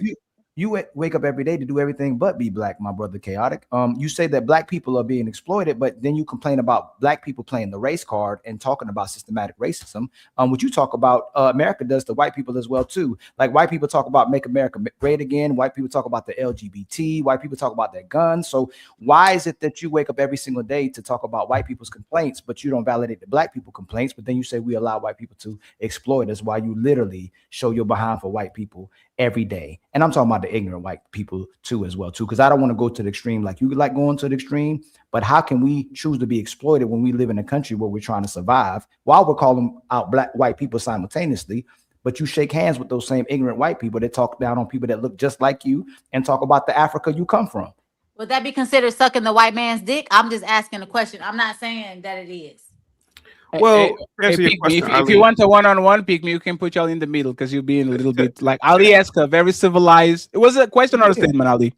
You wake up every day to do everything but be black, my brother Chaotic. You say that black people are being exploited, but then you complain about black people playing the race card and talking about systematic racism. What you talk about, America does to white people as well too. Like white people talk about make America great again. White people talk about the LGBT. White people talk about their guns. So why is it that you wake up every single day to talk about white people's complaints, but you don't validate the black people complaints? But then you say we allow white people to exploit us, while you literally show your behind for white people every day. And I'm talking about the ignorant white people too, as well too, because I don't want to go to the extreme like you like going to the extreme. But how can we choose to be exploited when we live in a country where we're trying to survive while we're calling out black white people simultaneously? But you shake hands with those same ignorant white people that talk down on people that look just like you and talk about the Africa you come from. Would that be considered sucking the white man's dick? I'm just asking a question. I'm not saying that it is. Well, if you want a one-on-one, pick me. You can put y'all in the middle because you're being a little bit like Ali asked her, very civilized. It was a question or a statement, Ali?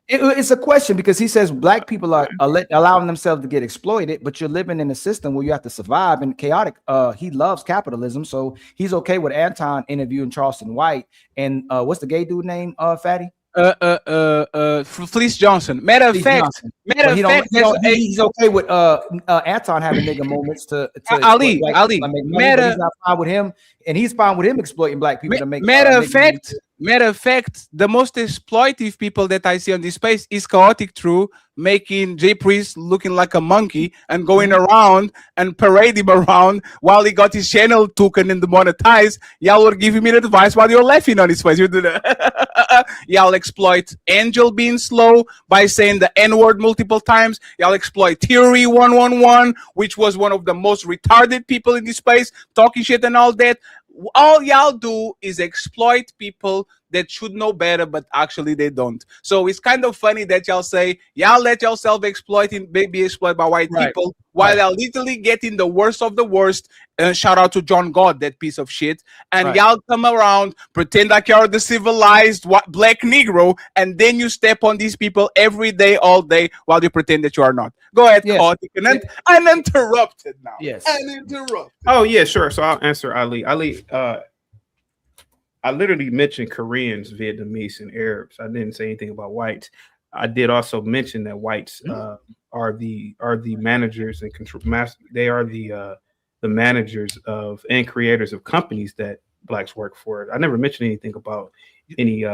It's a question because he says black people are allowing themselves to get exploited, but you're living in a system where you have to survive. And Chaotic, he loves capitalism, so he's okay with Anton interviewing Charleston White and what's the gay dude name? Fatty. Fleece Johnson. Matter of fact, he's okay with Anton having nigga moments to Ali. He's not fine with him, and he's fine with him exploiting black people to make. Matter of fact, the most exploitive people that I see on this space is Chaotic True, making Jay Priest looking like a monkey and going around and parade him around while he got his channel taken and demonetized. Y'all were giving me advice while you're laughing on his face. You do that. Y'all exploit Angel being slow by saying the N-word multiple times. Y'all exploit Theory 111, which was one of the most retarded people in this space, talking shit and all that. All y'all do is exploit people that should know better, but actually they don't. So it's kind of funny that y'all say y'all let yourself be exploited by white people, while y'all literally getting the worst of the worst. Shout out to John God, that piece of shit. And y'all come around, pretend like you're the civilized black Negro, and then you step on these people every day, all day, while you pretend that you are not. Go ahead, Chaotic. Uninterrupted now. Yes. Uninterrupted. Oh yeah, sure. So I'll answer Ali. I literally mentioned Koreans, Vietnamese, and Arabs. I didn't say anything about whites. I did also mention that whites are the managers and control. They are the managers of and creators of companies that blacks work for. I never mentioned anything about any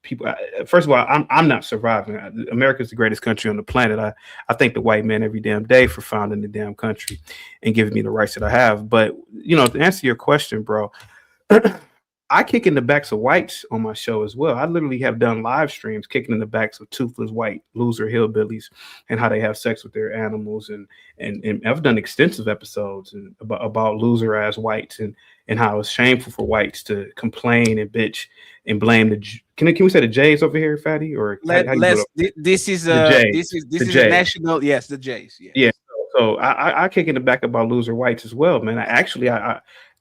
people. First of all, I'm not surviving. America's the greatest country on the planet. I thank the white man every damn day for founding the damn country and giving me the rights that I have. But to answer your question, bro. I kick in the backs of whites on my show as well. I literally have done live streams kicking in the backs of toothless white loser hillbillies and how they have sex with their animals, and I've done extensive episodes about loser ass whites and how it's shameful for whites to complain and bitch and blame the. Can we say the Jays over here, Fatty? Or this is a national. Yes, the Jays. Yes. Yeah. So I kick in the back about loser whites as well, man.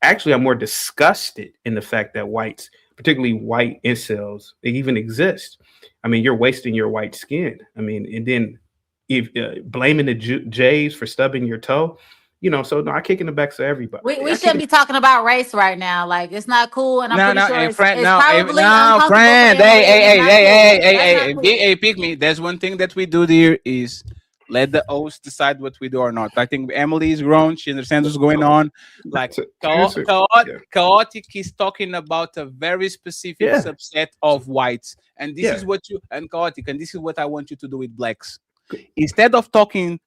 I'm more disgusted in the fact that whites particularly white incels, they even exist. I mean, you're wasting your white skin. I mean, and then if blaming the Jays for stubbing your toe, you know, so no, I kick in the backs of everybody. We shouldn't be talking about race right now. Like, it's not cool, and I'm pretty sure it's friend, probably no, uncomfortable friend. for Emily, and it's not cool. Hey, That's not cool. pick me. There's one thing that we do there is let the host decide what we do or not. I think Emily is grown. She understands what's going on. Like, chaotic is talking about a very specific subset of whites. And this is what chaotic, and this is what I want you to do with blacks. Instead of talking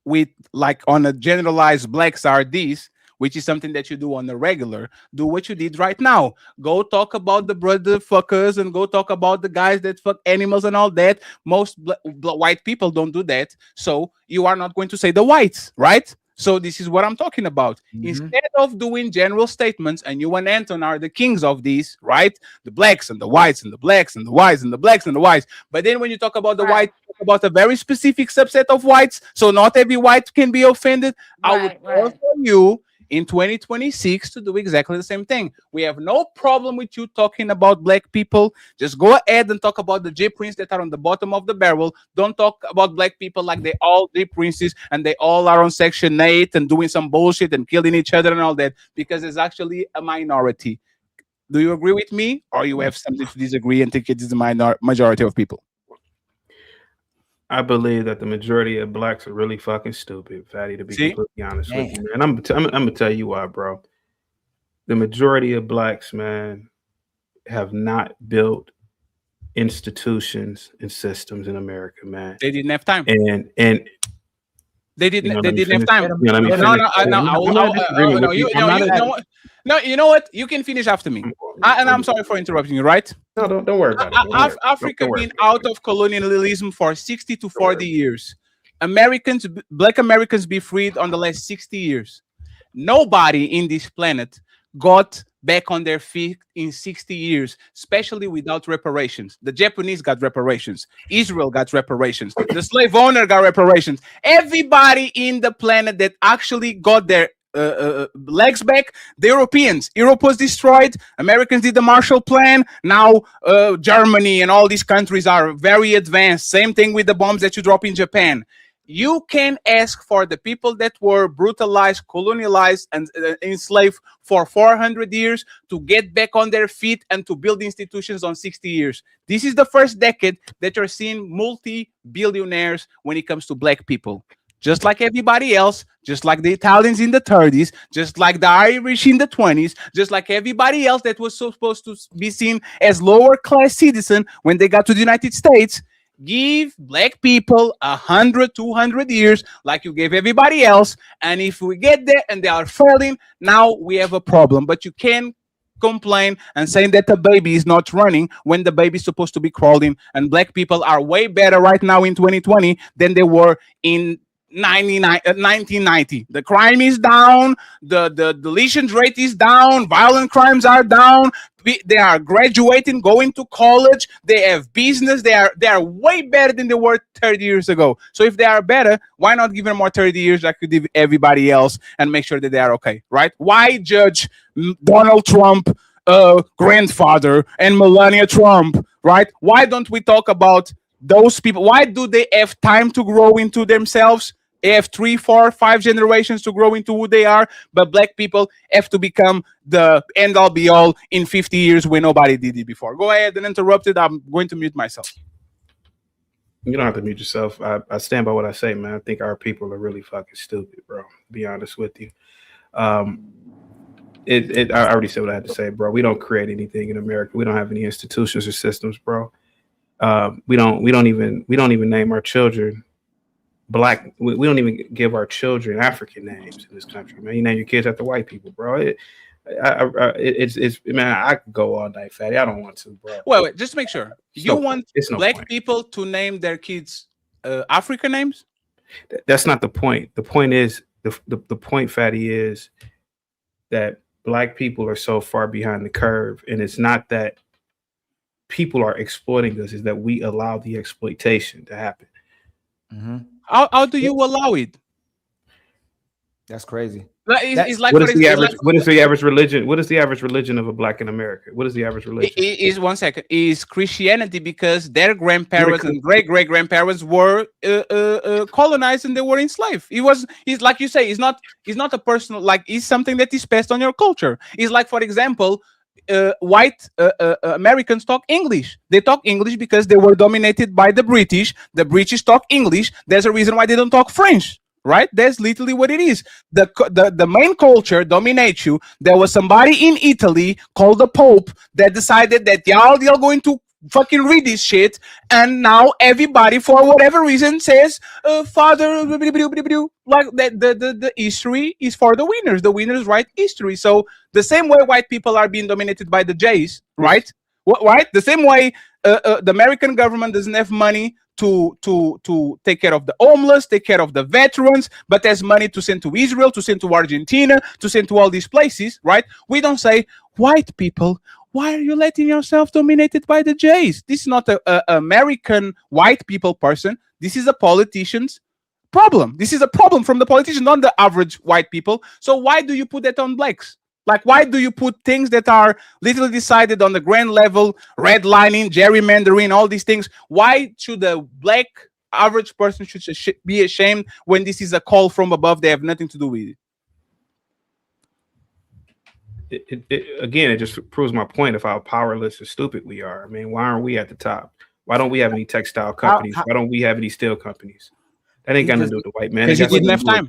with like on a generalized blacks are these, which is something that you do on the regular, do what you did right now. Go talk about the brother fuckers and go talk about the guys that fuck animals and all that. Most white people don't do that. So you are not going to say the whites, right? So this is what I'm talking about. Instead of doing general statements, and you and Anton are the kings of these, right? The blacks and the whites and the blacks and the whites and the blacks and the whites. But then when you talk about the white, talk about a very specific subset of whites, so not every white can be offended. I would call for you in 2026 to do exactly the same thing. We have no problem with you talking about black people. Just go ahead and talk about the J prints that are on the bottom of the barrel. Don't talk about black people like they all J princes and they all are on Section 8 and doing some bullshit and killing each other and all that, because it's actually a minority. Do you agree with me, or you have something to disagree and think it is the majority of people? I believe that the majority of blacks are really fucking stupid, Fatty, to be completely honest with you, man. I'm gonna tell you why, bro. The majority of blacks, man, have not built institutions and systems in America, man. They didn't have time. And they didn't have time. No, you know what? You can finish after me. And I'm sorry for interrupting you, right? No, don't worry about it. Africa been out of colonialism for 60 to 40 years. Black Americans be freed on the last 60 years. Nobody in this planet got back on their feet in 60 years, especially without reparations. The Japanese got reparations. Israel got reparations. The slave owner got reparations. Everybody in the planet that actually got their legs back, the Europeans. Europe was destroyed. Americans did the Marshall Plan. Now Germany and all these countries are very advanced. Same thing with the bombs that you drop in Japan. You can ask for the people that were brutalized, colonialized, and enslaved for 400 years to get back on their feet and to build institutions on 60 years. This is the first decade that you're seeing multi-billionaires when it comes to black people. Just like everybody else, just like the Italians in the 30s, just like the Irish in the 20s, just like everybody else that was supposed to be seen as lower class citizen when they got to the United States. Give black people 100, 200 years like you gave everybody else. And if we get there and they are failing, now we have a problem. But you can't complain and saying that the baby is not running when the baby is supposed to be crawling. And black people are way better right now in 2020 than they were in 1990. The crime is down, the deletion rate is down, violent crimes are down, they are graduating, going to college, they have business, they are way better than they were 30 years ago. So if they are better, why not give them more 30 years like you did everybody else and make sure that they are okay, right? Why judge Donald Trump grandfather and Melania Trump, right? Why don't we talk about those people? Why do they have time to grow into themselves? They have 3, 4, 5 generations to grow into who they are, but black people have to become the end-all be-all in 50 years when nobody did it before. Go ahead and interrupt it. I'm going to mute myself. You don't have to mute yourself. I stand by what I say, man. I think our people are really fucking stupid, bro. To be honest with you. I already said what I had to say, bro. We don't create anything in America. We don't have any institutions or systems, bro. We don't even name our children black. We don't even give our children African names in this country, man. You name your kids after white people, bro. It's man, I could go all night, Fatty. I don't want to, bro. Wait, just make sure. You want black people to name their kids African names? That's not the point. The point is the point, Fatty, is that black people are so far behind the curve, and it's not that people are exploiting us, is that we allow the exploitation to happen. How do you allow it? That's crazy. It's like What is the average? What is the average religion? What is the average religion of a black in America? What is the average religion? Is 1 second. Is Christianity because their grandparents and great grandparents were colonized and they were enslaved. It's like you say. It's not a personal, like, it's something that is passed on your culture. It's like, for example, white Americans talk English. They talk English because they were dominated by the British. The British talk English. There's a reason why they don't talk French. Right? That's literally what it is. The main culture dominates you. There was somebody in Italy called the Pope that decided that y'all going to fucking read this shit, and now everybody, for whatever reason, says Father, like that. The history is for the winners. The winners write history. So the same way white people are being dominated by the Jays, right? Right? The same way the American government doesn't have money to take care of the homeless, take care of the veterans, but there's money to send to Israel, to send to Argentina, to send to all these places, right? We don't say, white people, why are you letting yourself dominated by the Jays? This is not a American white people person. This is a politician's problem. This is a problem from the politician, not the average white people. So why do you put that on blacks? Like, why do you put things that are literally decided on the grand level, redlining, gerrymandering, all these things? Why should a black average person should be ashamed when this is a call from above? They have nothing to do with it. Again, it just proves my point of how powerless and stupid we are. I mean, why aren't we at the top? Why don't we have any textile companies? Why don't we have any steel companies? That ain't got nothing to do with the white man. Because you didn't have time.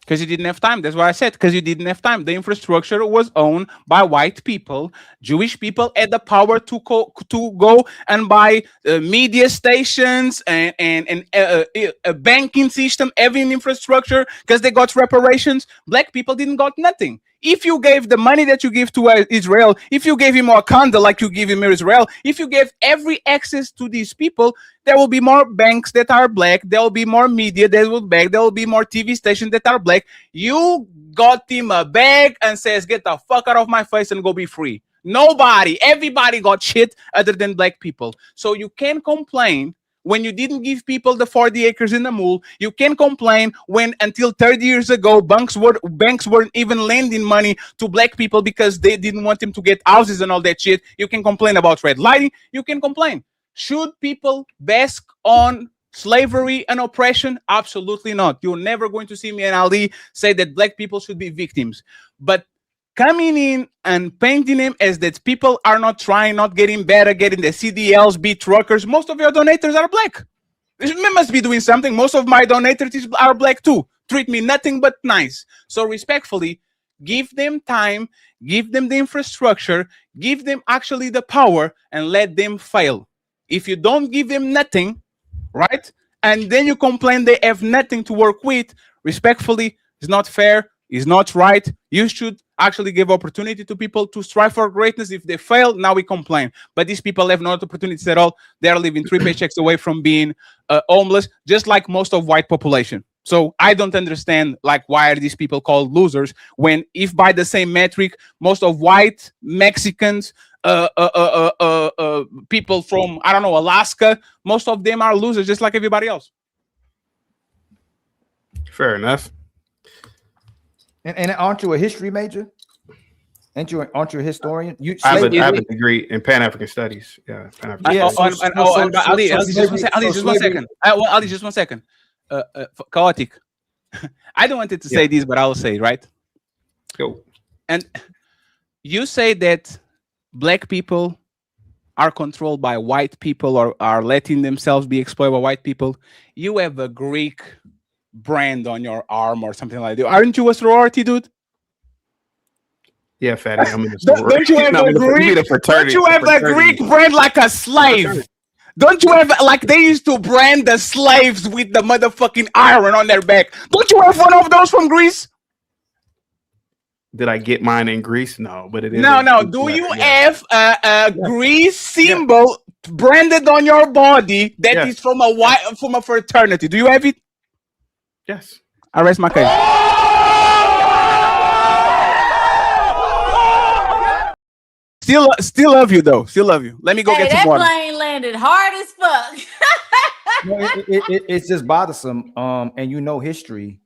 Because you didn't have time. That's why I said, because you didn't have time. The infrastructure was owned by white people. Jewish people had the power to go and buy media stations and a banking system, every infrastructure, because they got reparations. Black people didn't got nothing. If you gave the money that you give to Israel, if you gave him Wakanda like you give him Israel, if you gave every access to these people, there will be more banks that are black. There will be more media that will be black. There will be more TV stations that are black. You got him a bag and says, get the fuck out of my face and go be free. Everybody got shit other than black people. So you can't complain when you didn't give people the 40 acres in the mall. You can't complain when until 30 years ago, banks weren't even lending money to black people because they didn't want them to get houses and all that shit. You can complain about red lighting. You can complain. Should people bask on slavery and oppression? Absolutely not. You're never going to see me and Ali say that black people should be victims. But coming in and painting them as that people are not trying, not getting better, getting the CDLs, be truckers. Most of your donators are black. They must be doing something. Most of my donators are black too. Treat me nothing but nice. So respectfully, give them time, give them the infrastructure, give them actually the power, and let them fail. If you don't give them nothing, right, and then you complain they have nothing to work with, respectfully, it's not fair, it's not right. You should actually give opportunity to people to strive for greatness. If they fail, now we complain. But these people have no opportunities at all. They are living 3 paychecks away from being homeless, just like most of white population. So I don't understand, like, why are these people called losers when, if by the same metric, most of white Mexicans, people from, I don't know, Alaska, most of them are losers just like everybody else. Fair enough. And aren't you a history major? Aren't you a historian? I have a degree in Pan-African Studies. Yeah, Pan-African Ali, just 1 second. Ali, just 1 second. Chaotic. I don't want it to say this, but I'll say it, right? Go. And you say that black people are controlled by white people or are letting themselves be exploited by white people. You have a Greek brand on your arm or something like that. Aren't you a sorority, dude? Yeah, fatty. I'm in a sorority. Don't you have a Greek brand like a slave? Don't you have, like, they used to brand the slaves with the motherfucking iron on their back? Don't you have one of those from Greece? Did I get mine in Greece? No, but it is. No. Do you have a Greece symbol branded on your body that is from a fraternity? Do you have it? Yes. I rest my case. Still love you though. Still love you. Let me go get some water. That plane landed hard as fuck. It's just bothersome. And you know history.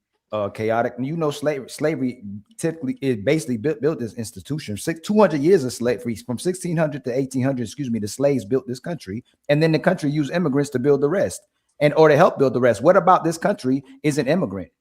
chaotic. And you know, slavery typically is basically built this institution. 200 years of slavery from 1600 to 1800. Excuse me, the slaves built this country, and then the country used immigrants to build the rest, or to help build the rest. What about this country is an immigrant?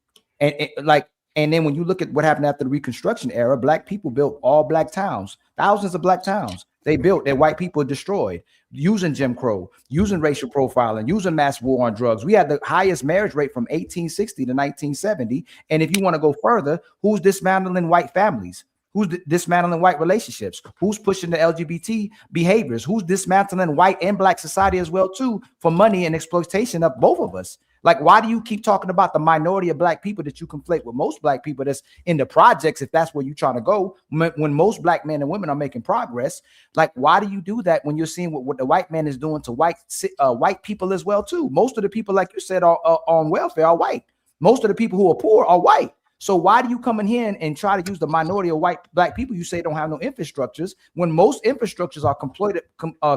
And then when you look at what happened after the Reconstruction era, black people built all black towns, thousands of black towns. They built that white people destroyed, using Jim Crow, using racial profiling, using mass war on drugs. We had the highest marriage rate from 1860 to 1970. And if you want to go further, who's dismantling white families? Who's dismantling white relationships? Who's pushing the LGBT behaviors? Who's dismantling white and black society as well too, for money and exploitation of both of us? Like, why do you keep talking about the minority of black people that you conflate with most black people that's in the projects, if that's where you're trying to go, when most black men and women are making progress? Like, why do you do that when you're seeing what the white man is doing to white people as well too? Most of the people, like you said, are on welfare are white. Most of the people who are poor are white. So why do you come in here and try to use the minority of black people you say don't have no infrastructures, when most infrastructures are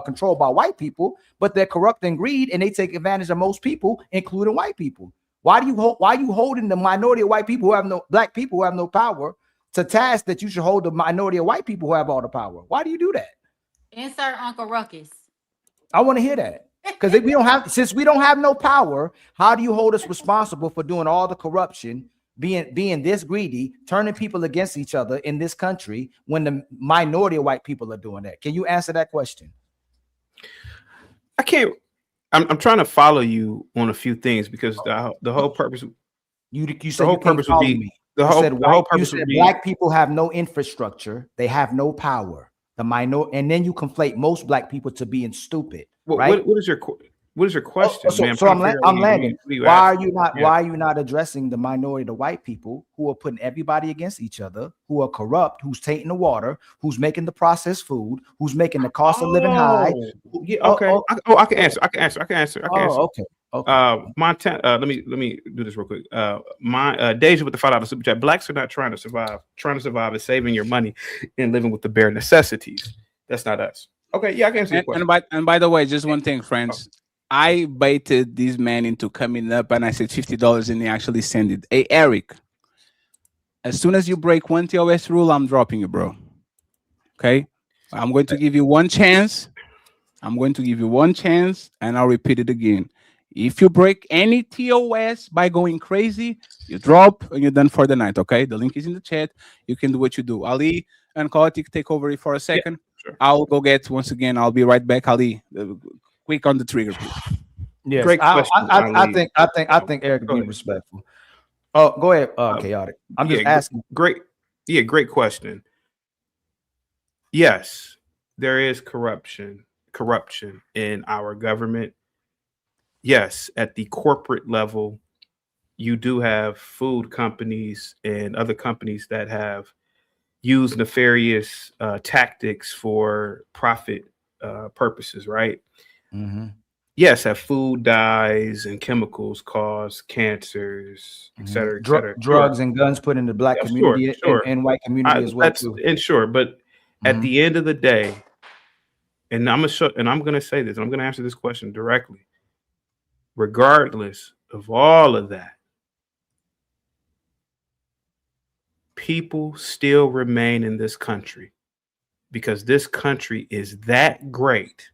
controlled by white people, but they're corrupt and greed, and they take advantage of most people, including white people? Why are you holding the minority of white people who have no black people who have no power to task that you should hold the minority of white people who have all the power? Why do you do that? Insert Uncle Ruckus. I want to hear that. Because since we don't have no power, how do you hold us responsible for doing all the corruption, being this greedy, turning people against each other in this country, when the minority of white people are doing that? Can you answer that question? I can't. I'm trying to follow you on a few things, because the whole purpose. You said the whole purpose would be the whole purpose would be black people have no infrastructure, they have no power. The minority, and then you conflate most black people to being stupid. Right? What is your question, man? So I'm landing. Why are you not addressing the minority, the white people who are putting everybody against each other, who are corrupt, who's tainting the water, who's making the processed food, who's making the cost of living high? Yeah, okay. I can answer. Okay. Montana. Let me do this real quick. Deja with the $5 super chat. Blacks are not trying to survive. Trying to survive is saving your money and living with the bare necessities. That's not us. Okay, yeah, I can answer your question. And by the way, just one thing, friends. I baited this man into coming up, and I said $50, and he actually sent it. Hey, Eric, as soon as you break one TOS rule, I'm dropping you, bro. Okay? I'm going to give you one chance. And I'll repeat it again. If you break any TOS by going crazy, you drop and you're done for the night, okay? The link is in the chat. You can do what you do. Ali and Chaotic, take over for a second. Yeah, sure. I'll go get, once again, I'll be right back. Ali, quick on the trigger, please. Yes, Great question. I think Eric is being respectful. Oh, go ahead, Chaotic. I'm just asking. Great question. Yes, there is corruption in our government. Yes, at the corporate level, you do have food companies and other companies that have used nefarious tactics for profit purposes, right? Mm-hmm. Yes, that food dyes and chemicals cause cancers, et cetera, et cetera. Drugs and guns put in the black community and white community as well too. And sure, but at the end of the day, and I'm gonna say this, and I'm gonna answer this question directly. Regardless of all of that, people still remain in this country because this country is that great,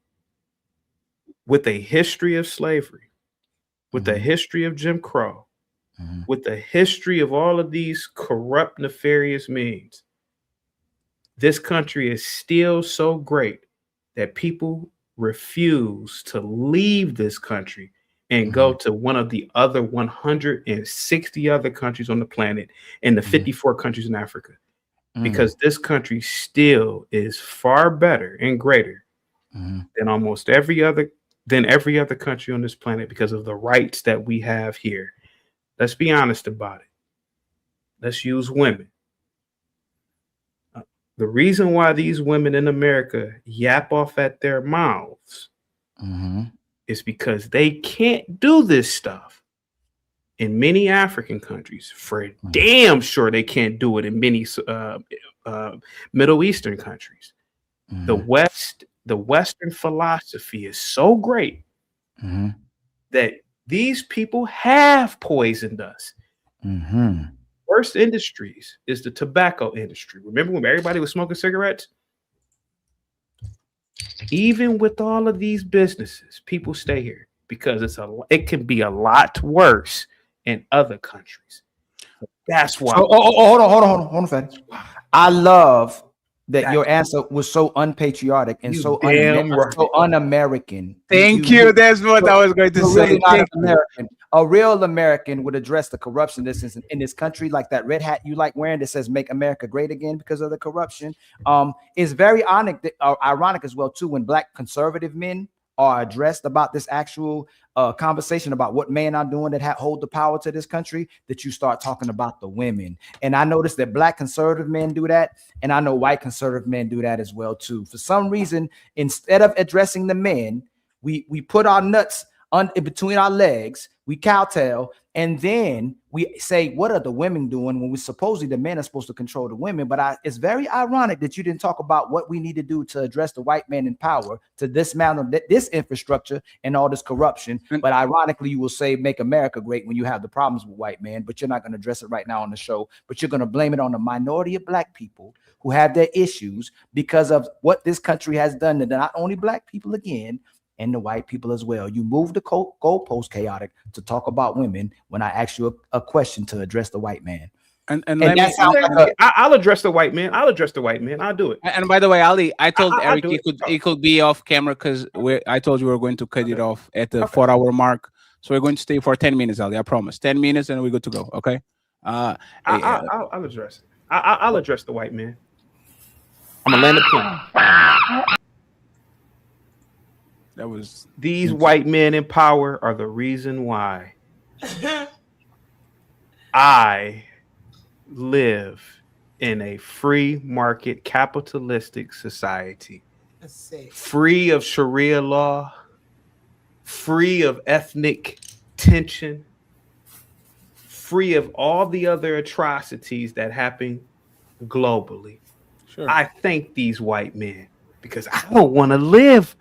with a history of slavery, with a history of Jim Crow, with a history of all of these corrupt, nefarious means. This country is still so great that people refuse to leave this country and go to one of the other 160 other countries on the planet and the 54 countries in Africa, because this country still is far better and greater than almost every other country on this planet because of the rights that we have here. Let's be honest about it. Let's use women. The reason why these women in America yap off at their mouths is because they can't do this stuff in many African countries. For damn sure they can't do it in many Middle Eastern countries. The Western philosophy is so great that these people have poisoned us. Worst industries is the tobacco industry. Remember when everybody was smoking cigarettes? Even with all of these businesses, people stay here because it can be a lot worse in other countries. That's why. Hold on, Fatty. I love that your answer was so unpatriotic and so un-American. Thank you. That's what I was going to say. Really not American. A real American would address the corruption that's in this country, like that red hat you like wearing that says "Make America Great Again" because of the corruption. It's very ironic as well too when Black conservative men are addressed about this actual conversation about what men are doing that hold the power to this country, that you start talking about the women. And I noticed that Black conservative men do that, and I know white conservative men do that as well too. For some reason, instead of addressing the men, we put our nuts in between our legs, we kowtow, and then we say, what are the women doing when we supposedly the men are supposed to control the women? But it's very ironic that you didn't talk about what we need to do to address the white man in power to dismantle this infrastructure and all this corruption. But ironically, you will say "Make America Great" when you have the problems with white men, but you're not going to address it right now on the show. But you're going to blame it on the minority of Black people who have their issues because of what this country has done to not only Black people again, and the white people as well. You move the goalpost chaotic to talk about women when I ask you a question to address the white man. And I'll address the white man. I'll address the white man. I'll do it. And by the way, Ali, I told Eric he could be off camera because I told you we were going to cut it off at the 4-hour mark. So we're going to stay for 10 minutes, Ali. I promise. 10 minutes and we're good to go. Okay. I'll address it. I'll address the white man. I'm gonna land the plane. That was these white men in power are the reason why I live in a free market capitalistic society, free of Sharia law, free of ethnic tension, free of all the other atrocities that happen globally. Sure. I thank these white men because I don't want to live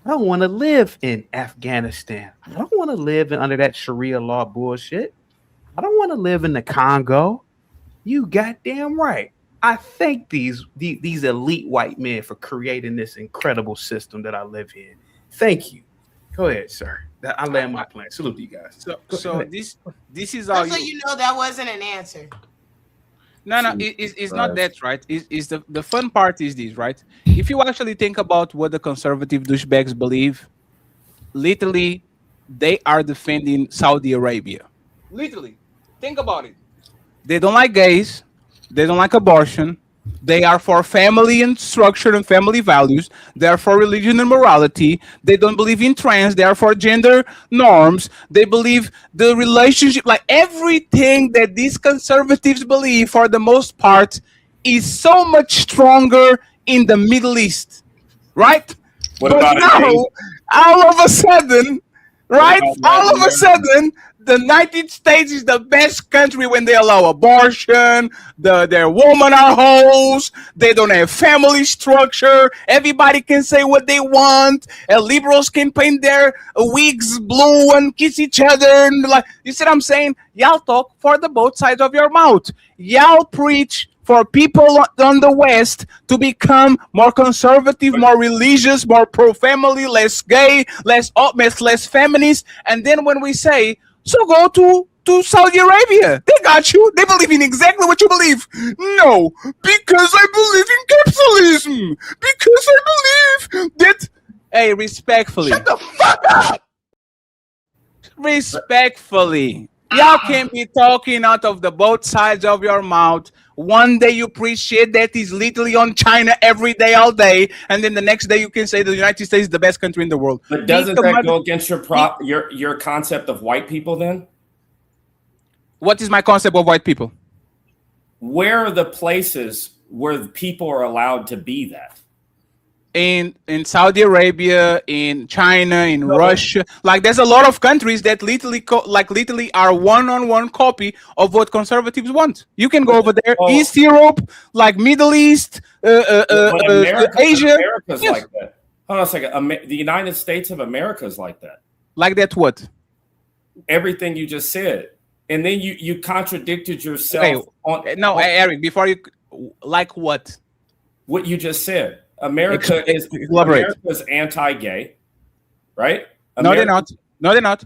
I don't want to live in Afghanistan. I don't want to live under that Sharia law bullshit. I don't want to live in the Congo. You goddamn right. I thank these elite white men for creating this incredible system that I live in. Thank you. Go ahead, sir. I land my plane. Salute to you guys. So this is all you know that wasn't an answer. No, it's not that, right? It's the fun part is this, right? If you actually think about what the conservative douchebags believe, literally, they are defending Saudi Arabia. Literally, think about it. They don't like gays. They don't like abortion. They are for family and structure and family values. They are for religion and morality. They don't believe in trans. They are for gender norms. They believe the relationship, like everything that these conservatives believe for the most part is so much stronger in the Middle East, right? What but about now, all of a sudden, right? All of a sudden, the United States is the best country when they allow abortion. Their women are hoes. They don't have family structure. Everybody can say what they want. And liberals can paint their wigs blue and kiss each other. And like, you see what I'm saying? Y'all talk for the both sides of your mouth. Y'all preach for people on the West to become more conservative, more religious, more pro-family, less gay, less feminist. And then when we say, so go to Saudi Arabia. They got you. They believe in exactly what you believe. No, because I believe in capitalism. Because I believe that... Hey, respectfully. Shut the fuck up! Respectfully. Y'all can't be talking out of the both sides of your mouth. One day you preach shit that is literally on China every day, all day, and then the next day you can say the United States is the best country in the world. But doesn't that go against your concept of white people then? What is my concept of white people? Where are the places where people are allowed to be that? In Saudi Arabia, in China, in Russia, like there's a lot of countries that literally are one-on-one copy of what conservatives want. You can go over there, East Europe, like Middle East, Asia. America's like that. Hold on a second. The United States of America is like that. Like that what? Everything you just said. and then you contradicted yourself No, Eric, before you, like what? What you just said. America's anti-gay, right? No, they're not. No, they're not.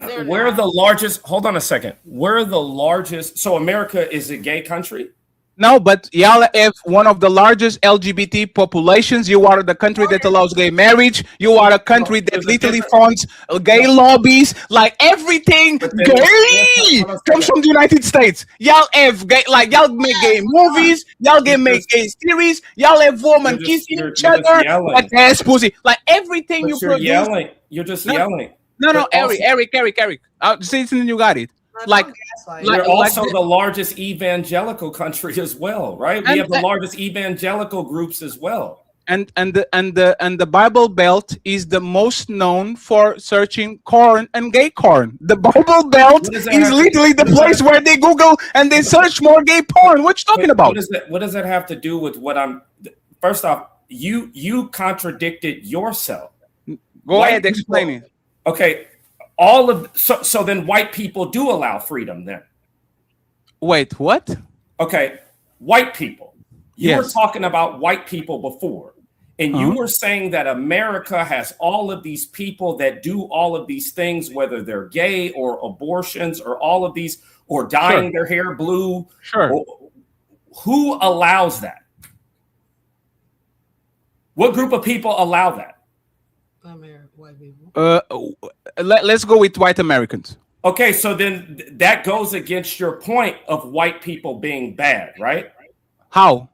We're the largest. Hold on a second. We're the largest. So America is a gay country? No, but y'all have one of the largest LGBT populations. You are the country that allows gay marriage. You are a country that literally funds gay lobbies. Like everything gay comes from the United States. Y'all have gay, like y'all make gay movies. Y'all make gay series. Y'all have women kissing each other like ass pussy. Like everything you produce. Yelling. You're just yelling. No, Eric. Since you got it. We're also the largest evangelical country as well, right? We have the largest evangelical groups as well. And the Bible Belt is the most known for searching corn and gay corn. The Bible Belt is literally the place where they Google and they search more gay porn. What you talking about? What does that have to do with what I'm? First off, you contradicted yourself. Go ahead, explain it. Okay. So then white people do allow freedom then. Wait, what? Okay, white people. You were Yes. talking about white people before, and you were saying that America has all of these people that do all of these things, whether they're gay or abortions or all of these, or dyeing their hair blue. Sure. Who allows that? What group of people allow that? Let's go with white Americans. Okay, so then that goes against your point of white people being bad, right? How?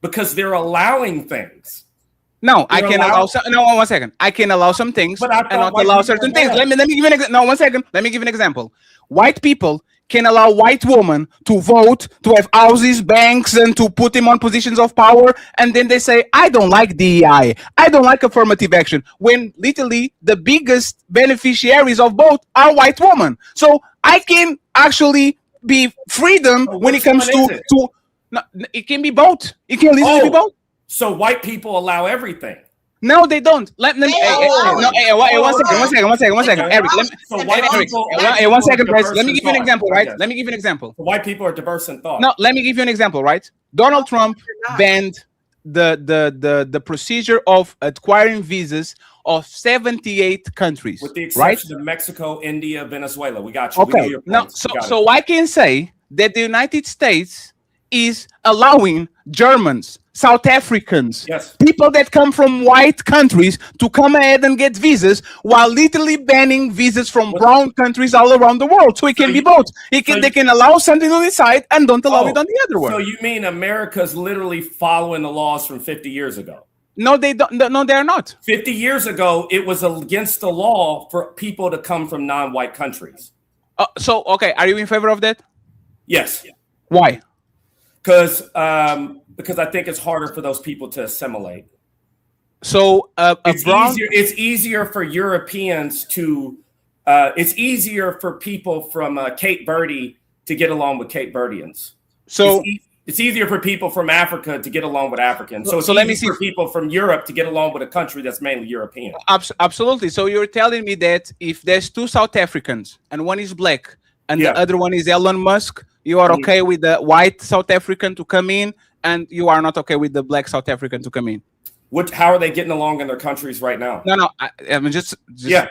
Because they're allowing things. No, I can allow some. No, 1 second. I can allow some things and not allow certain things. Let me give you no 1 second. Let me give you an example. White people can allow white women to vote, to have houses, banks, and to put them on positions of power, and then they say, "I don't like DEI. I don't like affirmative action." When literally the biggest beneficiaries of both are white women. So I can actually be freedom when it comes to. No, it can be both. It can literally be both. So white people allow everything. No, they don't. Let me. One second. Eric, Eric, 1 second, guys. Let me give you an example, right? Let me give you an example. White people are diverse in thought. No, let me give you an example, right? Donald Trump banned the procedure of acquiring visas of 78 countries, With the right? exception of Mexico, India, Venezuela. We got you. We know Okay. your Now, points. We got it. so I can say that the United States is allowing Germans, South Africans, people that come from white countries to come ahead and get visas, while literally banning visas from brown countries all around the world. So it can be both. They can allow something on this side and don't allow it on the other one. So you mean America's literally following the laws from 50 years ago? No, they don't. No, they're not. 50 years ago, it was against the law for people to come from non-white countries. So, okay, are you in favor of that? Yes. Why? Because I think it's harder for those people to assimilate. So it's easier for Europeans to. It's easier for people from Cape Verde to get along with Cape Verdeans. So it's easier for people from Africa to get along with Africans. So it's let me easier for people from Europe to get along with a country that's mainly European. Absolutely. So you're telling me that if there's two South Africans and one is black and the other one is Elon Musk, you are okay with the white South African to come in, and you are not okay with the black South African to come in? How are they getting along in their countries right now? No. I mean, just yeah.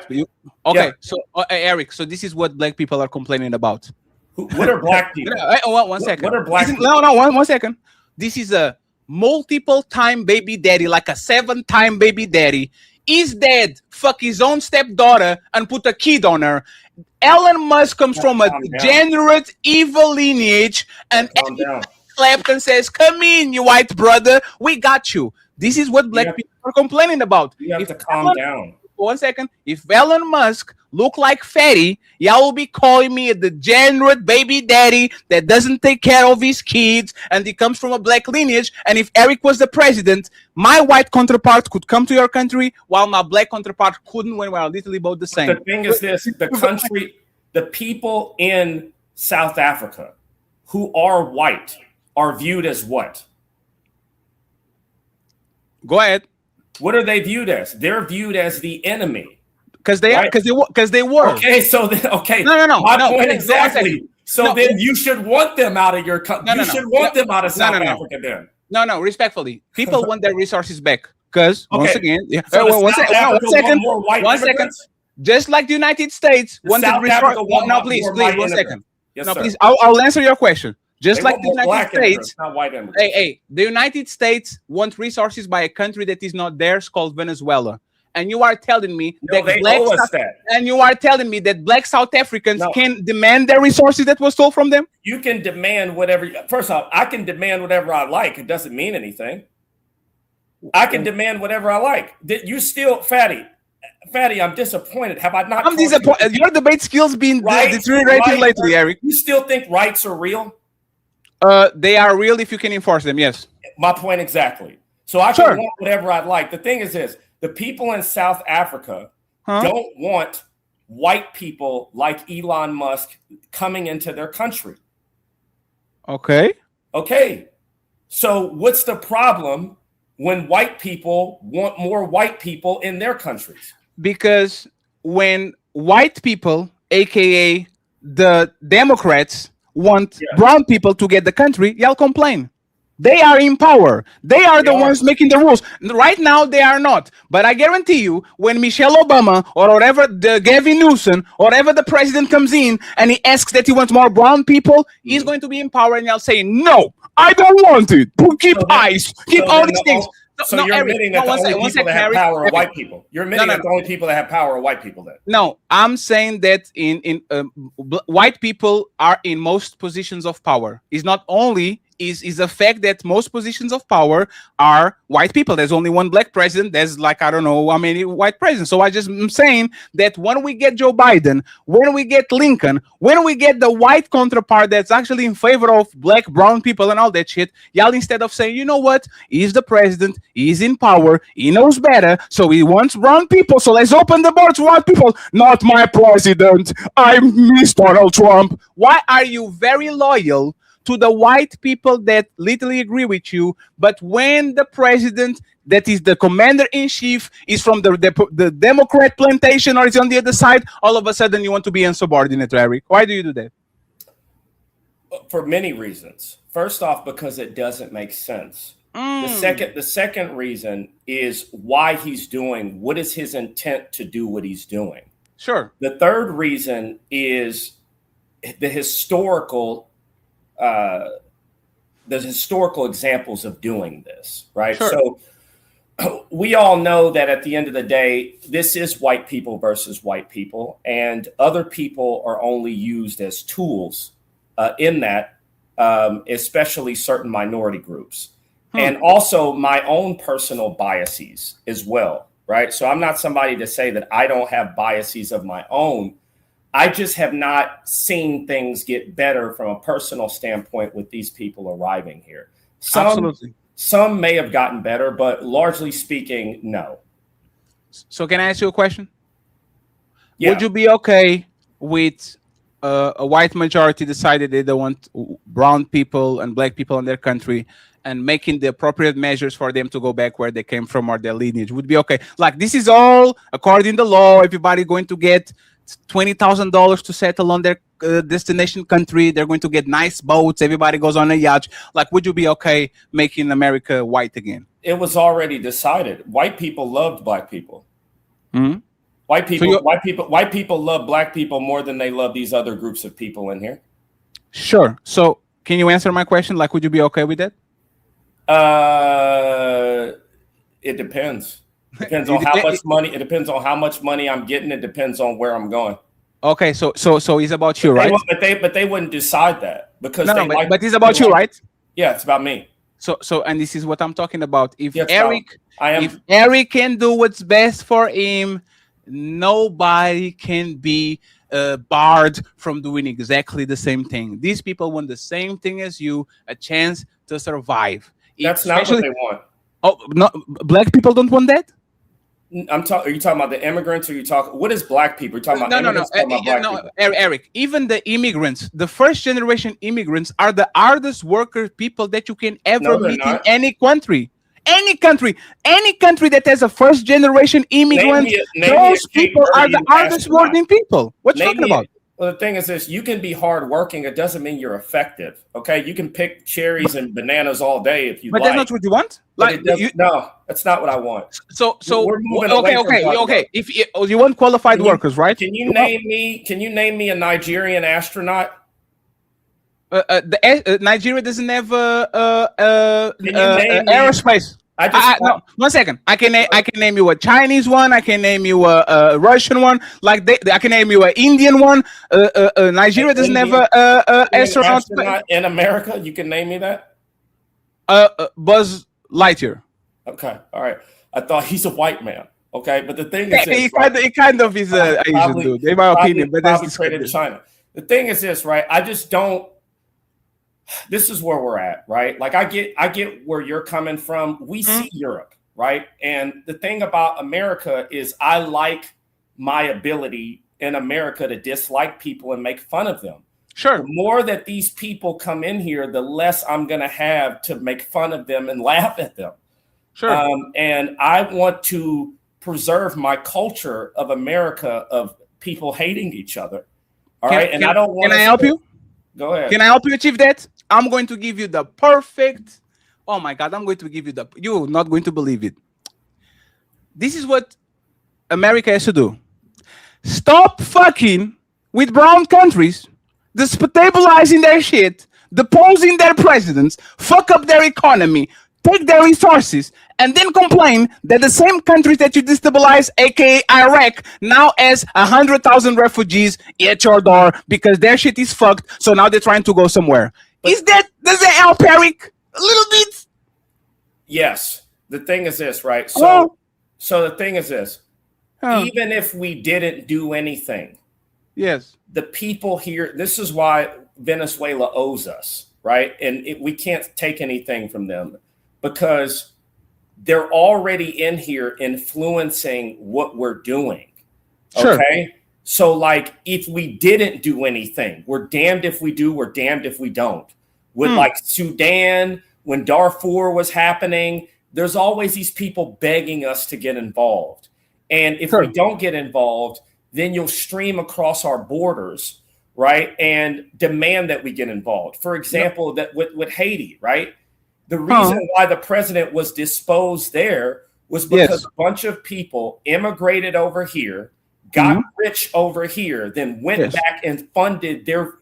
Okay. Yeah. So Eric, so this is what black people are complaining about. What are black people? One second. What are black people? No, 1 second. This is a multiple-time baby daddy, like a 7-time baby daddy. Is dead, fuck his own stepdaughter and put a kid on her. Elon Musk comes from a degenerate, evil lineage, and clapped and says, "Come in, you white brother, we got you." This is what black people are complaining about. You have to calm down. 1 second. If Elon Musk look like fatty, y'all will be calling me a degenerate baby daddy that doesn't take care of his kids, and he comes from a black lineage. And if Eric was the president, my white counterpart could come to your country, while my black counterpart couldn't, when we are literally both the same. The thing is this: the people in South Africa who are white are viewed as what? Go ahead. What are they viewed as? They're viewed as the enemy. Because they Right. were. Okay, so then, okay. No. My point One exactly. second. So No, then you should want them out of your country. You should want them out of South Africa then. No, respectfully. People want their resources back. Because, once Okay. again, So does one South second. Africa want more white One second. immigrants? Just like the United States Does wanted South Africa resources. want No, more please, white one immigrants? second. Yes, No, sir. please. I'll answer your question. Just They like want the more United black immigrants, States. not white immigrants. Hey, the United States want resources by a country that is not theirs, called Venezuela. And you are telling me No, that they black owe us South- that. and you are telling me that black South Africans can demand their resources that was stole from them? You can demand whatever. First off, I can demand whatever I like. It doesn't mean anything. I can demand whatever I like. You still, Fatty, I'm disappointed. Have I not? I'm disappointed. Your debate skills been deteriorating lately, Eric. You still think rights are real? They are real if you can enforce them. Yes. My point exactly. So I can want whatever I'd like. The thing is this: the people in South Africa don't want white people like Elon Musk coming into their country. Okay. So what's the problem when white people want more white people in their countries? Because when white people, aka the Democrats, want brown people to get the country, y'all complain. They are in power. They are the ones making the rules. Right now, they are not. But I guarantee you, when Michelle Obama or whatever, the Gavin Newsom, or whatever the president comes in and he asks that he wants more brown people, he's going to be in power and y'all saying, no, I don't want it. Keep ICE, keep all these things. So you're admitting that the only people that have power are white people. You're admitting that the only people that have power are white people then. No, I'm saying that white people are in most positions of power. It's not only is the fact that most positions of power are white people. There's only one black president. There's like, I don't know how many white presidents. So I'm saying that when we get Joe Biden, when we get Lincoln, when we get the white counterpart that's actually in favor of black, brown people and all that shit, y'all instead of saying, you know what, he's the president, he's in power, he knows better, so he wants brown people, so let's open the door to white people. Not my president, I miss Donald Trump. Why are you very loyal to the white people that literally agree with you, but when the president that is the commander-in-chief is from the Democrat plantation or is on the other side, all of a sudden you want to be insubordinate, Eric? Why do you do that? For many reasons. First off, because it doesn't make sense. The second reason is why he's doing, what is his intent to do what he's doing? Sure. The third reason is the historical examples of doing this, right? Sure. So we all know that at the end of the day, this is white people versus white people, and other people are only used as tools in that, especially certain minority groups. And also my own personal biases as well, right? So I'm not somebody to say that I don't have biases of my own. I just have not seen things get better from a personal standpoint with these people arriving here. Absolutely. Some may have gotten better, but largely speaking, no. So can I ask you a question? Yeah. Would you be okay with a white majority decided they don't want brown people and black people in their country and making the appropriate measures for them to go back where they came from or their lineage? Would be okay? Like, this is all according to law. Everybody going to get $20,000 to settle on their destination country. They're going to get nice boats. Everybody goes on a yacht. Like, would you be okay making America white again? It was already decided. White people loved black people. Mm-hmm. White people love black people more than they love these other groups of people in here. Sure. So can you answer my question? Like, would you be okay with that? It depends. Depends on how much money. It depends on how much money I'm getting. It depends on where I'm going. Okay, so it's about you, right? But they wouldn't decide that because but it's about you, right? Yeah, it's about me. So and this is what I'm talking about. If Yes, if Eric can do what's best for him, nobody can be barred from doing exactly the same thing. These people want the same thing as you, a chance to survive. That's not what they want. Oh, no, black people don't want that? Are you talking about the immigrants, or what is black people? You're talking about immigrants, talking about black people? Eric, even the immigrants, the first generation immigrants are the hardest worker people that you can ever meet in any country. Any country that has a first generation immigrant, those people are the hardest working people. What you talking about? Well, the thing is this: you can be hardworking. It doesn't mean you're effective. Okay, you can pick cherries and bananas all day if you like. But that's not what you want. No, that's not what I want. So we're moving away from okay. If you want qualified workers, right? Can you name me a Nigerian astronaut? Nigeria doesn't have aerospace. No, 1 second. I can name you a Chinese one. I can name you a Russian one. I can name you an Indian one. Nigeria doesn't have a astronaut in America. You can name me that. Buzz Lightyear. Okay, all right. I thought he's a white man. Okay, but the thing is, he kind of is an Asian dude, in my opinion. But that's traded in China. The thing is this, right? I just don't. This is where we're at, right? Like I get where you're coming from. We see Europe, right? And the thing about America is I like my ability in America to dislike people and make fun of them. Sure. The more that these people come in here, the less I'm going to have to make fun of them and laugh at them. Sure. And I want to preserve my culture of America of people hating each other. All right. And I don't want Can I help you? Go ahead. Can I help you achieve that? I'm going to give you the perfect. Oh my God, I'm going to give you you're not going to believe it. This is what America has to do. Stop fucking with brown countries, destabilizing their shit, deposing their presidents, fuck up their economy, take their resources, and then complain that the same countries that you destabilize, aka Iraq, now has 100,000 refugees at your door because their shit is fucked. So now they're trying to go somewhere. Does that help, Eric? A little bit? Yes. The thing is this, right? So the thing is this. Even if we didn't do anything, yes, the people here, this is why Venezuela owes us, right? And we can't take anything from them because they're already in here influencing what we're doing. Sure. Okay. So like if we didn't do anything, we're damned if we do, we're damned if we don't. With like Sudan, when Darfur was happening, there's always these people begging us to get involved. And if we don't get involved, then you'll stream across our borders, right? And demand that we get involved. For example, that with Haiti, right? The reason why the president was disposed there was because a bunch of people immigrated over here, got rich over here, then went back and funded their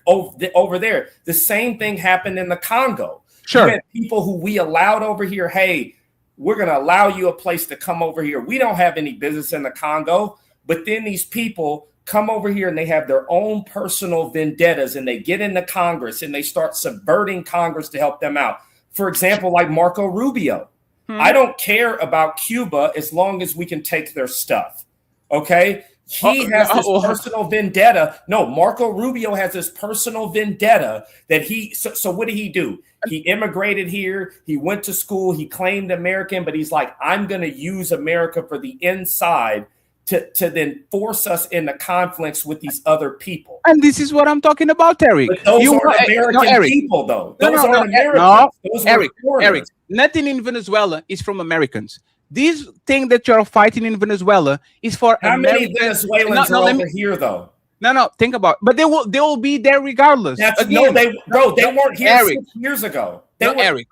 over there. The same thing happened in the Congo. Sure. You had people who we allowed over here, hey, we're going to allow you a place to come over here. We don't have any business in the Congo, but then these people come over here and they have their own personal vendettas and they get into Congress and they start subverting Congress to help them out. For example, like Marco Rubio. I don't care about Cuba as long as we can take their stuff. Okay. He has this personal vendetta. No, Marco Rubio has this personal vendetta that so what did he do? He immigrated here. He went to school. He claimed American, but he's like, I'm going to use America for the inside to then force us into conflicts with these other people. And this is what I'm talking about, Eric. But those aren't American people, though. Those aren't Americans. No, those Eric, nothing in Venezuela is from Americans. This thing that you're fighting in Venezuela is for How Americans. many Venezuelans are over here, though? No, think about it. But they will be there regardless. They weren't here 6 years ago. Eric.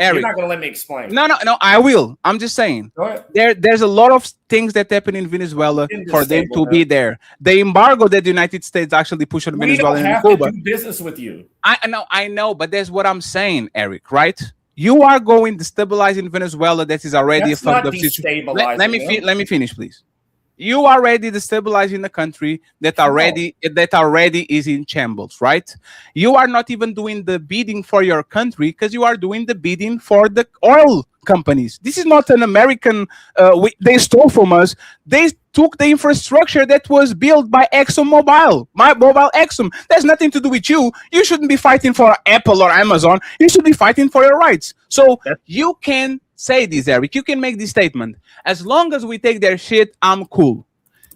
You're not going to let me explain. No, I will. I'm just saying. There's a lot of things that happen in Venezuela for them to be there. The embargo that the United States actually pushed on Venezuela and Cuba. We don't have to do business with you. I know, but that's what I'm saying, Eric, right? You are going destabilizing Venezuela that is already a fucked up situation. Let me finish, please. You are already destabilizing the country that already is in shambles, right? You are not even doing the bidding for your country because you are doing the bidding for the oil companies. This is not an American. They stole from us. They took the infrastructure that was built by ExxonMobil, Exxon. There's nothing to do with you. You shouldn't be fighting for Apple or Amazon. You should be fighting for your rights. So you can say this, Eric. You can make this statement. As long as we take their shit, I'm cool.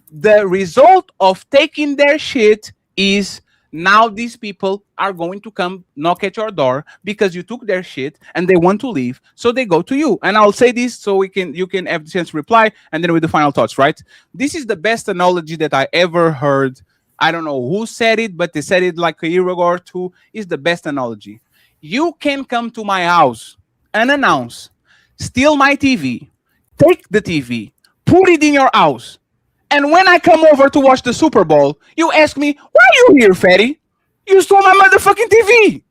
The result of taking their shit is Now these people are going to come knock at your door because you took their shit and they want to leave, so they go to you. And I'll say this so you can have the chance to reply, and then with the final thoughts, right? This is the best analogy that I ever heard. I don't know who said it, but they said it like a year ago or two. Is the best analogy. You can come to my house unannounced, steal my TV, take the TV, put it in your house. And when I come over to watch the Super Bowl, you ask me, why are you here, fatty? You stole my motherfucking TV.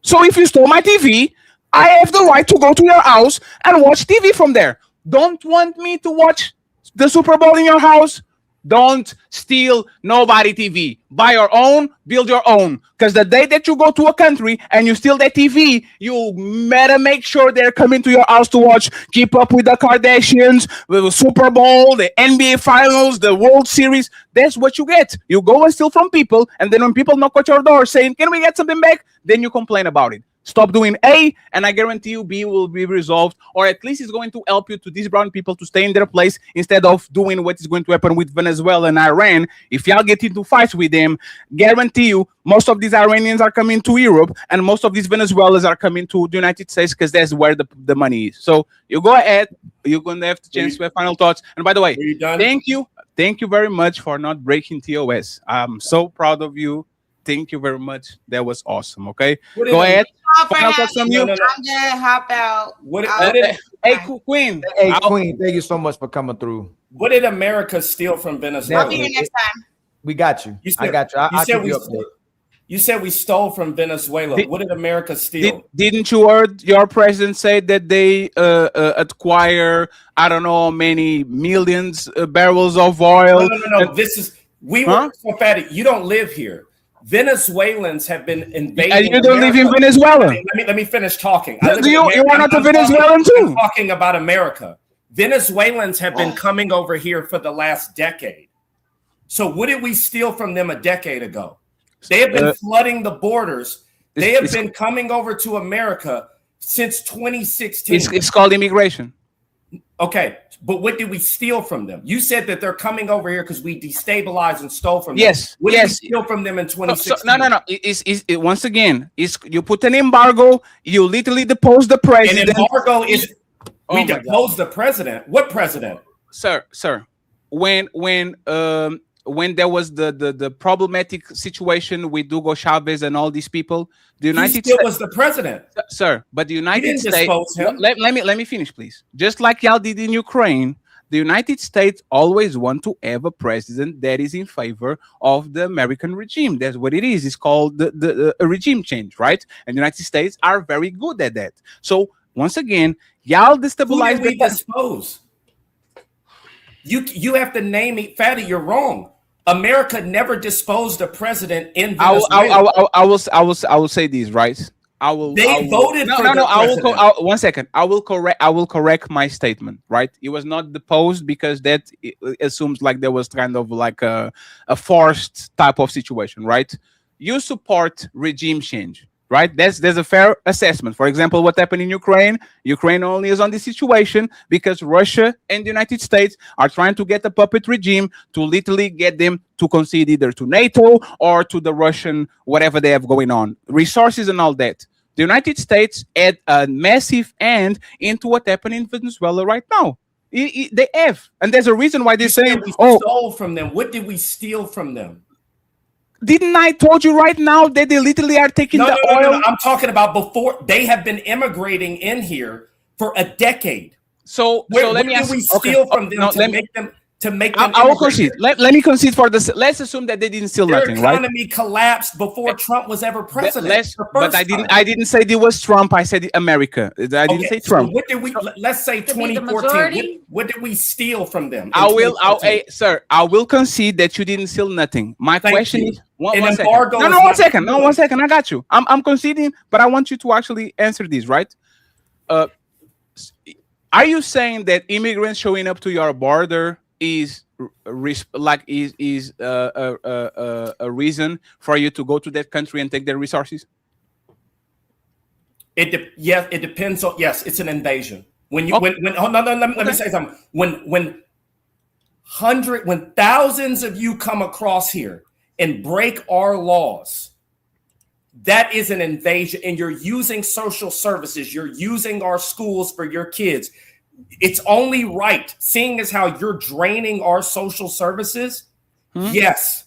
So if you stole my TV, I have the right to go to your house and watch TV from there. Don't want me to watch the Super Bowl in your house? Don't steal nobody TV. Buy your own, build your own. Because the day that you go to a country and you steal that TV, you better make sure they're coming to your house to watch Keep Up with the Kardashians, the Super Bowl, the NBA Finals, the World Series. That's what you get. You go and steal from people, and then when people knock at your door saying, can we get something back? Then you complain about it. Stop doing A, and I guarantee you B will be resolved, or at least it's going to help you to these brown people to stay in their place instead of doing what is going to happen with Venezuela and Iran. If y'all get into fights with them, guarantee you most of these Iranians are coming to Europe, and most of these Venezuelans are coming to the United States because that's where the money is. So you go ahead. You're going to have the chance to have final thoughts. And by the way, thank you very much for not breaking TOS. I'm so proud of you. Thank you very much. That was awesome. Okay, go ahead. I'm gonna hop out. Hey, Queen. Hey, Queen. Thank you so much for coming through. What did America steal from Venezuela? I'll be here next time. We got you. I got you. I'll keep you updated. You said we stole from Venezuela. What did America steal? Didn't you heard your president say that they acquire, I don't know, many millions barrels of oil? No. We were so fatty. You don't live here. Venezuelans have been invading. And you don't live in Venezuela. Let me finish talking. You are not a Venezuelan too. I'm talking about America. Venezuelans have been coming over here for the last decade. So what did we steal from them a decade ago? They have been flooding the borders. They have been coming over to America since 2016. It's called immigration. Okay, but what did we steal from them? You said that they're coming over here because we destabilized and stole from them. Yes. What did we steal from them in 2016? No. Once again, you put an embargo. You literally depose the president. An embargo is we depose the president. What president? Sir. When there was the problematic situation with Hugo Chavez and all these people, the United States was the president, sir. But the United States. Him. Let me finish, please. Just like y'all did in Ukraine, the United States always want to have a president that is in favor of the American regime. That's what it is. It's called the regime change, right? And the United States are very good at that. So once again, y'all destabilize. Who did we dispose? You have to name it, fatty. You're wrong. America never disposed a president in Venezuela. I will say this, right? They voted for no. I will 1 second. I will correct my statement. Right? It was not deposed because that assumes like there was kind of like a forced type of situation. Right? You support regime change. Right? There's a fair assessment. For example, what happened in Ukraine. Ukraine only is on this situation because Russia and the United States are trying to get a puppet regime to literally get them to concede either to NATO or to the Russian, whatever they have going on. Resources and all that. The United States had a massive hand into what happened in Venezuela right now. They have. And there's a reason why they're saying, we stole from them. What did we steal from them? Didn't I told you right now that they literally are taking the oil? No. I'm talking about before. They have been immigrating in here for a decade. So let me ask. What did we steal from them to make them? I will concede. Let me concede for this. Let's assume that they didn't steal nothing, right? Their economy collapsed before Trump was ever president. But I didn't say it was Trump. I said America. I didn't say Trump. So what did we? Let's say 2014. What did we steal from them? I will concede that you didn't steal nothing. My question is. One second. I got you. I'm conceding, but I want you to actually answer this, right? Are you saying that immigrants showing up to your border is a reason for you to go to that country and take their resources? It depends on. Yes, it's an invasion. Let me say something. When thousands of you come across here and break our laws, that is an invasion. And you're using social services. You're using our schools for your kids. It's only right, seeing as how you're draining our social services. Yes.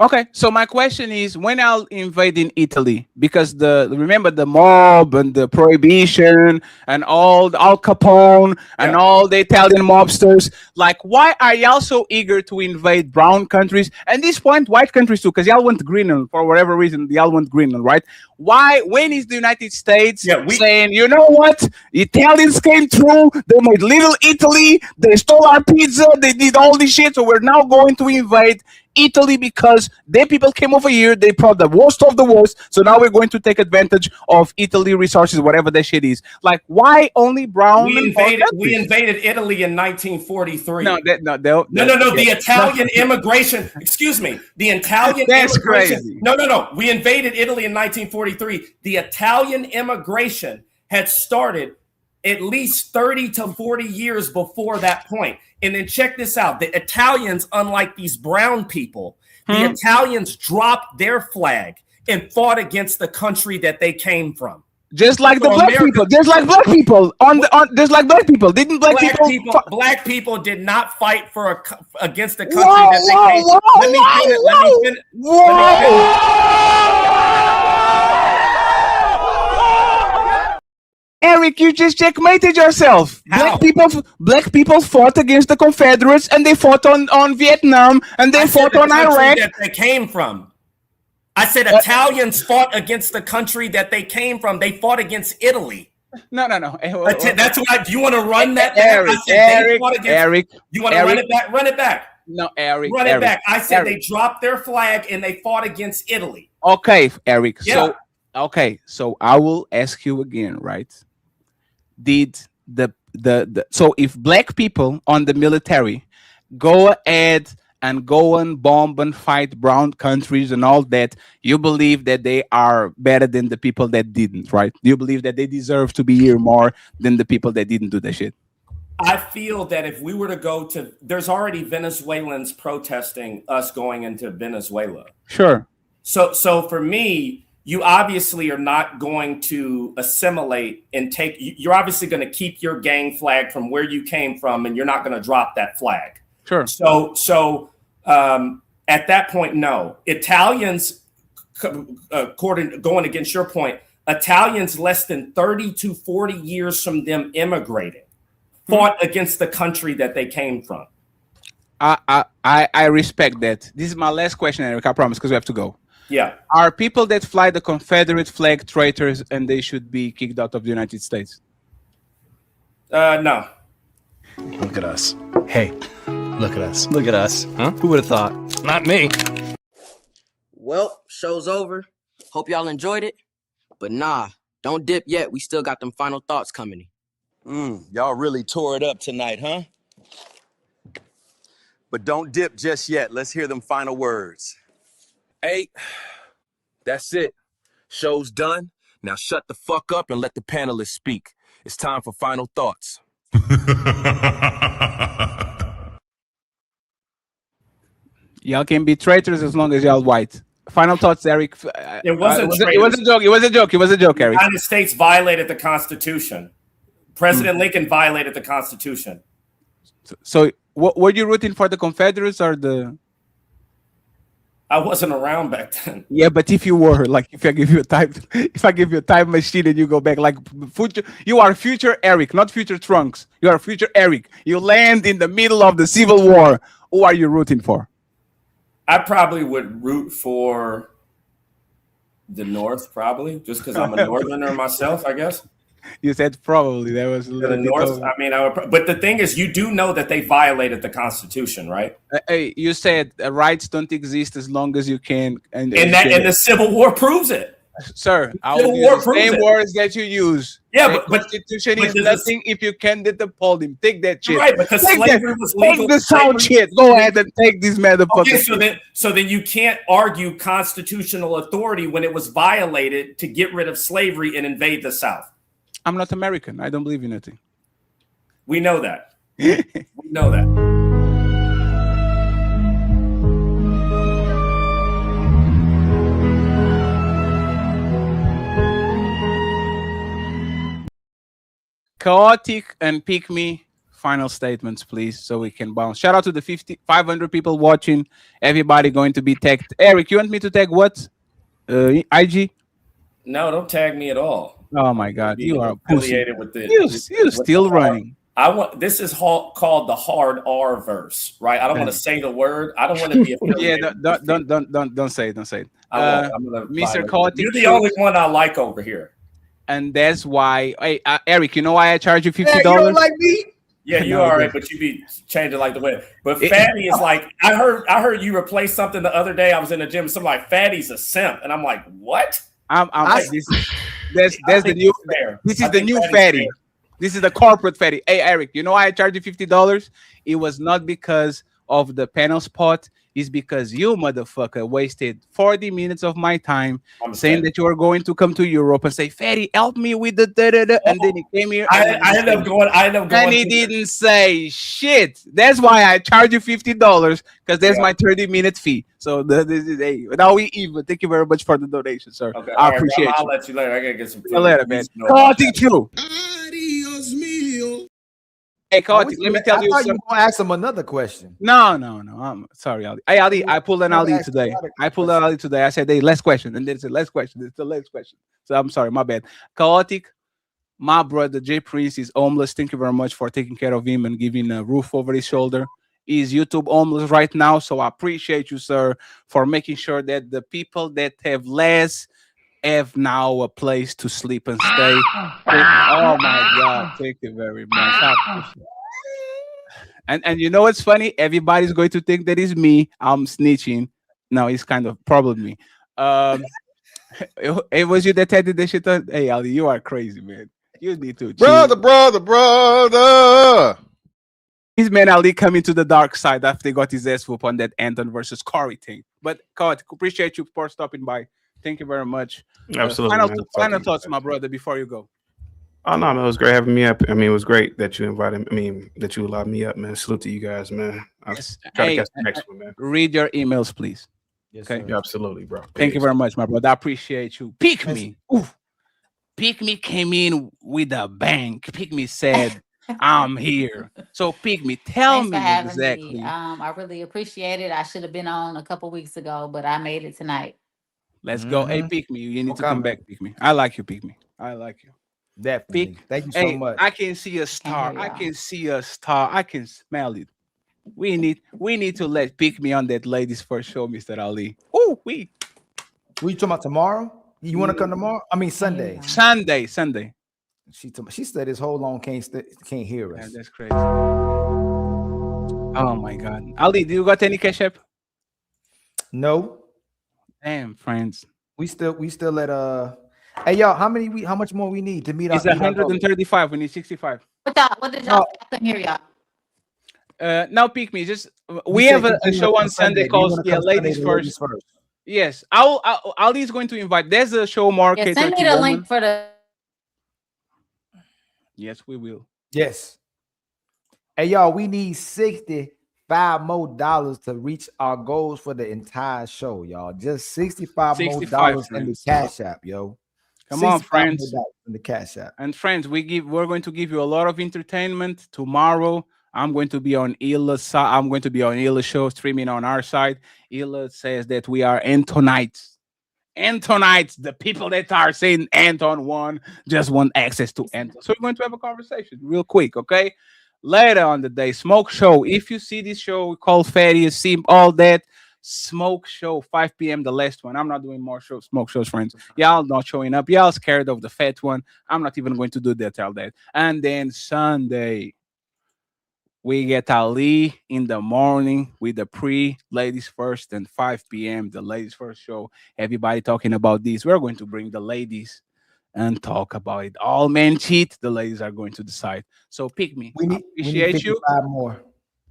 Okay. So my question is, when I'll invade in Italy, because remember the mob and the prohibition and all Al Capone and all the Italian mobsters, like, why are y'all so eager to invade brown countries? And this point, white countries too, because y'all want Greenland for whatever reason. Y'all want Greenland, right? Why? When is the United States saying, you know what? Italians came through. They made little Italy. They stole our pizza. They did all this shit. So we're now going to invade Italy because their people came over here. They brought the worst of the worst. So now we're going to take advantage of Italy resources, whatever that shit is. Like, why only brown? We invaded Italy in 1943. No. The Italian immigration. Excuse me. The Italian That's immigration. crazy. No. We invaded Italy in 1943. The Italian immigration had started at least 30 to 40 years before that point. And then check this out. The Italians, unlike these brown people, the Italians dropped their flag and fought against the country that they came from. Just like the black people. Just like black people. Just like black people. Didn't black people? Black people did not fight against the country that they came from. Let me finish. Eric, you just checkmated yourself. Black people fought against the Confederates, and they fought on Vietnam, and they fought on Iraq. That they came from. I said Italians fought against the country that they came from. They fought against Italy. No. That's why. Do you want to run that back? Eric. You want to run it back? Run it back. No, Eric. Run it back. I said they dropped their flag and they fought against Italy. Okay, Eric. Yeah. So I will ask you again, right? Did so if black people on the military go ahead and go and bomb and fight brown countries and all that, you believe that they are better than the people that didn't, right? Do you believe that they deserve to be here more than the people that didn't do that shit? I feel that if we were to go to, there's already Venezuelans protesting us going into Venezuela. Sure. So for me, you obviously are not going to assimilate and you're obviously going to keep your gang flag from where you came from, and you're not going to drop that flag. Sure. So at that point, no. Italians, going against your point, Italians less than 30 to 40 years from them immigrating fought against the country that they came from. I respect that. This is my last question, Eric, I promise, because we have to go. Yeah. Are people that fly the Confederate flag traitors and they should be kicked out of the United States? No. Look at us. Hey, look at us. Look at us. Huh? Who would have thought? Not me. Well, show's over. Hope y'all enjoyed it. But nah, don't dip yet. We still got them final thoughts coming. Y'all really tore it up tonight, huh? But don't dip just yet. Let's hear them final words. Hey, that's it. Show's done. Now shut the fuck up and let the panelists speak. It's time for final thoughts. Y'all can be traitors as long as y'all white. Final thoughts, Eric. It wasn't a joke. It was a joke. It was a joke, Eric. The United States violated the Constitution. President Lincoln violated the Constitution. So were you rooting for the Confederates or the... I wasn't around back then. Yeah, but if you were, like, if I give you a time machine and you go back, like, you are future Eric, not future Trunks. You are future Eric. You land in the middle of the Civil War. Who are you rooting for? I probably would root for the North, probably, just because I'm a Northerner myself, I guess. You said probably. That was a little the North. I mean, but the thing is, you do know that they violated the Constitution, right? Hey, you said rights don't exist as long as you can, and the Civil War proves it, sir. I will use the same words that you use. Yeah, the Constitution is nothing if you can't uphold him. Take that shit. Right, because slavery was legal. Take the sound shit. Go ahead and take this motherfucker. Okay, so then you can't argue constitutional authority when it was violated to get rid of slavery and invade the South. I'm not American. I don't believe in anything. We know that. We know that. Chaotic and Pick Me. Final statements, please, so we can bounce. Shout out to the 500 people watching. Everybody going to be tagged. Eric, you want me to tag what? IG? No, don't tag me at all. Oh my God, you are affiliated with the. You're still running. I want. This is called the hard R verse, right? I don't want to say the word. I don't want to be affiliated. Yeah, don't say it. Don't say it. Mr. Chaotic, you're the only one I like over here, and that's why. Hey, Eric, you know why I charge you $50? You don't like me? Yeah, you all right, but you be changing like the wind. But Fatty is like, I heard you replace something the other day. I was in the gym. Something like Fatty's a simp, and I'm like, what? That's the new. This is the new Fatty. This is the corporate Fatty. Hey, Eric, you know why I charge you $50? It was not because of the panel spot. It's because you, motherfucker, wasted 40 minutes of my time saying that you were going to come to Europe and say, Fatty, help me with the da-da-da. And then he came here. I ended up going. And he didn't say shit. That's why I charge you $50, because that's my 30-minute fee. So this is now we even. Thank you very much for the donation, sir. Okay, I appreciate you. I'll let you later. I gotta get some. Later, man. Chaotic you. Hey, Chaotic, let me tell you something. You gonna ask him another question. No. I'm sorry, Ali. Hey, Ali, I pulled an Ali today. I said, hey, last question. And then it's the last question. It's the last question. So I'm sorry, my bad. Chaotic, my brother, Jay Priest, is homeless. Thank you very much for taking care of him and giving a roof over his shoulder. He's YouTube homeless right now. So I appreciate you, sir, for making sure that the people that have less have now a place to sleep and stay. Oh my God, thank you very much. And you know what's funny? Everybody's going to think that it's me. I'm snitching. No, it's kind of probably me. It was you that did this shit. Hey, Ali, you are crazy, man. You need to brother. His man Ali coming to the dark side after they got his ass whoop on that Anton versus Corey thing. But God, appreciate you for stopping by. Thank you very much. Absolutely. Final thoughts, my brother, before you go. Oh no, man, it was great having me up. I mean, it was great that you invited. I mean, that you allowed me up, man. Salute to you guys, man. I'll try to catch the next one, man. Read your emails, please. Yes, okay. Yeah, absolutely, bro. Thank you very much, my brother. I appreciate you. Pick Me. Oof. Pick Me came in with a bang. Pick Me said, "I'm here." So Pick Me, tell Thanks me for having exactly. me. I really appreciate it. I should have been on a couple weeks ago, but I made it tonight. Let's go. Hey, Pick Me. You need to come back, Pick Me. I like you, Pick Me. I like you. Definitely. Thank you so much. I can see a star. I can see a star. I can smell it. We need to let Pick Me on that ladies first show, Mr. Ali. Oh, we you talking about tomorrow? You want to come tomorrow? I mean Sunday. Sunday. She said this whole long can't hear us. Yeah, that's crazy. Oh my God. Ali, do you got any cash app? No. Damn, friends. We still at hey y'all, how much more we need to meet? It's 135. We need 65. What did y'all? I couldn't hear y'all. Now Pick Me. Just we have a show on Sunday called Ladies First. Yes, Ali's going to invite. There's a show market. Yeah, send me the link for the. Yes, we will. Yes. Hey y'all, we need $65 more to reach our goals for the entire show, y'all. Just $65 more in the Cash App, yo. Come on, friends. In the Cash App. And friends, we're going to give you a lot of entertainment tomorrow. I'm going to be on Ila's side. I'm going to be on Ila's show, streaming on our side. Ila says that we are Antonites. Antonites, the people that are saying Anton won, just want access to Anton. So we're going to have a conversation real quick, okay? Later on the day, Smoke Show. If you see this show called Fatty, see all that, Smoke Show, 5 p.m. the last one. I'm not doing more smoke shows, friends. Y'all not showing up. Y'all scared of the fat one. I'm not even going to do that all that. And then Sunday, we get Ali in the morning with the ladies first, and 5 p.m. the ladies first show. Everybody talking about this. We're going to bring the ladies and talk about it. All men cheat. The ladies are going to decide. So Pick Me. We need 55 more.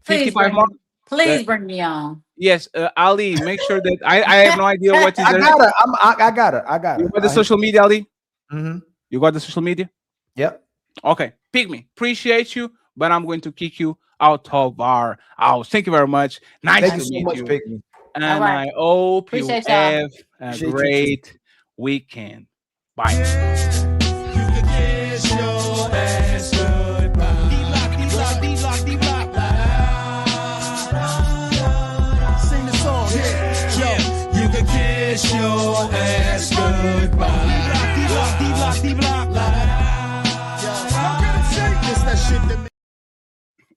55 more. Please bring me on. Yes, Ali. Make sure that I have no idea what is. I got it. You got the social media, Ali. Mm-hmm. You got the social media. Yep. Okay. Pick Me. Appreciate you, but I'm going to kick you out of our house. Thank you very much. Nice to meet you. Pick Me. And I hope you have a great weekend. Bye. your ass goodbye.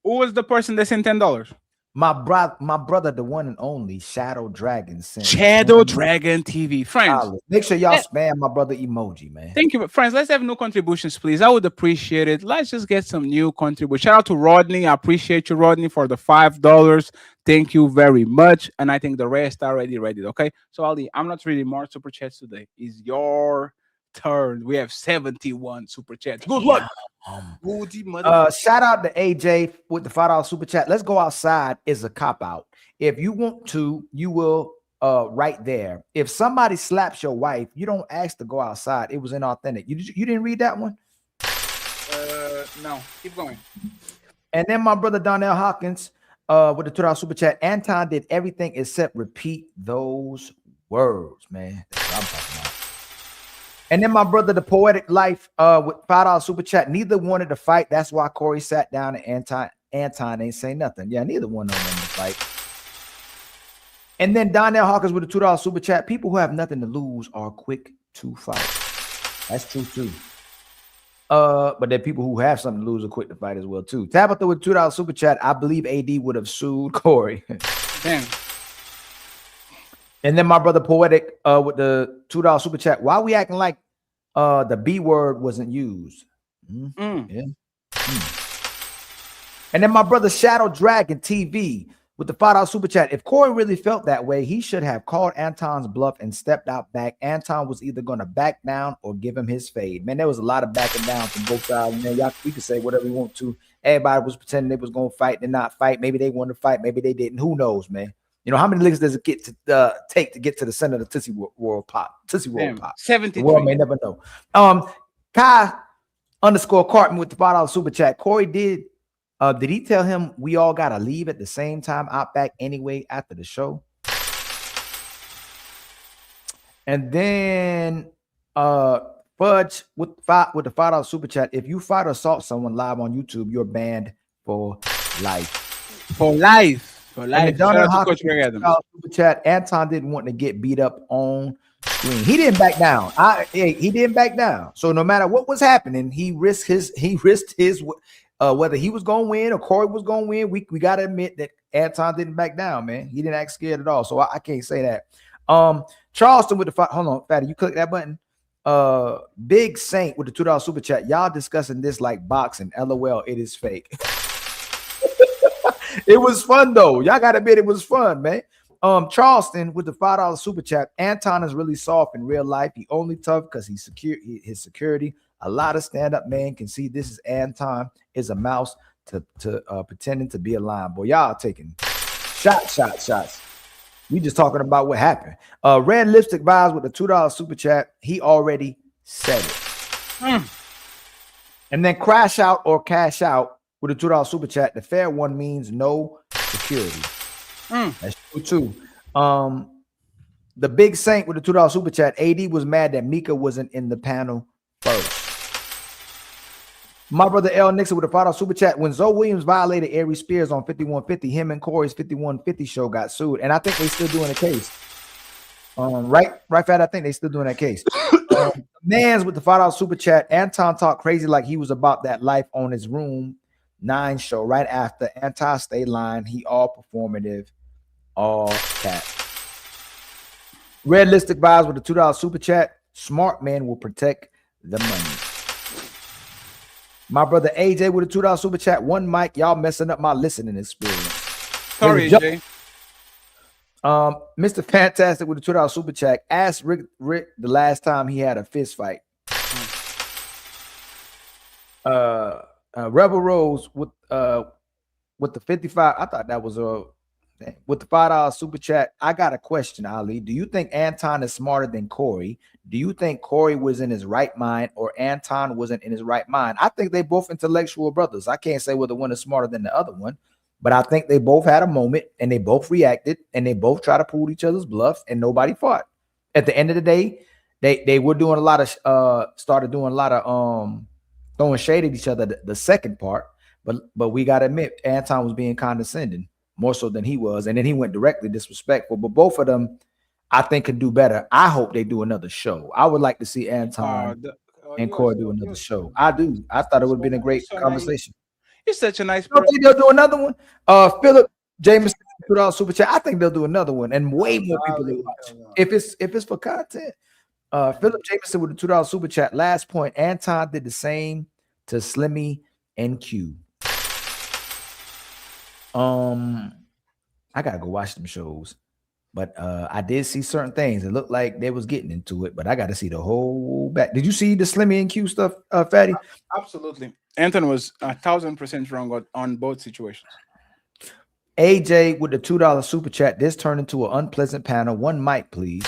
Who was the person that sent $10? My brother, the one and only Shadow Dragon sent. Shadow Dragon TV. Friends, make sure y'all spam my brother emoji, man. thank you. Friends, let's have new contributions, please. I would appreciate it. Let's just get some new contributions. Shout out to Rodney. I appreciate you, Rodney, for the $5. Thank you very much. And I think the rest are already ready. Okay. So Ali, I'm not reading more super chats today. It's your turn. We have 71 super chats. Good luck. Shout out to AJ with the $5 super chat. Let's go outside is a cop out. If you want to, you will right there. If somebody slaps your wife, you don't ask to go outside. It was inauthentic. You didn't read that one? No, keep going. And then my brother Donnell Hawkins with the $2 super chat. Anton did everything except repeat those words, man. That's what I'm talking about. And then my brother, the Poetic Life, with $5 super chat. Neither wanted to fight. That's why Corey sat down and Anton ain't say nothing. Yeah, neither one of them to fight. And then Donnell Hawkins with a $2 super chat. People who have nothing to lose are quick to fight. That's true too. But then people who have something to lose are quick to fight as well too. Tabitha with $2 super chat. I believe AD would have sued Corey. Damn. And then my brother Poetic with the $2 super chat. Why we acting like the B word wasn't used? Yeah. And then my brother Shadow Dragon TV with the $5 super chat. If Corey really felt that way, he should have called Anton's bluff and stepped out back. Anton was either going to back down or give him his fade. Man, there was a lot of backing down from both sides. Man, y'all, we could say whatever we want to. Everybody was pretending they was going to fight and not fight. Maybe they wanted to fight. Maybe they didn't. Who knows, man? You know, how many licks does it get to take to get to the center of the Tootsie World Pop? Tootsie World Pop. 73. The world may never know. Kai _ Carton with the $5 super chat. Corey did he tell him we all gotta leave at the same time out back anyway after the show? And then Fudge with the $5 super chat. If you fight or assault someone live on YouTube, you're banned for life. For life. For life. Super chat. Anton didn't want to get beat up on screen. He didn't back down. He didn't back down. So no matter what was happening, he risked his whether he was gonna win or Corey was gonna win. We gotta admit that Anton didn't back down, man. He didn't act scared at all. So I can't say that. Charleston with the fight. Hold on, Fatty, you click that button. Big Saint with the $2 super chat. Y'all discussing this like boxing. LOL, it is fake. It was fun though. Y'all gotta admit it was fun, man. Charleston with the $5 super chat. Anton is really soft in real life. He only tough because he's secure. His security. A lot of stand-up men can see this is Anton is a mouse to pretending to be a lion. Boy, y'all taking shots. We just talking about what happened. Red Lipstick Vibes with the $2 super chat. He already said it. And then Crash Out or Cash Out with a $2 super chat. The fair one means no security. That's true too. The Big Saint with the $2 super chat. AD was mad that Mika wasn't in the panel first. My brother L Nixon with a $5 super chat. When Zoe Williams violated Aries Spears on 5150, him and Corey's 5150 show got sued, and I think they still doing a case. Right, Fat. I think they still doing that case. Mans with the $5 super chat. Anton talked crazy like he was about that life on his Room 9 show right after Anti-Stay Line. He all performative, all cat. Red Lipstick Vibes with the $2 super chat. Smart man will protect the money. My brother AJ with a $2 super chat. One mic, y'all messing up my listening experience. Sorry, AJ. Mr. Fantastic with a $2 super chat. Ask Rick the last time he had a fist fight. Rebel Rose with the 55. I thought that was with the $5 super chat. I got a question, Ali. Do you think Anton is smarter than Corey? Do you think Corey was in his right mind or Anton wasn't in his right mind? I think they both intellectual brothers. I can't say whether one is smarter than the other one, but I think they both had a moment and they both reacted and they both tried to pull each other's bluff and nobody fought. At the end of the day, they were doing a lot of started doing a lot of throwing shade at each other the second part, but we got to admit Anton was being condescending more so than he was, and then he went directly disrespectful. But both of them, I think can do better. I hope they do another show. I would like to see Anton and Corey do another show. I do. I thought it would have been a great conversation. You're such a nice You don't person. think they'll do another one? Philip Jameson, $2 super chat. I think they'll do another one, and way more people will watch. If it's for content. Philip Jameson with the $2 super chat. Last point. Anton did the same to Slimmy and Q. I gotta go watch them shows, but I did see certain things. It looked like they was getting into it, but I got to see the whole back. Did you see the Slimmy and Q stuff, Fatty? Absolutely. Anton was 1,000% wrong on both situations. AJ with the $2 super chat. This turned into an unpleasant panel. One mic, please.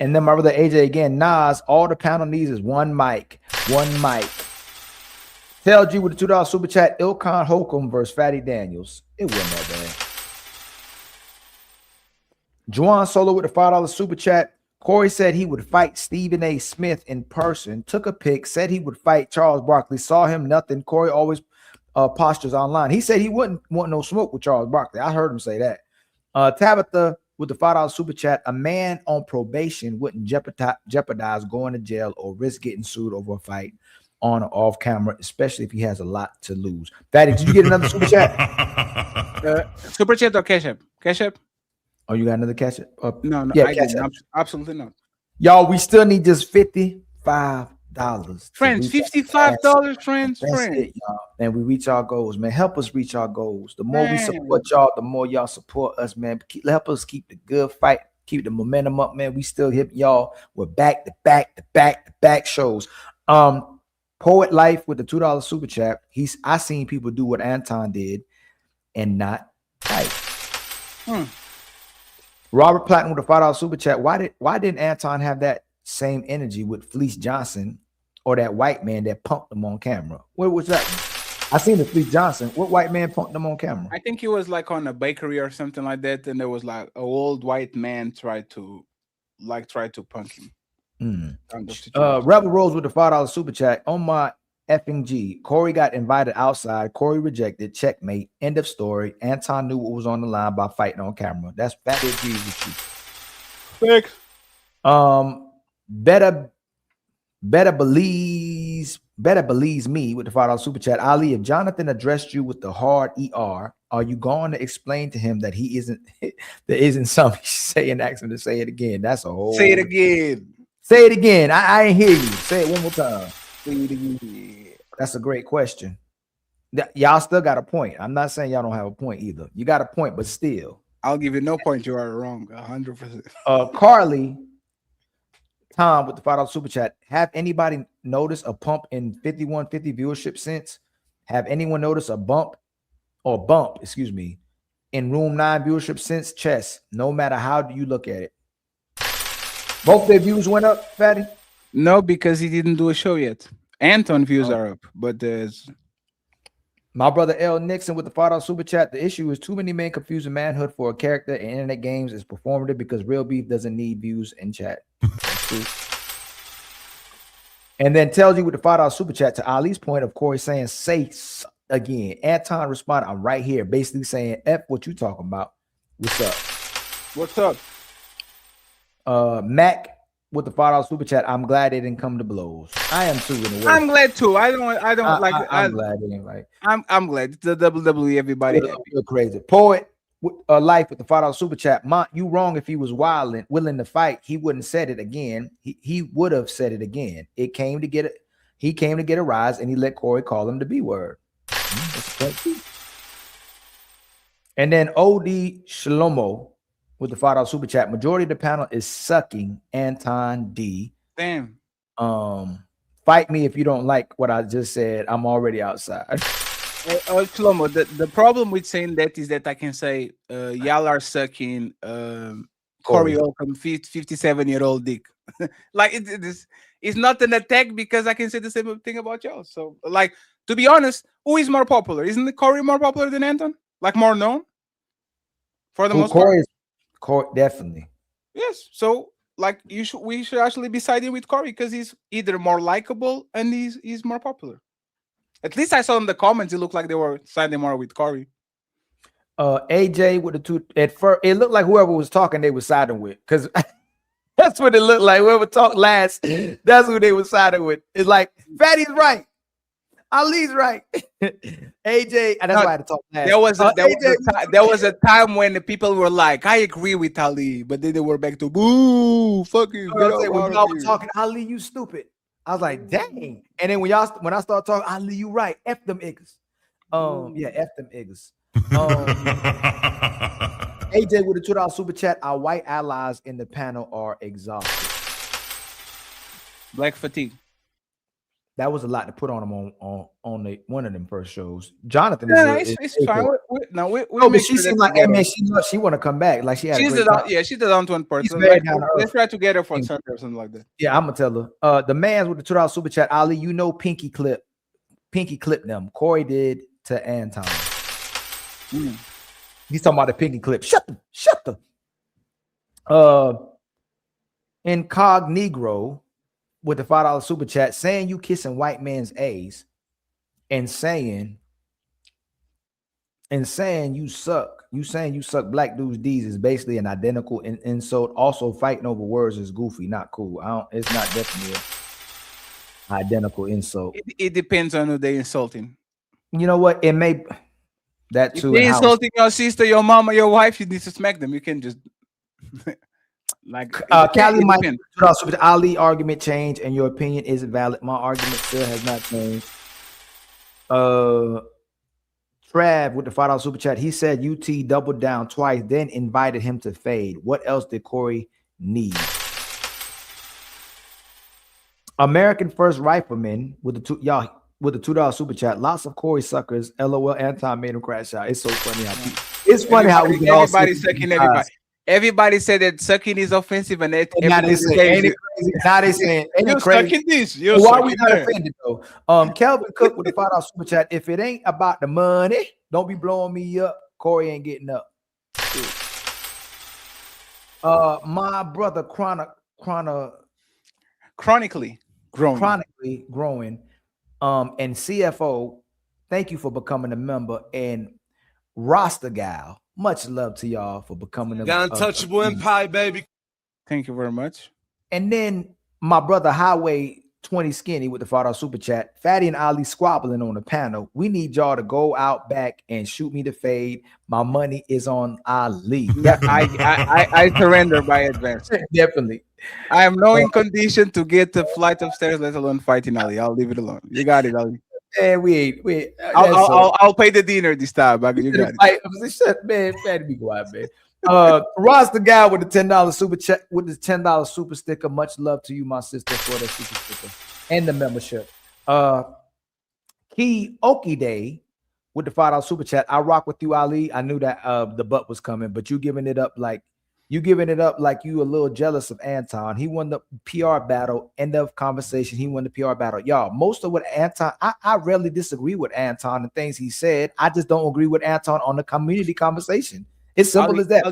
And then my brother AJ again. Nas, all the panel needs is one mic. One mic. Tell G with the $2 super chat. Ilkan Holcomb versus Fatty Daniels. It wasn't that bad. Juan Solo with the $5 super chat. Corey said he would fight Stephen A. Smith in person. Took a pic. Said he would fight Charles Barkley. Saw him, nothing. Corey always postures online. He said he wouldn't want no smoke with Charles Barkley. I heard him say that. Tabitha with the $5 super chat. A man on probation wouldn't jeopardize going to jail or risk getting sued over a fight on or off camera, especially if he has a lot to lose. Fatty, did you get another super chat? Super chat or cash app? Cash app? Oh, you got another cash app? No, yeah, I didn't. Absolutely not. Y'all, we still need just $55. Friends, $55, friends. That's friends. it, y'all. And we reach our goals, man. Help us reach our goals. The more we support y'all, the more y'all support us, man. Help us keep the good fight, keep the momentum up, man. We still hit y'all with back to back shows. Poet Life with the $2 super chat. I seen people do what Anton did and not fight. Robert Platten with a $5 super chat. Why didn't Anton have that same energy with Fleece Johnson or that white man that punked him on camera? What was that? I seen the Fleece Johnson. What white man punked him on camera? I think he was like on a bakery or something like that, and there was like an old white man tried to punk him. Rebel Rose with the $5 super chat. On my effing G, Corey got invited outside. Corey rejected. Checkmate. End of story. Anton knew what was on the line by fighting on camera. That's Fatty agrees with you. Thanks. Better believes me with the $5 super chat. Ali, if Jonathan addressed you with the hard ER, are you going to explain to him that he isn't there isn't something he should say and ask him to say it again? That's a whole say it again. Say it again. I ain't hear you. Say it one more time. Say it again. That's a great question. Y'all still got a point. I'm not saying y'all don't have a point either. You got a point, but still. I'll give you no point. You are wrong. 100%. Carly, Tom with the $5 super chat. Have anybody noticed a pump in 5150 viewership since? Have anyone noticed a bump, excuse me, in room 9 viewership since? Chess, no matter how do you look at it. Both their views went up, Fatty? No, because he didn't do a show yet. Anton views are up, but there's my brother L. Nixon with the $5 super chat. The issue is too many men confusing manhood for a character in internet games is performative because real beef doesn't need views in chat. And then tells you with the $5 super chat to Ali's point of Corey saying say again. Anton responded, I'm right here, basically saying F what you talking about. What's up? What's up? Mac with the $5 super chat. I'm glad they didn't come to blows. I am too. In a way. I'm glad too. I'm glad they didn't like. I'm glad. It's the WWE. Everybody you're crazy. Poet Life with the $5 super chat. Mont, you wrong. If he was willing to fight, he wouldn't said it again. He would have said it again. He came to get a rise, and he let Corey call him the B word. And then OD Shlomo with the $5 super chat. Majority of the panel is sucking Anton D. Damn. Fight me if you don't like what I just said. I'm already outside. Shlomo, the problem with saying that is that I can say y'all are sucking Corey Holcomb 57-year-old dick. Like it's not an attack because I can say the same thing about y'all. So like, to be honest, who is more popular? Isn't Corey more popular than Anton? Like more known? For the most part? Corey, definitely. Yes. So like we should actually be siding with Corey because he's either more likable and he's more popular. At least I saw in the comments it looked like they were siding more with Corey. AJ with the two at first. It looked like whoever was talking they were siding with, because that's what it looked like. Whoever talked last, that's who they were siding with. It's like Fatty's right, Ali's right. AJ, and that's why I had to talk last. There was a time when the people were like, I agree with Ali, but then they were back to boo, fuck you. When y'all were talking, Ali, you stupid. I was like, dang. And then when I started talking, Ali, you right. F them niggas. Yeah, F them niggas. AJ with a $2 super chat. Our white allies in the panel are exhausted. Black fatigue. That was a lot to put on them on one of them first shows. Jonathan, it's fine. But she seemed like she want to come back. Like she's she's the down to one person. Let's try together for something like that. Yeah, I'm gonna tell her. The man's with the $2 super chat. Ali, you know, Pinky clipped them. Corey did to Anton. He's talking about the Pinky clip. Shut the. Incognegro with the $5 super chat, saying you kissing white man's A's and saying you suck. You saying you suck black dudes' D's is basically an identical insult. Also, fighting over words is goofy, not cool. It's not definitely an identical insult. It depends on who they insulting. You know what? It may that too. If they insulting your sister, your mama, your wife, you need to smack them. You can just like Callie might with the Ali argument change, and your opinion isn't valid. My argument still has not changed. Trav with the $5 super chat. He said UT doubled down twice, then invited him to fade. What else did Corey need? American First Rifleman with the $2 super chat. Lots of Corey suckers. LOL. Anton made him crash out. It's so funny how we can all sucking everybody. Everybody said that sucking is offensive, and that now they saying you're sucking this. Why are we not offended though? Kelvin Cook with the $5 super chat. If it ain't about the money, don't be blowing me up. Corey ain't getting up. My brother chronically growing. And CFO, thank you for becoming a member. And Rasta Gal, much love to y'all for becoming a untouchable empire, baby. Thank you very much. And then my brother Highway 20 Skinny with the $5 super chat. Fatty and Ali squabbling on the panel. We need y'all to go out back and shoot me to fade. My money is on Ali. I surrender by advance. Definitely. I am no in condition to get the flight of stairs, let alone fighting Ali. I'll leave it alone. You got it, Ali. Man, we I'll pay the dinner this time. You got it. Man, Fatty, be quiet, man. Ross the guy with the $10 super check with the $10 super sticker. Much love to you, my sister, for the super sticker and the membership. Key Okie Day with the $5 super chat. I rock with you, Ali. I knew that the butt was coming, but you giving it up like you a little jealous of Anton. He won the PR battle. End of conversation. He won the PR battle. Y'all, most of what Anton, I rarely disagree with Anton and things he said. I just don't agree with Anton on the community conversation. It's simple as that.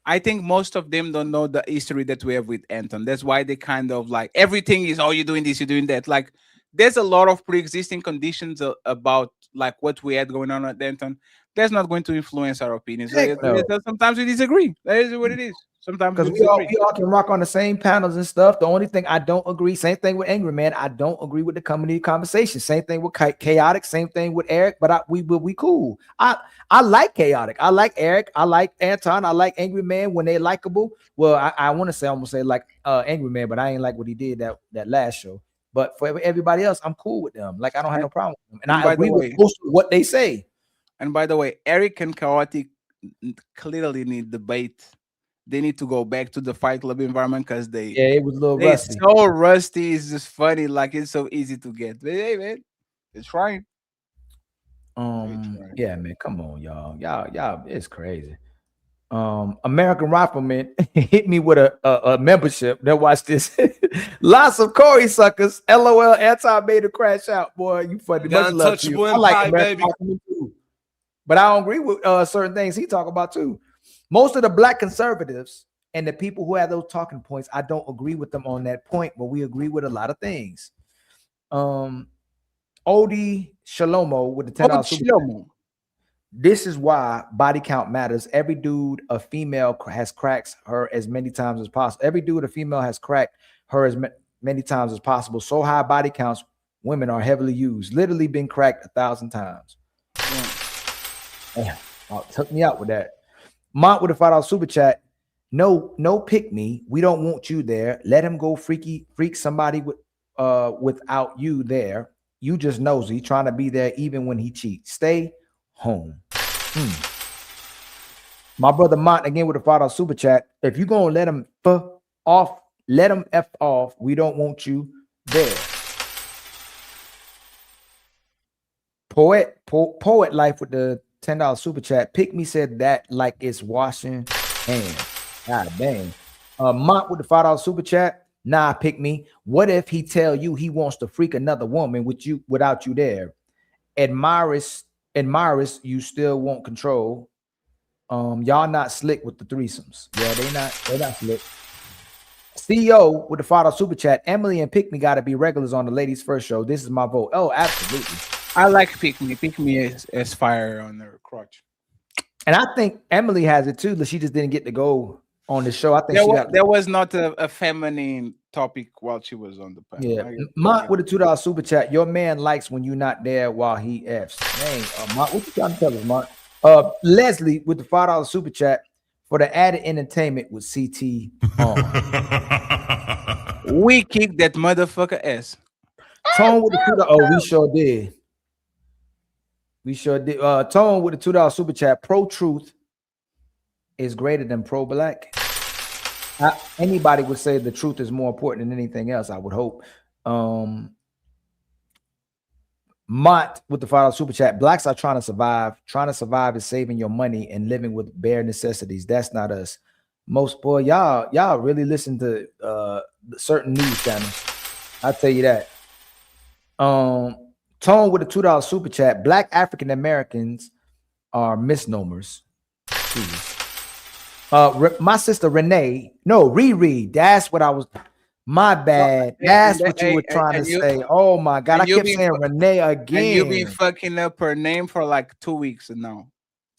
I think most of them don't know the history that we have with Anton. That's why they kind of like everything is, oh, you're doing this, you're doing that. Like there's a lot of pre-existing conditions about like what we had going on at Anton. That's not going to influence our opinions. Sometimes we disagree. That is what it is. Sometimes because we all can rock on the same panels and stuff. The only thing I don't agree, same thing with Angry Man. I don't agree with the community conversation. Same thing with Chaotic. Same thing with Eric. But we cool. I like Chaotic. I like Eric. I like Anton. I like Angry Man when they're likable. Well, I want to say almost say like Angry Man, but I ain't like what he did that last show. But for everybody else, I'm cool with them. Like I don't have no problem with them, and I agree with most of what they say. And by the way, Eric and Chaotic clearly need debate. They need to go back to the Fight Club environment because it was a little rusty. So rusty, it's just funny. Like it's so easy to get. But hey, man, it's fine. Yeah, man, come on, y'all, it's crazy. American Rifleman hit me with a membership. Now watch this. Lots of Corey suckers. LOL. Anti made a crash out. Boy, you funny. Much love to you. I like American Rifleman too. But I don't agree with certain things he talk about too. Most of the black conservatives and the people who have those talking points, I don't agree with them on that point, but we agree with a lot of things. Odie Shalomo with the $10 super. This is why body count matters. Every dude, a female has cracked her as many times as possible. Every dude, a female has cracked her as many times as possible. So high body counts, women are heavily used. Literally been cracked 1,000 times. Took me out with that. Mont with a $5 super chat. No, pick me. We don't want you there. Let him go freak somebody without you there. You just nosy, trying to be there even when he cheats. Stay home. My brother Mont again with a $5 super chat. If you're gonna let him off, let him F off. We don't want you there. Poet life with the $10 super chat. Pick me said that like it's washing hands. God dang. Mont with the $5 super chat. Nah, pick me. What if he tell you he wants to freak another woman without you there? Admirers, you still won't control. Y'all not slick with the threesomes. Yeah, they're not slick. CEO with the $5 super chat. Emily and Pick Me gotta be regulars on the ladies' first show. This is my vote. Oh, absolutely. I like Pick Me. Pick Me is fire on their crotch. And I think Emily has it too, but she just didn't get to go on the show. I think there was not a feminine topic while she was on the panel. Yeah, Mont with a $2 super chat. Your man likes when you're not there while he F's. Dang, Mont, what you trying to tell us, Mont? Leslie with the $5 super chat for the added entertainment with CT on. We kicked that motherfucker ass. Tone with the $2. Oh, we sure did. We sure did. Tone with the $2 super chat. Pro truth is greater than pro black. Anybody would say the truth is more important than anything else, I would hope. Mott with the $5 super chat. Blacks are trying to survive. Trying to survive is saving your money and living with bare necessities. That's not us. Most boy, y'all really listen to certain news channels. I'll tell you that. Tone with a $2 super chat. Black African Americans are misnomers. Please. My sister Renee, no, Riri. That's what I was. My bad. That's what you were trying to say. Oh my God, I kept saying Renee again. And you've been fucking up her name for like 2 weeks now.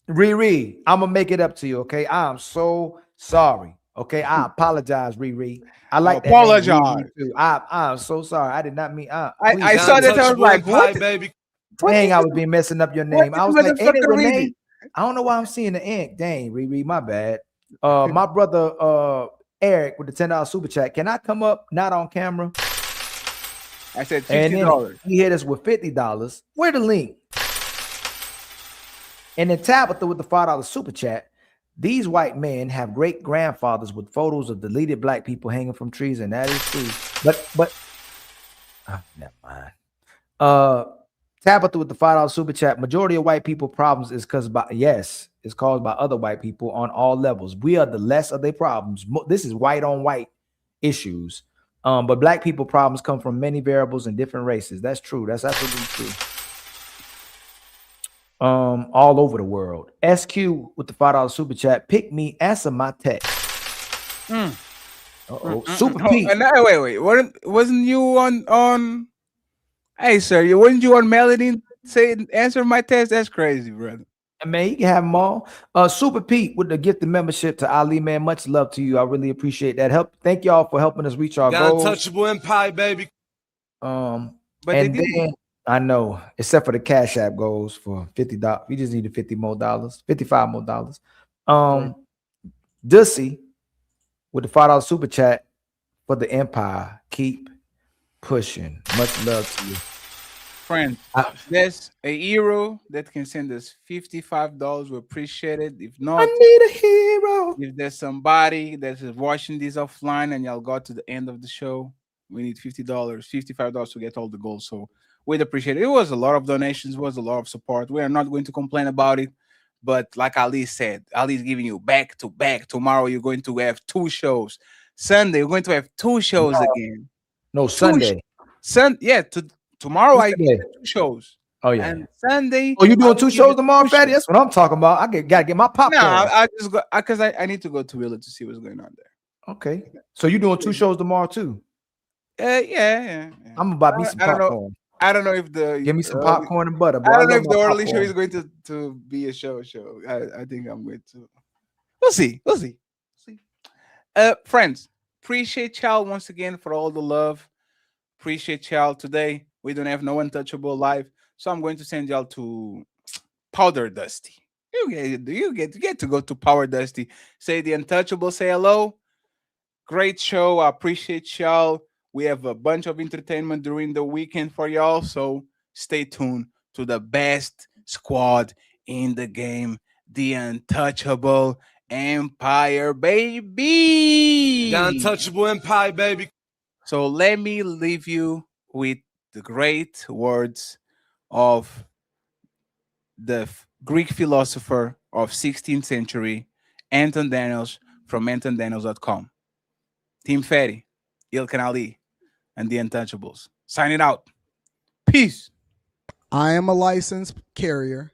Riri, I'm gonna make it up to you. Okay, I'm so sorry. Okay, I apologize, Riri. I like that apologize. Too. I'm so sorry. I did not mean. I saw that. I was like, what, baby? Dang, I was being messing up your name. I was like, ain't it Renee? I don't know why I'm seeing the ink. Dang, Riri, my bad. My brother Eric with the $10 super chat. Can I come up not on camera? I said $50. He hit us with $50. Where the link? And then Tabitha with the $5 super chat. These white men have great grandfathers with photos of deleted black people hanging from trees, and that is true. But never mind. Tabitha with the $5 super chat. Majority of white people problems is caused by other white people on all levels. We are the less of their problems. This is white on white issues. But black people problems come from many variables and different races. That's true. That's absolutely true. All over the world. SQ with the $5 super chat. Pick me, answer my text. Super Pete. Wait. Wasn't you on? Hey, sir, wasn't you on Melody saying answer my test? That's crazy, brother. Man, you can have them all. Super Pete with the gifted membership to Ali, man. Much love to you. I really appreciate that. Thank y'all for helping us reach our goals. Untouchable Empire, baby. But and then I know, except for the Cash App goals for $50. We just needed $55 more dollars. Dussy with the $5 super chat for the Empire. Keep pushing. Much love to you. Friend, there's a hero that can send us $55. We appreciate it. If not, I need a hero. If there's somebody that is watching this offline and y'all got to the end of the show, we need $55 to get all the goals. So we'd appreciate it. It was a lot of donations, was a lot of support. We are not going to complain about it. But like Ali said, Ali's giving you back to back. Tomorrow you're going to have 2 shows. Sunday, you're going to have 2 shows again. No, Sunday. Tomorrow I get 2 shows. Oh yeah. And Sunday. Oh, you doing 2 shows tomorrow, Fatty? That's what I'm talking about. Gotta get my popcorn. No, I just go because I need to go to Willa to see what's going on there. Okay. So you doing 2 shows tomorrow too? Yeah. I'm gonna buy me some popcorn. I don't know if the Give me some popcorn and butter. Boy. I don't know if love the my early show popcorn. is going to be a show. I think I'm going to. We'll see. Friends, appreciate y'all once again for all the love. Appreciate y'all today. We don't have no Untouchable live, so I'm going to send y'all to Powder Dusty. You get to go to Power Dusty. Say the Untouchable. Say hello. Great show. I appreciate y'all. We have a bunch of entertainment during the weekend for y'all, so stay tuned to the best squad in the game, the Untouchable Empire, baby. The Untouchable Empire, baby. So let me leave you with the great words of the Greek philosopher of 16th century, Anton Daniels, from AntonDaniels.com. Team Ferry, Ilkan Ali, and the Untouchables. Signing out. Peace. I am a licensed carrier.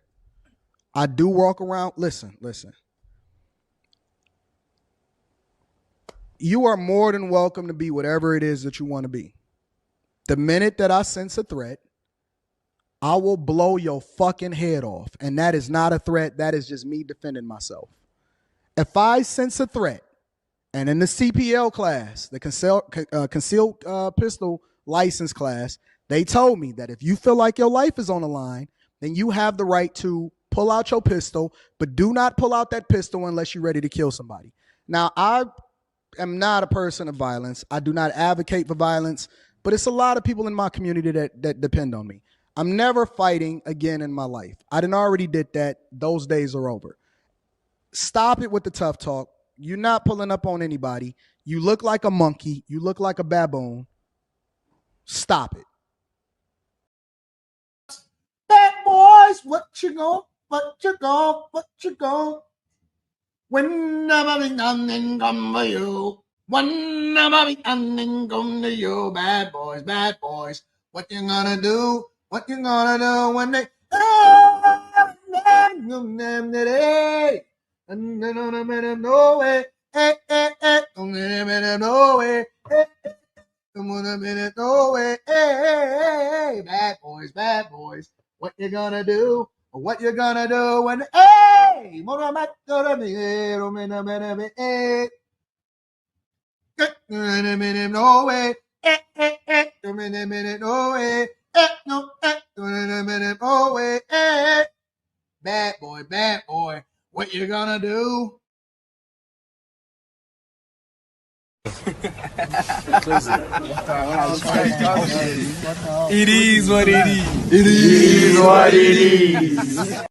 I do walk around. Listen. You are more than welcome to be whatever it is that you want to be. The minute that I sense a threat, I will blow your fucking head off. And that is not a threat. That is just me defending myself. If I sense a threat, and in the CPL class, the concealed pistol license class, they told me that if you feel like your life is on the line, then you have the right to pull out your pistol, but do not pull out that pistol unless you're ready to kill somebody. Now, I am not a person of violence. I do not advocate for violence, but it's a lot of people in my community that depend on me. I'm never fighting again in my life. I already did that. Those days are over. Stop it with the tough talk. You're not pulling up on anybody. You look like a monkey. You look like a baboon. Stop it. Bad boys, what you gon'? When I'm come for you. When I'm come to you. Bad boys, what you gonna do? What you gonna do when they no way, no way, no way, bad boys, what you gonna do? What you gonna do when hey, no way, no way. No way, bad boy, what you gonna do? It is what it is. It is what it is.